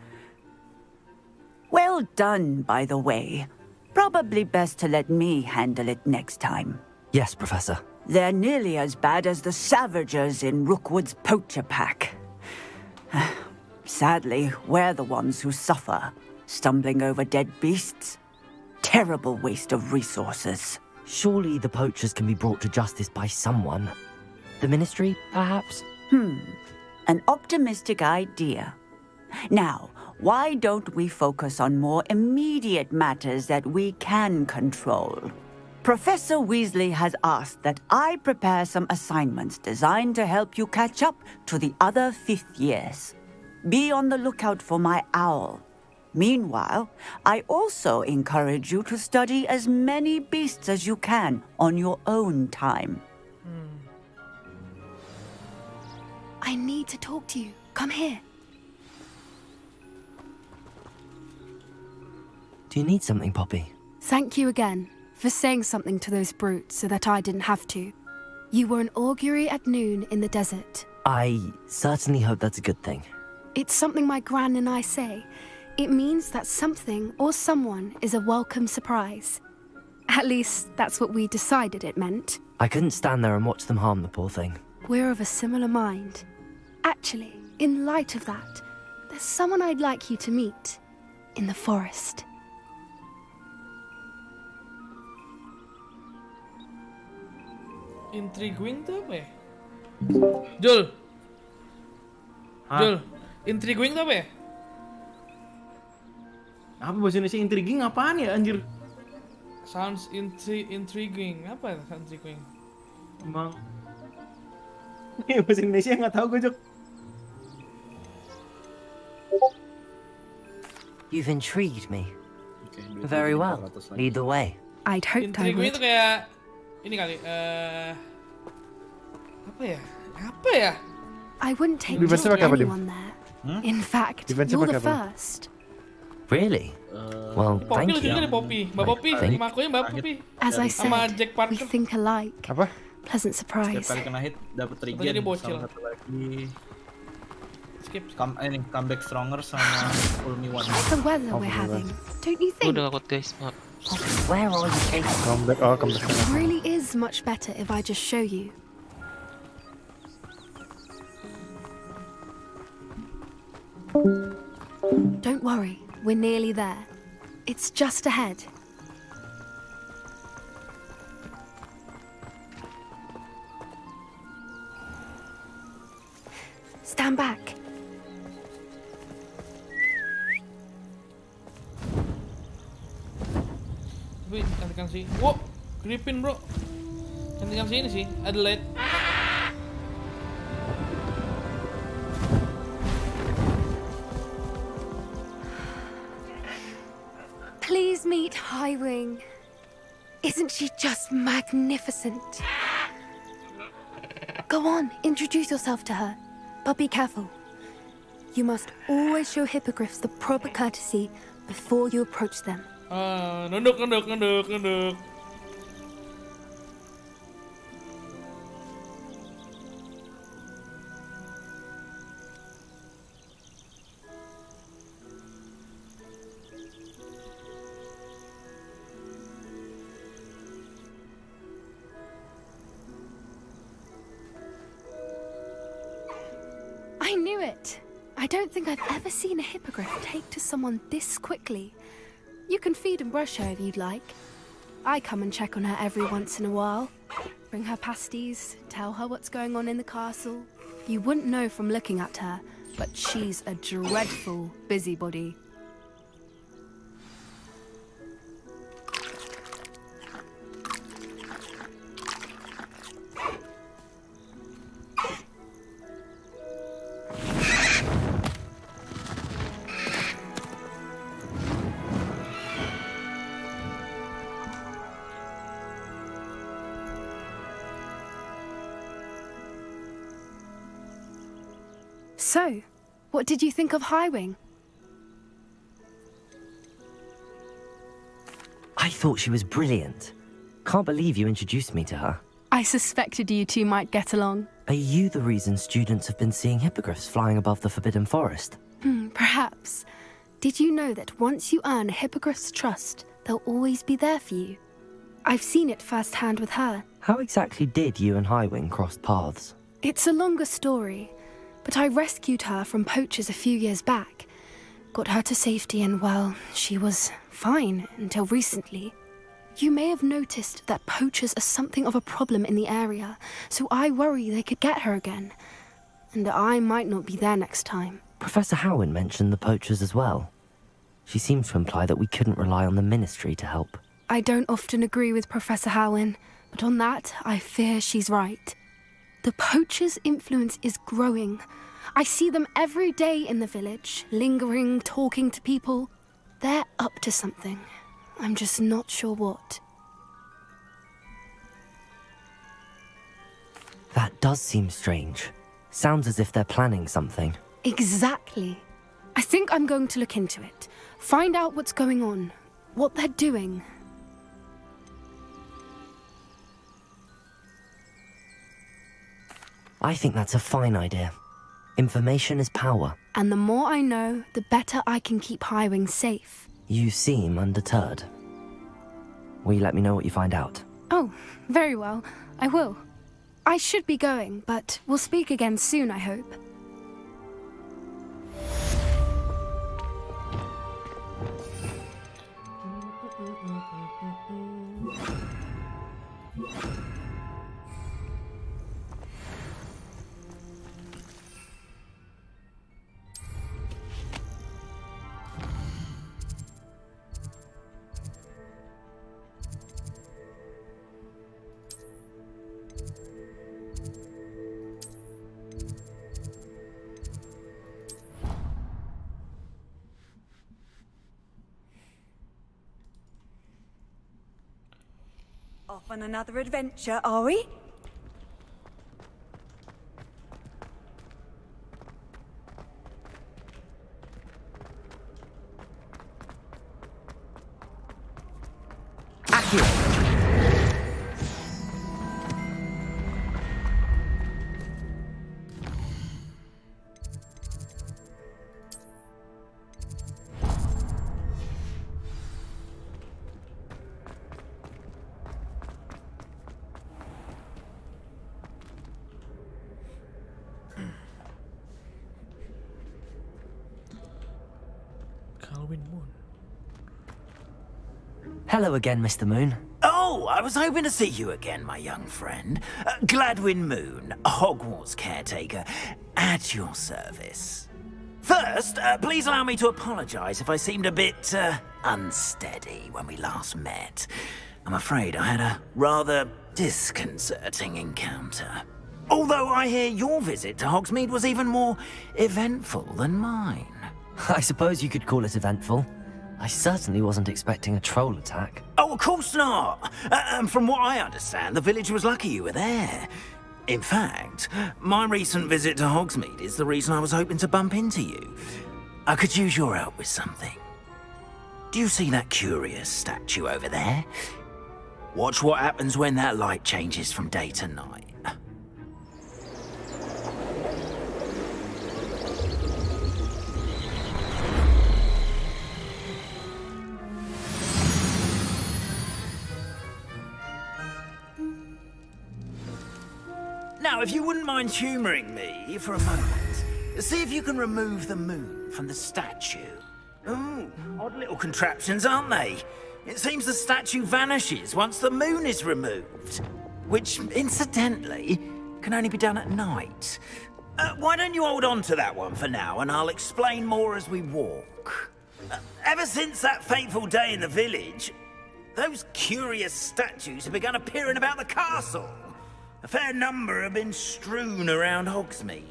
Speaker 11: Well done, by the way. Probably best to let me handle it next time.
Speaker 2: Yes, Professor.
Speaker 11: They're nearly as bad as the Savagers in Rookwood's poacher pack. Sadly, we're the ones who suffer, stumbling over dead beasts. Terrible waste of resources.
Speaker 2: Surely the poachers can be brought to justice by someone. The Ministry, perhaps?
Speaker 11: An optimistic idea. Now, why don't we focus on more immediate matters that we can control? Professor Weasley has asked that I prepare some assignments designed to help you catch up to the other 5th years. Be on the lookout for my owl. Meanwhile, I also encourage you to study as many beasts as you can on your own time.
Speaker 12: I need to talk to you. Come here.
Speaker 2: Do you need something, Poppy?
Speaker 12: Thank you again for saying something to those brutes so that I didn't have to. You were an augury at noon in the desert.
Speaker 2: I certainly hope that's a good thing.
Speaker 12: It's something my gran and I say. It means that something or someone is a welcome surprise. At least, that's what we decided it meant.
Speaker 2: I couldn't stand there and watch them harm the poor thing.
Speaker 12: We're of a similar mind. Actually, in light of that, there's someone I'd like you to meet. In the forest.
Speaker 1: Intriguing tuh apa ya? Jul, intriguing tuh apa ya?
Speaker 3: Apa bahasa Indonesia intriguing apaan ya anjir?
Speaker 1: Sounds intriguing. Apa sounds intriguing?
Speaker 3: Emang bahasa Indonesia nggak tahu gue, Jok.
Speaker 2: You've intrigued me. Very well. Lead the way.
Speaker 12: I'd hoped I
Speaker 1: Intriguing
Speaker 12: would.
Speaker 1: itu kayak ini kali. Apa ya? Apa ya?
Speaker 12: I wouldn't take
Speaker 1: Defense
Speaker 12: just
Speaker 1: pakai apa, Dim?
Speaker 12: anyone there. In fact,
Speaker 1: Defense
Speaker 12: you're
Speaker 1: pakai
Speaker 12: the
Speaker 1: apa?
Speaker 12: first.
Speaker 2: Really? Well,
Speaker 1: Poppy
Speaker 2: thank
Speaker 1: lebih
Speaker 2: you.
Speaker 1: dari Poppy. Mbak Poppy,
Speaker 2: think.
Speaker 1: sama aku ya Mbak Poppy.
Speaker 12: As I
Speaker 1: Sama
Speaker 12: said,
Speaker 1: Jack
Speaker 12: we
Speaker 1: Parker.
Speaker 12: think alike.
Speaker 3: Apa?
Speaker 12: Pleasant
Speaker 3: Setiap
Speaker 12: surprise.
Speaker 3: kali kena hit dapat
Speaker 1: Jadi
Speaker 3: regen
Speaker 1: bocil.
Speaker 3: sama satu lagi.
Speaker 1: Skip.
Speaker 3: Comeback stronger sama full me one.
Speaker 12: The weather we're having, don't you think?
Speaker 8: Udah takut guys, maaf.
Speaker 2: Where are you taking?
Speaker 3: Comeback
Speaker 12: It really is much better if I just show you. Don't worry, we're nearly there. It's just ahead. Stand back.
Speaker 1: Tapi cantikan sih. Wow, Griffin bro. Cantikan sih ini sih. Adelaide.
Speaker 12: Please meet Highwing. Isn't she just magnificent? Go on, introduce yourself to her. But be careful. You must always show hippogriffs the proper courtesy before you approach them.
Speaker 1: Nunduk.
Speaker 12: I knew it. I don't think I've ever seen a hippogriff take to someone this quickly. You can feed and brush her if you'd like. I come and check on her every once in a while. Bring her pasties, tell her what's going on in the castle. You wouldn't know from looking at her, but she's a dreadful busybody. So, what did you think of Highwing?
Speaker 2: I thought she was brilliant. Can't believe you introduced me to her.
Speaker 12: I suspected you two might get along.
Speaker 2: Are you the reason students have been seeing hippogriffs flying above the Forbidden Forest?
Speaker 12: Perhaps. Did you know that once you earn a hippogriff's trust, they'll always be there for you? I've seen it firsthand with her.
Speaker 2: How exactly did you and Highwing cross paths?
Speaker 12: It's a longer story, but I rescued her from poachers a few years back. Got her to safety and, well, she was fine until recently. You may have noticed that poachers are something of a problem in the area, so I worry they could get her again. And I might not be there next time.
Speaker 2: Professor Howin mentioned the poachers as well. She seemed to imply that we couldn't rely on the Ministry to help.
Speaker 12: I don't often agree with Professor Howin, but on that, I fear she's right. The poachers' influence is growing. I see them every day in the village, lingering, talking to people. They're up to something. I'm just not sure what.
Speaker 2: That does seem strange. Sounds as if they're planning something.
Speaker 12: Exactly. I think I'm going to look into it. Find out what's going on, what they're doing.
Speaker 2: I think that's a fine idea. Information is power.
Speaker 12: And the more I know, the better I can keep Highwing safe.
Speaker 2: You seem undeterred. Will you let me know what you find out?
Speaker 12: Oh, very well. I will. I should be going, but we'll speak again soon, I hope.
Speaker 15: Off on another adventure, are we?
Speaker 2: Hello again, Mr. Moon.
Speaker 7: Oh, I was hoping to see you again, my young friend. Gladwin Moon, Hogwarts caretaker, at your service. First, please allow me to apologize if I seemed a bit, unsteady when we last met. I'm afraid I had a rather disconcerting encounter. Although I hear your visit to Hogsmeade was even more eventful than mine.
Speaker 2: I suppose you could call it eventful. I certainly wasn't expecting a troll attack.
Speaker 7: Oh, of course not. And from what I understand, the village was lucky you were there. In fact, my recent visit to Hogsmeade is the reason I was hoping to bump into you. I could use your help with something. Do you see that curious statue over there? Watch what happens when that light changes from day to night. Now, if you wouldn't mind humouring me for a moment, see if you can remove the moon from the statue. Ooh, odd little contraptions, aren't they? It seems the statue vanishes once the moon is removed, which, incidentally, can only be done at night. Why don't you hold on to that one for now, and I'll explain more as we walk. Ever since that fateful day in the village, those curious statues have begun appearing about the castle. A fair number have been strewn around Hogsmeade.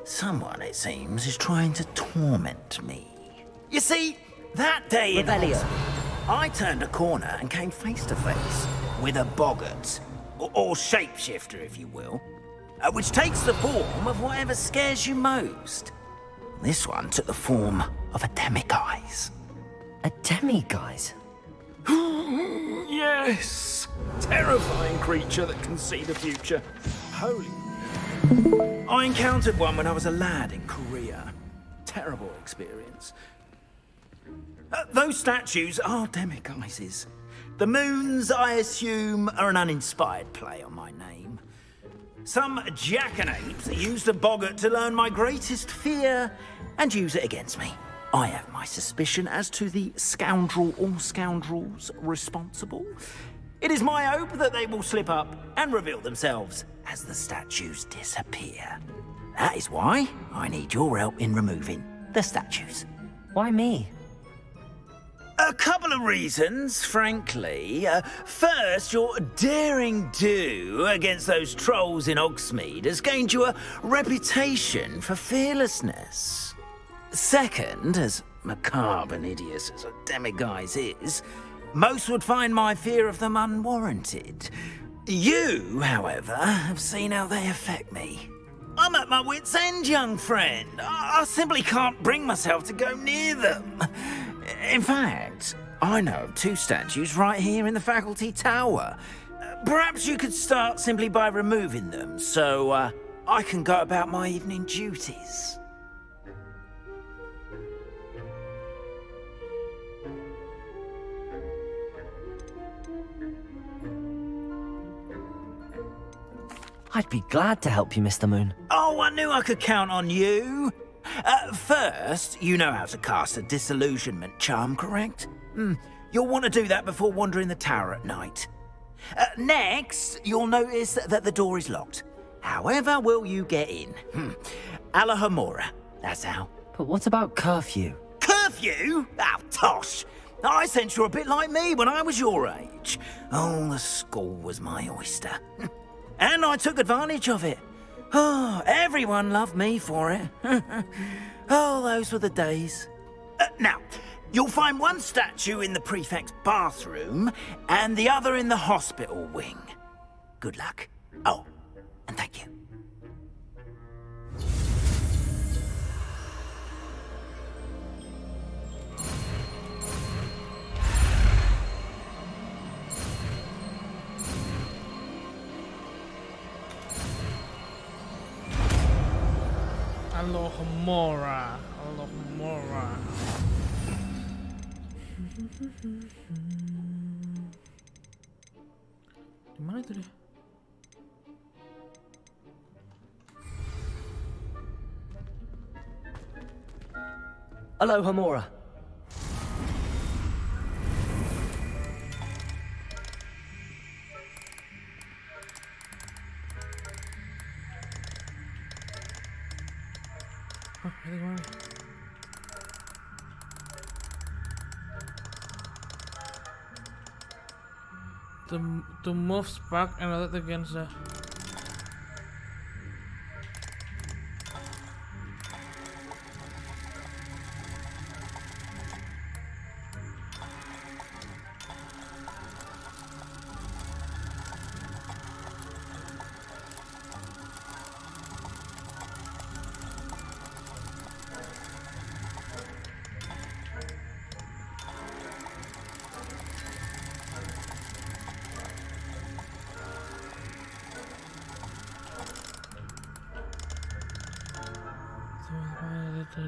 Speaker 7: Someone, it seems, is trying to torment me. You see, that day in Hogsmeade, I turned a corner and came face to face with a boggart, or shapeshifter, if you will. which takes the form of whatever scares you most. This one took the form of a demiguise.
Speaker 2: A demiguise?
Speaker 7: Yes! Terrifying creature that can see the future. Holy. I encountered one when I was a lad in Korea. Terrible experience. Those statues are demiguises. The moons, I assume, are an uninspired play on my name. Some jackanapes used a boggart to learn my greatest fear and use it against me. I have my suspicion as to the scoundrel or scoundrels responsible. It is my hope that they will slip up and reveal themselves as the statues disappear. That is why I need your help in removing the statues.
Speaker 2: Why me?
Speaker 7: A couple of reasons, frankly. First, your daring do against those trolls in Hogsmeade has gained you a reputation for fearlessness. Second, as macabre and hideous as a demiguise is, most would find my fear of them unwarranted. You, however, have seen how they affect me. I'm at my wit's end, young friend. I simply can't bring myself to go near them. In fact, I know of 2 statues right here in the faculty tower. Perhaps you could start simply by removing them, so I can go about my evening duties.
Speaker 2: I'd be glad to help you, Mr. Moon.
Speaker 7: Oh, I knew I could count on you. First, you know how to cast a disillusionment charm, correct? You'll want to do that before wandering the tower at night. Next, you'll notice that the door is locked. However will you get in? Alahomora, that's how.
Speaker 2: But what about curfew?
Speaker 7: Curfew? Oh, tosh. I sense you're a bit like me when I was your age. Oh, the school was my oyster. And I took advantage of it. Oh, everyone loved me for it. Oh, those were the days. Now, you'll find one statue in the prefect's bathroom and the other in the hospital wing. Good luck. Oh, and thank you.
Speaker 1: Alohomora. Alohomora. Gimana itu dia?
Speaker 2: Alohomora.
Speaker 1: Ini gimana? To move spark and rotate against the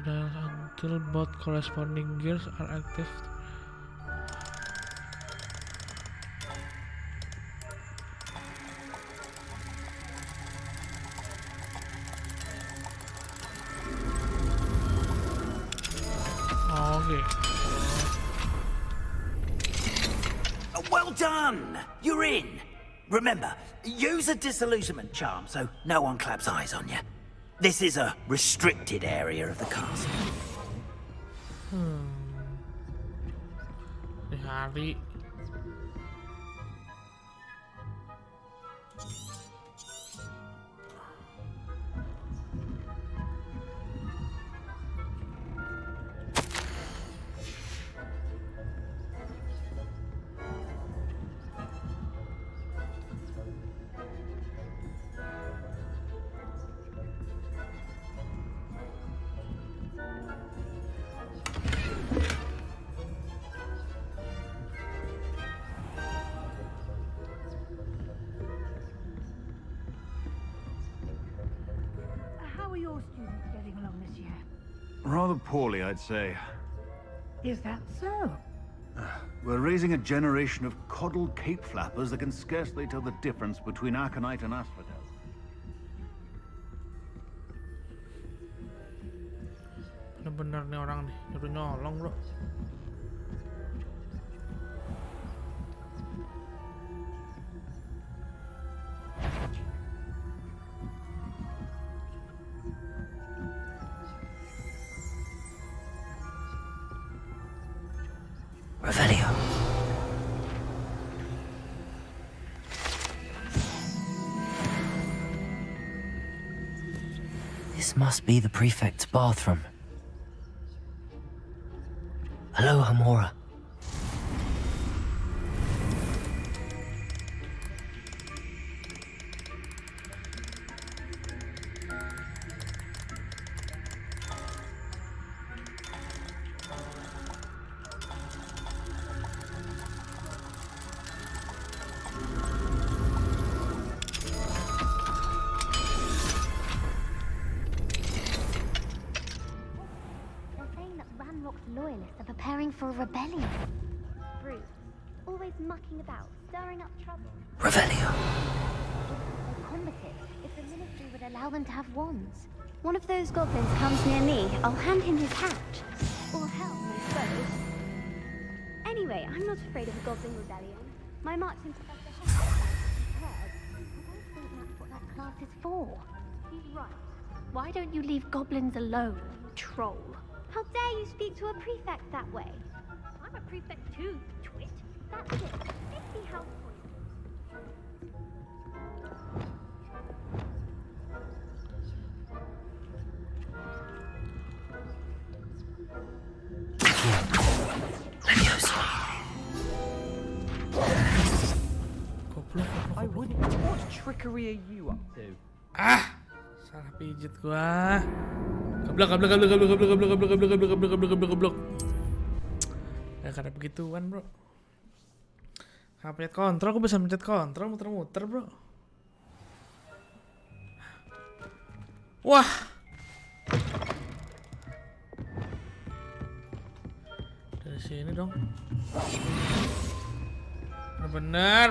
Speaker 1: dial until both corresponding gears are active. Okay.
Speaker 7: Well done! You're in! Remember, use a disillusionment charm so no one claps eyes on you. This is a restricted area of the castle.
Speaker 1: Di hari
Speaker 8: Rather poorly, I'd say.
Speaker 22: Is that so?
Speaker 8: We're raising a generation of coddled cape flappers that can scarcely tell the difference between Aconite and asphodel.
Speaker 1: Bener-bener nih orang nih, nyuruh nyolong bro.
Speaker 2: Revelio. This must be the prefect's bathroom. Hello, Hamora.
Speaker 18: Loyalists are preparing for a rebellion. Brutes, always mucking about, stirring up trouble.
Speaker 2: Revelio.
Speaker 18: They're combative if the ministry would allow them to have wands. One of those goblins comes near me, I'll hand him his hat. Or helm, I suppose. Anyway, I'm not afraid of a goblin rebellion. My marching professor has prepared. I don't think that's what that class is for. He's right. Why don't you leave goblins alone, troll? How dare you speak to a prefect that way? I'm a prefect too, twit. That's it. 50 house points.
Speaker 19: I wouldn't. What trickery are you up to?
Speaker 1: Ah, salah pijit gua. Goblok. Ya karena begituan bro. Pencet kontrol, aku bisa mencet kontrol muter-muter bro. Wah. Dari sini dong. Benar-benar.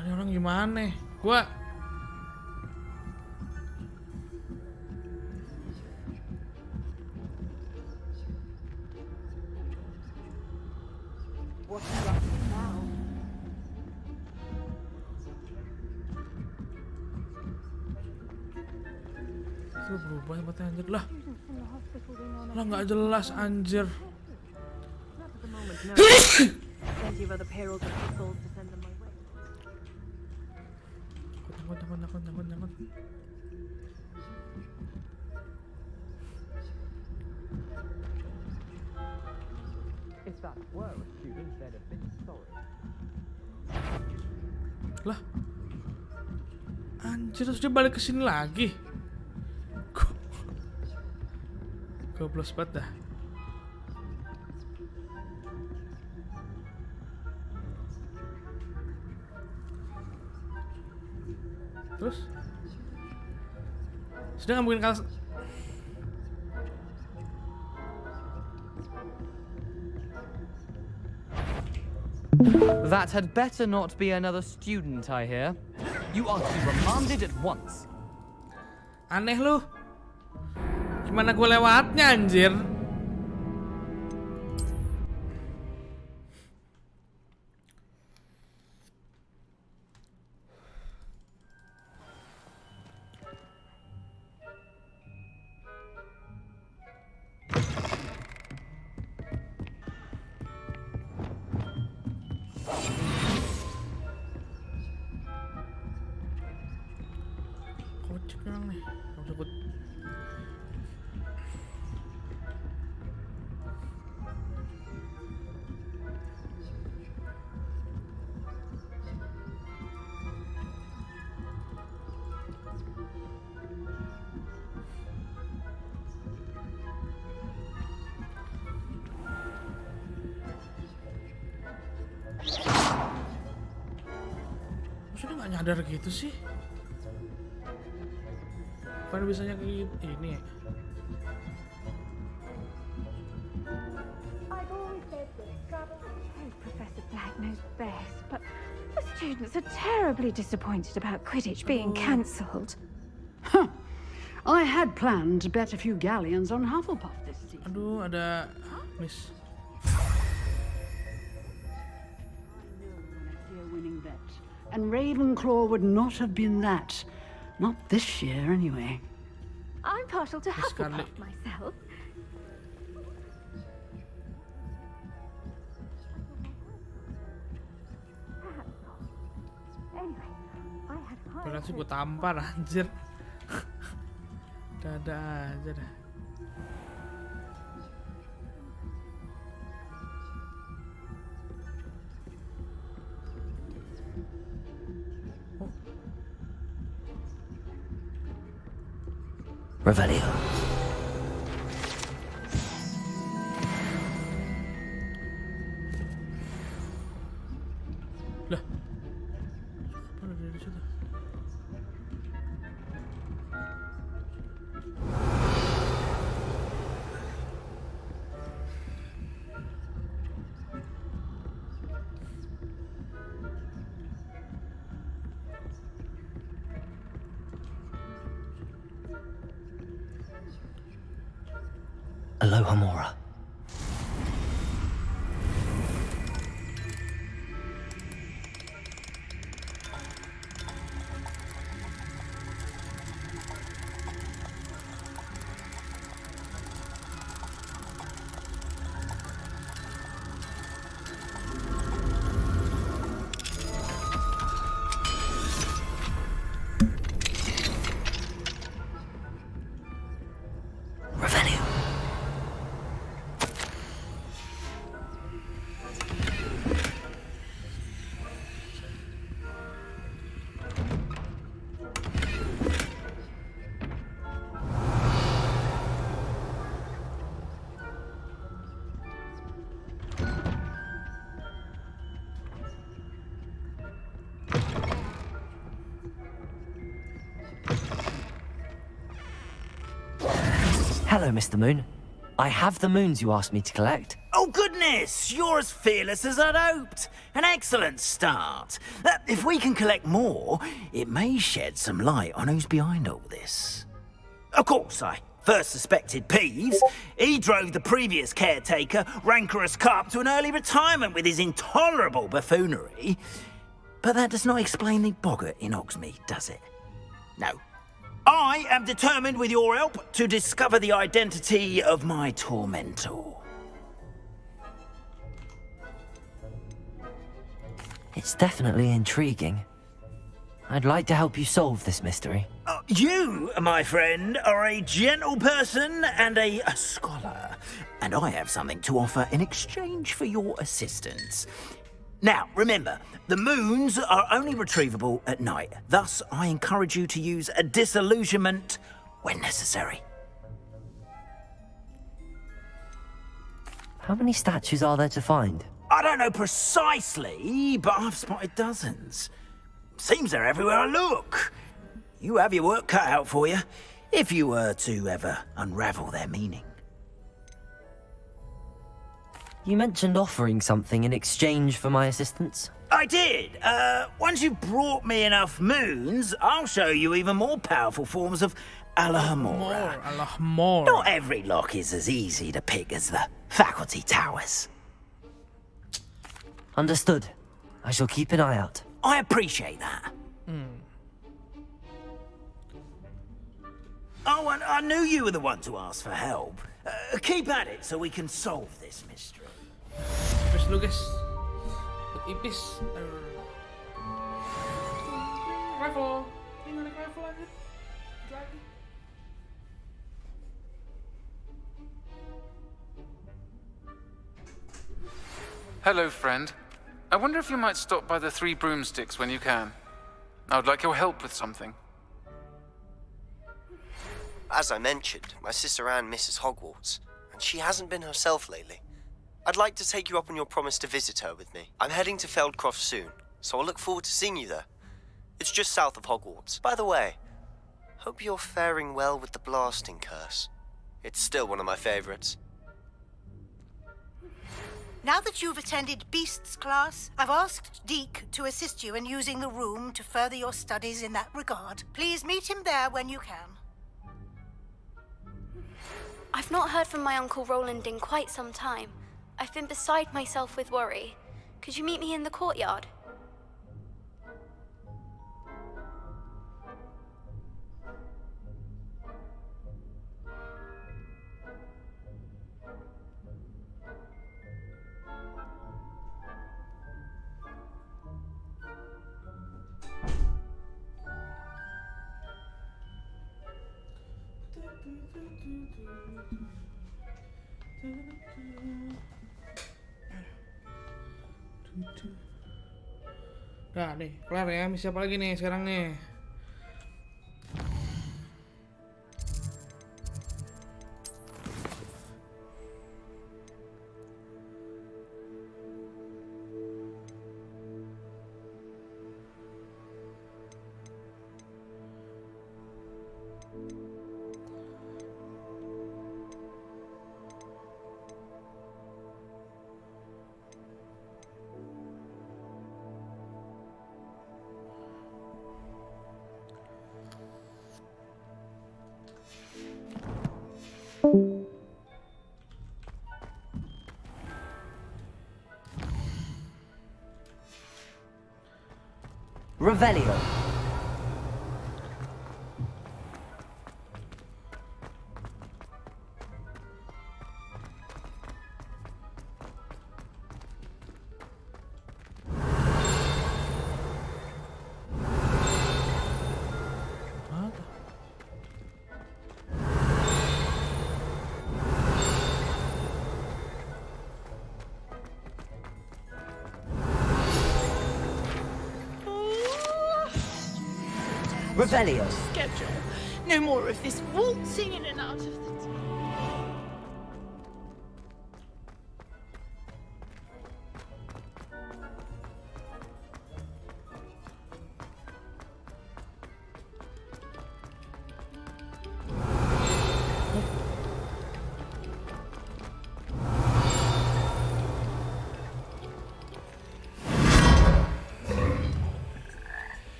Speaker 1: Ini orang gimana? Gua
Speaker 14: What are you up to now?
Speaker 1: Lu berubah tempatnya anjir lah. Lah nggak jelas anjir.
Speaker 19: Plenty of other payrolls and souls to send them my way.
Speaker 1: Takut.
Speaker 19: If that were a student, they'd have been sorry.
Speaker 1: Lah. Anjir, terus dia balik ke sini lagi. Goblos banget dah. Terus? Sudah nggak mungkin kalah.
Speaker 5: That had better not be another student, I hear. You are to be remanded at once.
Speaker 1: Aneh lu. Gimana gue lewatnya anjir? Kocak orang nih. Gak bisa ikut. Maksudnya nggak nyadar gitu sih? Kan bisanya kayak ini ya?
Speaker 15: I've always said this, Professor Black knows best, but the students are terribly disappointed about Quidditch being cancelled.
Speaker 10: I had planned to bet a few galleons on Hufflepuff this season.
Speaker 1: Aduh, ada miss.
Speaker 10: Winning bet, and Ravenclaw would not have been that. Not this year, anyway.
Speaker 15: I'm partial to Hufflepuff myself. Anyway, I had
Speaker 1: Padahal sih gue tampar anjir. Dada aja dah.
Speaker 2: Revelio.
Speaker 1: Lah. Apa ada di situ?
Speaker 2: Aloha Mora. Hello, Mr. Moon. I have the moons you asked me to collect.
Speaker 6: Oh, goodness! You're as fearless as I'd hoped. An excellent start. If we can collect more, it may shed some light on who's behind all this. Of course, I first suspected Peeves. He drove the previous caretaker, Rancorous Carp, to an early retirement with his intolerable buffoonery. But that does not explain the boggart in Hogsmeade, does it? No. I am determined, with your help, to discover the identity of my tormentor.
Speaker 2: It's definitely intriguing. I'd like to help you solve this mystery.
Speaker 6: You, my friend, are a gentle person and a scholar, and I have something to offer in exchange for your assistance. Now, remember, the moons are only retrievable at night. Thus, I encourage you to use a disillusionment when necessary.
Speaker 2: How many statues are there to find?
Speaker 6: I don't know precisely, but I've spotted dozens. Seems they're everywhere I look. You have your work cut out for you, if you were to ever unravel their meaning.
Speaker 2: You mentioned offering something in exchange for my assistance?
Speaker 6: I did. Once you've brought me enough moons, I'll show you even more powerful forms of Alohomora.
Speaker 1: Alohomora.
Speaker 6: Not every lock is as easy to pick as the faculty towers.
Speaker 2: Understood. I shall keep an eye out.
Speaker 6: I appreciate that. Oh, and I knew you were the one to ask for help. Keep at it so we can solve this mystery.
Speaker 1: Terus lu guys, ipis. Rifle, ini naik rifle aja. Lagi.
Speaker 13: Hello, friend. I wonder if you might stop by the Three Broomsticks when you can. I would like your help with something.
Speaker 16: As I mentioned, my sister Anne misses Hogwarts, and she hasn't been herself lately. I'd like to take you up on your promise to visit her with me. I'm heading to Feldcroft soon, so I'll look forward to seeing you there. It's just south of Hogwarts. By the way, hope you're faring well with the blasting curse. It's still one of my favorites.
Speaker 17: Now that you've attended Beasts class, I've asked Deke to assist you in using the room to further your studies in that regard. Please meet him there when you can.
Speaker 24: I've not heard from my Uncle Roland in quite some time. I've been beside myself with worry. Could you meet me in the courtyard?
Speaker 1: Nah nih, kelar ya. Misi apa lagi nih sekarang nih?
Speaker 2: Revelio. Revelio.
Speaker 14: Schedule. No more of this waltzing in and out of the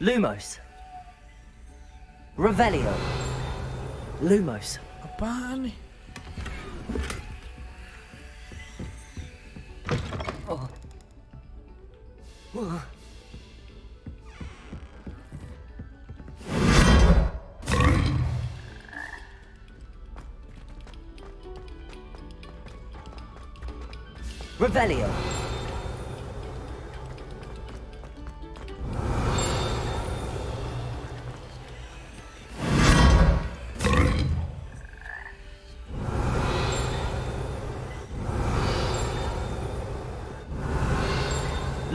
Speaker 2: Lumos. Revelio. Lumos.
Speaker 1: Apaan nih?
Speaker 2: Oh. Revelio.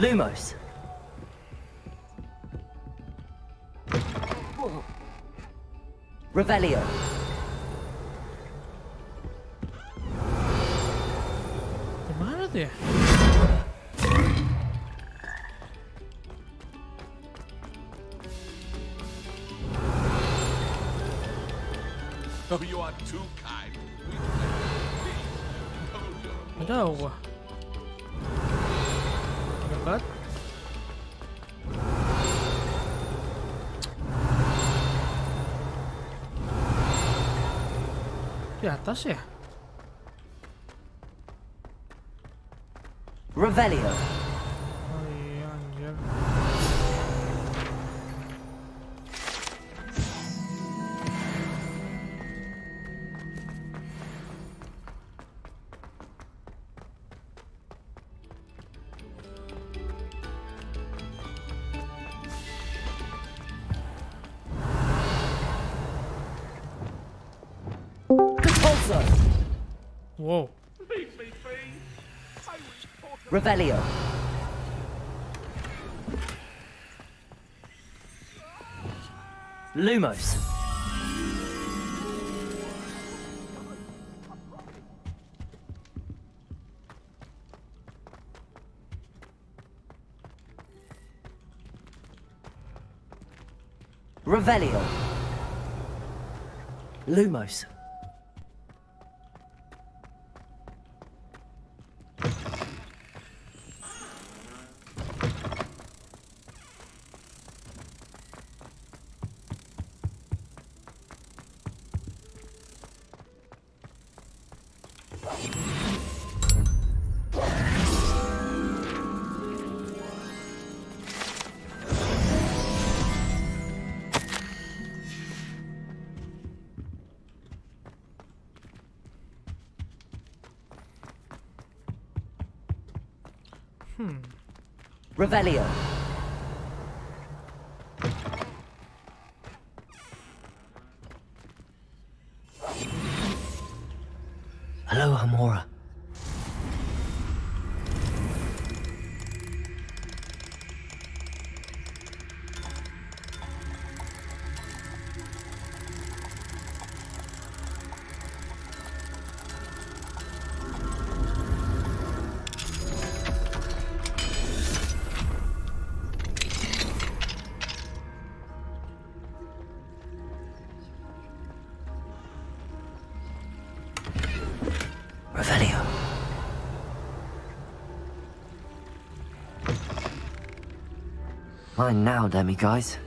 Speaker 2: Lumos. Revelio.
Speaker 1: tuh ya?
Speaker 4: Oh, you are too kind.
Speaker 1: Nggak tahu gua. Dekat. Di atas ya?
Speaker 2: Revelio.
Speaker 1: Oh iya anjir. Wow.
Speaker 2: Revelio. Lumos. Revelio. Lumos. Revelio. Hello, Hamora. Revelio. Mine now, demi-guys.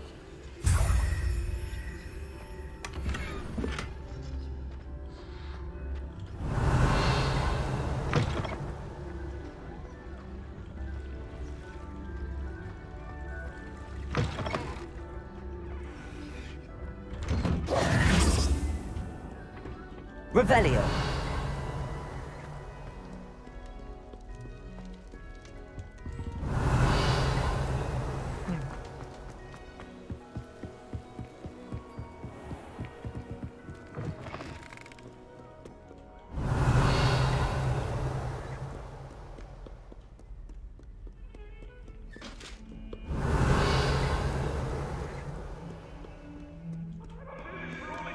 Speaker 2: Revelio.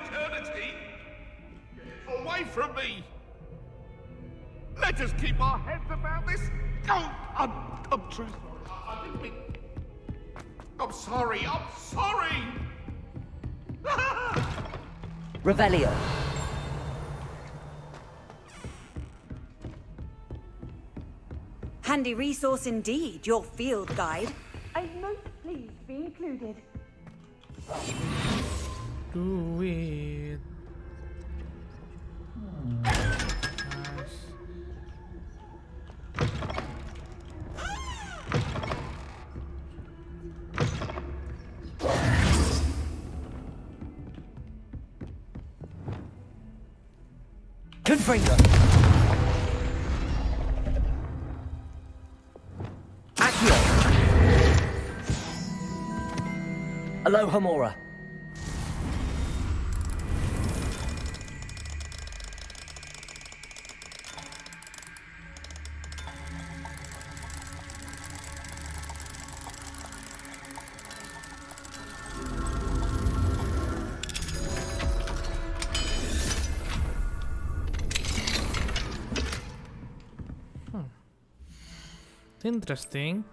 Speaker 4: Eternity? Away from me! Let us keep our heads about this. Oh, I'm true. I didn't mean. I'm sorry. I'm sorry.
Speaker 2: Revelio.
Speaker 11: Handy resource indeed, your field guide.
Speaker 15: A note, please, be included.
Speaker 1: Do it.
Speaker 2: Confringo. Accio. Aloha Mora.
Speaker 1: interesting.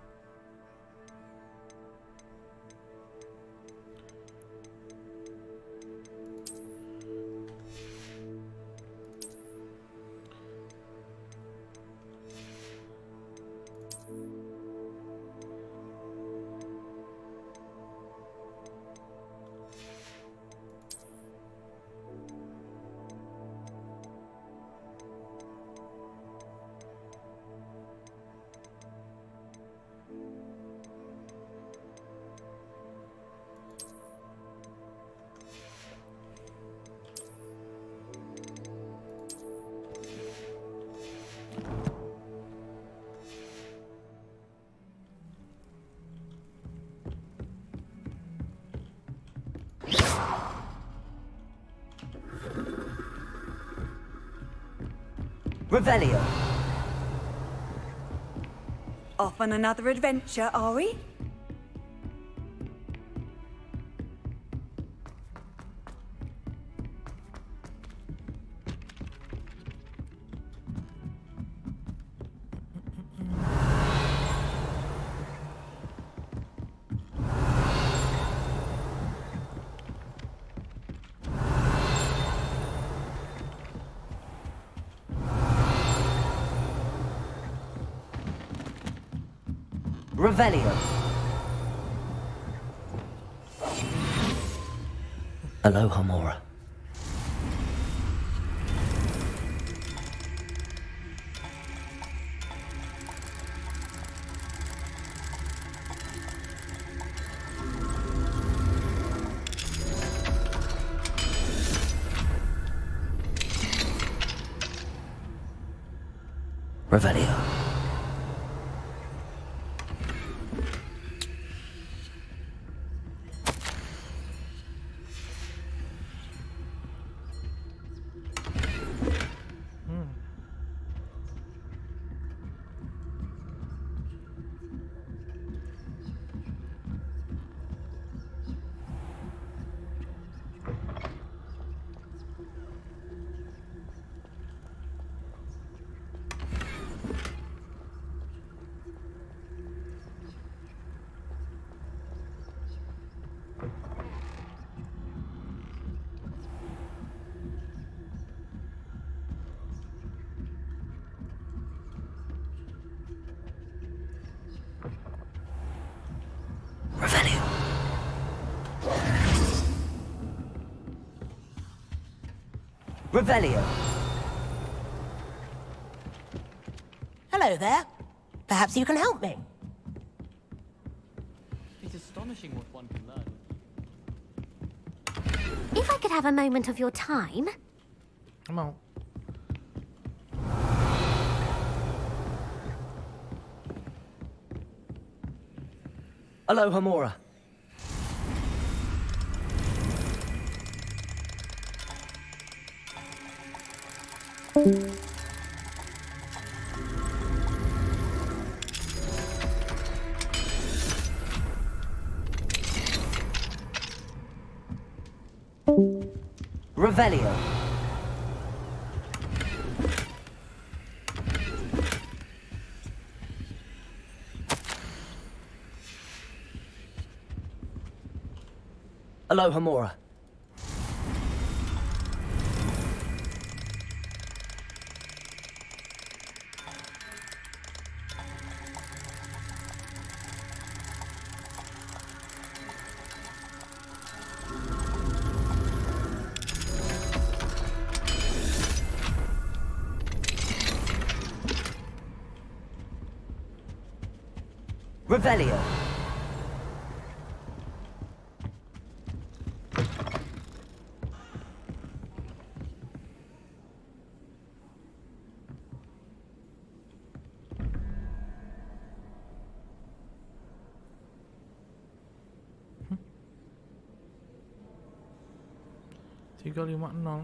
Speaker 11: Revelio. Off on another adventure, are we?
Speaker 2: Revelio. Aloha Mora. Revelio. Revelio.
Speaker 17: Hello there. Perhaps you can help me.
Speaker 5: It's astonishing what one can learn.
Speaker 18: If I could have a moment of your time.
Speaker 1: Come on.
Speaker 2: Aloha Mora. Revelio. Aloha Mora. Revelio.
Speaker 1: Tiga lima nol.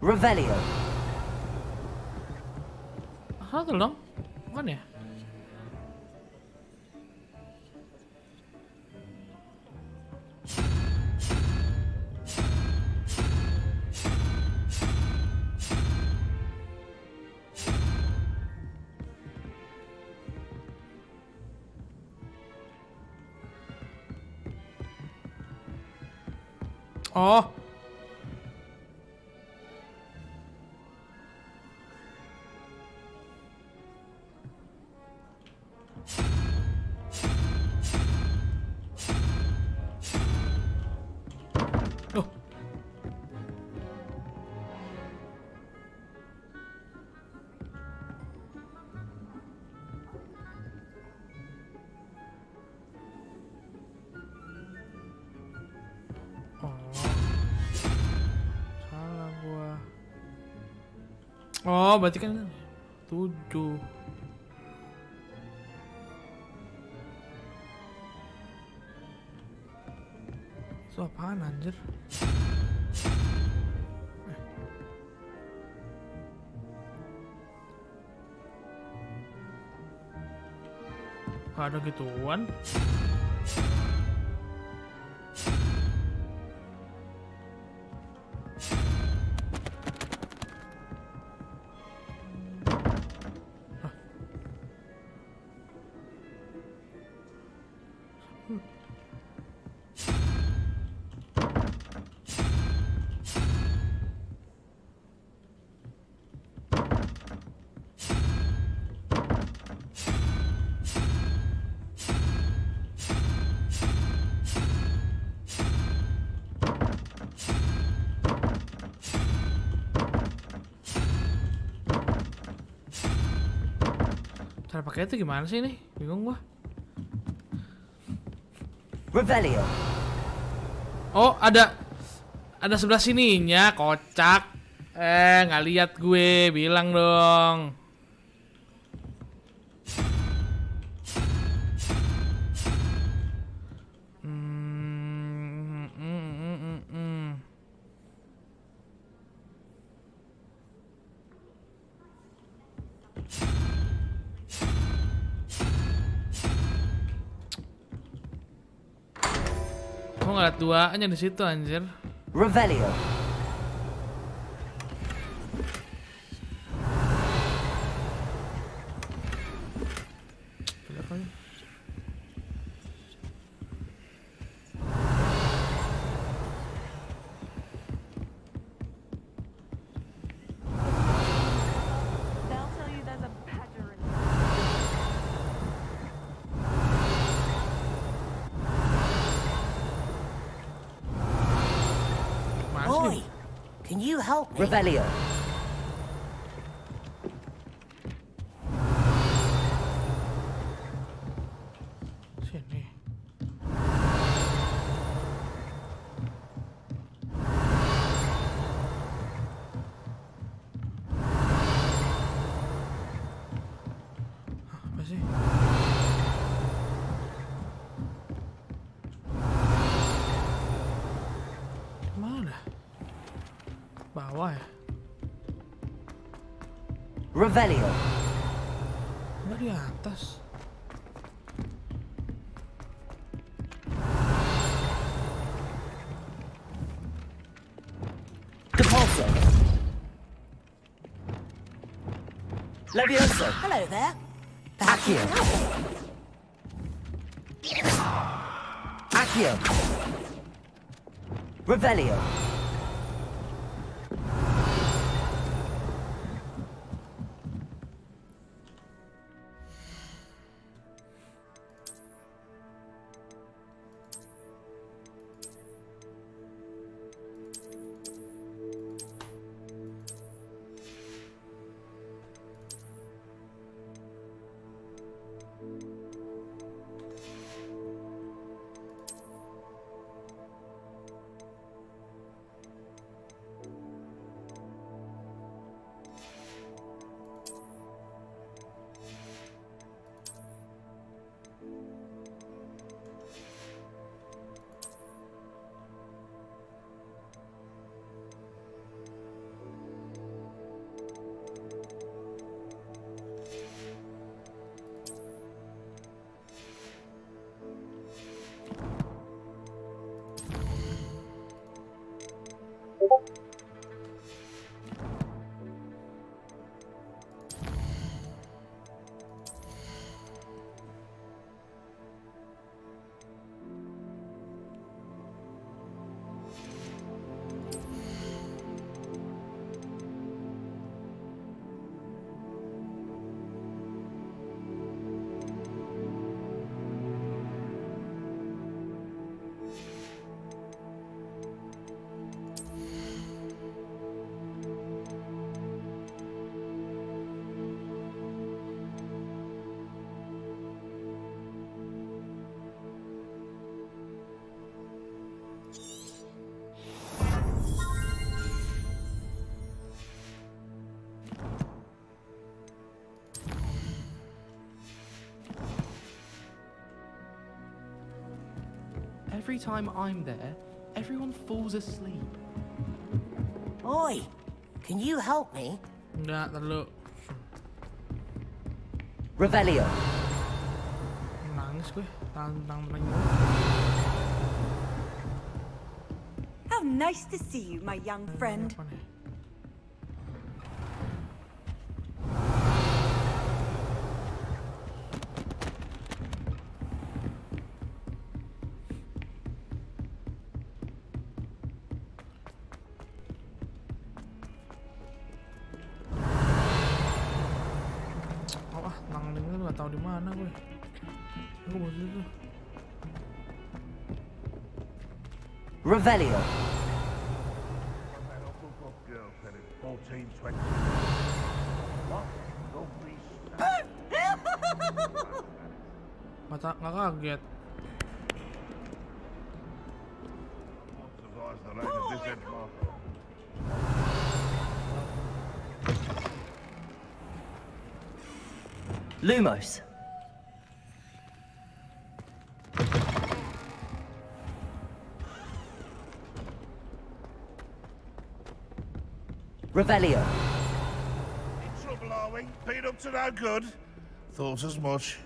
Speaker 2: Revelio.
Speaker 1: Satu dong, bukan ya? Oh. Loh. Salah gua. Oh, berarti kan 7. Itu apaan anjir? Gak ada gituan. Cara pakai itu gimana sih nih? Bingung gua.
Speaker 2: Revelio.
Speaker 1: Oh, ada sebelah sininya, kocak. Nggak lihat gue, bilang dong. Gua ngeliat duanya di situ anjir.
Speaker 2: Revelio.
Speaker 17: Boy, can you help me?
Speaker 2: Revelio.
Speaker 1: Sini. Apa sih? Mana? Bawah ya?
Speaker 2: Revelio.
Speaker 1: Enggak di atas.
Speaker 2: Depulso. Levioso.
Speaker 17: Hello there.
Speaker 2: Accio. Accio. Revelio.
Speaker 19: every time I'm there, everyone falls asleep.
Speaker 17: Oi, can you help me?
Speaker 1: Enggak, terlalu
Speaker 2: Revelio.
Speaker 1: nangis gue. Tantang.
Speaker 11: How nice to see you, my young friend.
Speaker 1: Nang ini nggak tahu di mana gue. Gue mau situ.
Speaker 2: Revelio.
Speaker 1: Nggak kaget.
Speaker 2: Lumos. Revelio.
Speaker 4: In trouble, are we? Been up to no good? Thought as much.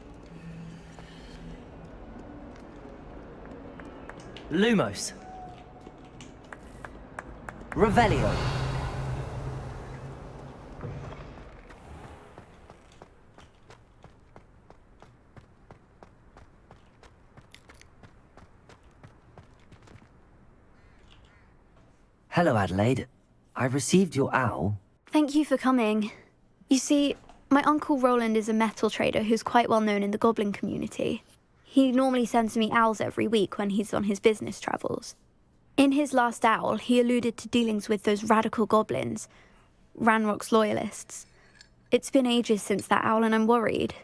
Speaker 2: Lumos. Revelio. Hello, Adelaide. I received your owl.
Speaker 24: Thank you for coming. You see, my Uncle Roland is a metal trader who's quite well known in the goblin community. He normally sends me owls every week when he's on his business travels. In his last owl, he alluded to dealings with those radical goblins, Ranrock's loyalists. It's been ages since that owl and I'm worried.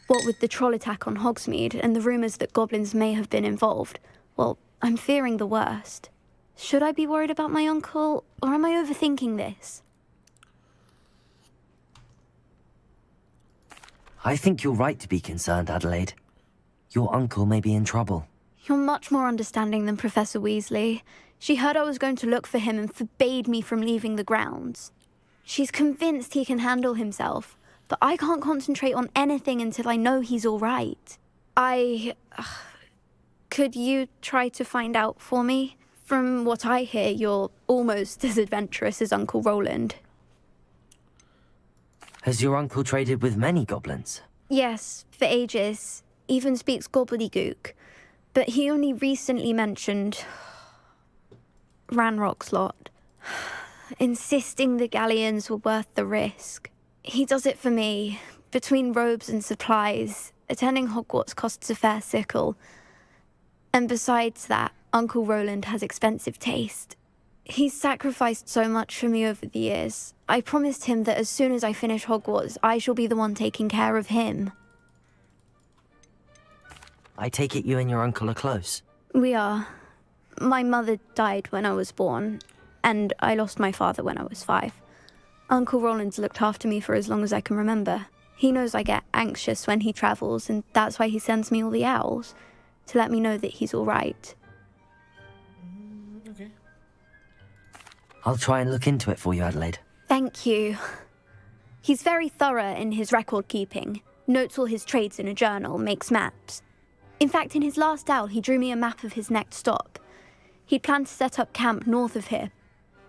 Speaker 24: What with the troll attack on Hogsmeade and the rumours that goblins may have been involved, well, I'm fearing the worst. Should I be worried about my uncle, or am I overthinking this?
Speaker 2: I think you're right to be concerned, Adelaide. Your uncle may be in trouble.
Speaker 24: You're much more understanding than Professor Weasley. She heard I was going to look for him and forbade me from leaving the grounds. She's convinced he can handle himself, but I can't concentrate on anything until I know he's all right. Could you try to find out for me? From what I hear, you're almost as adventurous as Uncle Roland.
Speaker 2: Has your uncle traded with many goblins?
Speaker 24: Yes, for ages. Even speaks gobbledygook. But he only recently mentioned Ranrock's lot, insisting the galleons were worth the risk. He does it for me. Between robes and supplies, attending Hogwarts costs a fair sickle. And besides that, Uncle Roland has expensive taste. He's sacrificed so much for me over the years. I promised him that as soon as I finish Hogwarts, I shall be the one taking care of him.
Speaker 2: I take it you and your uncle are close.
Speaker 24: We are. My mother died when I was born, and I lost my father when I was 5. Uncle Roland's looked after me for as long as I can remember. He knows I get anxious when he travels, and that's why he sends me all the owls, to let me know that he's all right.
Speaker 1: Okay.
Speaker 2: I'll try and look into it for you, Adelaide.
Speaker 24: Thank you. He's very thorough in his record keeping, notes all his trades in a journal, makes maps. In fact, in his last owl, he drew me a map of his next stop. He'd planned to set up camp north of here.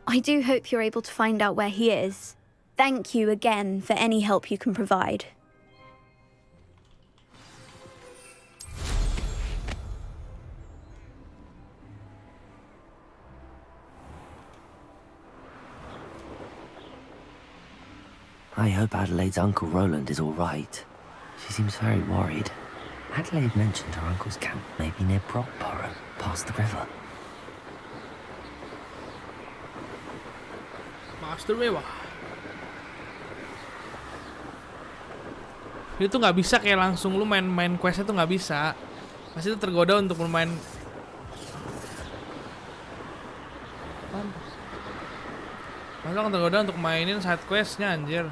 Speaker 24: I do hope you're able to find out where he is. Thank you again for any help you can provide.
Speaker 2: I hope Adelaide's Uncle Roland is all right. She seems very worried. Adelaide mentioned her uncle's camp may be near Brockborough, past the river.
Speaker 1: Past the river. Itu nggak bisa kayak langsung lu main questnya tuh nggak bisa. Pasti itu tergoda untuk bermain. Masa kan tergoda untuk mainin side questnya anjir.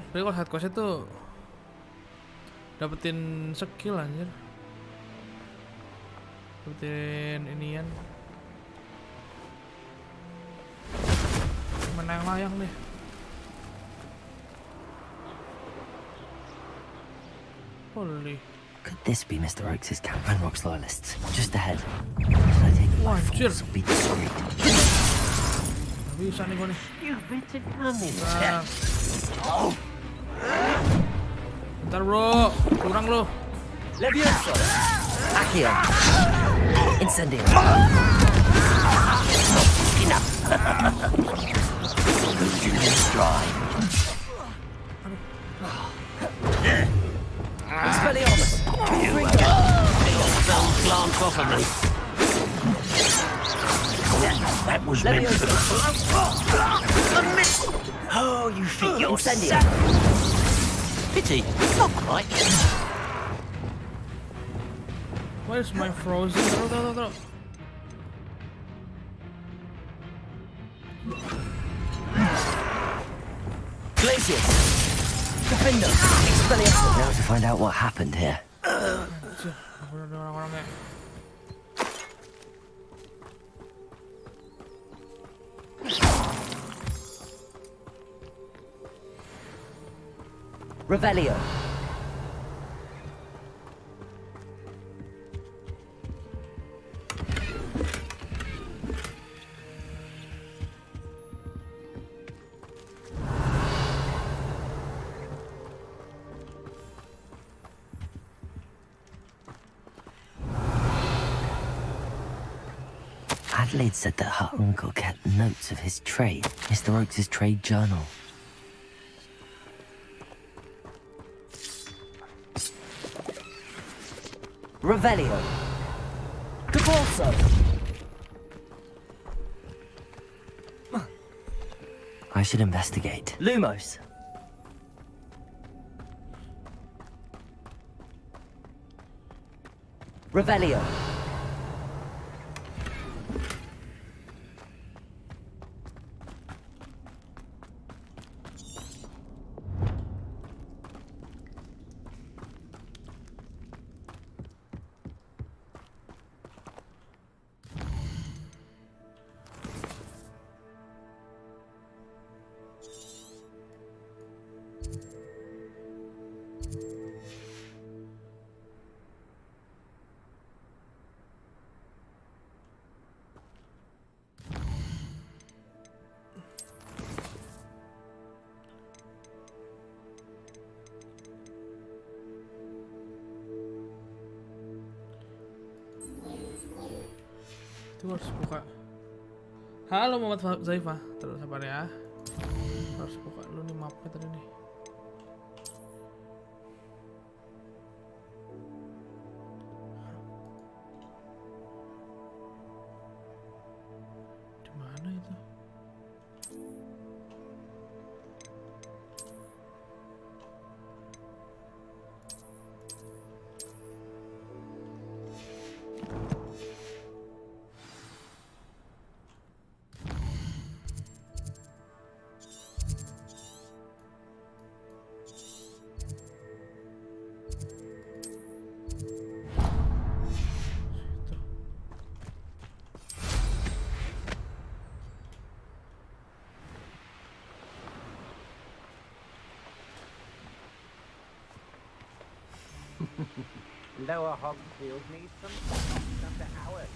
Speaker 1: Tapi kalau side questnya tuh dapetin skill anjir. Dapetin inian. Mana yang layang nih? Holy.
Speaker 2: Could this be Mr. Oakes' camp? Ranrock's loyalists. Just ahead. Should I take it by force or be discreet?
Speaker 1: Bisa nih gua nih. Bentar bro, kurang lo.
Speaker 2: Levioso. Accio. Incendio. Enough. Stride. Expelliarmus.
Speaker 6: Spell glance off of me. That was meant to be. Oh, you think you're
Speaker 2: Incendio.
Speaker 6: Pity, not quite.
Speaker 1: Where's my frozen? Throw.
Speaker 2: Glacius. Defender. Expelliarmus. Now to find out what happened here.
Speaker 1: Orang-orangnya.
Speaker 2: Revelio. Adelaide said that her uncle kept notes of his trade, Mr. Oakes' trade journal. Revelio. Caporso. I should investigate. Lumos. Revelio. Itu harus buka. Halo Muhammad Zaifah, terus sabar ya. Harus buka dulu nih mapnya tadi nih. Di mana itu?
Speaker 9: Lower Hogfield needs some stuff to our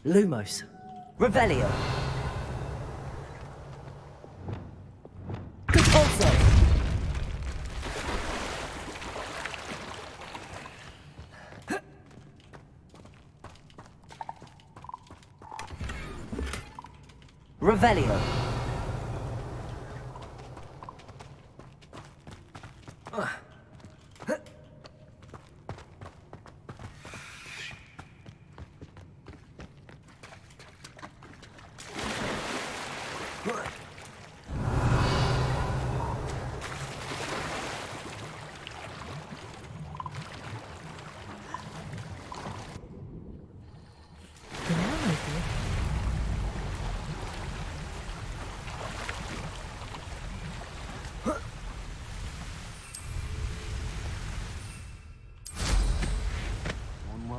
Speaker 2: Lumos. Revelio. Caporso. Revelio.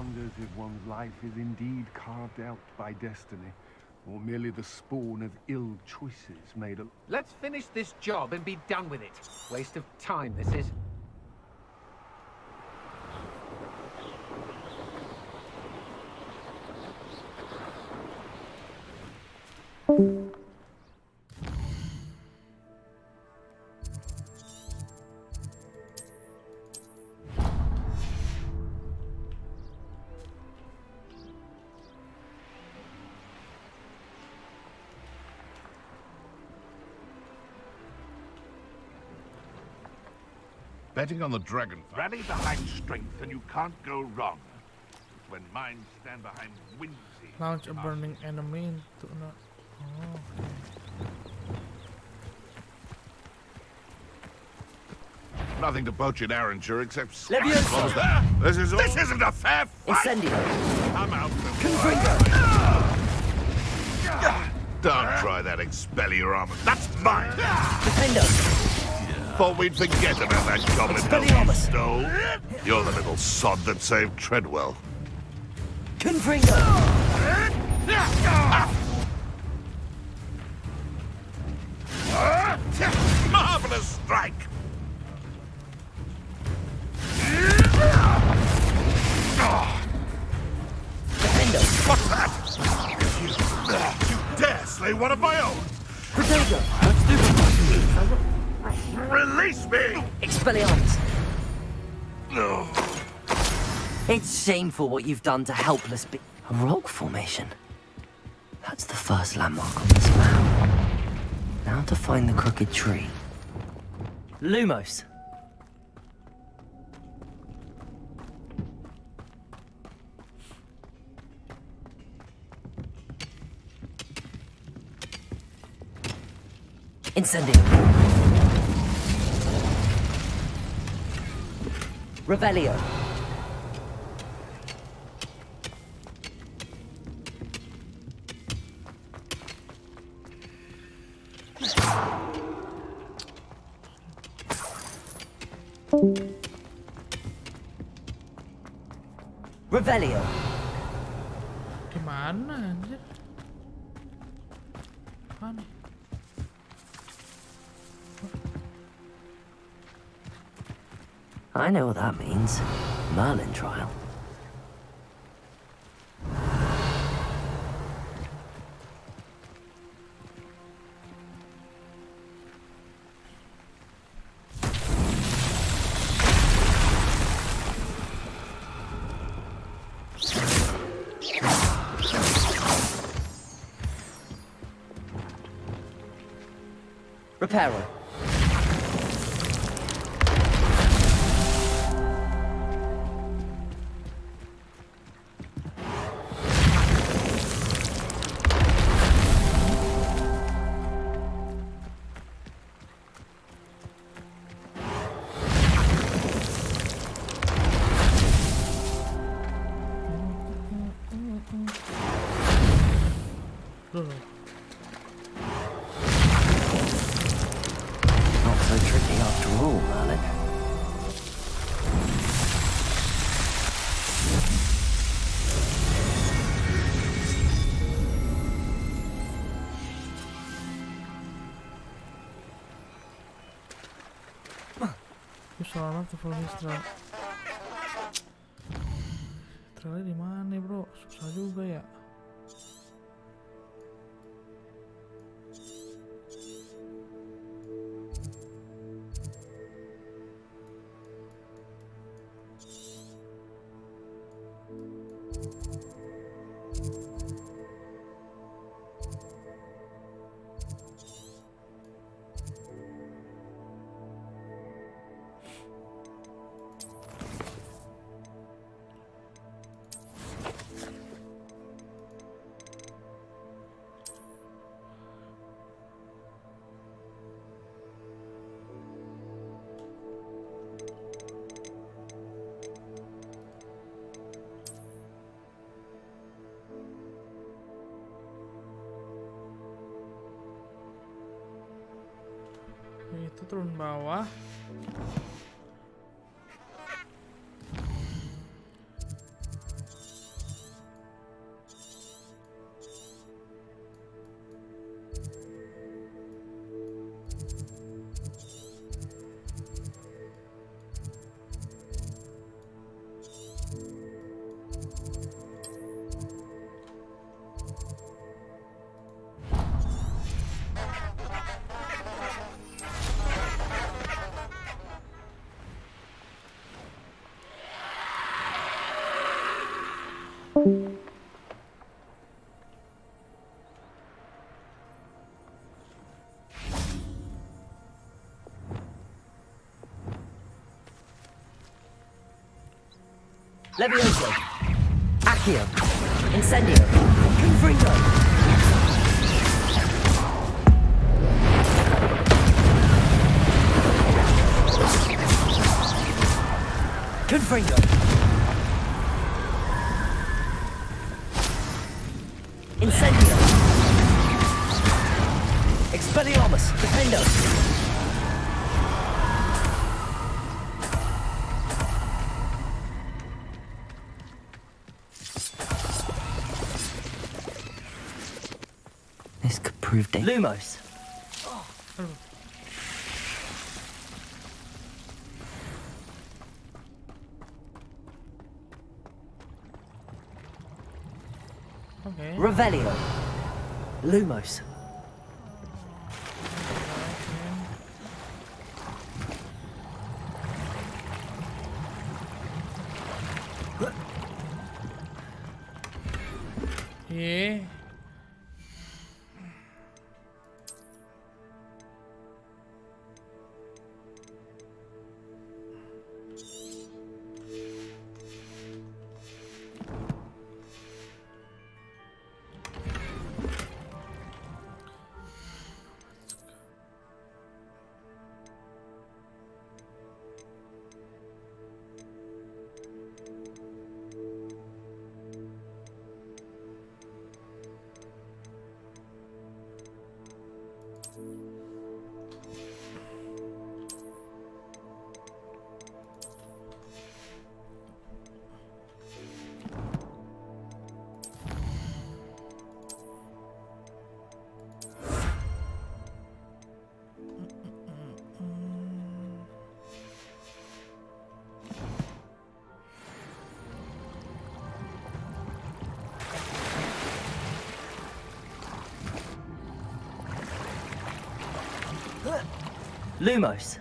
Speaker 3: wonders if one's life is indeed carved out by destiny, or merely the spawn of ill choices made a...
Speaker 22: Let's finish this job and be done with it. Waste of time, this is.
Speaker 4: Betting on the dragon. Rally behind strength and you can't go wrong. It's when minds stand behind whimsy.
Speaker 1: Launch a burning enemy into no. Oh.
Speaker 4: Nothing to poach in Arranger except
Speaker 2: Leviosa!
Speaker 4: This isn't a fair fight!
Speaker 2: Incendio!
Speaker 4: I'm out.
Speaker 2: Confringo!
Speaker 4: Don't try that Expelliarmus armor. That's mine!
Speaker 2: Defendo!
Speaker 4: Thought we'd forget about that goblin you stole. You're the little sod that saved Treadwell.
Speaker 2: Confringo!
Speaker 4: Marvelous strike!
Speaker 2: Defendo!
Speaker 4: What's that? You dare slay one of my own?
Speaker 2: Protego! Let's do it!
Speaker 4: Release me!
Speaker 2: Expelliarmus! It's shameful what you've done to helpless A rock formation? That's the first landmark on this map. Now to find the crooked tree. Lumos! Incendio! Revelio! Revelio!
Speaker 1: Gimana anjir? Mana?
Speaker 2: I know what that means. Merlin trial. Reparo. Not so tricky after all, Merlin.
Speaker 1: Soalnya tuh full history. Trailer di mana, bro? Susah juga ya. Itu turun bawah.
Speaker 2: Levioso. Accio. Incendio. Confringo. Confringo. Incendio. Expelliarmus. Defendo. This could prove dangerous. Lumos.
Speaker 1: Okay.
Speaker 2: Revelio. Lumos.
Speaker 1: Yeah.
Speaker 2: Lumos.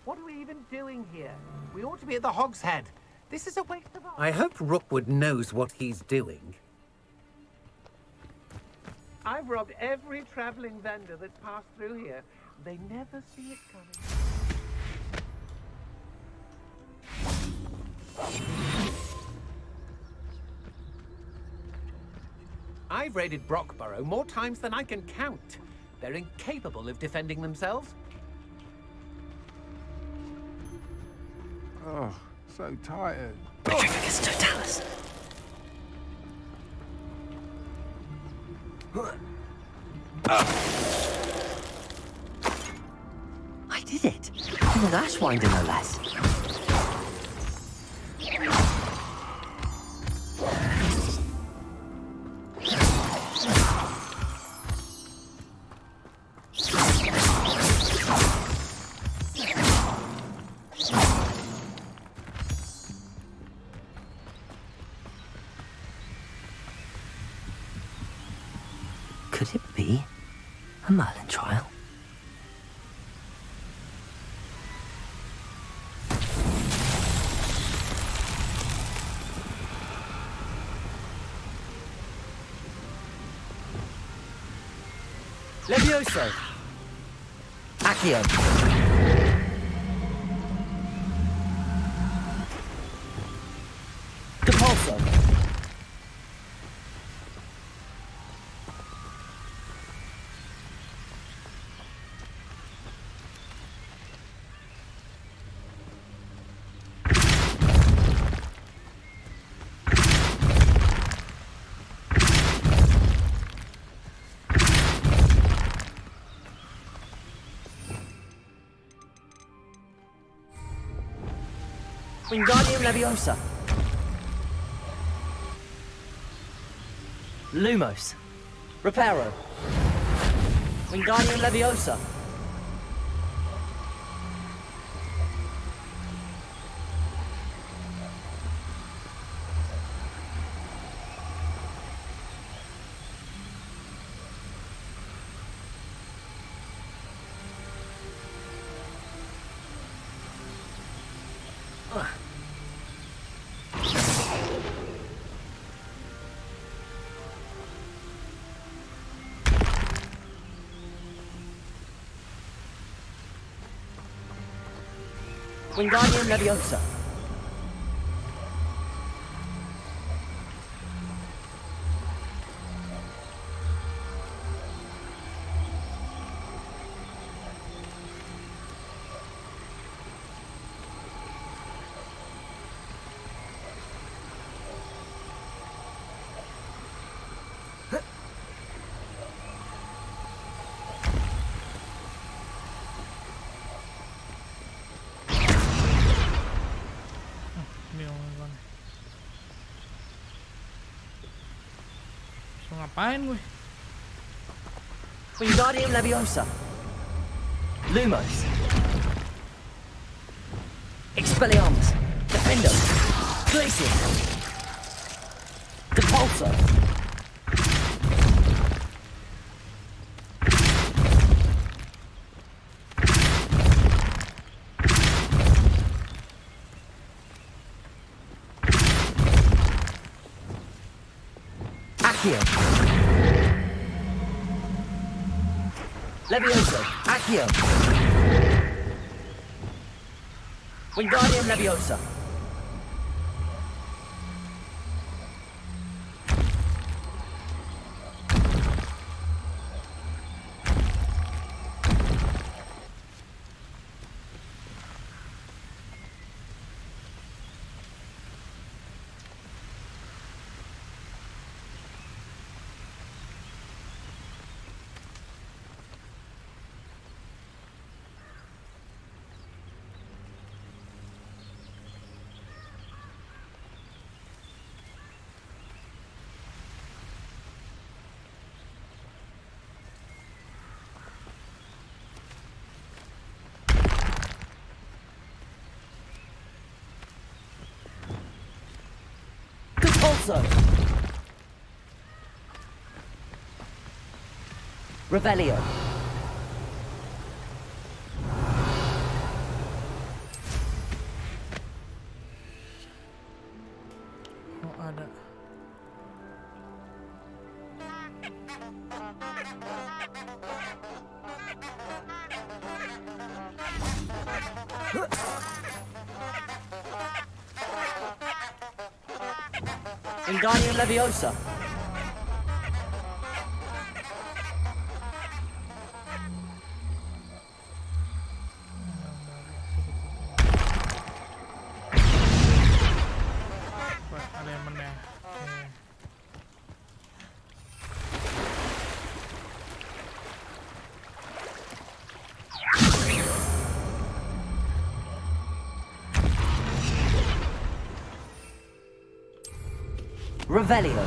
Speaker 9: What are we even doing here? We ought to be at the Hog's Head. This is a waste of our...
Speaker 12: I hope Rookwood knows what he's doing.
Speaker 9: I've robbed every traveling vendor that's passed through here. They never see it coming.
Speaker 12: I've raided Brockborough more times than I can count. They're incapable of defending themselves.
Speaker 3: Oh, so tired.
Speaker 2: Petrificus totalis. I did it. In an Ashwinder, no less. Could it be a Merlin trial? Levioso. Accio. Depulso. Wingardium Leviosa. Lumos. Reparo. Wingardium Leviosa. Wingardium Leviosa.
Speaker 1: Ngapain gue?
Speaker 2: Wingardium Leviosa. Lumos. Expelliarmus. Defendo. Glacier. Depulso. Accio. Levioso. Accio. Wingardium Leviosa. Also, Revelio.
Speaker 1: Oh, ada.
Speaker 2: Wingardium Leviosa.
Speaker 1: Ada yang menang.
Speaker 2: Revelio.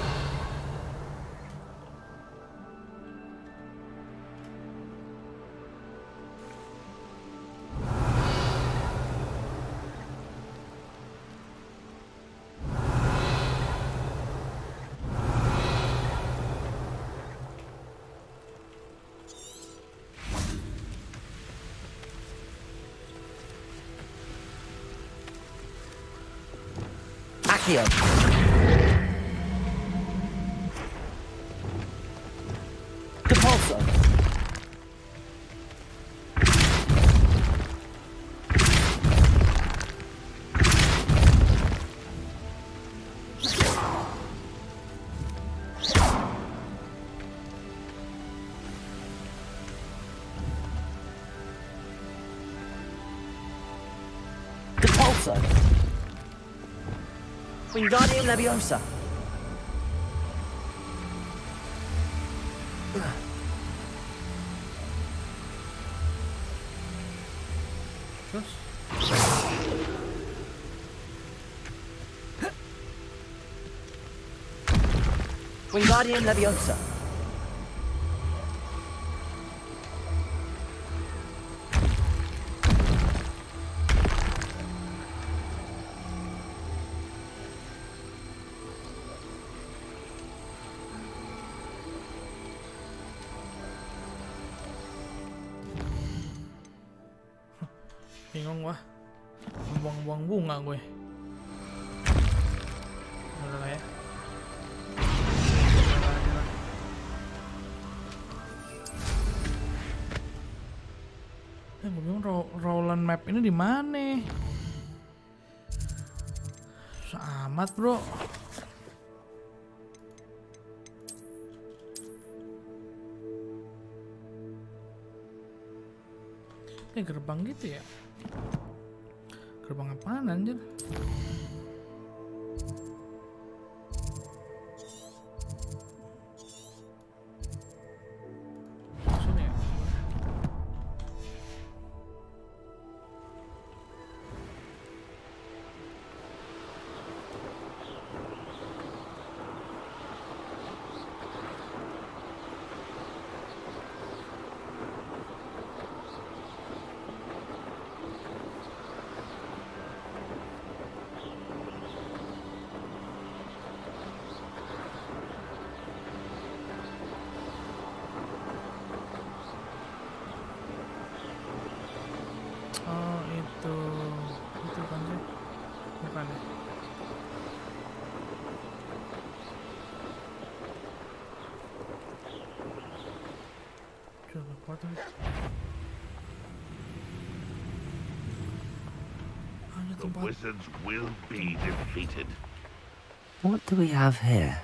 Speaker 2: Accio. Depulso. Depulso. Wingardium Leviosa.
Speaker 1: Terus?
Speaker 2: Wingardium Leviosa.
Speaker 1: Bingung gua. Buang-buang bunga gue. Udah lah ya. Gue bingung Roland map ini di mana? Susah amat, bro. Ini gerbang gitu ya? Gerbang apaan anjir? Sini ya? Itu kan sih? Bukan ya? Coba kuat tuh.
Speaker 3: The wizards will be defeated.
Speaker 2: What do we have here?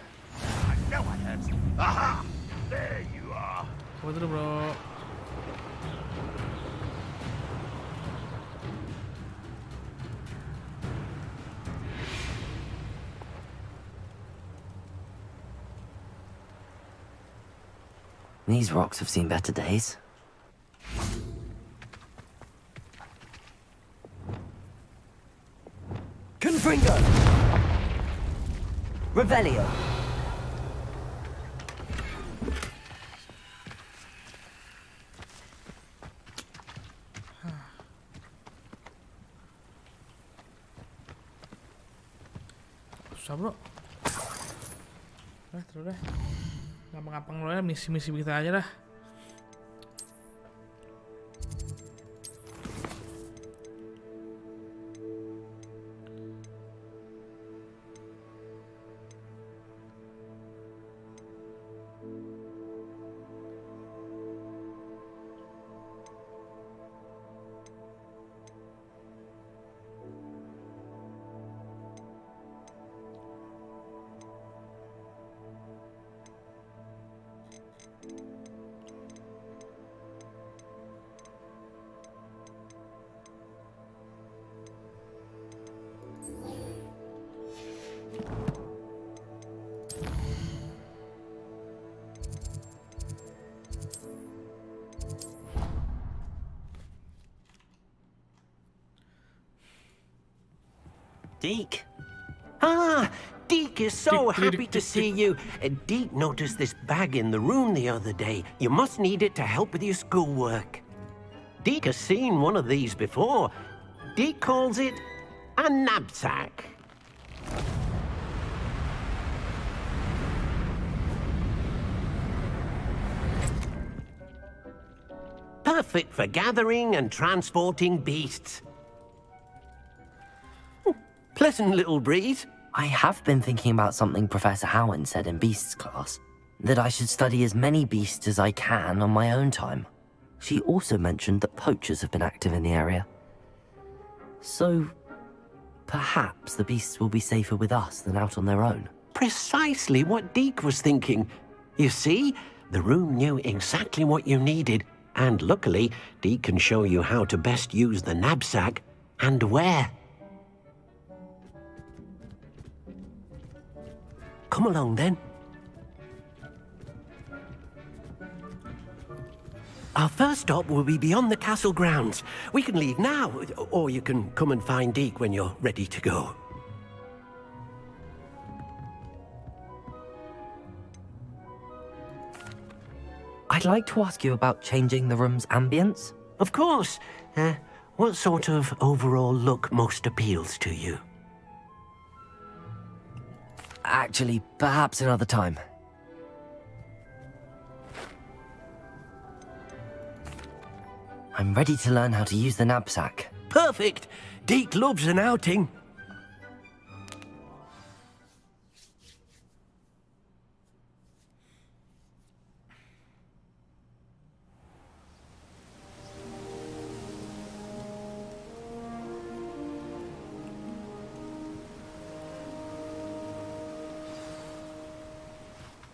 Speaker 3: I know I heard. Aha! There you are.
Speaker 1: Coba dulu, bro.
Speaker 2: These rocks have seen better days. Confringo! Revelio!
Speaker 1: Susah, bro. Terus deh. Gampang-gampang lo ya, misi-misi kita aja dah.
Speaker 7: Deke. Ah, Deke is so happy to see you. Deke noticed this bag in the room the other day. You must need it to help with your schoolwork. Deke has seen one of these before. Deke calls it a knapsack. Perfect for gathering and transporting beasts. Pleasant little breeze.
Speaker 2: I have been thinking about something Professor Howard said in Beasts class, that I should study as many beasts as I can on my own time. She also mentioned that poachers have been active in the area. So, perhaps the beasts will be safer with us than out on their own.
Speaker 7: Precisely what Deke was thinking. You see, the room knew exactly what you needed, and luckily, Deke can show you how to best use the knapsack and where. Come along, then. Our first stop will be beyond the castle grounds. We can leave now, or you can come and find Deke when you're ready to go.
Speaker 2: I'd like to ask you about changing the room's ambience.
Speaker 7: Of course. What sort of overall look most appeals to you?
Speaker 2: Actually, perhaps another time. I'm ready to learn how to use the knapsack.
Speaker 7: Perfect! Deke loves an outing.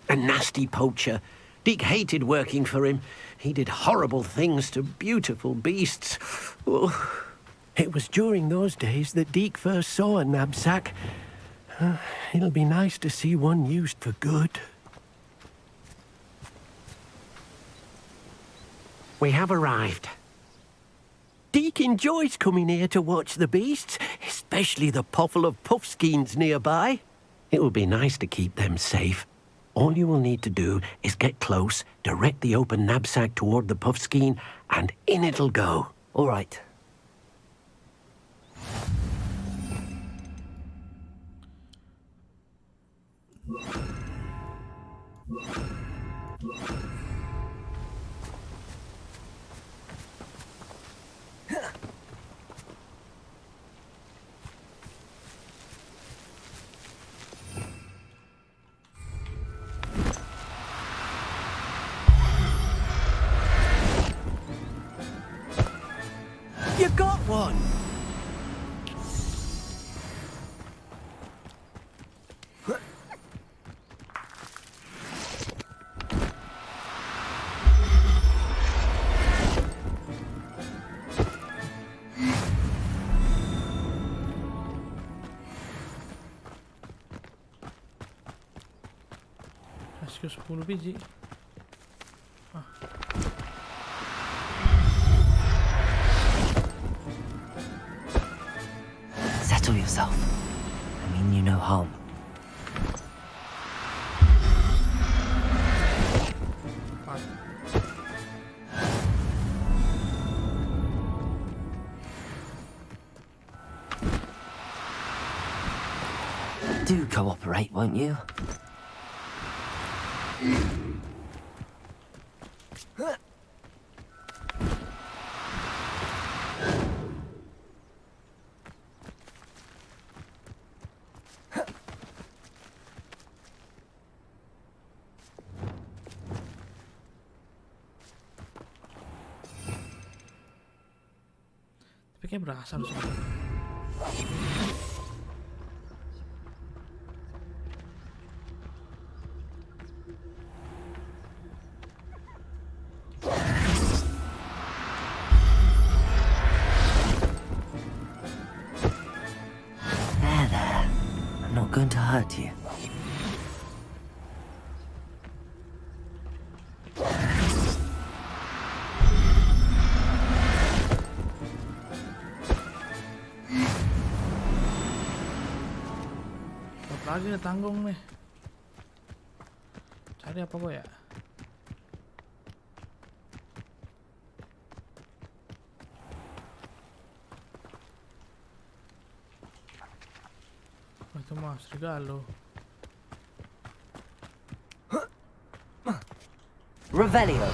Speaker 7: A nasty poacher. Deke hated working for him. He did horrible things to beautiful beasts. Oh. It was during those days that Deke first saw a knapsack. It'll be nice to see one used for good. We have arrived. Deke enjoys coming here to watch the beasts, especially the potful of puffskeins nearby. It will be nice to keep them safe. All you will need to do is get close, direct the open knapsack toward the puffskein, and in it'll go.
Speaker 2: All right.
Speaker 7: You got one!
Speaker 1: Kasih 10 biji.
Speaker 2: Settle yourself. I mean you no harm. Do cooperate, won't you?
Speaker 1: Tapi kayak berasa loh sih.
Speaker 2: There. I'm not going to hurt you.
Speaker 1: Lagi udah tanggung nih. Cari apa gue ya? Itu mah serigala.
Speaker 2: Revelio.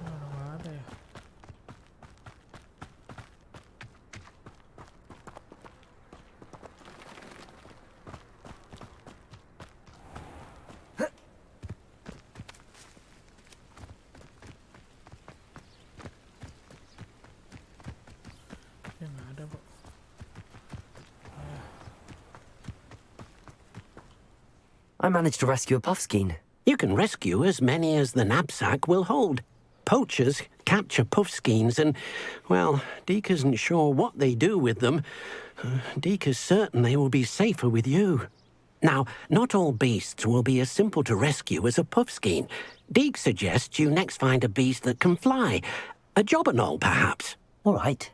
Speaker 1: Nggak ada ya.
Speaker 2: I managed to rescue a puffskein.
Speaker 7: You can rescue as many as the knapsack will hold. Poachers capture puffskeins and, well, Deke isn't sure what they do with them. Deke is certain they will be safer with you. Now, not all beasts will be as simple to rescue as a puffskein. Deke suggests you next find a beast that can fly. A jobberknoll, perhaps.
Speaker 2: All right.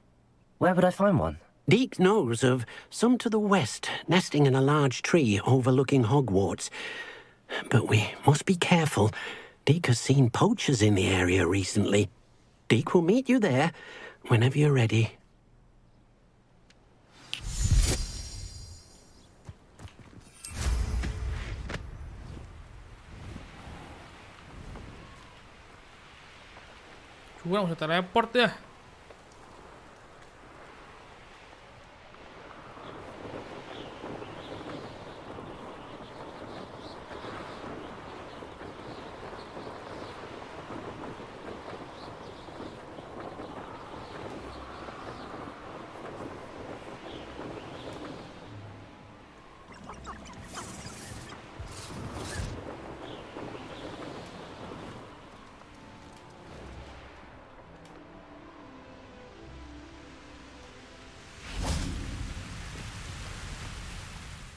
Speaker 2: Where would I find one?
Speaker 7: Deke knows of some to the west, nesting in a large tree overlooking Hogwarts. But we must be careful. Deke has seen poachers in the area recently. Deke will meet you there whenever you're ready.
Speaker 1: Curang usah teleport ya.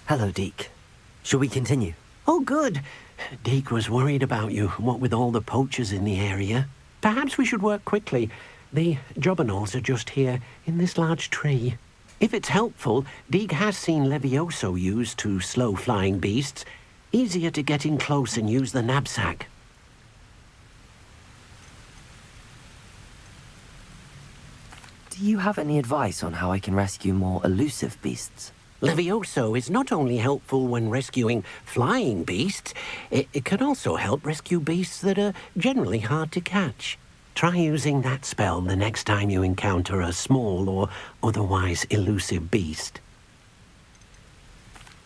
Speaker 2: Hello, Deke. Shall we continue?
Speaker 7: Oh, good. Deke was worried about you, what with all the poachers in the area. Perhaps we should work quickly. The jobberknolls are just here, in this large tree. If it's helpful, Deke has seen Levioso used to slow flying beasts. Easier to get in close and use the knapsack.
Speaker 2: Do you have any advice on how I can rescue more elusive beasts?
Speaker 7: Levioso is not only helpful when rescuing flying beasts, it can also help rescue beasts that are generally hard to catch. Try using that spell the next time you encounter a small or otherwise elusive beast.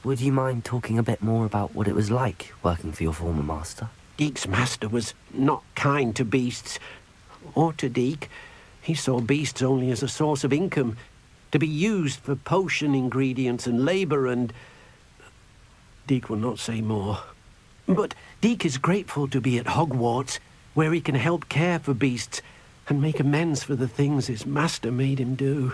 Speaker 2: Would you mind talking a bit more about what it was like working for your former master?
Speaker 7: Deke's master was not kind to beasts, or to Deke. He saw beasts only as a source of income, to be used for potion ingredients and labour, and Deke will not say more. But Deke is grateful to be at Hogwarts, where he can help care for beasts and make amends for the things his master made him do.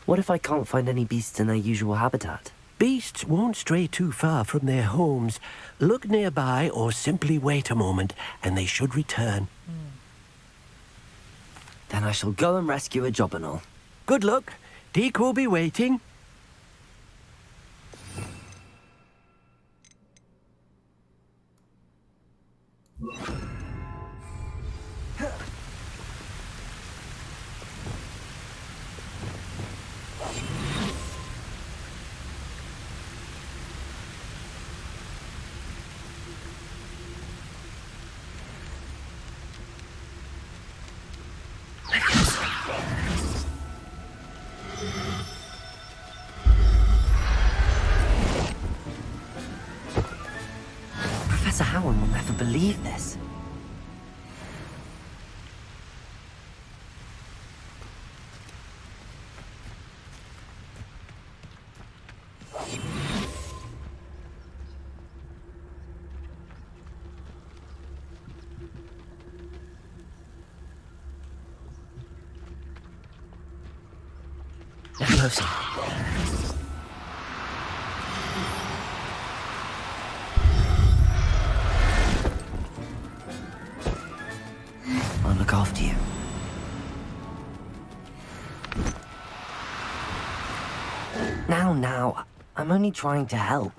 Speaker 2: What if I can't find any beasts in their usual habitat?
Speaker 7: Beasts won't stray too far from their homes. Look nearby or simply wait a moment, and they should return.
Speaker 2: Then I shall go and rescue a jobberknoll.
Speaker 7: Good luck. Deke will be waiting.
Speaker 2: Professor Howard will never believe this. Leviosa. I'll look after you. Now, I'm only trying to help.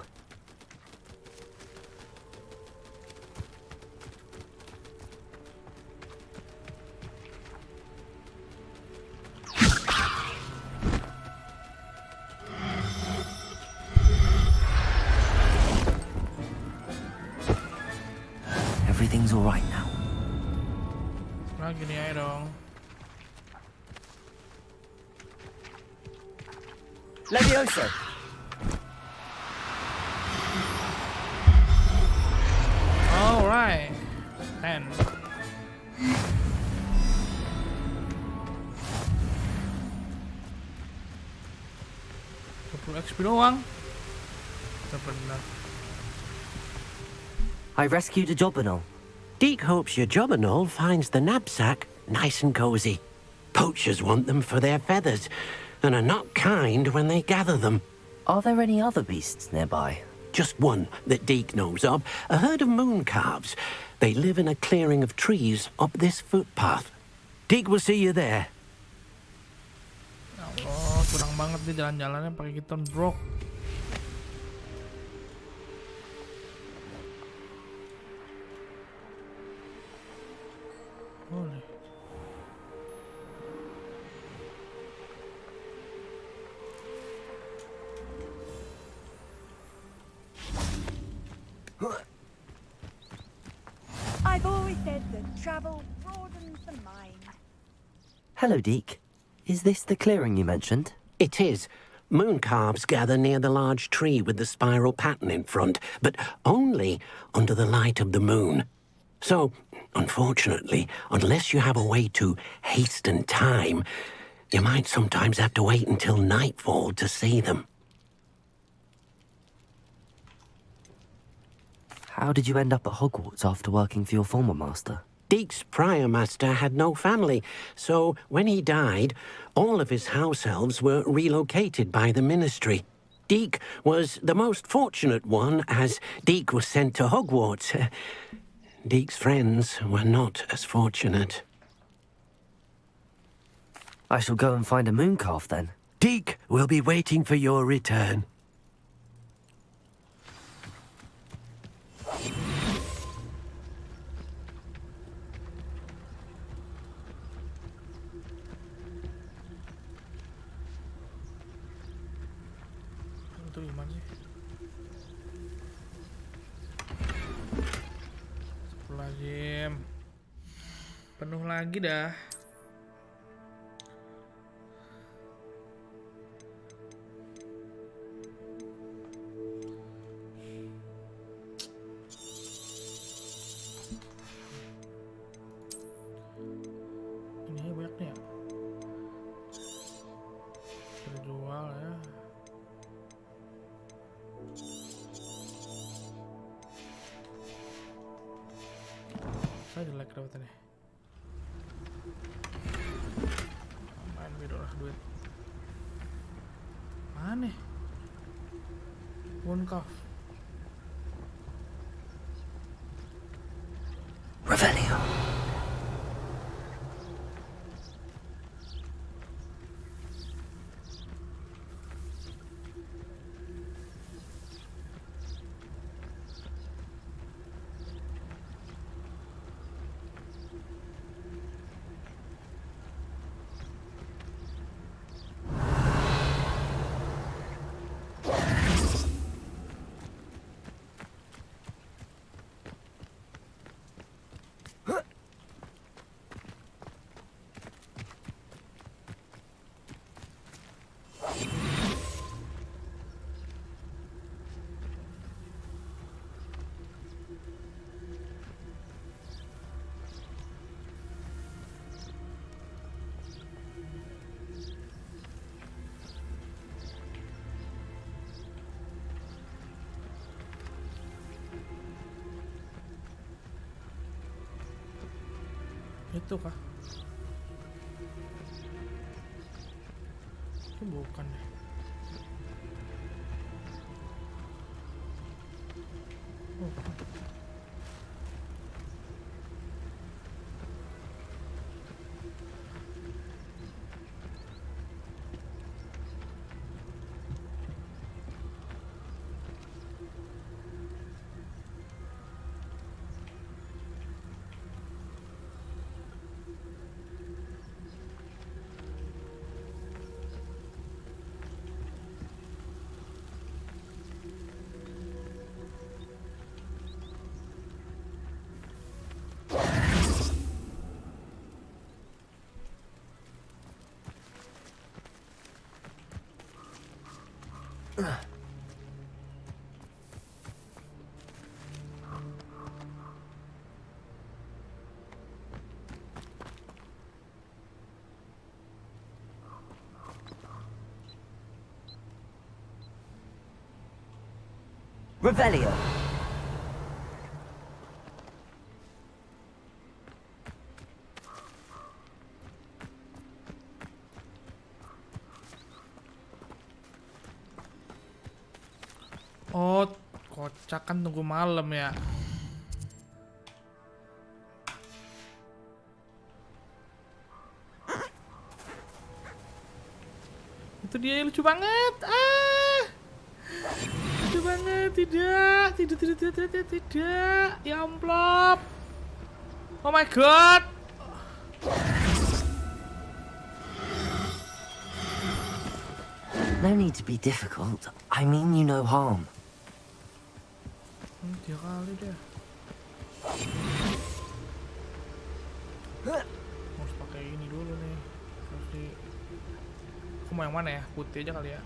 Speaker 2: Everything's all right now.
Speaker 1: Nah, gini aja dong.
Speaker 2: Leviosa.
Speaker 1: All right. 10. XP doang. Benar.
Speaker 2: I rescued a jobberknoll.
Speaker 7: Deke hopes your jobberknoll finds the knapsack nice and cozy. Poachers want them for their feathers and are not kind when they gather them.
Speaker 2: Are there any other beasts nearby?
Speaker 7: Just one that Deke knows of, a herd of moon calves. They live in a clearing of trees up this footpath. Deke will see you there.
Speaker 1: Ya Allah, kurang banget dia jalan-jalannya pakai Keaton Brock.
Speaker 22: travel broadens the mind.
Speaker 2: Hello, Deke. Is this the clearing you mentioned?
Speaker 7: It is. Moon calves gather near the large tree with the spiral pattern in front, but only under the light of the moon. So, unfortunately, unless you have a way to hasten time, you might sometimes have to wait until nightfall to see them.
Speaker 2: How did you end up at Hogwarts after working for your former master?
Speaker 7: Deke's prior master had no family, so when he died, all of his house elves were relocated by the ministry. Deke was the most fortunate one, as Deke was sent to Hogwarts. Deke's friends were not as fortunate.
Speaker 2: I shall go and find a moon calf then.
Speaker 7: Deke will be waiting for your return.
Speaker 1: Itu gimana sih? Astagfirullahaladzim. Penuh lagi dah. Ini banyaknya ya. Terjual ya. Saya jelek dapetannya. Main beda lah duit. Mana? Moon calf.
Speaker 2: Revelio.
Speaker 1: Itu kah? Itu bukan deh. Oh, bukan.
Speaker 2: Revelio.
Speaker 1: Oh, kocak kan tunggu malam ya. Itu dia lucu banget. Ah. Lucu banget. Tidak. Ya amplop. Oh my god.
Speaker 2: No need to be difficult. I mean you no harm.
Speaker 1: Dia kali deh. Harus pakai ini dulu nih. Harus di... Aku mau yang mana ya? Putih aja kali ya.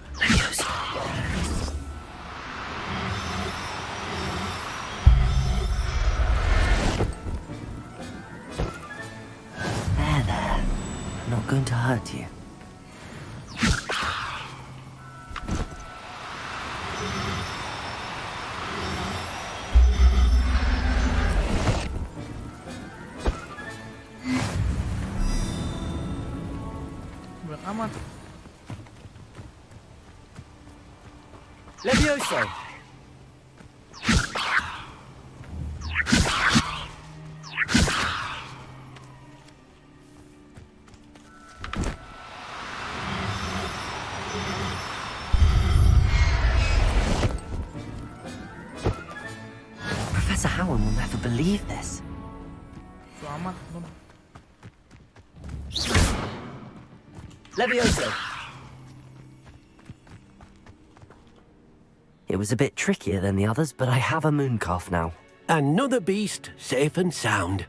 Speaker 2: There. Not going to hurt you.
Speaker 1: Berat amat.
Speaker 7: Levioso!
Speaker 2: Professor Howard will never believe this.
Speaker 1: Selamat.
Speaker 7: Levioso!
Speaker 2: It was a bit trickier than the others, but I have a mooncalf now.
Speaker 7: Another beast, safe and sound.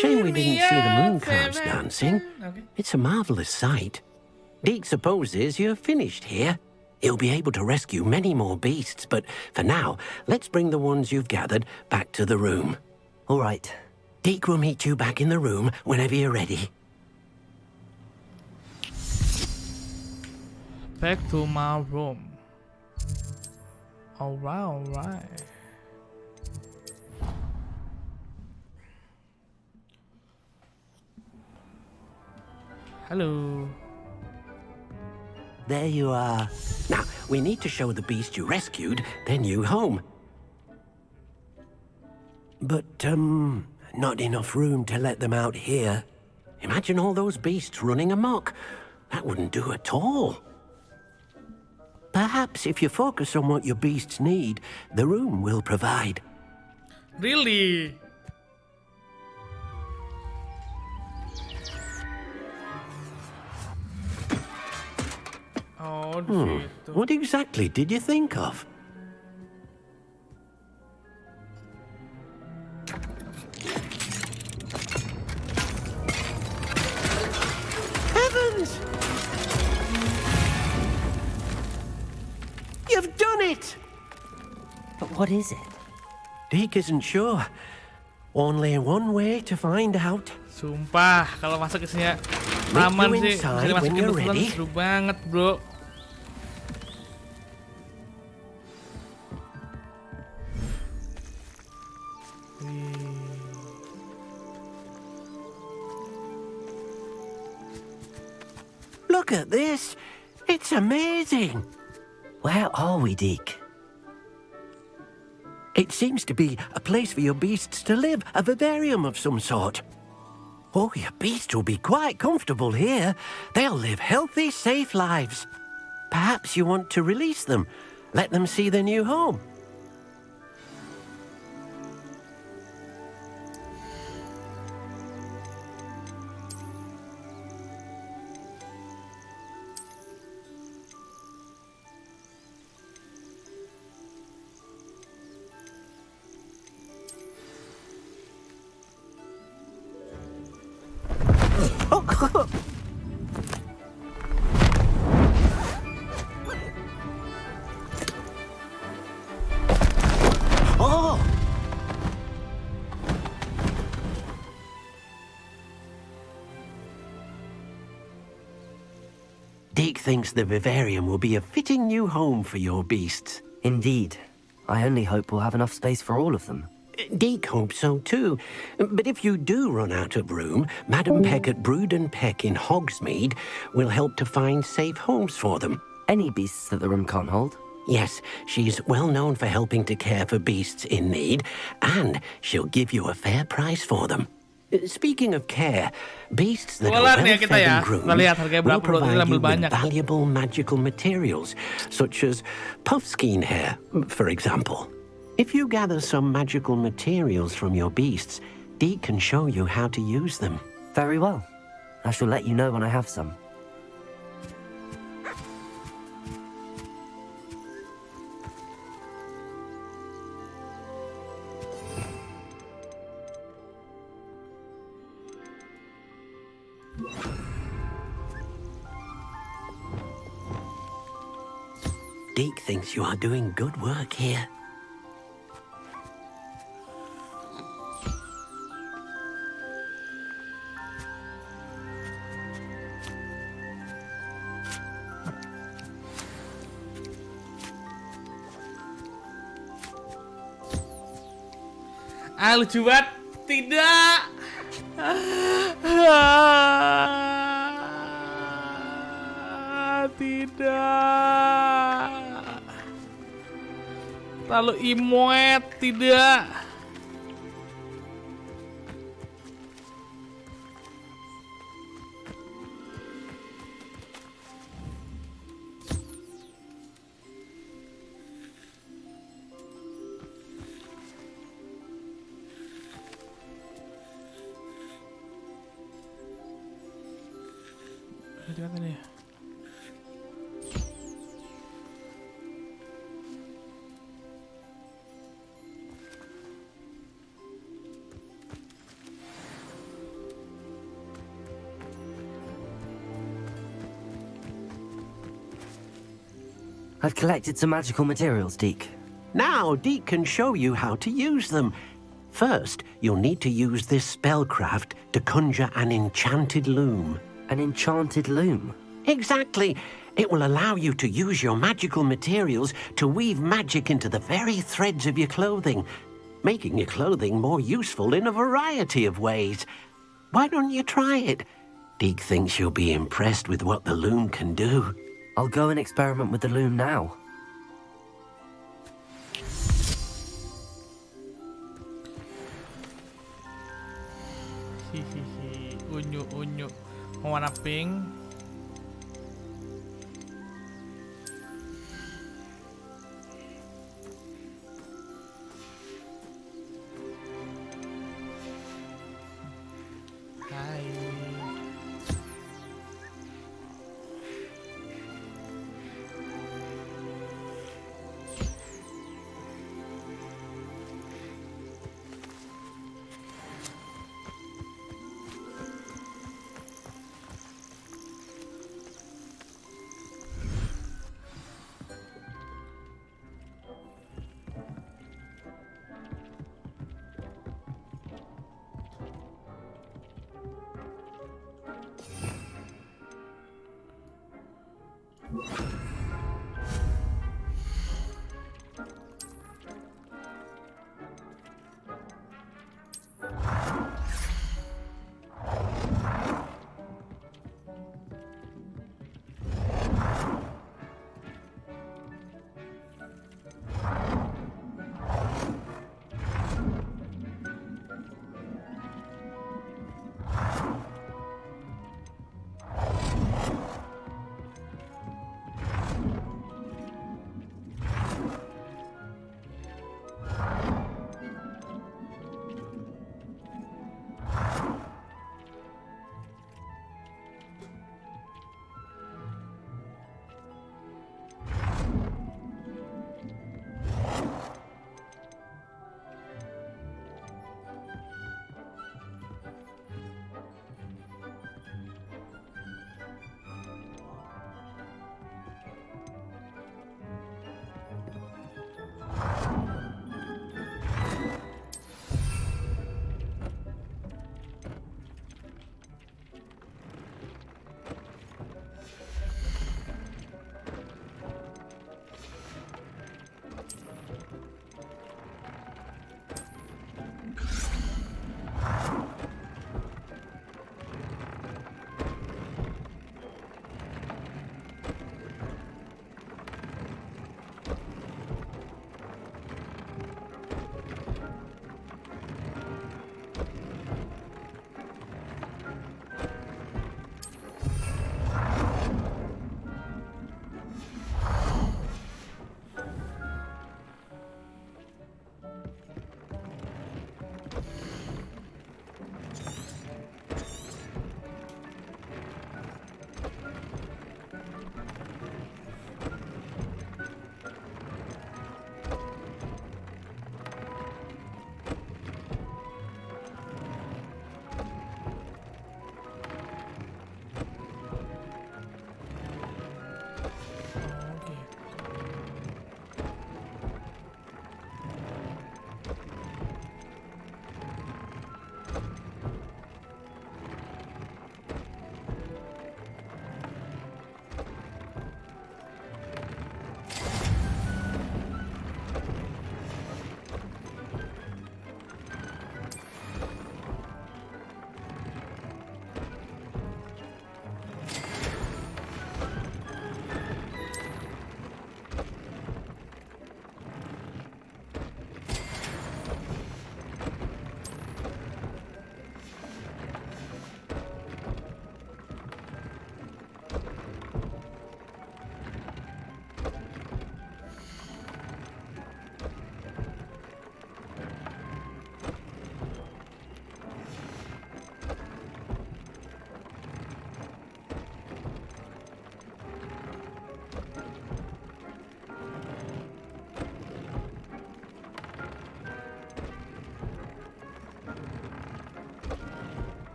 Speaker 7: Shame we didn't see the mooncalves dancing. It's a marvelous sight. Deke supposes you're finished here. He'll be able to rescue many more beasts, but for now, let's bring the ones you've gathered back to the room.
Speaker 2: All right.
Speaker 7: Deke will meet you back in the room whenever you're ready.
Speaker 1: Back to my room. Alright. Hello.
Speaker 7: There you are. Now, we need to show the beast you rescued their new home. But, not enough room to let them out here. Imagine all those beasts running amok. That wouldn't do at all. Perhaps if you focus on what your beasts need, the room will provide.
Speaker 1: Really? Oh, gitu.
Speaker 7: What exactly did you think of? Heavens! You've done it!
Speaker 2: But what is it?
Speaker 7: Deke isn't sure. Only one way to find out.
Speaker 1: Sumpah, kalau masuk ke sini aman sih. Bisa dimasukin betulan seru banget, bro.
Speaker 7: Look at this. It's amazing.
Speaker 2: Where are we, Deke?
Speaker 7: It seems to be a place for your beasts to live, a vivarium of some sort. Oh, your beasts will be quite comfortable here. They'll live healthy, safe lives. Perhaps you want to release them, let them see their new home.
Speaker 2: Oh!
Speaker 7: Deke thinks the vivarium will be a fitting new home for your beasts.
Speaker 2: Indeed. I only hope we'll have enough space for all of them.
Speaker 7: Deke hopes so too. But if you do run out of room, Madam Peck at Brood and Peck in Hogsmeade will help to find safe homes for them.
Speaker 2: Any beasts that the room can't hold?
Speaker 7: Yes, she's well known for helping to care for beasts in need, and she'll give you a fair price for them. Speaking of care, beasts that are well-fed and groomed will provide you with valuable magical materials, such as puffskein hair, for example. If you gather some magical materials from your beasts, Deke can show you how to use them.
Speaker 2: Very well. I shall let you know when I have some.
Speaker 7: Deke thinks you are doing good work here.
Speaker 1: Lucu banget. Tidak. Tidak. Terlalu imut. Tidak.
Speaker 2: I've collected some magical materials, Deke.
Speaker 7: Now, Deke can show you how to use them. First, you'll need to use this spellcraft to conjure an enchanted loom.
Speaker 2: An enchanted loom?
Speaker 7: Exactly. It will allow you to use your magical materials to weave magic into the very threads of your clothing, making your clothing more useful in a variety of ways. Why don't you try it? Deke thinks you'll be impressed with what the loom can do.
Speaker 2: I'll go and experiment with the loom now.
Speaker 1: Hihihi, unyu warna pink. Hai.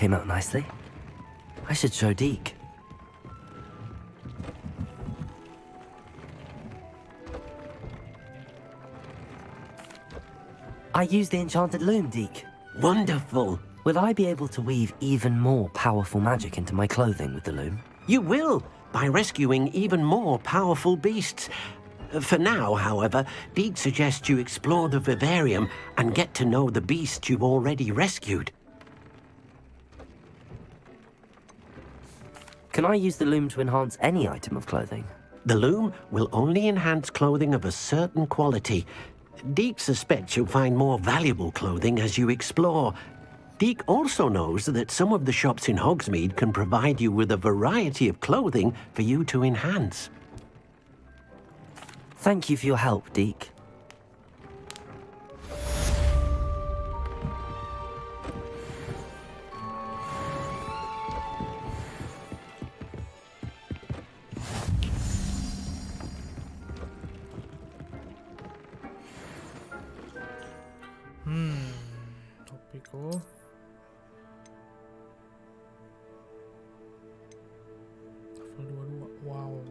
Speaker 2: came out nicely. I should show Deke. I used the enchanted loom, Deke.
Speaker 7: Wonderful.
Speaker 2: Will I be able to weave even more powerful magic into my clothing with the loom?
Speaker 7: You will, by rescuing even more powerful beasts. For now, however, Deke suggests you explore the vivarium and get to know the beasts you've already rescued.
Speaker 2: Can I use the loom to enhance any item of clothing?
Speaker 7: The loom will only enhance clothing of a certain quality. Deke suspects you'll find more valuable clothing as you explore. Deke also knows that some of the shops in Hogsmeade can provide you with a variety of clothing for you to enhance.
Speaker 2: Thank you for your help, Deke.
Speaker 1: Topiku. Level 22. Wow.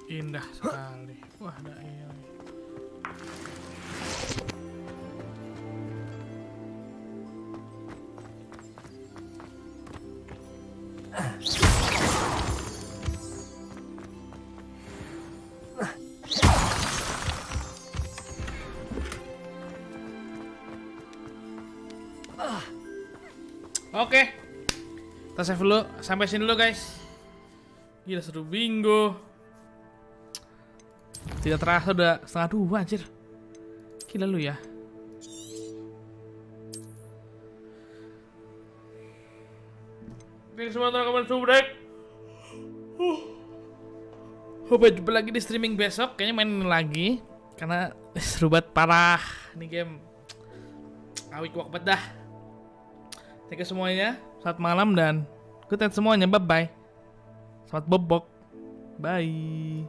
Speaker 1: Indah sekali. Wah, ada ini. Oke. Kita save dulu. Sampai sini dulu guys. Gila seru bingo. Tidak terasa udah 1:30 anjir. Gila lu ya. Thanks semua teman-teman subrek. Sampai jumpa lagi di streaming besok. Kayaknya main lagi karena seru banget parah. Ini game awik wak banget dah. Thank you semuanya. Selamat malam dan good night semuanya. Bye bye. Selamat bobok. Bye.